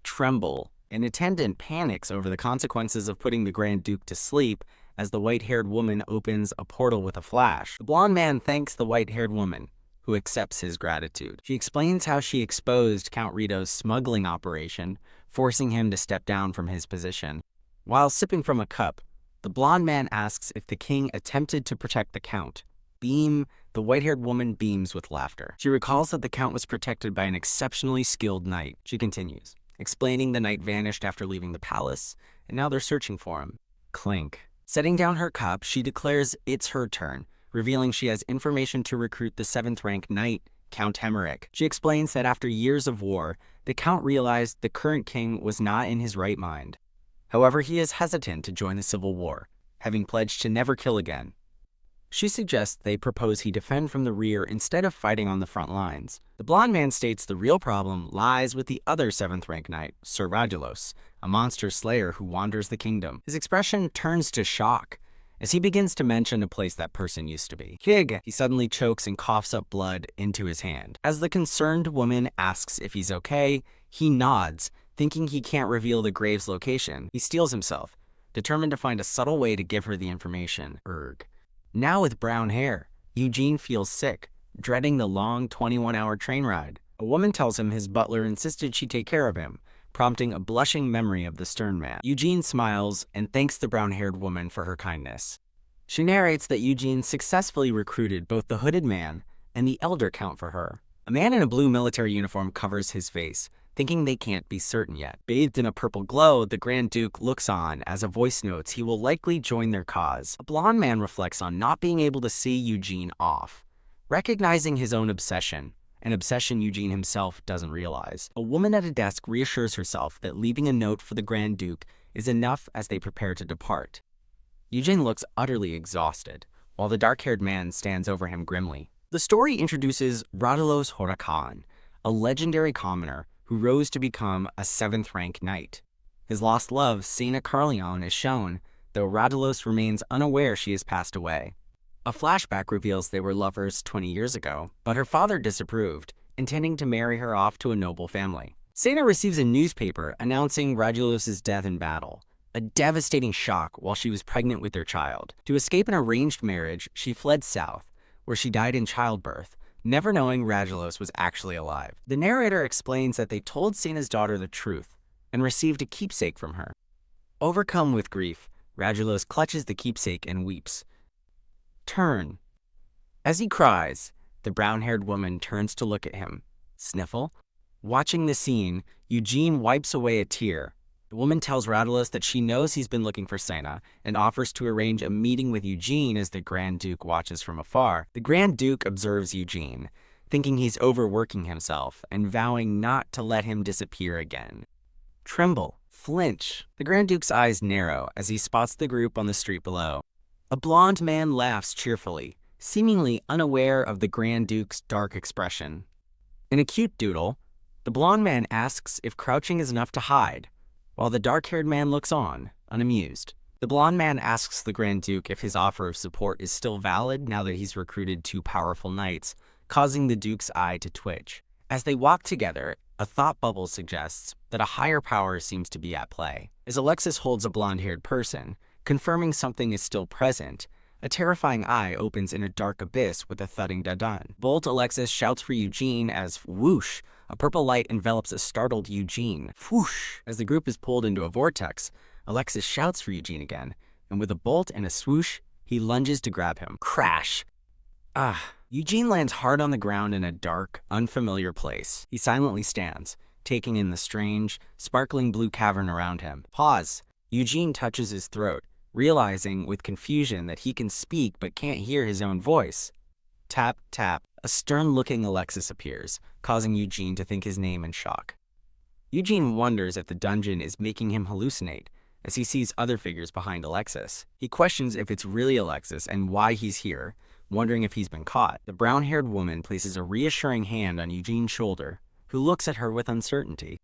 Tremble. An attendant panics over the consequences of putting the Grand Duke to sleep as the white-haired woman opens a portal with a flash. The blonde man thanks the white-haired woman, who accepts his gratitude. She explains how she exposed Count Rito's smuggling operation, forcing him to step down from his position. While sipping from a cup, the blonde man asks if the king attempted to protect the Count. Beam, the white-haired woman beams with laughter. She recalls that the Count was protected by an exceptionally skilled knight. She continues, explaining the knight vanished after leaving the palace, and now they're searching for him. Clink. Setting down her cup, she declares it's her turn, revealing she has information to recruit the 7th-rank knight, Count Hemerick. She explains that after years of war, the Count realized the current king was not in his right mind. However, he is hesitant to join the civil war, having pledged to never kill again. She suggests they propose he defend from the rear instead of fighting on the front lines. The blonde man states the real problem lies with the other 7th-rank knight, Sir Regulus, a monster slayer who wanders the kingdom. His expression turns to shock as he begins to mention a place that person used to be. Hig! He suddenly chokes and coughs up blood into his hand. As the concerned woman asks if he's okay, he nods, thinking he can't reveal the grave's location. He steels himself, determined to find a subtle way to give her the information. Now with brown hair, Eugene feels sick, dreading the long 21-hour train ride. A woman tells him his butler insisted she take care of him, prompting a blushing memory of the stern man. Eugene smiles and thanks the brown-haired woman for her kindness. She narrates that Eugene successfully recruited both the hooded man and the elder count for her. A man in a blue military uniform covers his face, thinking they can't be certain yet. Bathed in a purple glow, the Grand Duke looks on as a voice notes he will likely join their cause. A blonde man reflects on not being able to see Eugene off, recognizing his own obsession, an obsession Eugene himself doesn't realize. A woman at a desk reassures herself that leaving a note for the Grand Duke is enough as they prepare to depart. Eugene looks utterly exhausted, while the dark-haired man stands over him grimly. The story introduces Radulos Horakan, a legendary commoner who rose to become a 7th-rank knight. His lost love, Sena Carleon, is shown, though Radulos remains unaware she has passed away. A flashback reveals they were lovers 20 years ago, but her father disapproved, intending to marry her off to a noble family. Sena receives a newspaper announcing Radulos' death in battle, a devastating shock while she was pregnant with their child. To escape an arranged marriage, she fled south, where she died in childbirth, never knowing Radulos was actually alive. The narrator explains that they told Sena's daughter the truth and received a keepsake from her. Overcome with grief, Radulos clutches the keepsake and weeps. Turn. As he cries, the brown-haired woman turns to look at him. Sniffle. Watching the scene, Eugene wipes away a tear. The woman tells Radulos that she knows he's been looking for Sena and offers to arrange a meeting with Eugene as the Grand Duke watches from afar. The Grand Duke observes Eugene, thinking he's overworking himself and vowing not to let him disappear again. Tremble. Flinch. The Grand Duke's eyes narrow as he spots the group on the street below. A blonde man laughs cheerfully, seemingly unaware of the Grand Duke's dark expression. In a cute doodle, the blonde man asks if crouching is enough to hide, while the dark-haired man looks on, unamused. The blonde man asks the Grand Duke if his offer of support is still valid now that he's recruited 2 powerful knights, causing the Duke's eye to twitch. As they walk together, a thought bubble suggests that a higher power seems to be at play. As Alexis holds a blonde-haired person, confirming something is still present, a terrifying eye opens in a dark abyss with a thudding dun-dun. Bolt Alexis shouts for Eugene as whoosh, a purple light envelops a startled Eugene. Whoosh! As the group is pulled into a vortex, Alexis shouts for Eugene again, and with a bolt and a swoosh, he lunges to grab him. Crash! Eugene lands hard on the ground in a dark, unfamiliar place. He silently stands, taking in the strange, sparkling blue cavern around him. Pause. Eugene touches his throat, realizing with confusion that he can speak but can't hear his own voice. Tap, tap. A stern-looking Alexis appears, causing Eugene to think his name in shock. Eugene wonders if the dungeon is making him hallucinate, as he sees other figures behind Alexis. He questions if it's really Alexis and why he's here, wondering if he's been caught. The brown-haired woman places a reassuring hand on Eugene's shoulder, who looks at her with uncertainty.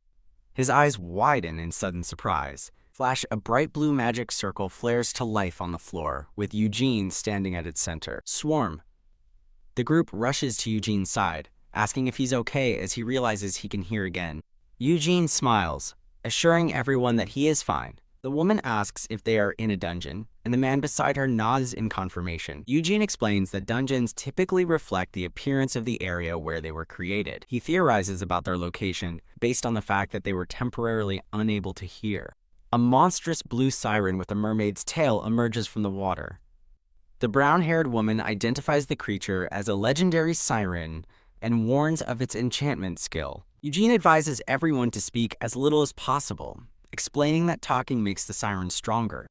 His eyes widen in sudden surprise. Flash, a bright blue magic circle flares to life on the floor, with Eugene standing at its center. Swarm. The group rushes to Eugene's side, asking if he's okay as he realizes he can hear again. Eugene smiles, assuring everyone that he is fine. The woman asks if they are in a dungeon, and the man beside her nods in confirmation. Eugene explains that dungeons typically reflect the appearance of the area where they were created. He theorizes about their location based on the fact that they were temporarily unable to hear. A monstrous blue siren with a mermaid's tail emerges from the water. The brown-haired woman identifies the creature as a legendary siren and warns of its enchantment skill. Eugene advises everyone to speak as little as possible, explaining that talking makes the siren stronger.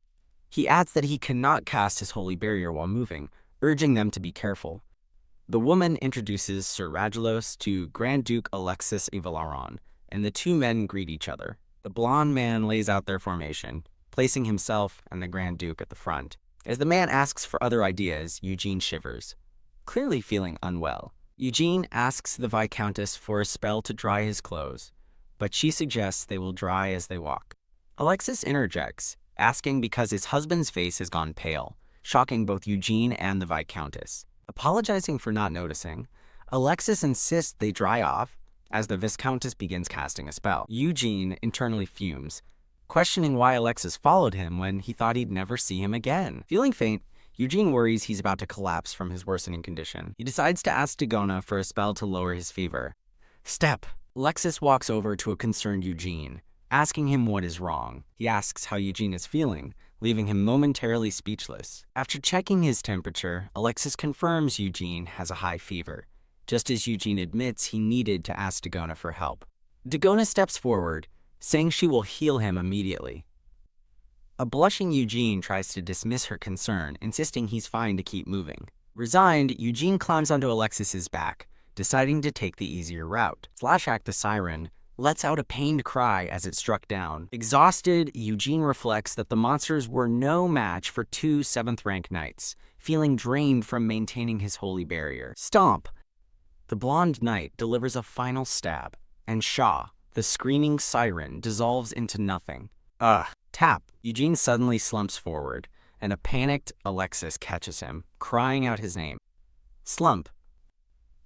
He adds that he cannot cast his holy barrier while moving, urging them to be careful. The woman introduces Sir Radulos to Grand Duke Alexis Ivalaron, and the 2 men greet each other. The blonde man lays out their formation, placing himself and the Grand Duke at the front. As the man asks for other ideas, Eugene shivers, clearly feeling unwell. Eugene asks the Viscountess for a spell to dry his clothes, but she suggests they will dry as they walk. Alexis interjects, asking because his husband's face has gone pale, shocking both Eugene and the Viscountess. Apologizing for not noticing, Alexis insists they dry off as the Viscountess begins casting a spell. Eugene internally fumes, questioning why Alexis followed him when he thought he'd never see him again. Feeling faint, Eugene worries he's about to collapse from his worsening condition. He decides to ask Dagona for a spell to lower his fever. Step. Alexis walks over to a concerned Eugene, asking him what is wrong. He asks how Eugene is feeling, leaving him momentarily speechless. After checking his temperature, Alexis confirms Eugene has a high fever, just as Eugene admits he needed to ask Dagona for help. Dagona steps forward, saying she will heal him immediately. A blushing Eugene tries to dismiss her concern, insisting he's fine to keep moving. Resigned, Eugene climbs onto Alexis's back, deciding to take the easier route. Flashback the Siren lets out a pained cry as it struck down. Exhausted, Eugene reflects that the monsters were no match for two 7th-rank knights, feeling drained from maintaining his holy barrier. Stomp! The blonde knight delivers a final stab, and Shaw, the screaming Siren, dissolves into nothing. Tap! Eugene suddenly slumps forward, and a panicked Alexis catches him, crying out his name. Slump.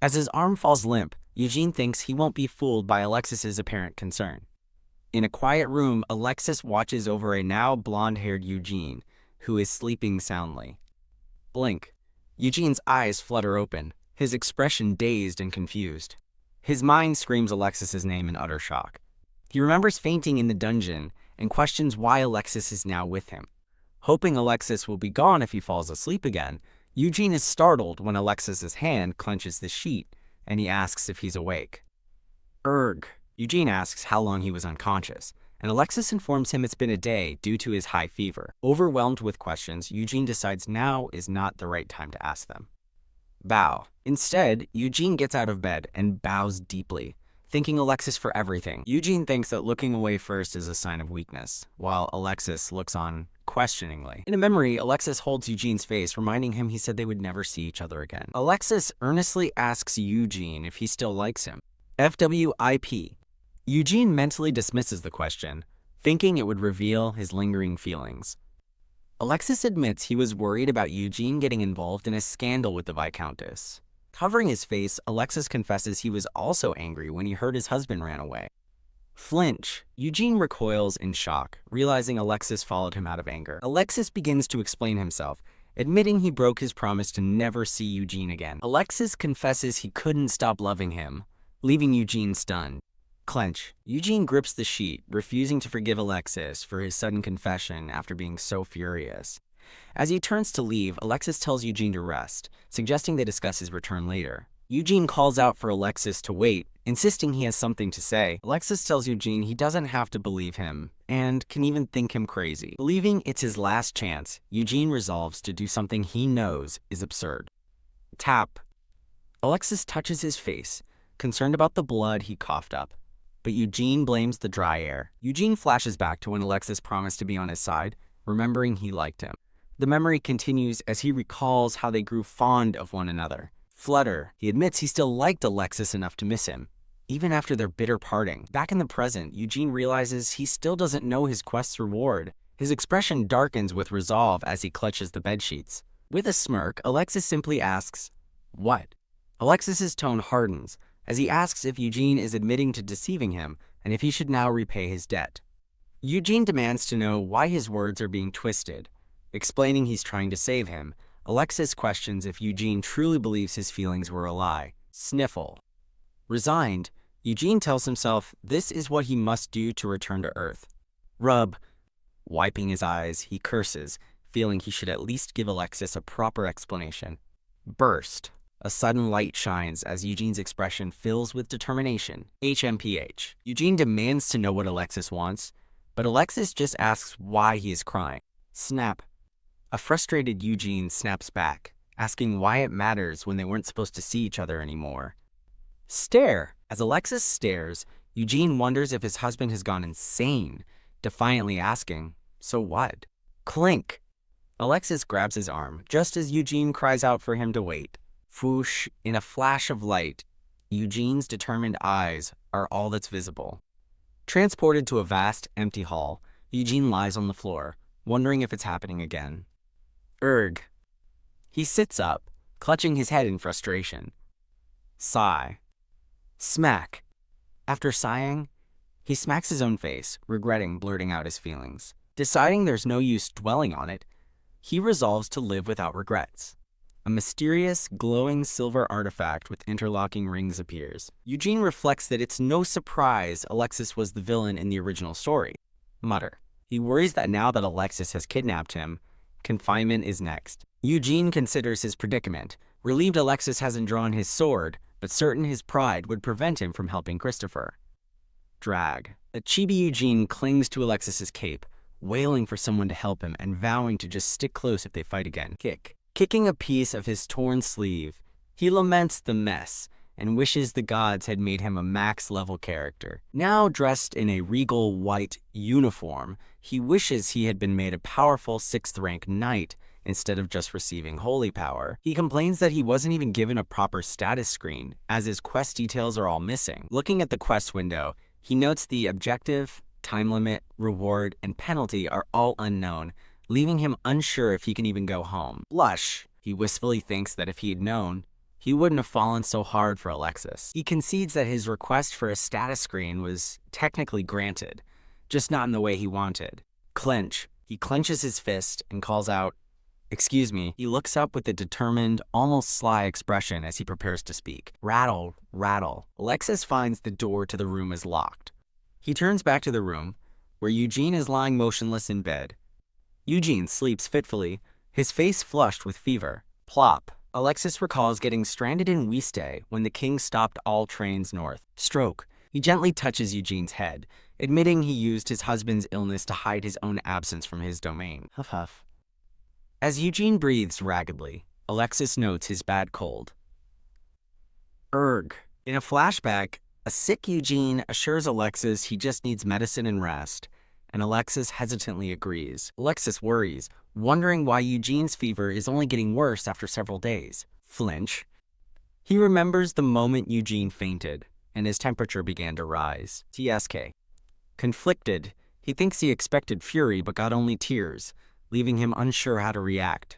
As his arm falls limp, Eugene thinks he won't be fooled by Alexis's apparent concern. In a quiet room, Alexis watches over a now blonde-haired Eugene, who is sleeping soundly. Blink. Eugene's eyes flutter open, his expression dazed and confused. His mind screams Alexis's name in utter shock. He remembers fainting in the dungeon and questions why Alexis is now with him. Hoping Alexis will be gone if he falls asleep again, Eugene is startled when Alexis's hand clenches the sheet, and he asks if he's awake. Erg. Eugene asks how long he was unconscious, and Alexis informs him it's been a day due to his high fever. Overwhelmed with questions, Eugene decides now is not the right time to ask them. Bow. Instead, Eugene gets out of bed and bows deeply, thanking Alexis for everything. Eugene thinks that looking away first is a sign of weakness, while Alexis looks on questioningly. In a memory, Alexis holds Eugene's face, reminding him he said they would never see each other again. Alexis earnestly asks Eugene if he still likes him. FWIP. Eugene mentally dismisses the question, thinking it would reveal his lingering feelings. Alexis admits he was worried about Eugene getting involved in a scandal with the Viscountess. Covering his face, Alexis confesses he was also angry when he heard his husband ran away. Flinch. Eugene recoils in shock, realizing Alexis followed him out of anger. Alexis begins to explain himself, admitting he broke his promise to never see Eugene again. Alexis confesses he couldn't stop loving him, leaving Eugene stunned. Clench. Eugene grips the sheet, refusing to forgive Alexis for his sudden confession after being so furious. As he turns to leave, Alexis tells Eugene to rest, suggesting they discuss his return later. Eugene calls out for Alexis to wait, insisting he has something to say. Alexis tells Eugene he doesn't have to believe him, and can even think him crazy. Believing it's his last chance, Eugene resolves to do something he knows is absurd. Tap. Alexis touches his face, concerned about the blood he coughed up. But Eugene blames the dry air. Eugene flashes back to when Alexis promised to be on his side, remembering he liked him. The memory continues as he recalls how they grew fond of one another. Flutter. He admits he still liked Alexis enough to miss him, even after their bitter parting. Back in the present, Eugene realizes he still doesn't know his quest's reward. His expression darkens with resolve as he clutches the bedsheets. With a smirk, Alexis simply asks, "What?" Alexis's tone hardens as he asks if Eugene is admitting to deceiving him and if he should now repay his debt. Eugene demands to know why his words are being twisted. Explaining he's trying to save him, Alexis questions if Eugene truly believes his feelings were a lie. Sniffle. Resigned, Eugene tells himself this is what he must do to return to Earth. Rub. Wiping his eyes, he curses, feeling he should at least give Alexis a proper explanation. Burst. A sudden light shines as Eugene's expression fills with determination. HMPH. Eugene demands to know what Alexis wants, but Alexis just asks why he is crying. Snap. A frustrated Eugene snaps back, asking why it matters when they weren't supposed to see each other anymore. Stare. As Alexis stares, Eugene wonders if his husband has gone insane, defiantly asking, "So what?" Clink. Alexis grabs his arm, just as Eugene cries out for him to wait. Foosh. In a flash of light, Eugene's determined eyes are all that's visible. Transported to a vast, empty hall, Eugene lies on the floor, wondering if it's happening again. Erg. He sits up, clutching his head in frustration. Sigh. Smack. After sighing, he smacks his own face, regretting blurting out his feelings. Deciding there's no use dwelling on it, he resolves to live without regrets. A mysterious, glowing silver artifact with interlocking rings appears. Eugene reflects that it's no surprise Alexis was the villain in the original story. Mutter. He worries that now that Alexis has kidnapped him, confinement is next. Eugene considers his predicament, relieved Alexis hasn't drawn his sword, but certain his pride would prevent him from helping Christopher. Drag. A chibi Eugene clings to Alexis's cape, wailing for someone to help him and vowing to just stick close if they fight again. Kick. Kicking a piece of his torn sleeve, he laments the mess and wishes the gods had made him a max-level character. Now dressed in a regal white uniform, he wishes he had been made a powerful 6th-rank knight instead of just receiving holy power. He complains that he wasn't even given a proper status screen, as his quest details are all missing. Looking at the quest window, he notes the objective, time limit, reward, and penalty are all unknown, leaving him unsure if he can even go home. Blush. He wistfully thinks that if he had known, he wouldn't have fallen so hard for Alexis. He concedes that his request for a status screen was technically granted, just not in the way he wanted. Clench. He clenches his fist and calls out, "Excuse me." He looks up with a determined, almost sly expression as he prepares to speak. Rattle, rattle. Alexis finds the door to the room is locked. He turns back to the room, where Eugene is lying motionless in bed. Eugene sleeps fitfully, his face flushed with fever. Plop. Alexis recalls getting stranded in Wieste when the king stopped all trains north. Stroke. He gently touches Eugene's head, admitting he used his husband's illness to hide his own absence from his domain. Huff huff. As Eugene breathes raggedly, Alexis notes his bad cold. Erg. In a flashback, a sick Eugene assures Alexis he just needs medicine and rest, and Alexis hesitantly agrees. Alexis worries, wondering why Eugene's fever is only getting worse after several days. Flinch. He remembers the moment Eugene fainted, and his temperature began to rise. TSK. Conflicted, he thinks he expected fury but got only tears, leaving him unsure how to react.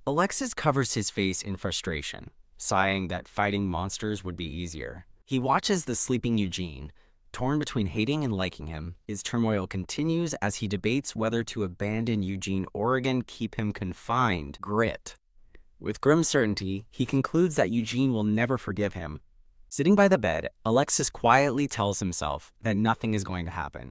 Alexis covers his face in frustration, sighing that fighting monsters would be easier. He watches the sleeping Eugene, torn between hating and liking him. His turmoil continues as he debates whether to abandon Eugene or again keep him confined. Grit. With grim certainty, he concludes that Eugene will never forgive him. Sitting by the bed, Alexis quietly tells himself that nothing is going to happen.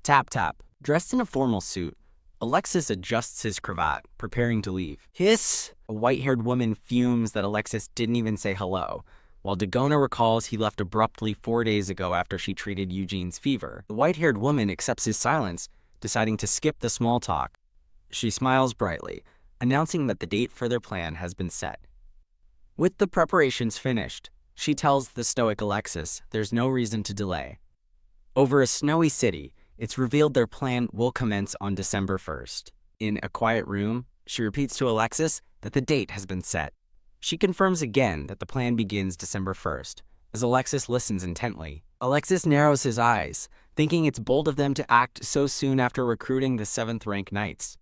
Tap tap. Dressed in a formal suit, Alexis adjusts his cravat, preparing to leave. Hiss! A white-haired woman fumes that Alexis didn't even say hello, while Dagona recalls he left abruptly 4 days ago after she treated Eugene's fever. The white-haired woman accepts his silence, deciding to skip the small talk. She smiles brightly, announcing that the date for their plan has been set. With the preparations finished, she tells the stoic Alexis there's no reason to delay. Over a snowy city, it's revealed their plan will commence on December 1st. In a quiet room, she repeats to Alexis that the date has been set. She confirms again that the plan begins December 1st, as Alexis listens intently. Alexis narrows his eyes, thinking it's bold of them to act so soon after recruiting the 7th-rank knights.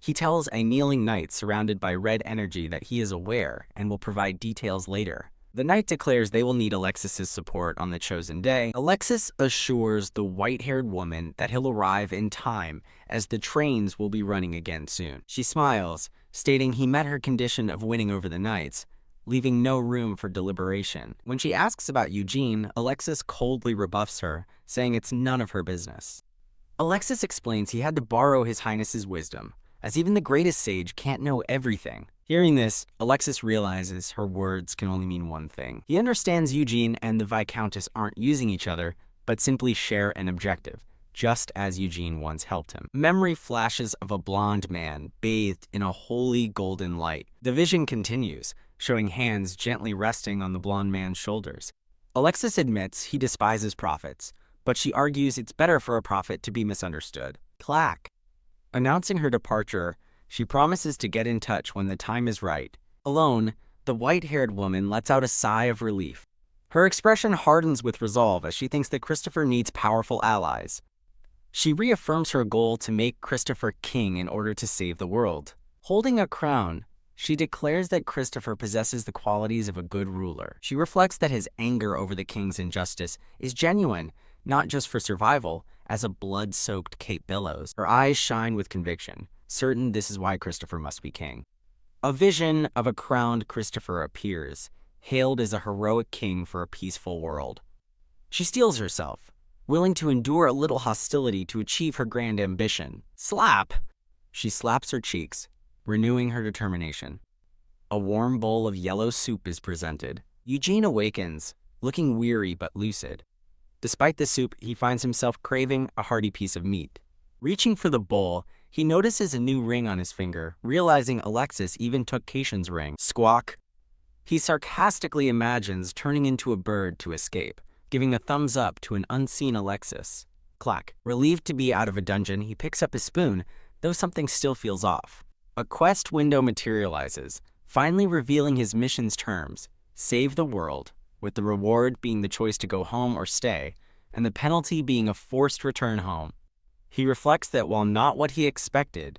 He tells a kneeling knight surrounded by red energy that he is aware and will provide details later. The knight declares they will need Alexis's support on the chosen day. Alexis assures the white-haired woman that he'll arrive in time, as the trains will be running again soon. She smiles, stating he met her condition of winning over the knights, leaving no room for deliberation. When she asks about Eugene, Alexis coldly rebuffs her, saying it's none of her business. Alexis explains he had to borrow His Highness's wisdom, as even the greatest sage can't know everything. Hearing this, Alexis realizes her words can only mean one thing. He understands Eugene and the Viscountess aren't using each other, but simply share an objective, just as Eugene once helped him. Memory flashes of a blonde man bathed in a holy golden light. The vision continues, showing hands gently resting on the blonde man's shoulders. Alexis admits he despises prophets, but she argues it's better for a prophet to be misunderstood. Clack. Announcing her departure, she promises to get in touch when the time is right. Alone, the white-haired woman lets out a sigh of relief. Her expression hardens with resolve as she thinks that Christopher needs powerful allies. She reaffirms her goal to make Christopher king in order to save the world. Holding a crown, she declares that Christopher possesses the qualities of a good ruler. She reflects that his anger over the king's injustice is genuine, not just for survival, as a blood-soaked cape billows. Her eyes shine with conviction, certain this is why Christopher must be king. A vision of a crowned Christopher appears, hailed as a heroic king for a peaceful world. She steels herself, willing to endure a little hostility to achieve her grand ambition. Slap! She slaps her cheeks, renewing her determination. A warm bowl of yellow soup is presented. Eugene awakens, looking weary but lucid. Despite the soup, he finds himself craving a hearty piece of meat. Reaching for the bowl, he notices a new ring on his finger, realizing Alexis even took Caitian's ring. Squawk! He sarcastically imagines turning into a bird to escape, giving a thumbs up to an unseen Alexis. Clack. Relieved to be out of a dungeon, he picks up his spoon, though something still feels off. A quest window materializes, finally revealing his mission's terms: save the world, with the reward being the choice to go home or stay, and the penalty being a forced return home. He reflects that while not what he expected,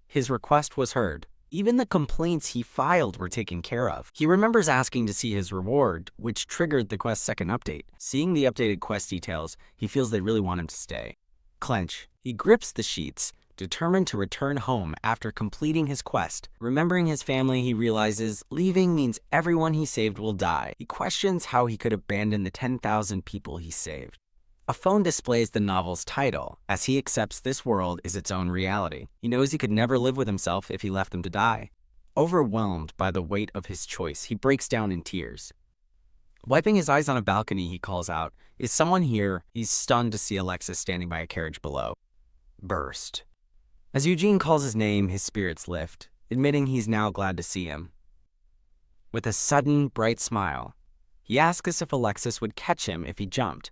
his request was heard. Even the complaints he filed were taken care of. He remembers asking to see his reward, which triggered the quest's second update. Seeing the updated quest details, he feels they really want him to stay. Clench. He grips the sheets, determined to return home after completing his quest. Remembering his family, he realizes leaving means everyone he saved will die. He questions how he could abandon the 10,000 people he saved. A phone displays the novel's title, as he accepts this world is its own reality. He knows he could never live with himself if he left them to die. Overwhelmed by the weight of his choice, he breaks down in tears. Wiping his eyes on a balcony, he calls out, "Is someone here?" He's stunned to see Alexis standing by a carriage below. Burst. As Eugene calls his name, his spirits lift, admitting he's now glad to see him. With a sudden, bright smile, he asks if Alexis would catch him if he jumped.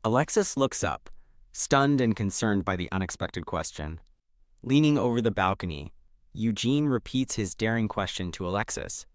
Alexis looks up, stunned and concerned by the unexpected question. Leaning over the balcony, Eugene repeats his daring question to Alexis.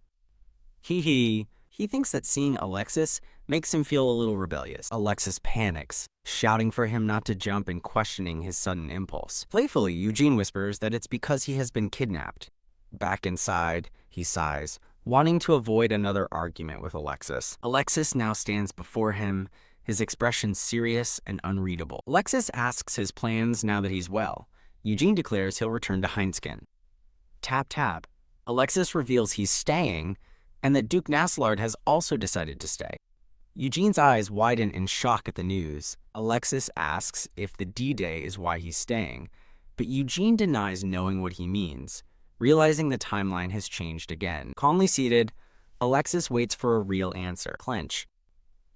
He thinks that seeing Alexis makes him feel a little rebellious. Alexis panics, shouting for him not to jump and questioning his sudden impulse. Playfully, Eugene whispers that it's because he has been kidnapped. Back inside, he sighs, wanting to avoid another argument with Alexis. Alexis now stands before him, his expression serious and unreadable. Alexis asks his plans now that he's well. Eugene declares he'll return to Heinskin. Tap tap. Alexis reveals he's staying, and that Duke Naslard has also decided to stay. Eugene's eyes widen in shock at the news. Alexis asks if the D-Day is why he's staying, but Eugene denies knowing what he means, realizing the timeline has changed again. Calmly seated, Alexis waits for a real answer. Clench.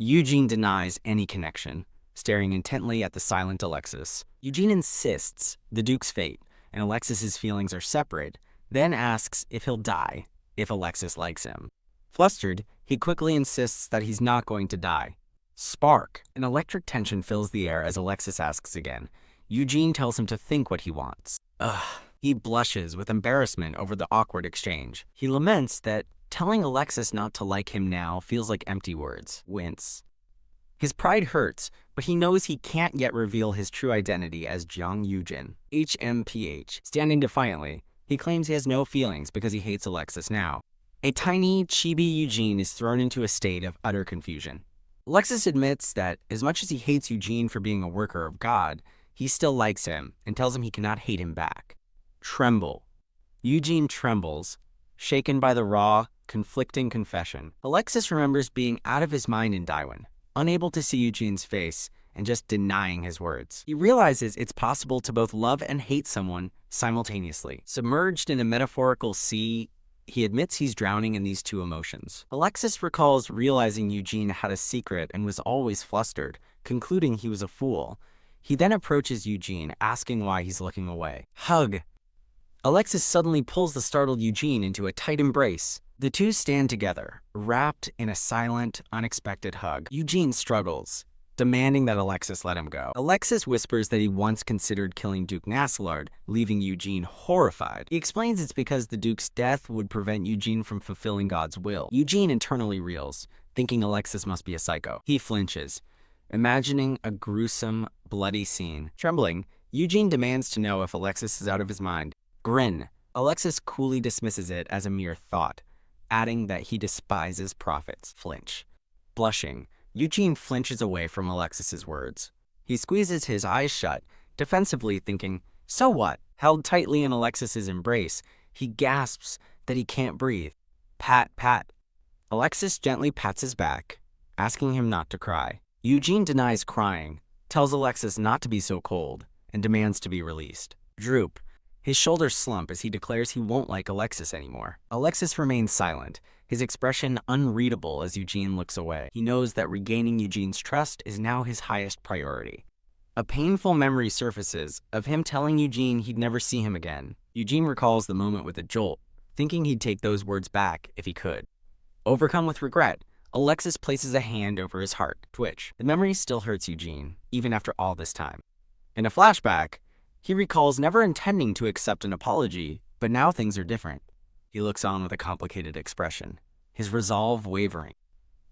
Eugene denies any connection, staring intently at the silent Alexis. Eugene insists the Duke's fate and Alexis's feelings are separate, then asks if he'll die if Alexis likes him. Flustered, he quickly insists that he's not going to die. Spark. An electric tension fills the air as Alexis asks again. Eugene tells him to think what he wants. He blushes with embarrassment over the awkward exchange. He laments that telling Alexis not to like him now feels like empty words. Wince. His pride hurts, but he knows he can't yet reveal his true identity as Jiang Eugene. HMPH. Standing defiantly, he claims he has no feelings because he hates Alexis now. A tiny, chibi Eugene is thrown into a state of utter confusion. Alexis admits that as much as he hates Eugene for being a worker of God, he still likes him and tells him he cannot hate him back. Tremble. Eugene trembles, shaken by the raw, conflicting confession. Alexis remembers being out of his mind in Daiwan, unable to see Eugene's face and just denying his words. He realizes it's possible to both love and hate someone simultaneously. Submerged in a metaphorical sea, he admits he's drowning in these two emotions. Alexis recalls realizing Eugene had a secret and was always flustered, concluding he was a fool. He then approaches Eugene, asking why he's looking away. Hug. Alexis suddenly pulls the startled Eugene into a tight embrace. The two stand together, wrapped in a silent, unexpected hug. Eugene struggles, demanding that Alexis let him go. Alexis whispers that he once considered killing Duke Naslard, leaving Eugene horrified. He explains it's because the Duke's death would prevent Eugene from fulfilling God's will. Eugene internally reels, thinking Alexis must be a psycho. He flinches, imagining a gruesome, bloody scene. Trembling, Eugene demands to know if Alexis is out of his mind. Grin. Alexis coolly dismisses it as a mere thought, adding that he despises prophets. Flinch. Blushing, Eugene flinches away from Alexis's words. He squeezes his eyes shut, defensively thinking, so what? Held tightly in Alexis's embrace, he gasps that he can't breathe. Pat, pat. Alexis gently pats his back, asking him not to cry. Eugene denies crying, tells Alexis not to be so cold, and demands to be released. Droop. His shoulders slump as he declares he won't like Alexis anymore. Alexis remains silent, his expression unreadable as Eugene looks away. He knows that regaining Eugene's trust is now his highest priority. A painful memory surfaces of him telling Eugene he'd never see him again. Eugene recalls the moment with a jolt, thinking he'd take those words back if he could. Overcome with regret, Alexis places a hand over his heart. Twitch. The memory still hurts Eugene, even after all this time. In a flashback, he recalls never intending to accept an apology, but now things are different. He looks on with a complicated expression, his resolve wavering.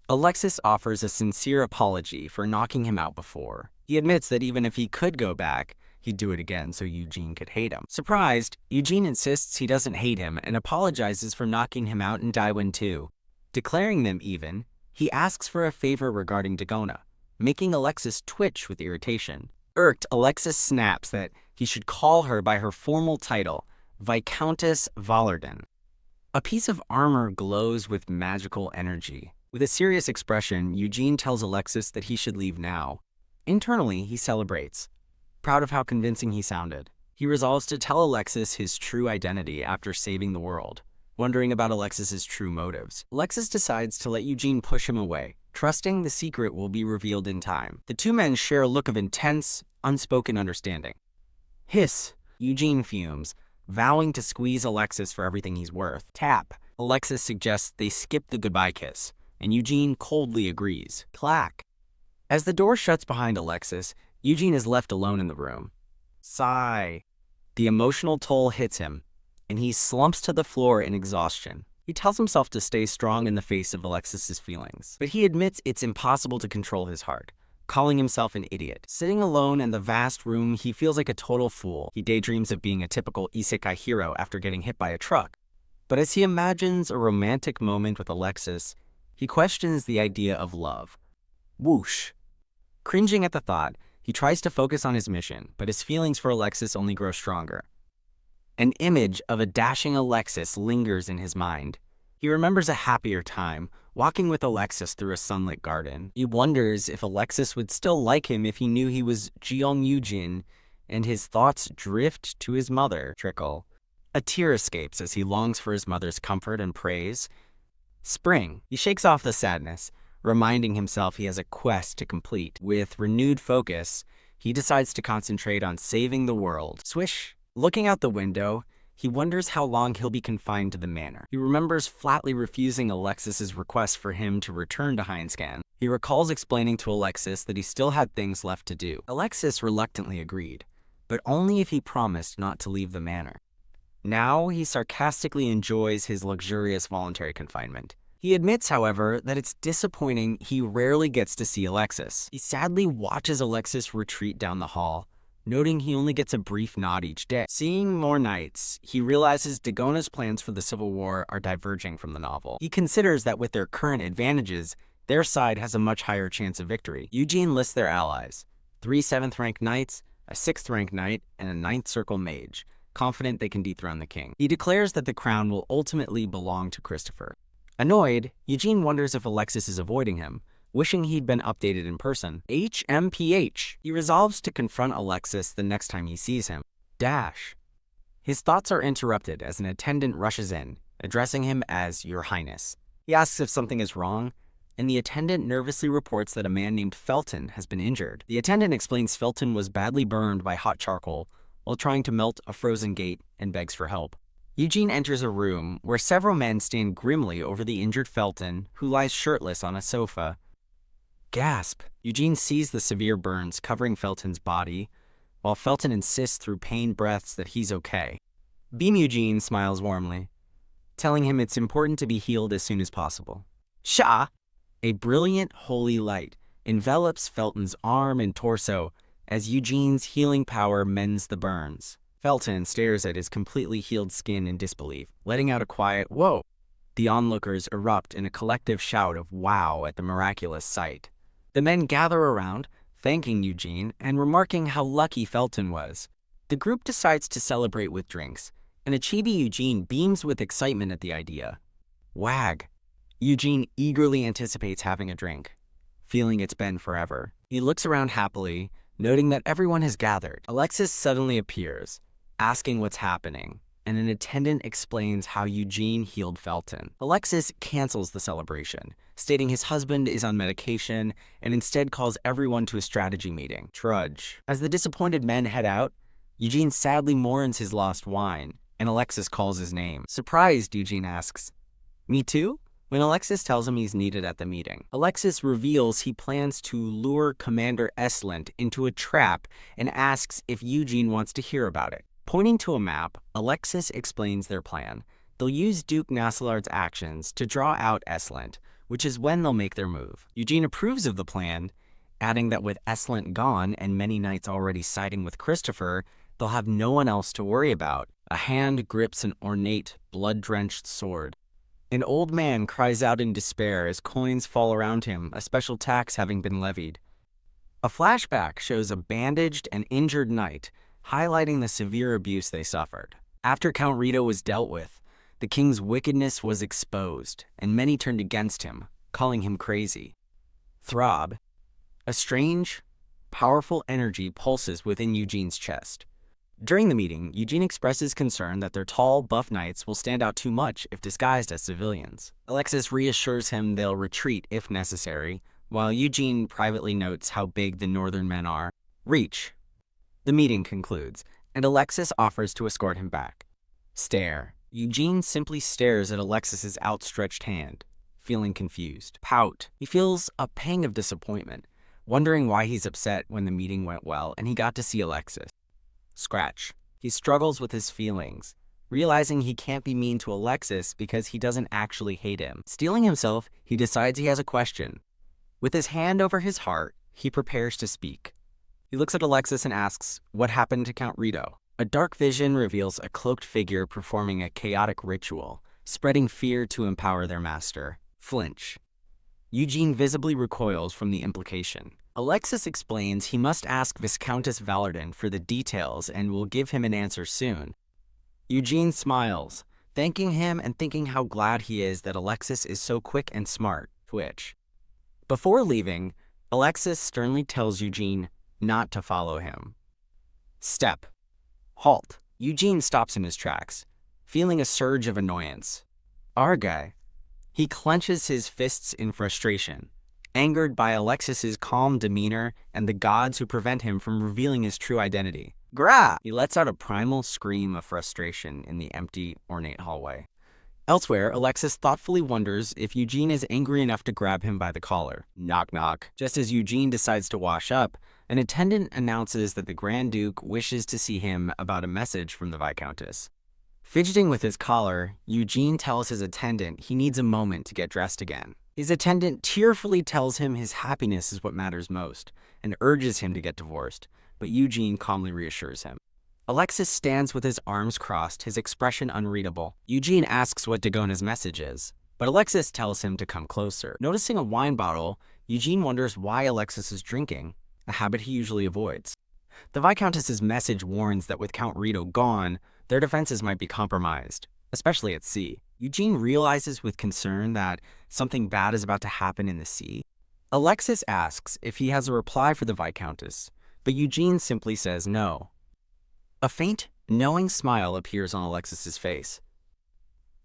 Alexis offers a sincere apology for knocking him out before. He admits that even if he could go back, he'd do it again so Eugene could hate him. Surprised, Eugene insists he doesn't hate him and apologizes for knocking him out in Daiwen too. Declaring them even, he asks for a favor regarding Dagona, making Alexis twitch with irritation. Irked, Alexis snaps that he should call her by her formal title, Viscountess Vallerden. A piece of armor glows with magical energy. With a serious expression, Eugene tells Alexis that he should leave now. Internally, he celebrates, proud of how convincing he sounded. He resolves to tell Alexis his true identity after saving the world, wondering about Alexis's true motives. Alexis decides to let Eugene push him away, trusting the secret will be revealed in time. The two men share a look of intense, unspoken understanding. Hiss. Eugene fumes, vowing to squeeze Alexis for everything he's worth. Tap. Alexis suggests they skip the goodbye kiss, and Eugene coldly agrees. Clack. As the door shuts behind Alexis, Eugene is left alone in the room. Sigh. The emotional toll hits him, and he slumps to the floor in exhaustion. He tells himself to stay strong in the face of Alexis's feelings, but he admits it's impossible to control his heart, calling himself an idiot. Sitting alone in the vast room, he feels like a total fool. He daydreams of being a typical Isekai hero after getting hit by a truck. But as he imagines a romantic moment with Alexis, he questions the idea of love. Whoosh. Cringing at the thought, he tries to focus on his mission, but his feelings for Alexis only grow stronger. An image of a dashing Alexis lingers in his mind. He remembers a happier time, walking with Alexis through a sunlit garden. He wonders if Alexis would still like him if he knew he was Jeong Eugene, and his thoughts drift to his mother. Trickle. A tear escapes as he longs for his mother's comfort and praise. Spring. He shakes off the sadness, reminding himself he has a quest to complete. With renewed focus, he decides to concentrate on saving the world. Swish. Looking out the window, he wonders how long he'll be confined to the manor. He remembers flatly refusing Alexis's request for him to return to Heinscan. He recalls explaining to Alexis that he still had things left to do. Alexis reluctantly agreed, but only if he promised not to leave the manor. Now he sarcastically enjoys his luxurious voluntary confinement. He admits, however, that it's disappointing he rarely gets to see Alexis. He sadly watches Alexis retreat down the hall, noting he only gets a brief nod each day. Seeing more nights, he realizes Dagona's plans for the Civil War are diverging from the novel. He considers that with their current advantages, their side has a much higher chance of victory. Eugene lists their allies: 3 7th-ranked knights, a 6th-ranked knight, and a 9th circle mage, confident they can dethrone the king. He declares that the crown will ultimately belong to Christopher. Annoyed, Eugene wonders if Alexis is avoiding him, wishing he'd been updated in person. HMPH. He resolves to confront Alexis the next time he sees him. Dash. His thoughts are interrupted as an attendant rushes in, addressing him as Your Highness. He asks if something is wrong, and the attendant nervously reports that a man named Felton has been injured. The attendant explains Felton was badly burned by hot charcoal while trying to melt a frozen gate and begs for help. Eugene enters a room where several men stand grimly over the injured Felton, who lies shirtless on a sofa. Gasp! Eugene sees the severe burns covering Felton's body, while Felton insists through pained breaths that he's okay. Beam Eugene smiles warmly, telling him it's important to be healed as soon as possible. Sha! A brilliant holy light envelops Felton's arm and torso as Eugene's healing power mends the burns. Felton stares at his completely healed skin in disbelief, letting out a quiet "whoa." The onlookers erupt in a collective shout of wow at the miraculous sight. The men gather around, thanking Eugene and remarking how lucky Felton was. The group decides to celebrate with drinks, and a chibi Eugene beams with excitement at the idea. Wag! Eugene eagerly anticipates having a drink, feeling it's been forever. He looks around happily, noting that everyone has gathered. Alexis suddenly appears, asking what's happening, and an attendant explains how Eugene healed Felton. Alexis cancels the celebration, stating his husband is on medication and instead calls everyone to a strategy meeting. Trudge. As the disappointed men head out, Eugene sadly mourns his lost wine, and Alexis calls his name. Surprised, Eugene asks, "Me too?" when Alexis tells him he's needed at the meeting. Alexis reveals he plans to lure Commander Eslant into a trap and asks if Eugene wants to hear about it. Pointing to a map, Alexis explains their plan. They'll use Duke Nassalard's actions to draw out Eslant, which is when they'll make their move. Eugene approves of the plan, adding that with Eslant gone and many knights already siding with Christopher, they'll have no one else to worry about. A hand grips an ornate, blood-drenched sword. An old man cries out in despair as coins fall around him, a special tax having been levied. A flashback shows a bandaged and injured knight, highlighting the severe abuse they suffered. After Count Rito was dealt with, the king's wickedness was exposed, and many turned against him, calling him crazy. Throb. A strange, powerful energy pulses within Eugene's chest. During the meeting, Eugene expresses concern that their tall, buff knights will stand out too much if disguised as civilians. Alexis reassures him they'll retreat if necessary, while Eugene privately notes how big the northern men are. Reach. The meeting concludes, and Alexis offers to escort him back. Stare. Eugene simply stares at Alexis's outstretched hand, feeling confused. Pout. He feels a pang of disappointment, wondering why he's upset when the meeting went well and he got to see Alexis. Scratch. He struggles with his feelings, realizing he can't be mean to Alexis because he doesn't actually hate him. Steeling himself, he decides he has a question. With his hand over his heart, he prepares to speak. He looks at Alexis and asks, what happened to Count Rito? A dark vision reveals a cloaked figure performing a chaotic ritual, spreading fear to empower their master. Flinch. Eugene visibly recoils from the implication. Alexis explains he must ask Viscountess Valerdon for the details and will give him an answer soon. Eugene smiles, thanking him and thinking how glad he is that Alexis is so quick and smart. Twitch. Before leaving, Alexis sternly tells Eugene not to follow him. Step. Halt. Eugene stops in his tracks, feeling a surge of annoyance. Argai. He clenches his fists in frustration, angered by Alexis's calm demeanor and the gods who prevent him from revealing his true identity. Gra! He lets out a primal scream of frustration in the empty, ornate hallway. Elsewhere, Alexis thoughtfully wonders if Eugene is angry enough to grab him by the collar. Knock knock. Just as Eugene decides to wash up, an attendant announces that the Grand Duke wishes to see him about a message from the Viscountess. Fidgeting with his collar, Eugene tells his attendant he needs a moment to get dressed again. His attendant tearfully tells him his happiness is what matters most, and urges him to get divorced, but Eugene calmly reassures him. Alexis stands with his arms crossed, his expression unreadable. Eugene asks what Dagona's message is, but Alexis tells him to come closer. Noticing a wine bottle, Eugene wonders why Alexis is drinking, a habit he usually avoids. The Viscountess's message warns that with Count Rito gone, their defenses might be compromised, especially at sea. Eugene realizes with concern that something bad is about to happen in the sea. Alexis asks if he has a reply for the Viscountess, but Eugene simply says no. A faint, knowing smile appears on Alexis's face.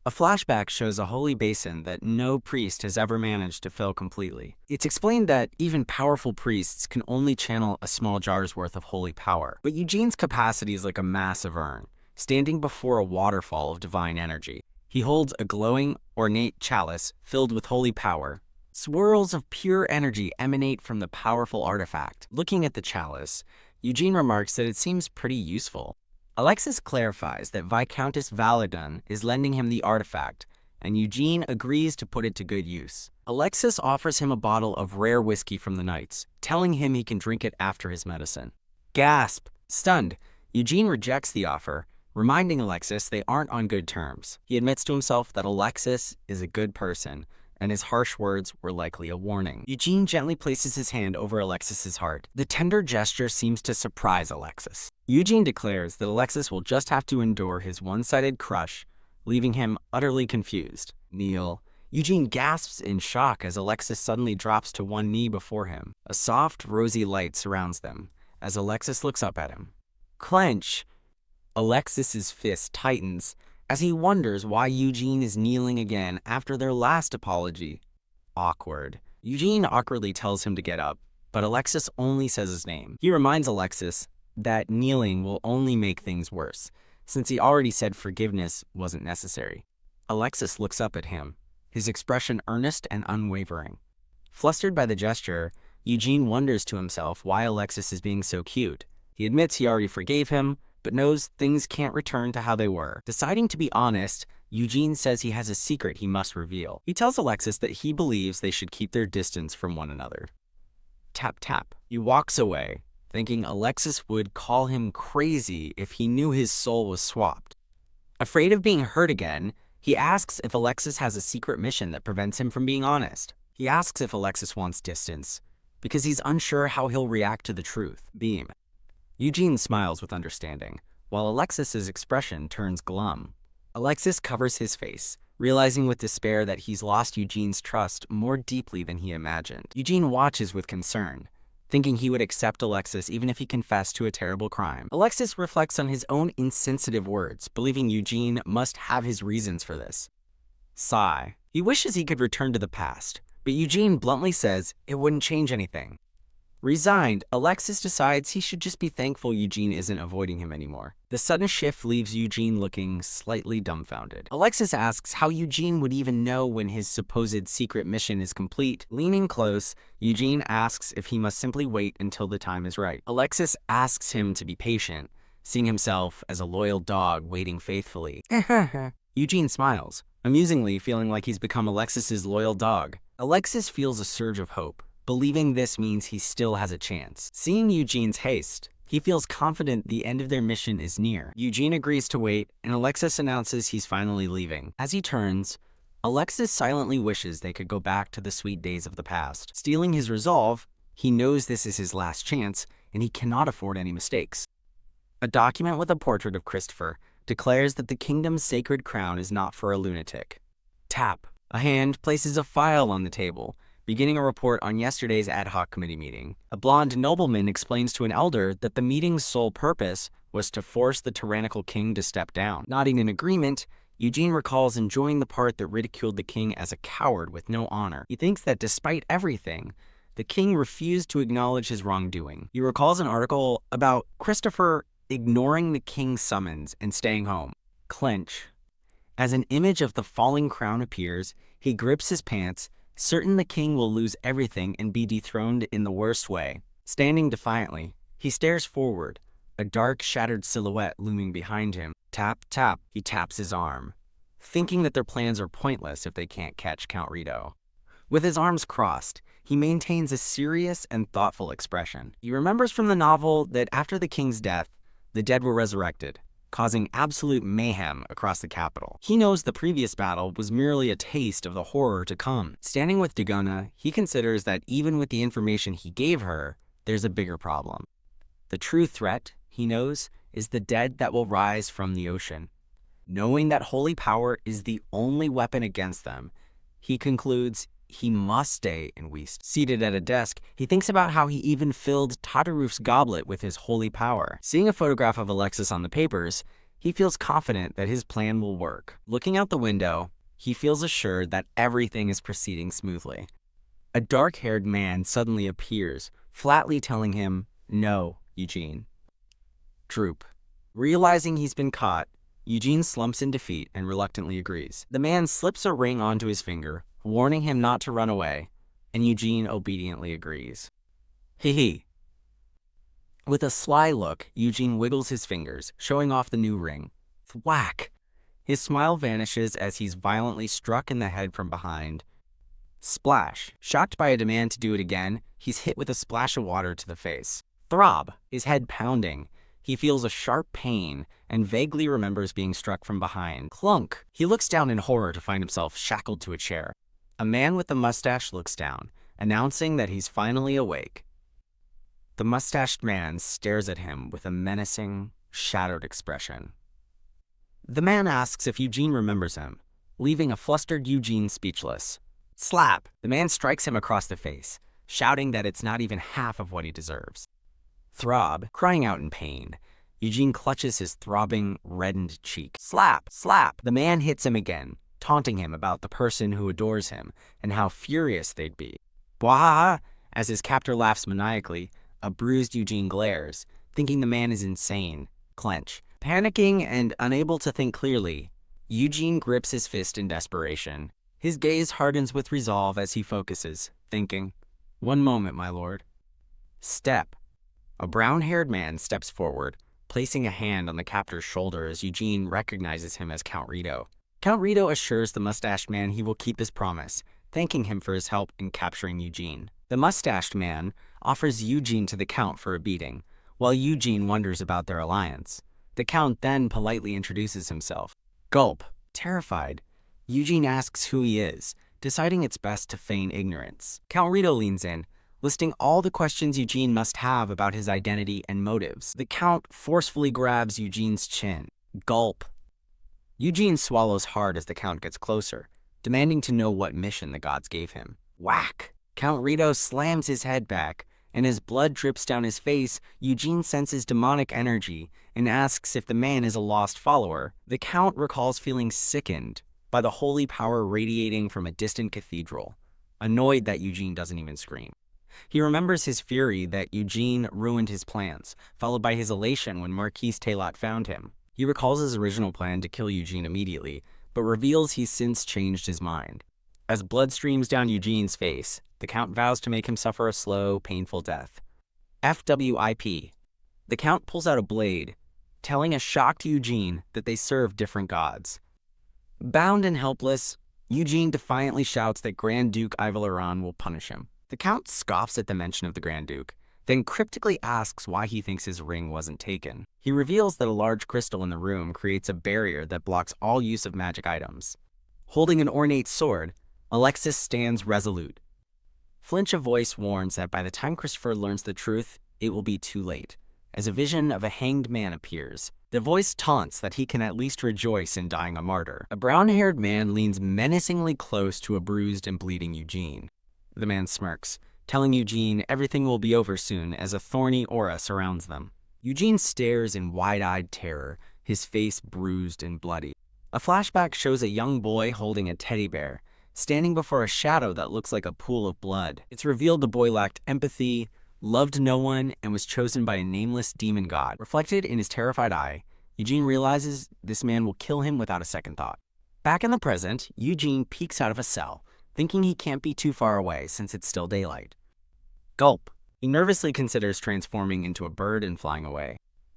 A flashback shows a holy basin that no priest has ever managed to fill completely. It's explained that even powerful priests can only channel a small jar's worth of holy power, but Eugene's capacity is like a massive urn, standing before a waterfall of divine energy. He holds a glowing, ornate chalice filled with holy power. Swirls of pure energy emanate from the powerful artifact. Looking at the chalice, Eugene remarks that it seems pretty useful. Alexis clarifies that Viscountess Valerdon is lending him the artifact, and Eugene agrees to put it to good use. Alexis offers him a bottle of rare whiskey from the Knights, telling him he can drink it after his medicine. Gasp! Stunned, Eugene rejects the offer, reminding Alexis they aren't on good terms. He admits to himself that Alexis is a good person, and his harsh words were likely a warning. Eugene gently places his hand over Alexis's heart. The tender gesture seems to surprise Alexis. Eugene declares that Alexis will just have to endure his one-sided crush, leaving him utterly confused. Kneel. Eugene gasps in shock as Alexis suddenly drops to one knee before him. A soft, rosy light surrounds them as Alexis looks up at him. Clench! Alexis's fist tightens as he wonders why Eugene is kneeling again after their last apology. Awkward. Eugene awkwardly tells him to get up, but Alexis only says his name. He reminds Alexis that kneeling will only make things worse, since he already said forgiveness wasn't necessary. Alexis looks up at him, his expression earnest and unwavering. Flustered by the gesture, Eugene wonders to himself why Alexis is being so cute. He admits he already forgave him, but knows things can't return to how they were. Deciding to be honest, Eugene says he has a secret he must reveal. He tells Alexis that he believes they should keep their distance from one another. Tap tap. He walks away, thinking Alexis would call him crazy if he knew his soul was swapped. Afraid of being hurt again, he asks if Alexis has a secret mission that prevents him from being honest. He asks if Alexis wants distance, because he's unsure how he'll react to the truth. Beam. Eugene smiles with understanding, while Alexis's expression turns glum. Alexis covers his face, realizing with despair that he's lost Eugene's trust more deeply than he imagined. Eugene watches with concern, thinking he would accept Alexis even if he confessed to a terrible crime. Alexis reflects on his own insensitive words, believing Eugene must have his reasons for this. Sigh. He wishes he could return to the past, but Eugene bluntly says it wouldn't change anything. Resigned, Alexis decides he should just be thankful Eugene isn't avoiding him anymore. The sudden shift leaves Eugene looking slightly dumbfounded. Alexis asks how Eugene would even know when his supposed secret mission is complete. Leaning close, Eugene asks if he must simply wait until the time is right. Alexis asks him to be patient, seeing himself as a loyal dog waiting faithfully. Eugene smiles, amusingly feeling like he's become Alexis's loyal dog. Alexis feels a surge of hope, believing this means he still has a chance. Seeing Eugene's haste, he feels confident the end of their mission is near. Eugene agrees to wait, and Alexis announces he's finally leaving. As he turns, Alexis silently wishes they could go back to the sweet days of the past. Steeling his resolve, he knows this is his last chance, and he cannot afford any mistakes. A document with a portrait of Christopher declares that the kingdom's sacred crown is not for a lunatic. Tap. A hand places a file on the table, beginning a report on yesterday's ad hoc committee meeting. A blonde nobleman explains to an elder that the meeting's sole purpose was to force the tyrannical king to step down. Nodding in agreement, Eugene recalls enjoying the part that ridiculed the king as a coward with no honor. He thinks that despite everything, the king refused to acknowledge his wrongdoing. He recalls an article about Christopher ignoring the king's summons and staying home. Clench. As an image of the falling crown appears, he grips his pants, certain the king will lose everything and be dethroned in the worst way. Standing defiantly, he stares forward, a dark, shattered silhouette looming behind him. Tap, tap, he taps his arm, thinking that their plans are pointless if they can't catch Count Rito. With his arms crossed, he maintains a serious and thoughtful expression. He remembers from the novel that after the king's death, the dead were resurrected, causing absolute mayhem across the capital. He knows the previous battle was merely a taste of the horror to come. Standing with Dagona, he considers that even with the information he gave her, there's a bigger problem. The true threat, he knows, is the dead that will rise from the ocean. Knowing that holy power is the only weapon against them, he concludes he must stay in West. Seated at a desk, he thinks about how he even filled Todoruf's goblet with his holy power. Seeing a photograph of Alexis on the papers, he feels confident that his plan will work. Looking out the window, he feels assured that everything is proceeding smoothly. A dark-haired man suddenly appears, flatly telling him, "No, Eugene." Droop. Realizing he's been caught, Eugene slumps in defeat and reluctantly agrees. The man slips a ring onto his finger, warning him not to run away, and Eugene obediently agrees. Hee. With a sly look, Eugene wiggles his fingers, showing off the new ring. Thwack! His smile vanishes as he's violently struck in the head from behind. Splash! Shocked by a demand to do it again, he's hit with a splash of water to the face. Throb! His head pounding. He feels a sharp pain and vaguely remembers being struck from behind. Clunk! He looks down in horror to find himself shackled to a chair. A man with a mustache looks down, announcing that he's finally awake. The mustached man stares at him with a menacing, shadowed expression. The man asks if Eugene remembers him, leaving a flustered Eugene speechless. Slap! The man strikes him across the face, shouting that it's not even half of what he deserves. Throb, crying out in pain, Eugene clutches his throbbing, reddened cheek. Slap! Slap! The man hits him again, taunting him about the person who adores him and how furious they'd be. Bwahaha! As his captor laughs maniacally, a bruised Eugene glares, thinking the man is insane. Clench. Panicking and unable to think clearly, Eugene grips his fist in desperation. His gaze hardens with resolve as he focuses, thinking, "One moment, my lord." Step. A brown-haired man steps forward, placing a hand on the captor's shoulder as Eugene recognizes him as Count Rito. Count Rito assures the mustached man he will keep his promise, thanking him for his help in capturing Eugene. The mustached man offers Eugene to the Count for a beating, while Eugene wonders about their alliance. The Count then politely introduces himself. Gulp. Terrified, Eugene asks who he is, deciding it's best to feign ignorance. Count Rito leans in, listing all the questions Eugene must have about his identity and motives. The Count forcefully grabs Eugene's chin. Gulp. Eugene swallows hard as the Count gets closer, demanding to know what mission the gods gave him. Whack! Count Rito slams his head back, and as blood drips down his face, Eugene senses demonic energy and asks if the man is a lost follower. The Count recalls feeling sickened by the holy power radiating from a distant cathedral, annoyed that Eugene doesn't even scream. He remembers his fury that Eugene ruined his plans, followed by his elation when Marquis Taylot found him. He recalls his original plan to kill Eugene immediately, but reveals he's since changed his mind. As blood streams down Eugene's face, the Count vows to make him suffer a slow, painful death. FWIP. The Count pulls out a blade, telling a shocked Eugene that they serve different gods. Bound and helpless, Eugene defiantly shouts that Grand Duke Ivaleron will punish him. The Count scoffs at the mention of the Grand Duke, then cryptically asks why he thinks his ring wasn't taken. He reveals that a large crystal in the room creates a barrier that blocks all use of magic items. Holding an ornate sword, Alexis stands resolute. Flinch a voice warns that by the time Christopher learns the truth, it will be too late, as a vision of a hanged man appears. The voice taunts that he can at least rejoice in dying a martyr. A brown-haired man leans menacingly close to a bruised and bleeding Eugene. The man smirks, telling Eugene everything will be over soon as a thorny aura surrounds them. Eugene stares in wide-eyed terror, his face bruised and bloody. A flashback shows a young boy holding a teddy bear, standing before a shadow that looks like a pool of blood. It's revealed the boy lacked empathy, loved no one, and was chosen by a nameless demon god. Reflected in his terrified eye, Eugene realizes this man will kill him without a second thought. Back in the present, Eugene peeks out of a cell, thinking he can't be too far away since it's still daylight. Gulp. He nervously considers transforming into a bird and flying away.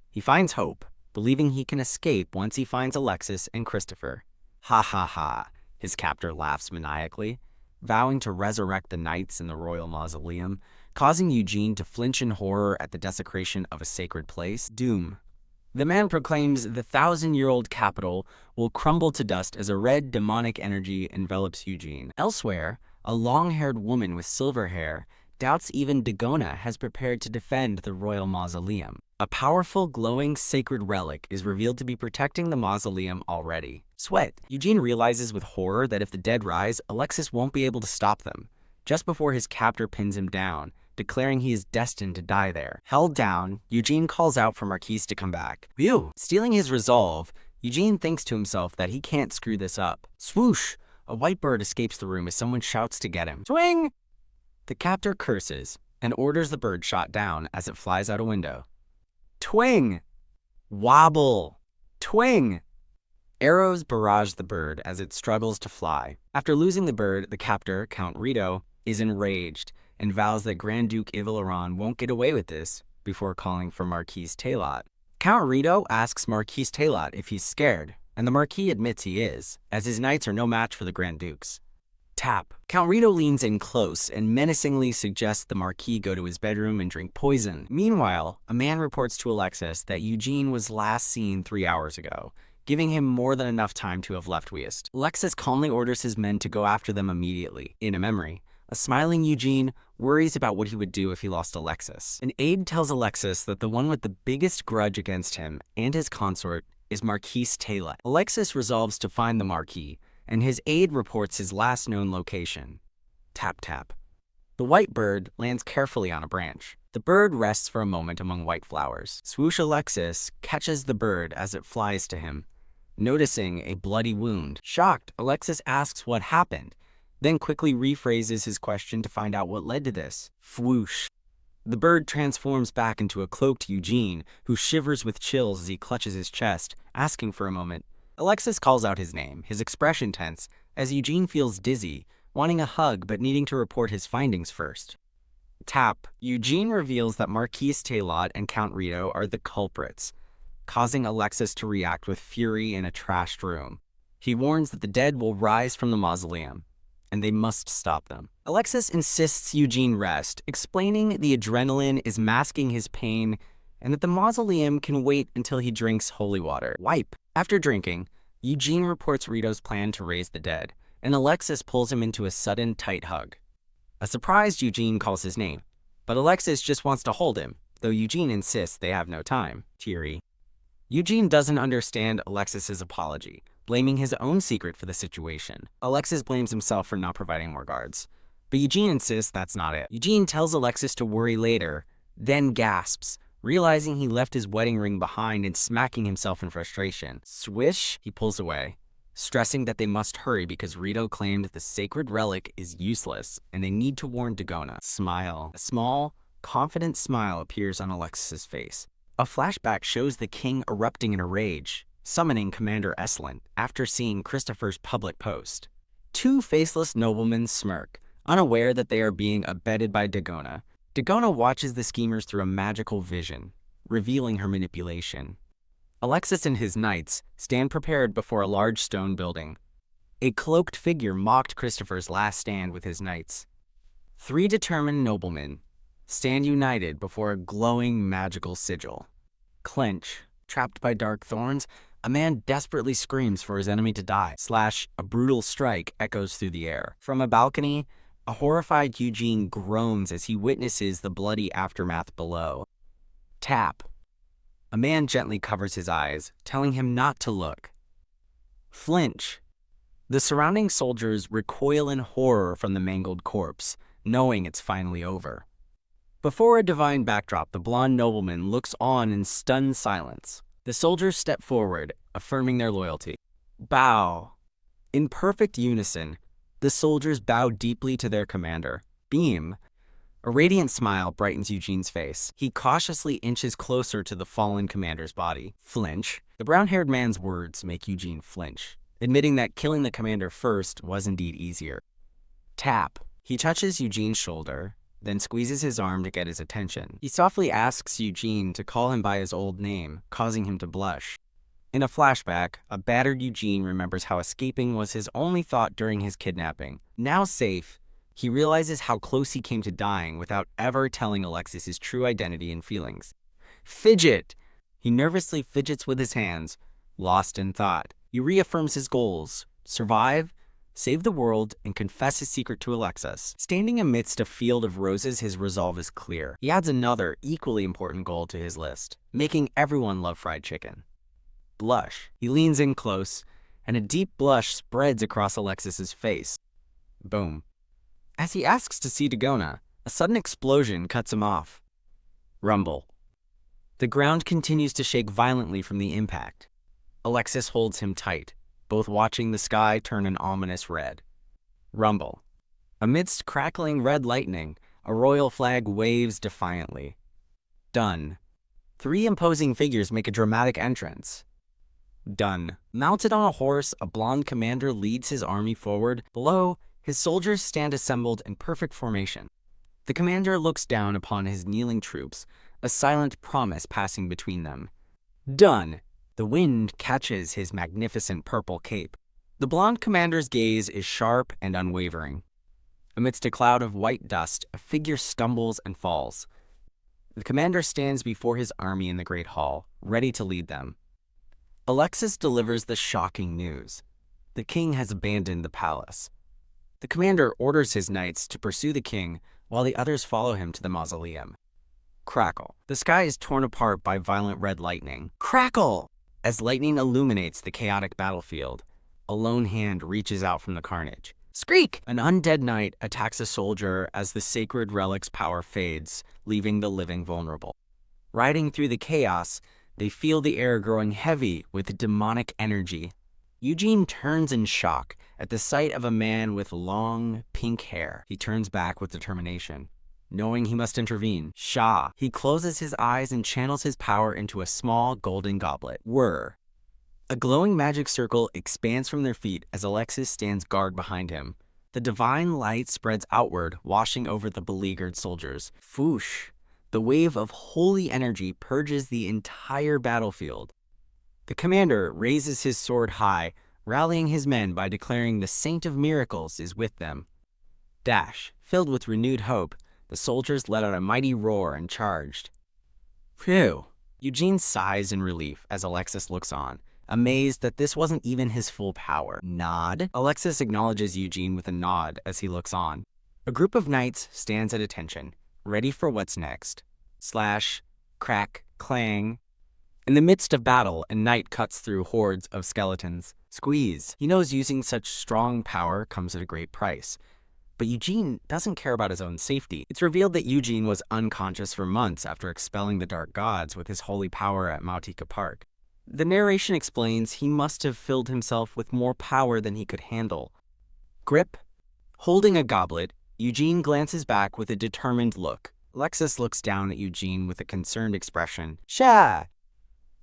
He finds hope, believing he can escape once he finds Alexis and Christopher. Ha ha ha. His captor laughs maniacally, vowing to resurrect the knights in the royal mausoleum, causing Eugene to flinch in horror at the desecration of a sacred place. Doom. The man proclaims the 1,000-year-old capital will crumble to dust as a red demonic energy envelops Eugene. Elsewhere, a long-haired woman with silver hair doubts even Dagona has prepared to defend the royal mausoleum. A powerful, glowing, sacred relic is revealed to be protecting the mausoleum already. Sweat. Eugene realizes with horror that if the dead rise, Alexis won't be able to stop them, just before his captor pins him down, declaring he is destined to die there. Held down, Eugene calls out for Marquis to come back. Phew! Stealing his resolve, Eugene thinks to himself that he can't screw this up. Swoosh! A white bird escapes the room as someone shouts to get him. Swing! The captor curses and orders the bird shot down as it flies out a window. Twing! Wobble! Twing! Arrows barrage the bird as it struggles to fly. After losing the bird, the captor, Count Rito, is enraged and vows that Grand Duke Ivaleron won't get away with this before calling for Marquis Taylot. Count Rito asks Marquis Taylot if he's scared, and the Marquis admits he is, as his knights are no match for the Grand Dukes. Tap. Count Rito leans in close and menacingly suggests the Marquis go to his bedroom and drink poison. Meanwhile, a man reports to Alexis that Eugene was last seen 3 hours ago, giving him more than enough time to have left Weist. Alexis calmly orders his men to go after them immediately. In a memory, a smiling Eugene worries about what he would do if he lost Alexis. An aide tells Alexis that the one with the biggest grudge against him and his consort is Marquise Taylor. Alexis resolves to find the Marquis, and his aide reports his last known location. Tap tap. The white bird lands carefully on a branch. The bird rests for a moment among white flowers. Swoosh Alexis catches the bird as it flies to him, noticing a bloody wound. Shocked, Alexis asks what happened, then quickly rephrases his question to find out what led to this. Whoosh. The bird transforms back into a cloaked Eugene, who shivers with chills as he clutches his chest, asking for a moment. Alexis calls out his name, his expression tense, as Eugene feels dizzy, wanting a hug but needing to report his findings first. Tap. Eugene reveals that Marquise Taylor and Count Rito are the culprits, causing Alexis to react with fury in a trashed room. He warns that the dead will rise from the mausoleum, and they must stop them. Alexis insists Eugene rest, explaining the adrenaline is masking his pain and that the mausoleum can wait until he drinks holy water. Wipe. After drinking, Eugene reports Rito's plan to raise the dead, and Alexis pulls him into a sudden, tight hug. A surprised Eugene calls his name, but Alexis just wants to hold him, though Eugene insists they have no time. Teary. Eugene doesn't understand Alexis's apology, blaming his own secret for the situation. Alexis blames himself for not providing more guards, but Eugene insists that's not it. Eugene tells Alexis to worry later, then gasps, realizing he left his wedding ring behind and smacking himself in frustration. Swish, he pulls away, stressing that they must hurry because Rito claimed the sacred relic is useless and they need to warn Dagona. Smile. A small, confident smile appears on Alexis's face. A flashback shows the king erupting in a rage, summoning Commander Esland after seeing Christopher's public post. Two faceless noblemen smirk, unaware that they are being abetted by Dagona. Dagona watches the schemers through a magical vision, revealing her manipulation. Alexis and his knights stand prepared before a large stone building. A cloaked figure mocked Christopher's last stand with his knights. Three determined noblemen stand united before a glowing magical sigil. Clench. Trapped by dark thorns, a man desperately screams for his enemy to die. Slash, a brutal strike echoes through the air. From a balcony, a horrified Eugene groans as he witnesses the bloody aftermath below. Tap. A man gently covers his eyes, telling him not to look. Flinch. The surrounding soldiers recoil in horror from the mangled corpse, knowing it's finally over. Before a divine backdrop, the blonde nobleman looks on in stunned silence. The soldiers step forward, affirming their loyalty. Bow. In perfect unison, the soldiers bow deeply to their commander. Beam. A radiant smile brightens Eugene's face. He cautiously inches closer to the fallen commander's body. Flinch. The brown-haired man's words make Eugene flinch, admitting that killing the commander first was indeed easier. Tap. He touches Eugene's shoulder, then squeezes his arm to get his attention. He softly asks Eugene to call him by his old name, causing him to blush. In a flashback, a battered Eugene remembers how escaping was his only thought during his kidnapping. Now safe, he realizes how close he came to dying without ever telling Alexis his true identity and feelings. Fidget! He nervously fidgets with his hands, lost in thought. He reaffirms his goals: survive, save the world, and confess his secret to Alexis. Standing amidst a field of roses, his resolve is clear. He adds another, equally important goal to his list: making everyone love fried chicken. Blush. He leans in close, and a deep blush spreads across Alexis's face. Boom. As he asks to see Dagona, a sudden explosion cuts him off. Rumble. The ground continues to shake violently from the impact. Alexis holds him tight, both watching the sky turn an ominous red. Rumble. Amidst crackling red lightning, a royal flag waves defiantly. Done. Three imposing figures make a dramatic entrance. Done. Mounted on a horse, a blonde commander leads his army forward. Below, his soldiers stand assembled in perfect formation. The commander looks down upon his kneeling troops, a silent promise passing between them. Done. The wind catches his magnificent purple cape. The blonde commander's gaze is sharp and unwavering. Amidst a cloud of white dust, a figure stumbles and falls. The commander stands before his army in the great hall, ready to lead them. Alexis delivers the shocking news. The king has abandoned the palace. The commander orders his knights to pursue the king while the others follow him to the mausoleum. Crackle. The sky is torn apart by violent red lightning. Crackle! As lightning illuminates the chaotic battlefield, a lone hand reaches out from the carnage. Screak! An undead knight attacks a soldier as the sacred relic's power fades, leaving the living vulnerable. Riding through the chaos, they feel the air growing heavy with demonic energy. Eugene turns in shock at the sight of a man with long, pink hair. He turns back with determination, knowing he must intervene. Shah. He closes his eyes and channels his power into a small golden goblet. Whir. A glowing magic circle expands from their feet as Alexis stands guard behind him. The divine light spreads outward, washing over the beleaguered soldiers. Foosh. The wave of holy energy purges the entire battlefield. The commander raises his sword high, rallying his men by declaring the Saint of Miracles is with them. Dash. Filled with renewed hope, the soldiers let out a mighty roar and charged. Phew. Eugene sighs in relief as Alexis looks on, amazed that this wasn't even his full power. Nod. Alexis acknowledges Eugene with a nod as he looks on. A group of knights stands at attention, ready for what's next. Slash, crack, clang. In the midst of battle, a knight cuts through hordes of skeletons. Squeeze. He knows using such strong power comes at a great price. But Eugene doesn't care about his own safety. It's revealed that Eugene was unconscious for months after expelling the dark gods with his holy power at Mautika Park. The narration explains he must have filled himself with more power than he could handle. Grip. Holding a goblet, Eugene glances back with a determined look. Alexis looks down at Eugene with a concerned expression. Shah!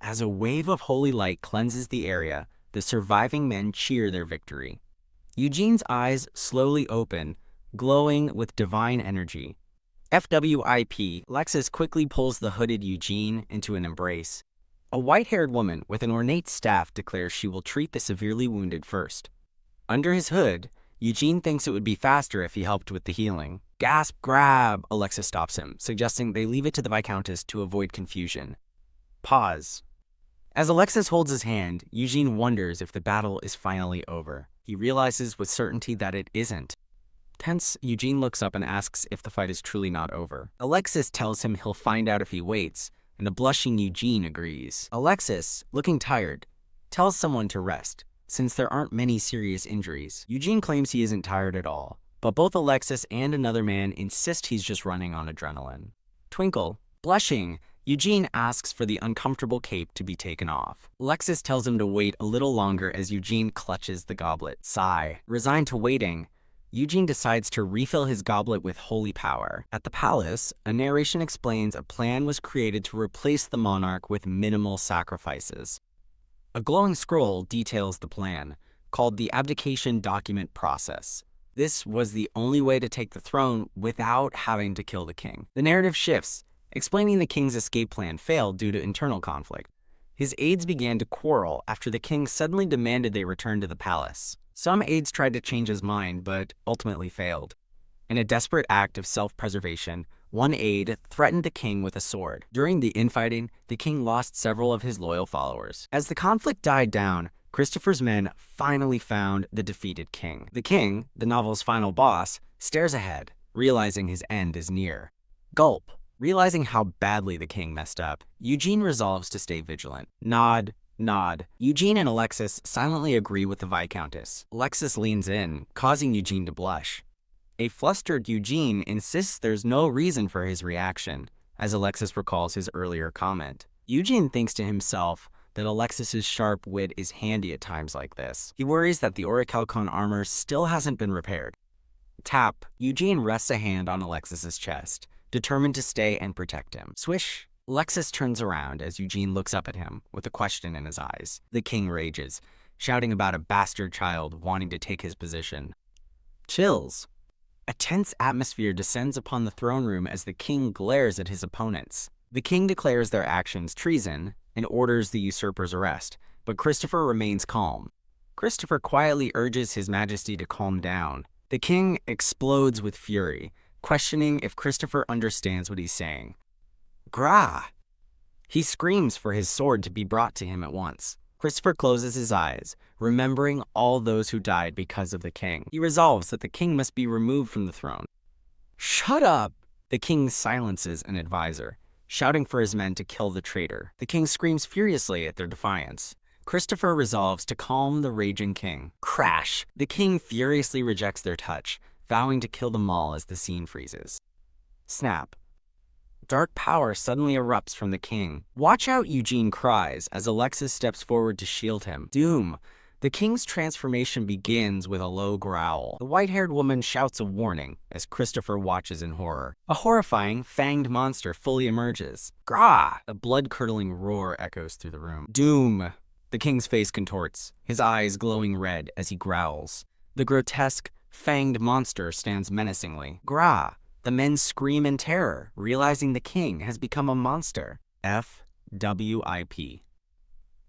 As a wave of holy light cleanses the area, the surviving men cheer their victory. Eugene's eyes slowly open, glowing with divine energy. FWIP. Alexis quickly pulls the hooded Eugene into an embrace. A white-haired woman with an ornate staff declares she will treat the severely wounded first. Under his hood, Eugene thinks it would be faster if he helped with the healing. Gasp, grab! Alexis stops him, suggesting they leave it to the Viscountess to avoid confusion. Pause. As Alexis holds his hand, Eugene wonders if the battle is finally over. He realizes with certainty that it isn't. Tense, Eugene looks up and asks if the fight is truly not over. Alexis tells him he'll find out if he waits, and the blushing Eugene agrees. Alexis, looking tired, tells someone to rest, since there aren't many serious injuries. Eugene claims he isn't tired at all, but both Alexis and another man insist he's just running on adrenaline. Twinkle. Blushing, Eugene asks for the uncomfortable cape to be taken off. Alexis tells him to wait a little longer as Eugene clutches the goblet. Sigh. Resigned to waiting, Eugene decides to refill his goblet with holy power. At the palace, a narration explains a plan was created to replace the monarch with minimal sacrifices. A glowing scroll details the plan, called the abdication document process. This was the only way to take the throne without having to kill the king. The narrative shifts, explaining the king's escape plan failed due to internal conflict. His aides began to quarrel after the king suddenly demanded they return to the palace. Some aides tried to change his mind, but ultimately failed. In a desperate act of self-preservation, one aide threatened the king with a sword. During the infighting, the king lost several of his loyal followers. As the conflict died down, Christopher's men finally found the defeated king. The king, the novel's final boss, stares ahead, realizing his end is near. Gulp. Realizing how badly the king messed up, Eugene resolves to stay vigilant. Nod, nod. Eugene and Alexis silently agree with the Viscountess. Alexis leans in, causing Eugene to blush. A flustered Eugene insists there's no reason for his reaction, as Alexis recalls his earlier comment. Eugene thinks to himself that Alexis's sharp wit is handy at times like this. He worries that the Orichalcon armor still hasn't been repaired. Tap. Eugene rests a hand on Alexis's chest, determined to stay and protect him. Swish. Alexis turns around as Eugene looks up at him with a question in his eyes. The king rages, shouting about a bastard child wanting to take his position. Chills. A tense atmosphere descends upon the throne room as the king glares at his opponents. The king declares their actions treason and orders the usurper's arrest, but Christopher remains calm. Christopher quietly urges his majesty to calm down. The king explodes with fury, questioning if Christopher understands what he's saying. Gra! He screams for his sword to be brought to him at once. Christopher closes his eyes, remembering all those who died because of the king. He resolves that the king must be removed from the throne. "Shut up!" The king silences an advisor, shouting for his men to kill the traitor. The king screams furiously at their defiance. Christopher resolves to calm the raging king. Crash! The king furiously rejects their touch, vowing to kill them all as the scene freezes. Snap. Dark power suddenly erupts from the king. "Watch out," Eugene cries as Alexis steps forward to shield him. Doom! The king's transformation begins with a low growl. The white-haired woman shouts a warning as Christopher watches in horror. A horrifying, fanged monster fully emerges. Grah! A blood-curdling roar echoes through the room. Doom! The king's face contorts, his eyes glowing red as he growls. The grotesque, fanged monster stands menacingly. Grah! The men scream in terror, realizing the king has become a monster. FWIP.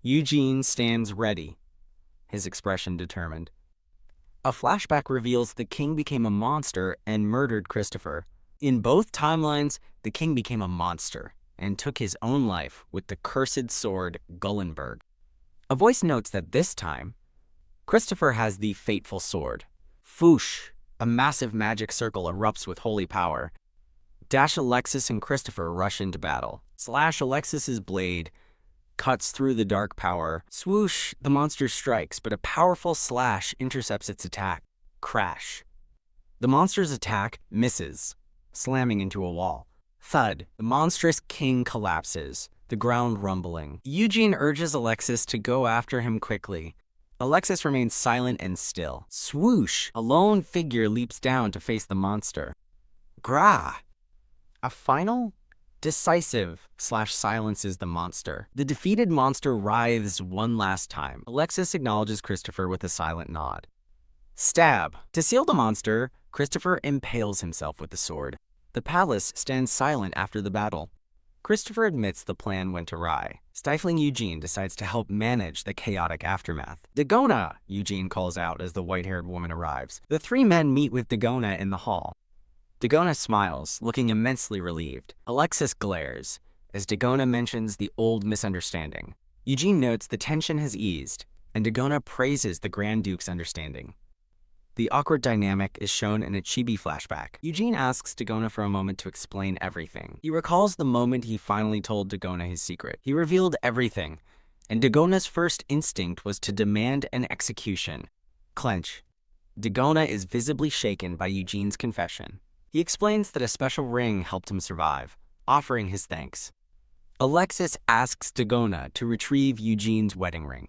Eugene stands ready, his expression determined. A flashback reveals the king became a monster and murdered Christopher. In both timelines, the king became a monster and took his own life with the cursed sword Gullenberg. A voice notes that this time, Christopher has the fateful sword. Foosh! A massive magic circle erupts with holy power. Dash Alexis and Christopher rush into battle. Slash Alexis's blade cuts through the dark power. Swoosh! The monster strikes, but a powerful slash intercepts its attack. Crash! The monster's attack misses, slamming into a wall. Thud! The monstrous king collapses, the ground rumbling. Eugene urges Alexis to go after him quickly. Alexis remains silent and still. Swoosh! A lone figure leaps down to face the monster. Grah! A final, decisive slash silences the monster. The defeated monster writhes one last time. Alexis acknowledges Christopher with a silent nod. Stab! To seal the monster, Christopher impales himself with the sword. The palace stands silent after the battle. Christopher admits the plan went awry. Stifling Eugene decides to help manage the chaotic aftermath. "Dagona!" Eugene calls out as the white-haired woman arrives. The three men meet with Dagona in the hall. Dagona smiles, looking immensely relieved. Alexis glares as Dagona mentions the old misunderstanding. Eugene notes the tension has eased, and Dagona praises the Grand Duke's understanding. The awkward dynamic is shown in a chibi flashback. Eugene asks Dagona for a moment to explain everything. He recalls the moment he finally told Dagona his secret. He revealed everything, and Dagona's first instinct was to demand an execution. Clench. Dagona is visibly shaken by Eugene's confession. He explains that a special ring helped him survive, offering his thanks. Alexis asks Dagona to retrieve Eugene's wedding ring.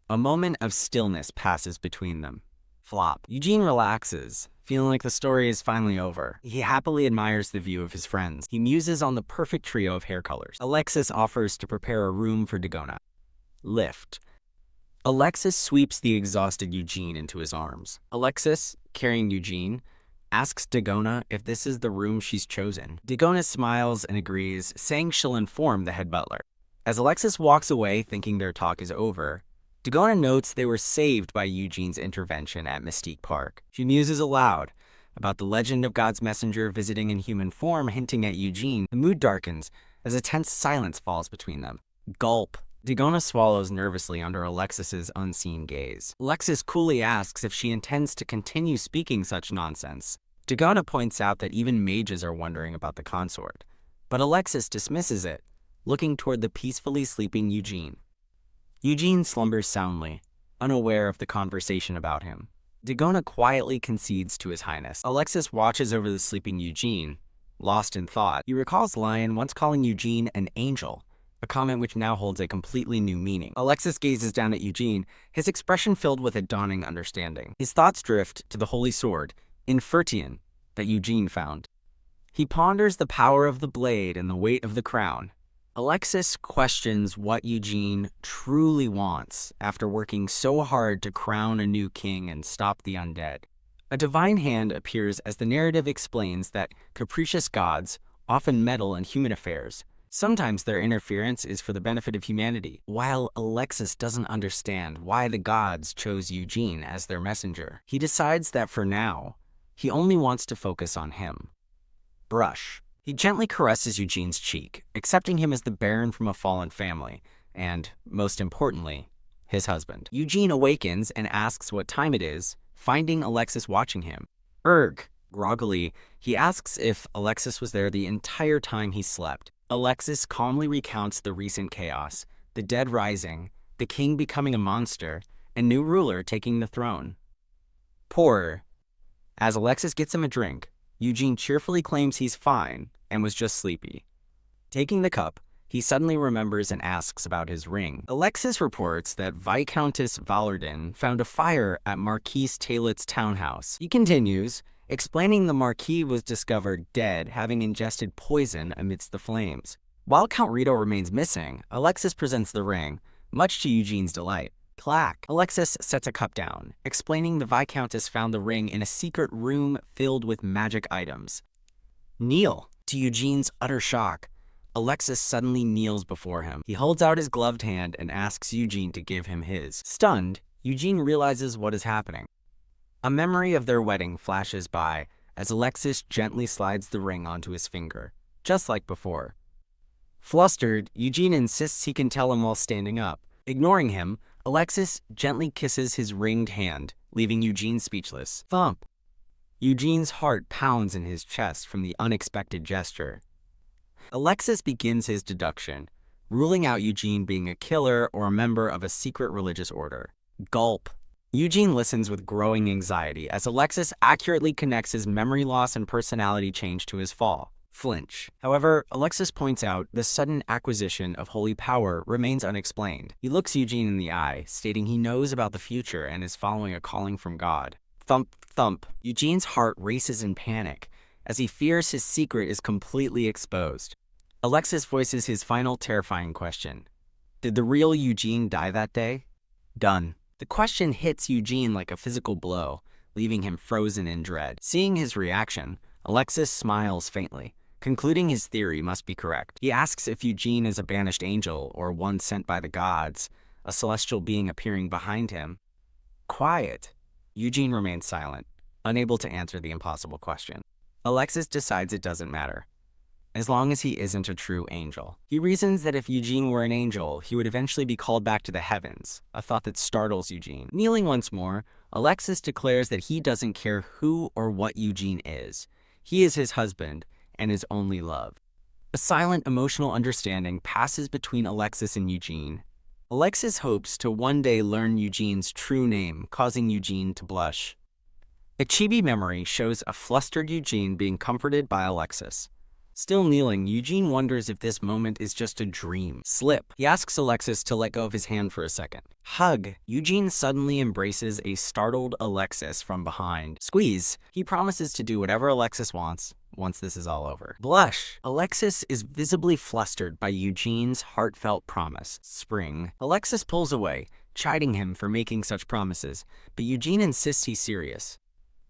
A moment of stillness passes between them. Flop. Eugene relaxes, feeling like the story is finally over. He happily admires the view of his friends. He muses on the perfect trio of hair colors. Alexis offers to prepare a room for Dagona. Lift. Alexis sweeps the exhausted Eugene into his arms. Alexis, carrying Eugene, asks Dagona if this is the room she's chosen. Dagona smiles and agrees, saying she'll inform the head butler. As Alexis walks away thinking their talk is over, Dagona notes they were saved by Eugene's intervention at Mystique Park. She muses aloud about the legend of God's messenger visiting in human form, hinting at Eugene. The mood darkens as a tense silence falls between them. Gulp. Dagona swallows nervously under Alexis's unseen gaze. Alexis coolly asks if she intends to continue speaking such nonsense. Dagona points out that even mages are wondering about the consort, but Alexis dismisses it, looking toward the peacefully sleeping Eugene. Eugene slumbers soundly, unaware of the conversation about him. Dagona quietly concedes to his highness. Alexis watches over the sleeping Eugene, lost in thought. He recalls Lion once calling Eugene an angel, a comment which now holds a completely new meaning. Alexis gazes down at Eugene, his expression filled with a dawning understanding. His thoughts drift to the holy sword, Infurtian, that Eugene found. He ponders the power of the blade and the weight of the crown. Alexis questions what Eugene truly wants after working so hard to crown a new king and stop the undead. A divine hand appears as the narrative explains that capricious gods often meddle in human affairs. Sometimes their interference is for the benefit of humanity, while Alexis doesn't understand why the gods chose Eugene as their messenger. He decides that for now, he only wants to focus on him. Brush. He gently caresses Eugene's cheek, accepting him as the baron from a fallen family, and, most importantly, his husband. Eugene awakens and asks what time it is, finding Alexis watching him. Groggily, he asks if Alexis was there the entire time he slept. Alexis calmly recounts the recent chaos, the dead rising, the king becoming a monster, and new ruler taking the throne. Poorer. As Alexis gets him a drink, Eugene cheerfully claims he's fine and was just sleepy. Taking the cup, he suddenly remembers and asks about his ring. Alexis reports that Viscountess Valerdin found a fire at Marquis Taylor's townhouse. He continues, explaining the Marquis was discovered dead, having ingested poison amidst the flames. While Count Rito remains missing, Alexis presents the ring, much to Eugene's delight. Clack. Alexis sets a cup down, explaining the Viscountess found the ring in a secret room filled with magic items. Kneel. To Eugene's utter shock, Alexis suddenly kneels before him. He holds out his gloved hand and asks Eugene to give him his. Stunned, Eugene realizes what is happening. A memory of their wedding flashes by as Alexis gently slides the ring onto his finger, just like before. Flustered, Eugene insists he can tell him while standing up. Ignoring him, Alexis gently kisses his ringed hand, leaving Eugene speechless. Thump. Eugene's heart pounds in his chest from the unexpected gesture. Alexis begins his deduction, ruling out Eugene being a killer or a member of a secret religious order. Gulp. Eugene listens with growing anxiety as Alexis accurately connects his memory loss and personality change to his fall. Flinch. However, Alexis points out the sudden acquisition of holy power remains unexplained. He looks Eugene in the eye, stating he knows about the future and is following a calling from God. Thump, thump. Eugene's heart races in panic as he fears his secret is completely exposed. Alexis voices his final terrifying question. Did the real Eugene die that day? Done. The question hits Eugene like a physical blow, leaving him frozen in dread. Seeing his reaction, Alexis smiles faintly, concluding his theory must be correct. He asks if Eugene is a banished angel or one sent by the gods, a celestial being appearing behind him. Quiet. Eugene remains silent, unable to answer the impossible question. Alexis decides it doesn't matter, as long as he isn't a true angel. He reasons that if Eugene were an angel, he would eventually be called back to the heavens, a thought that startles Eugene. Kneeling once more, Alexis declares that he doesn't care who or what Eugene is. He is his husband and his only love. A silent emotional understanding passes between Alexis and Eugene. Alexis hopes to one day learn Eugene's true name, causing Eugene to blush. A chibi memory shows a flustered Eugene being comforted by Alexis. Still kneeling, Eugene wonders if this moment is just a dream. Slip. He asks Alexis to let go of his hand for a second. Hug. Eugene suddenly embraces a startled Alexis from behind. Squeeze. He promises to do whatever Alexis wants once this is all over. Blush. Alexis is visibly flustered by Eugene's heartfelt promise. Spring. Alexis pulls away, chiding him for making such promises, but Eugene insists he's serious.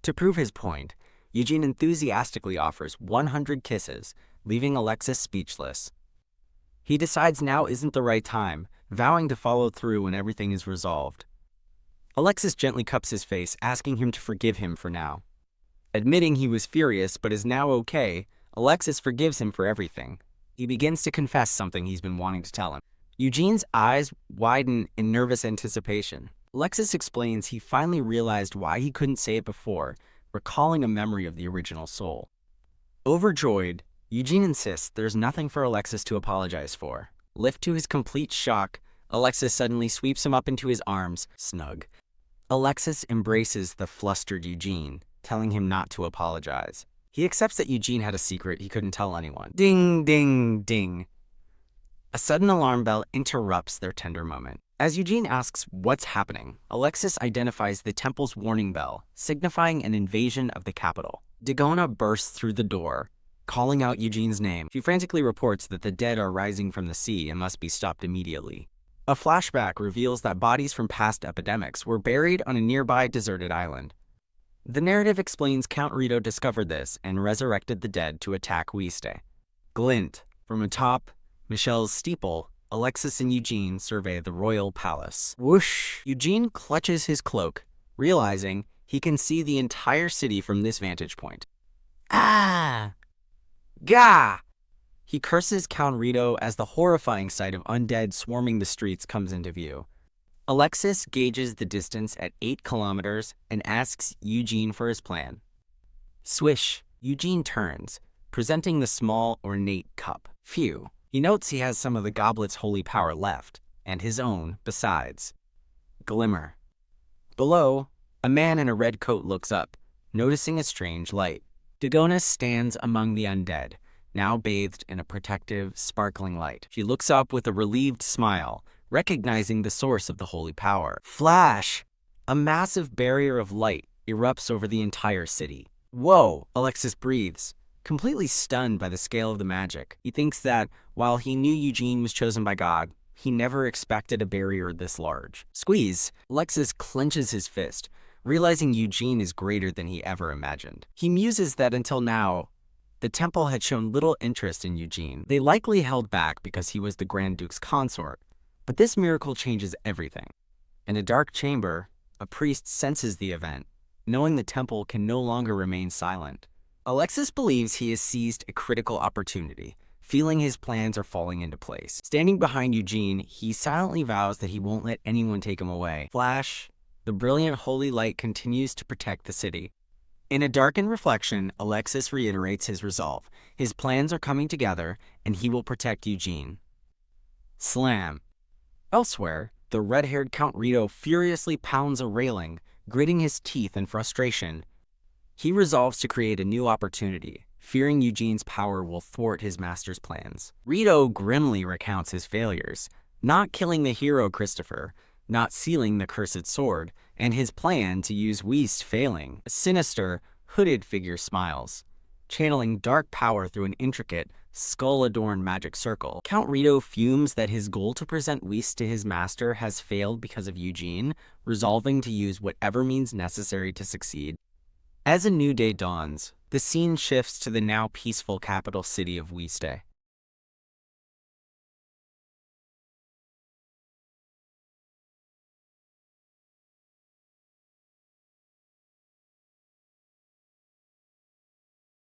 To prove his point, Eugene enthusiastically offers 100 kisses, leaving Alexis speechless. He decides now isn't the right time, vowing to follow through when everything is resolved. Alexis gently cups his face, asking him to forgive him for now. Admitting he was furious but is now okay, Alexis forgives him for everything. He begins to confess something he's been wanting to tell him. Eugene's eyes widen in nervous anticipation. Alexis explains he finally realized why he couldn't say it before, recalling a memory of the original soul. Overjoyed, Eugene insists there's nothing for Alexis to apologize for. Left to his complete shock, Alexis suddenly sweeps him up into his arms, snug. Alexis embraces the flustered Eugene, telling him not to apologize. He accepts that Eugene had a secret he couldn't tell anyone. Ding, ding, ding. A sudden alarm bell interrupts their tender moment. As Eugene asks what's happening, Alexis identifies the temple's warning bell, signifying an invasion of the capital. Dagona bursts through the door, calling out Eugene's name. She frantically reports that the dead are rising from the sea and must be stopped immediately. A flashback reveals that bodies from past epidemics were buried on a nearby deserted island. The narrative explains Count Rito discovered this and resurrected the dead to attack Wieste. Glint. From atop Michelle's steeple, Alexis and Eugene survey the royal palace. Whoosh! Eugene clutches his cloak, realizing he can see the entire city from this vantage point. Ah! Gah! He curses Count Rito as the horrifying sight of undead swarming the streets comes into view. Alexis gauges the distance at 8 kilometers and asks Eugene for his plan. Swish, Eugene turns, presenting the small, ornate cup. Phew. He notes he has some of the goblet's holy power left, and his own, besides. Glimmer. Below, a man in a red coat looks up, noticing a strange light. Dagonis stands among the undead, now bathed in a protective, sparkling light. She looks up with a relieved smile, recognizing the source of the holy power. Flash! A massive barrier of light erupts over the entire city. Whoa! Alexis breathes, completely stunned by the scale of the magic. He thinks that, while he knew Eugene was chosen by God, he never expected a barrier this large. Squeeze! Alexis clenches his fist, realizing Eugene is greater than he ever imagined. He muses that until now, the temple had shown little interest in Eugene. They likely held back because he was the Grand Duke's consort. But this miracle changes everything. In a dark chamber, a priest senses the event, knowing the temple can no longer remain silent. Alexis believes he has seized a critical opportunity, feeling his plans are falling into place. Standing behind Eugene, he silently vows that he won't let anyone take him away. Flash, the brilliant holy light continues to protect the city. In a darkened reflection, Alexis reiterates his resolve. His plans are coming together, and he will protect Eugene. Slam. Elsewhere, the red-haired Count Rito furiously pounds a railing, gritting his teeth in frustration. He resolves to create a new opportunity, fearing Eugene's power will thwart his master's plans. Rito grimly recounts his failures, not killing the hero Christopher, not sealing the cursed sword, and his plan to use Whist failing. A sinister, hooded figure smiles, channeling dark power through an intricate, skull-adorned magic circle. Count Rito fumes that his goal to present Whist to his master has failed because of Eugene, resolving to use whatever means necessary to succeed. As a new day dawns, the scene shifts to the now peaceful capital city of Whist.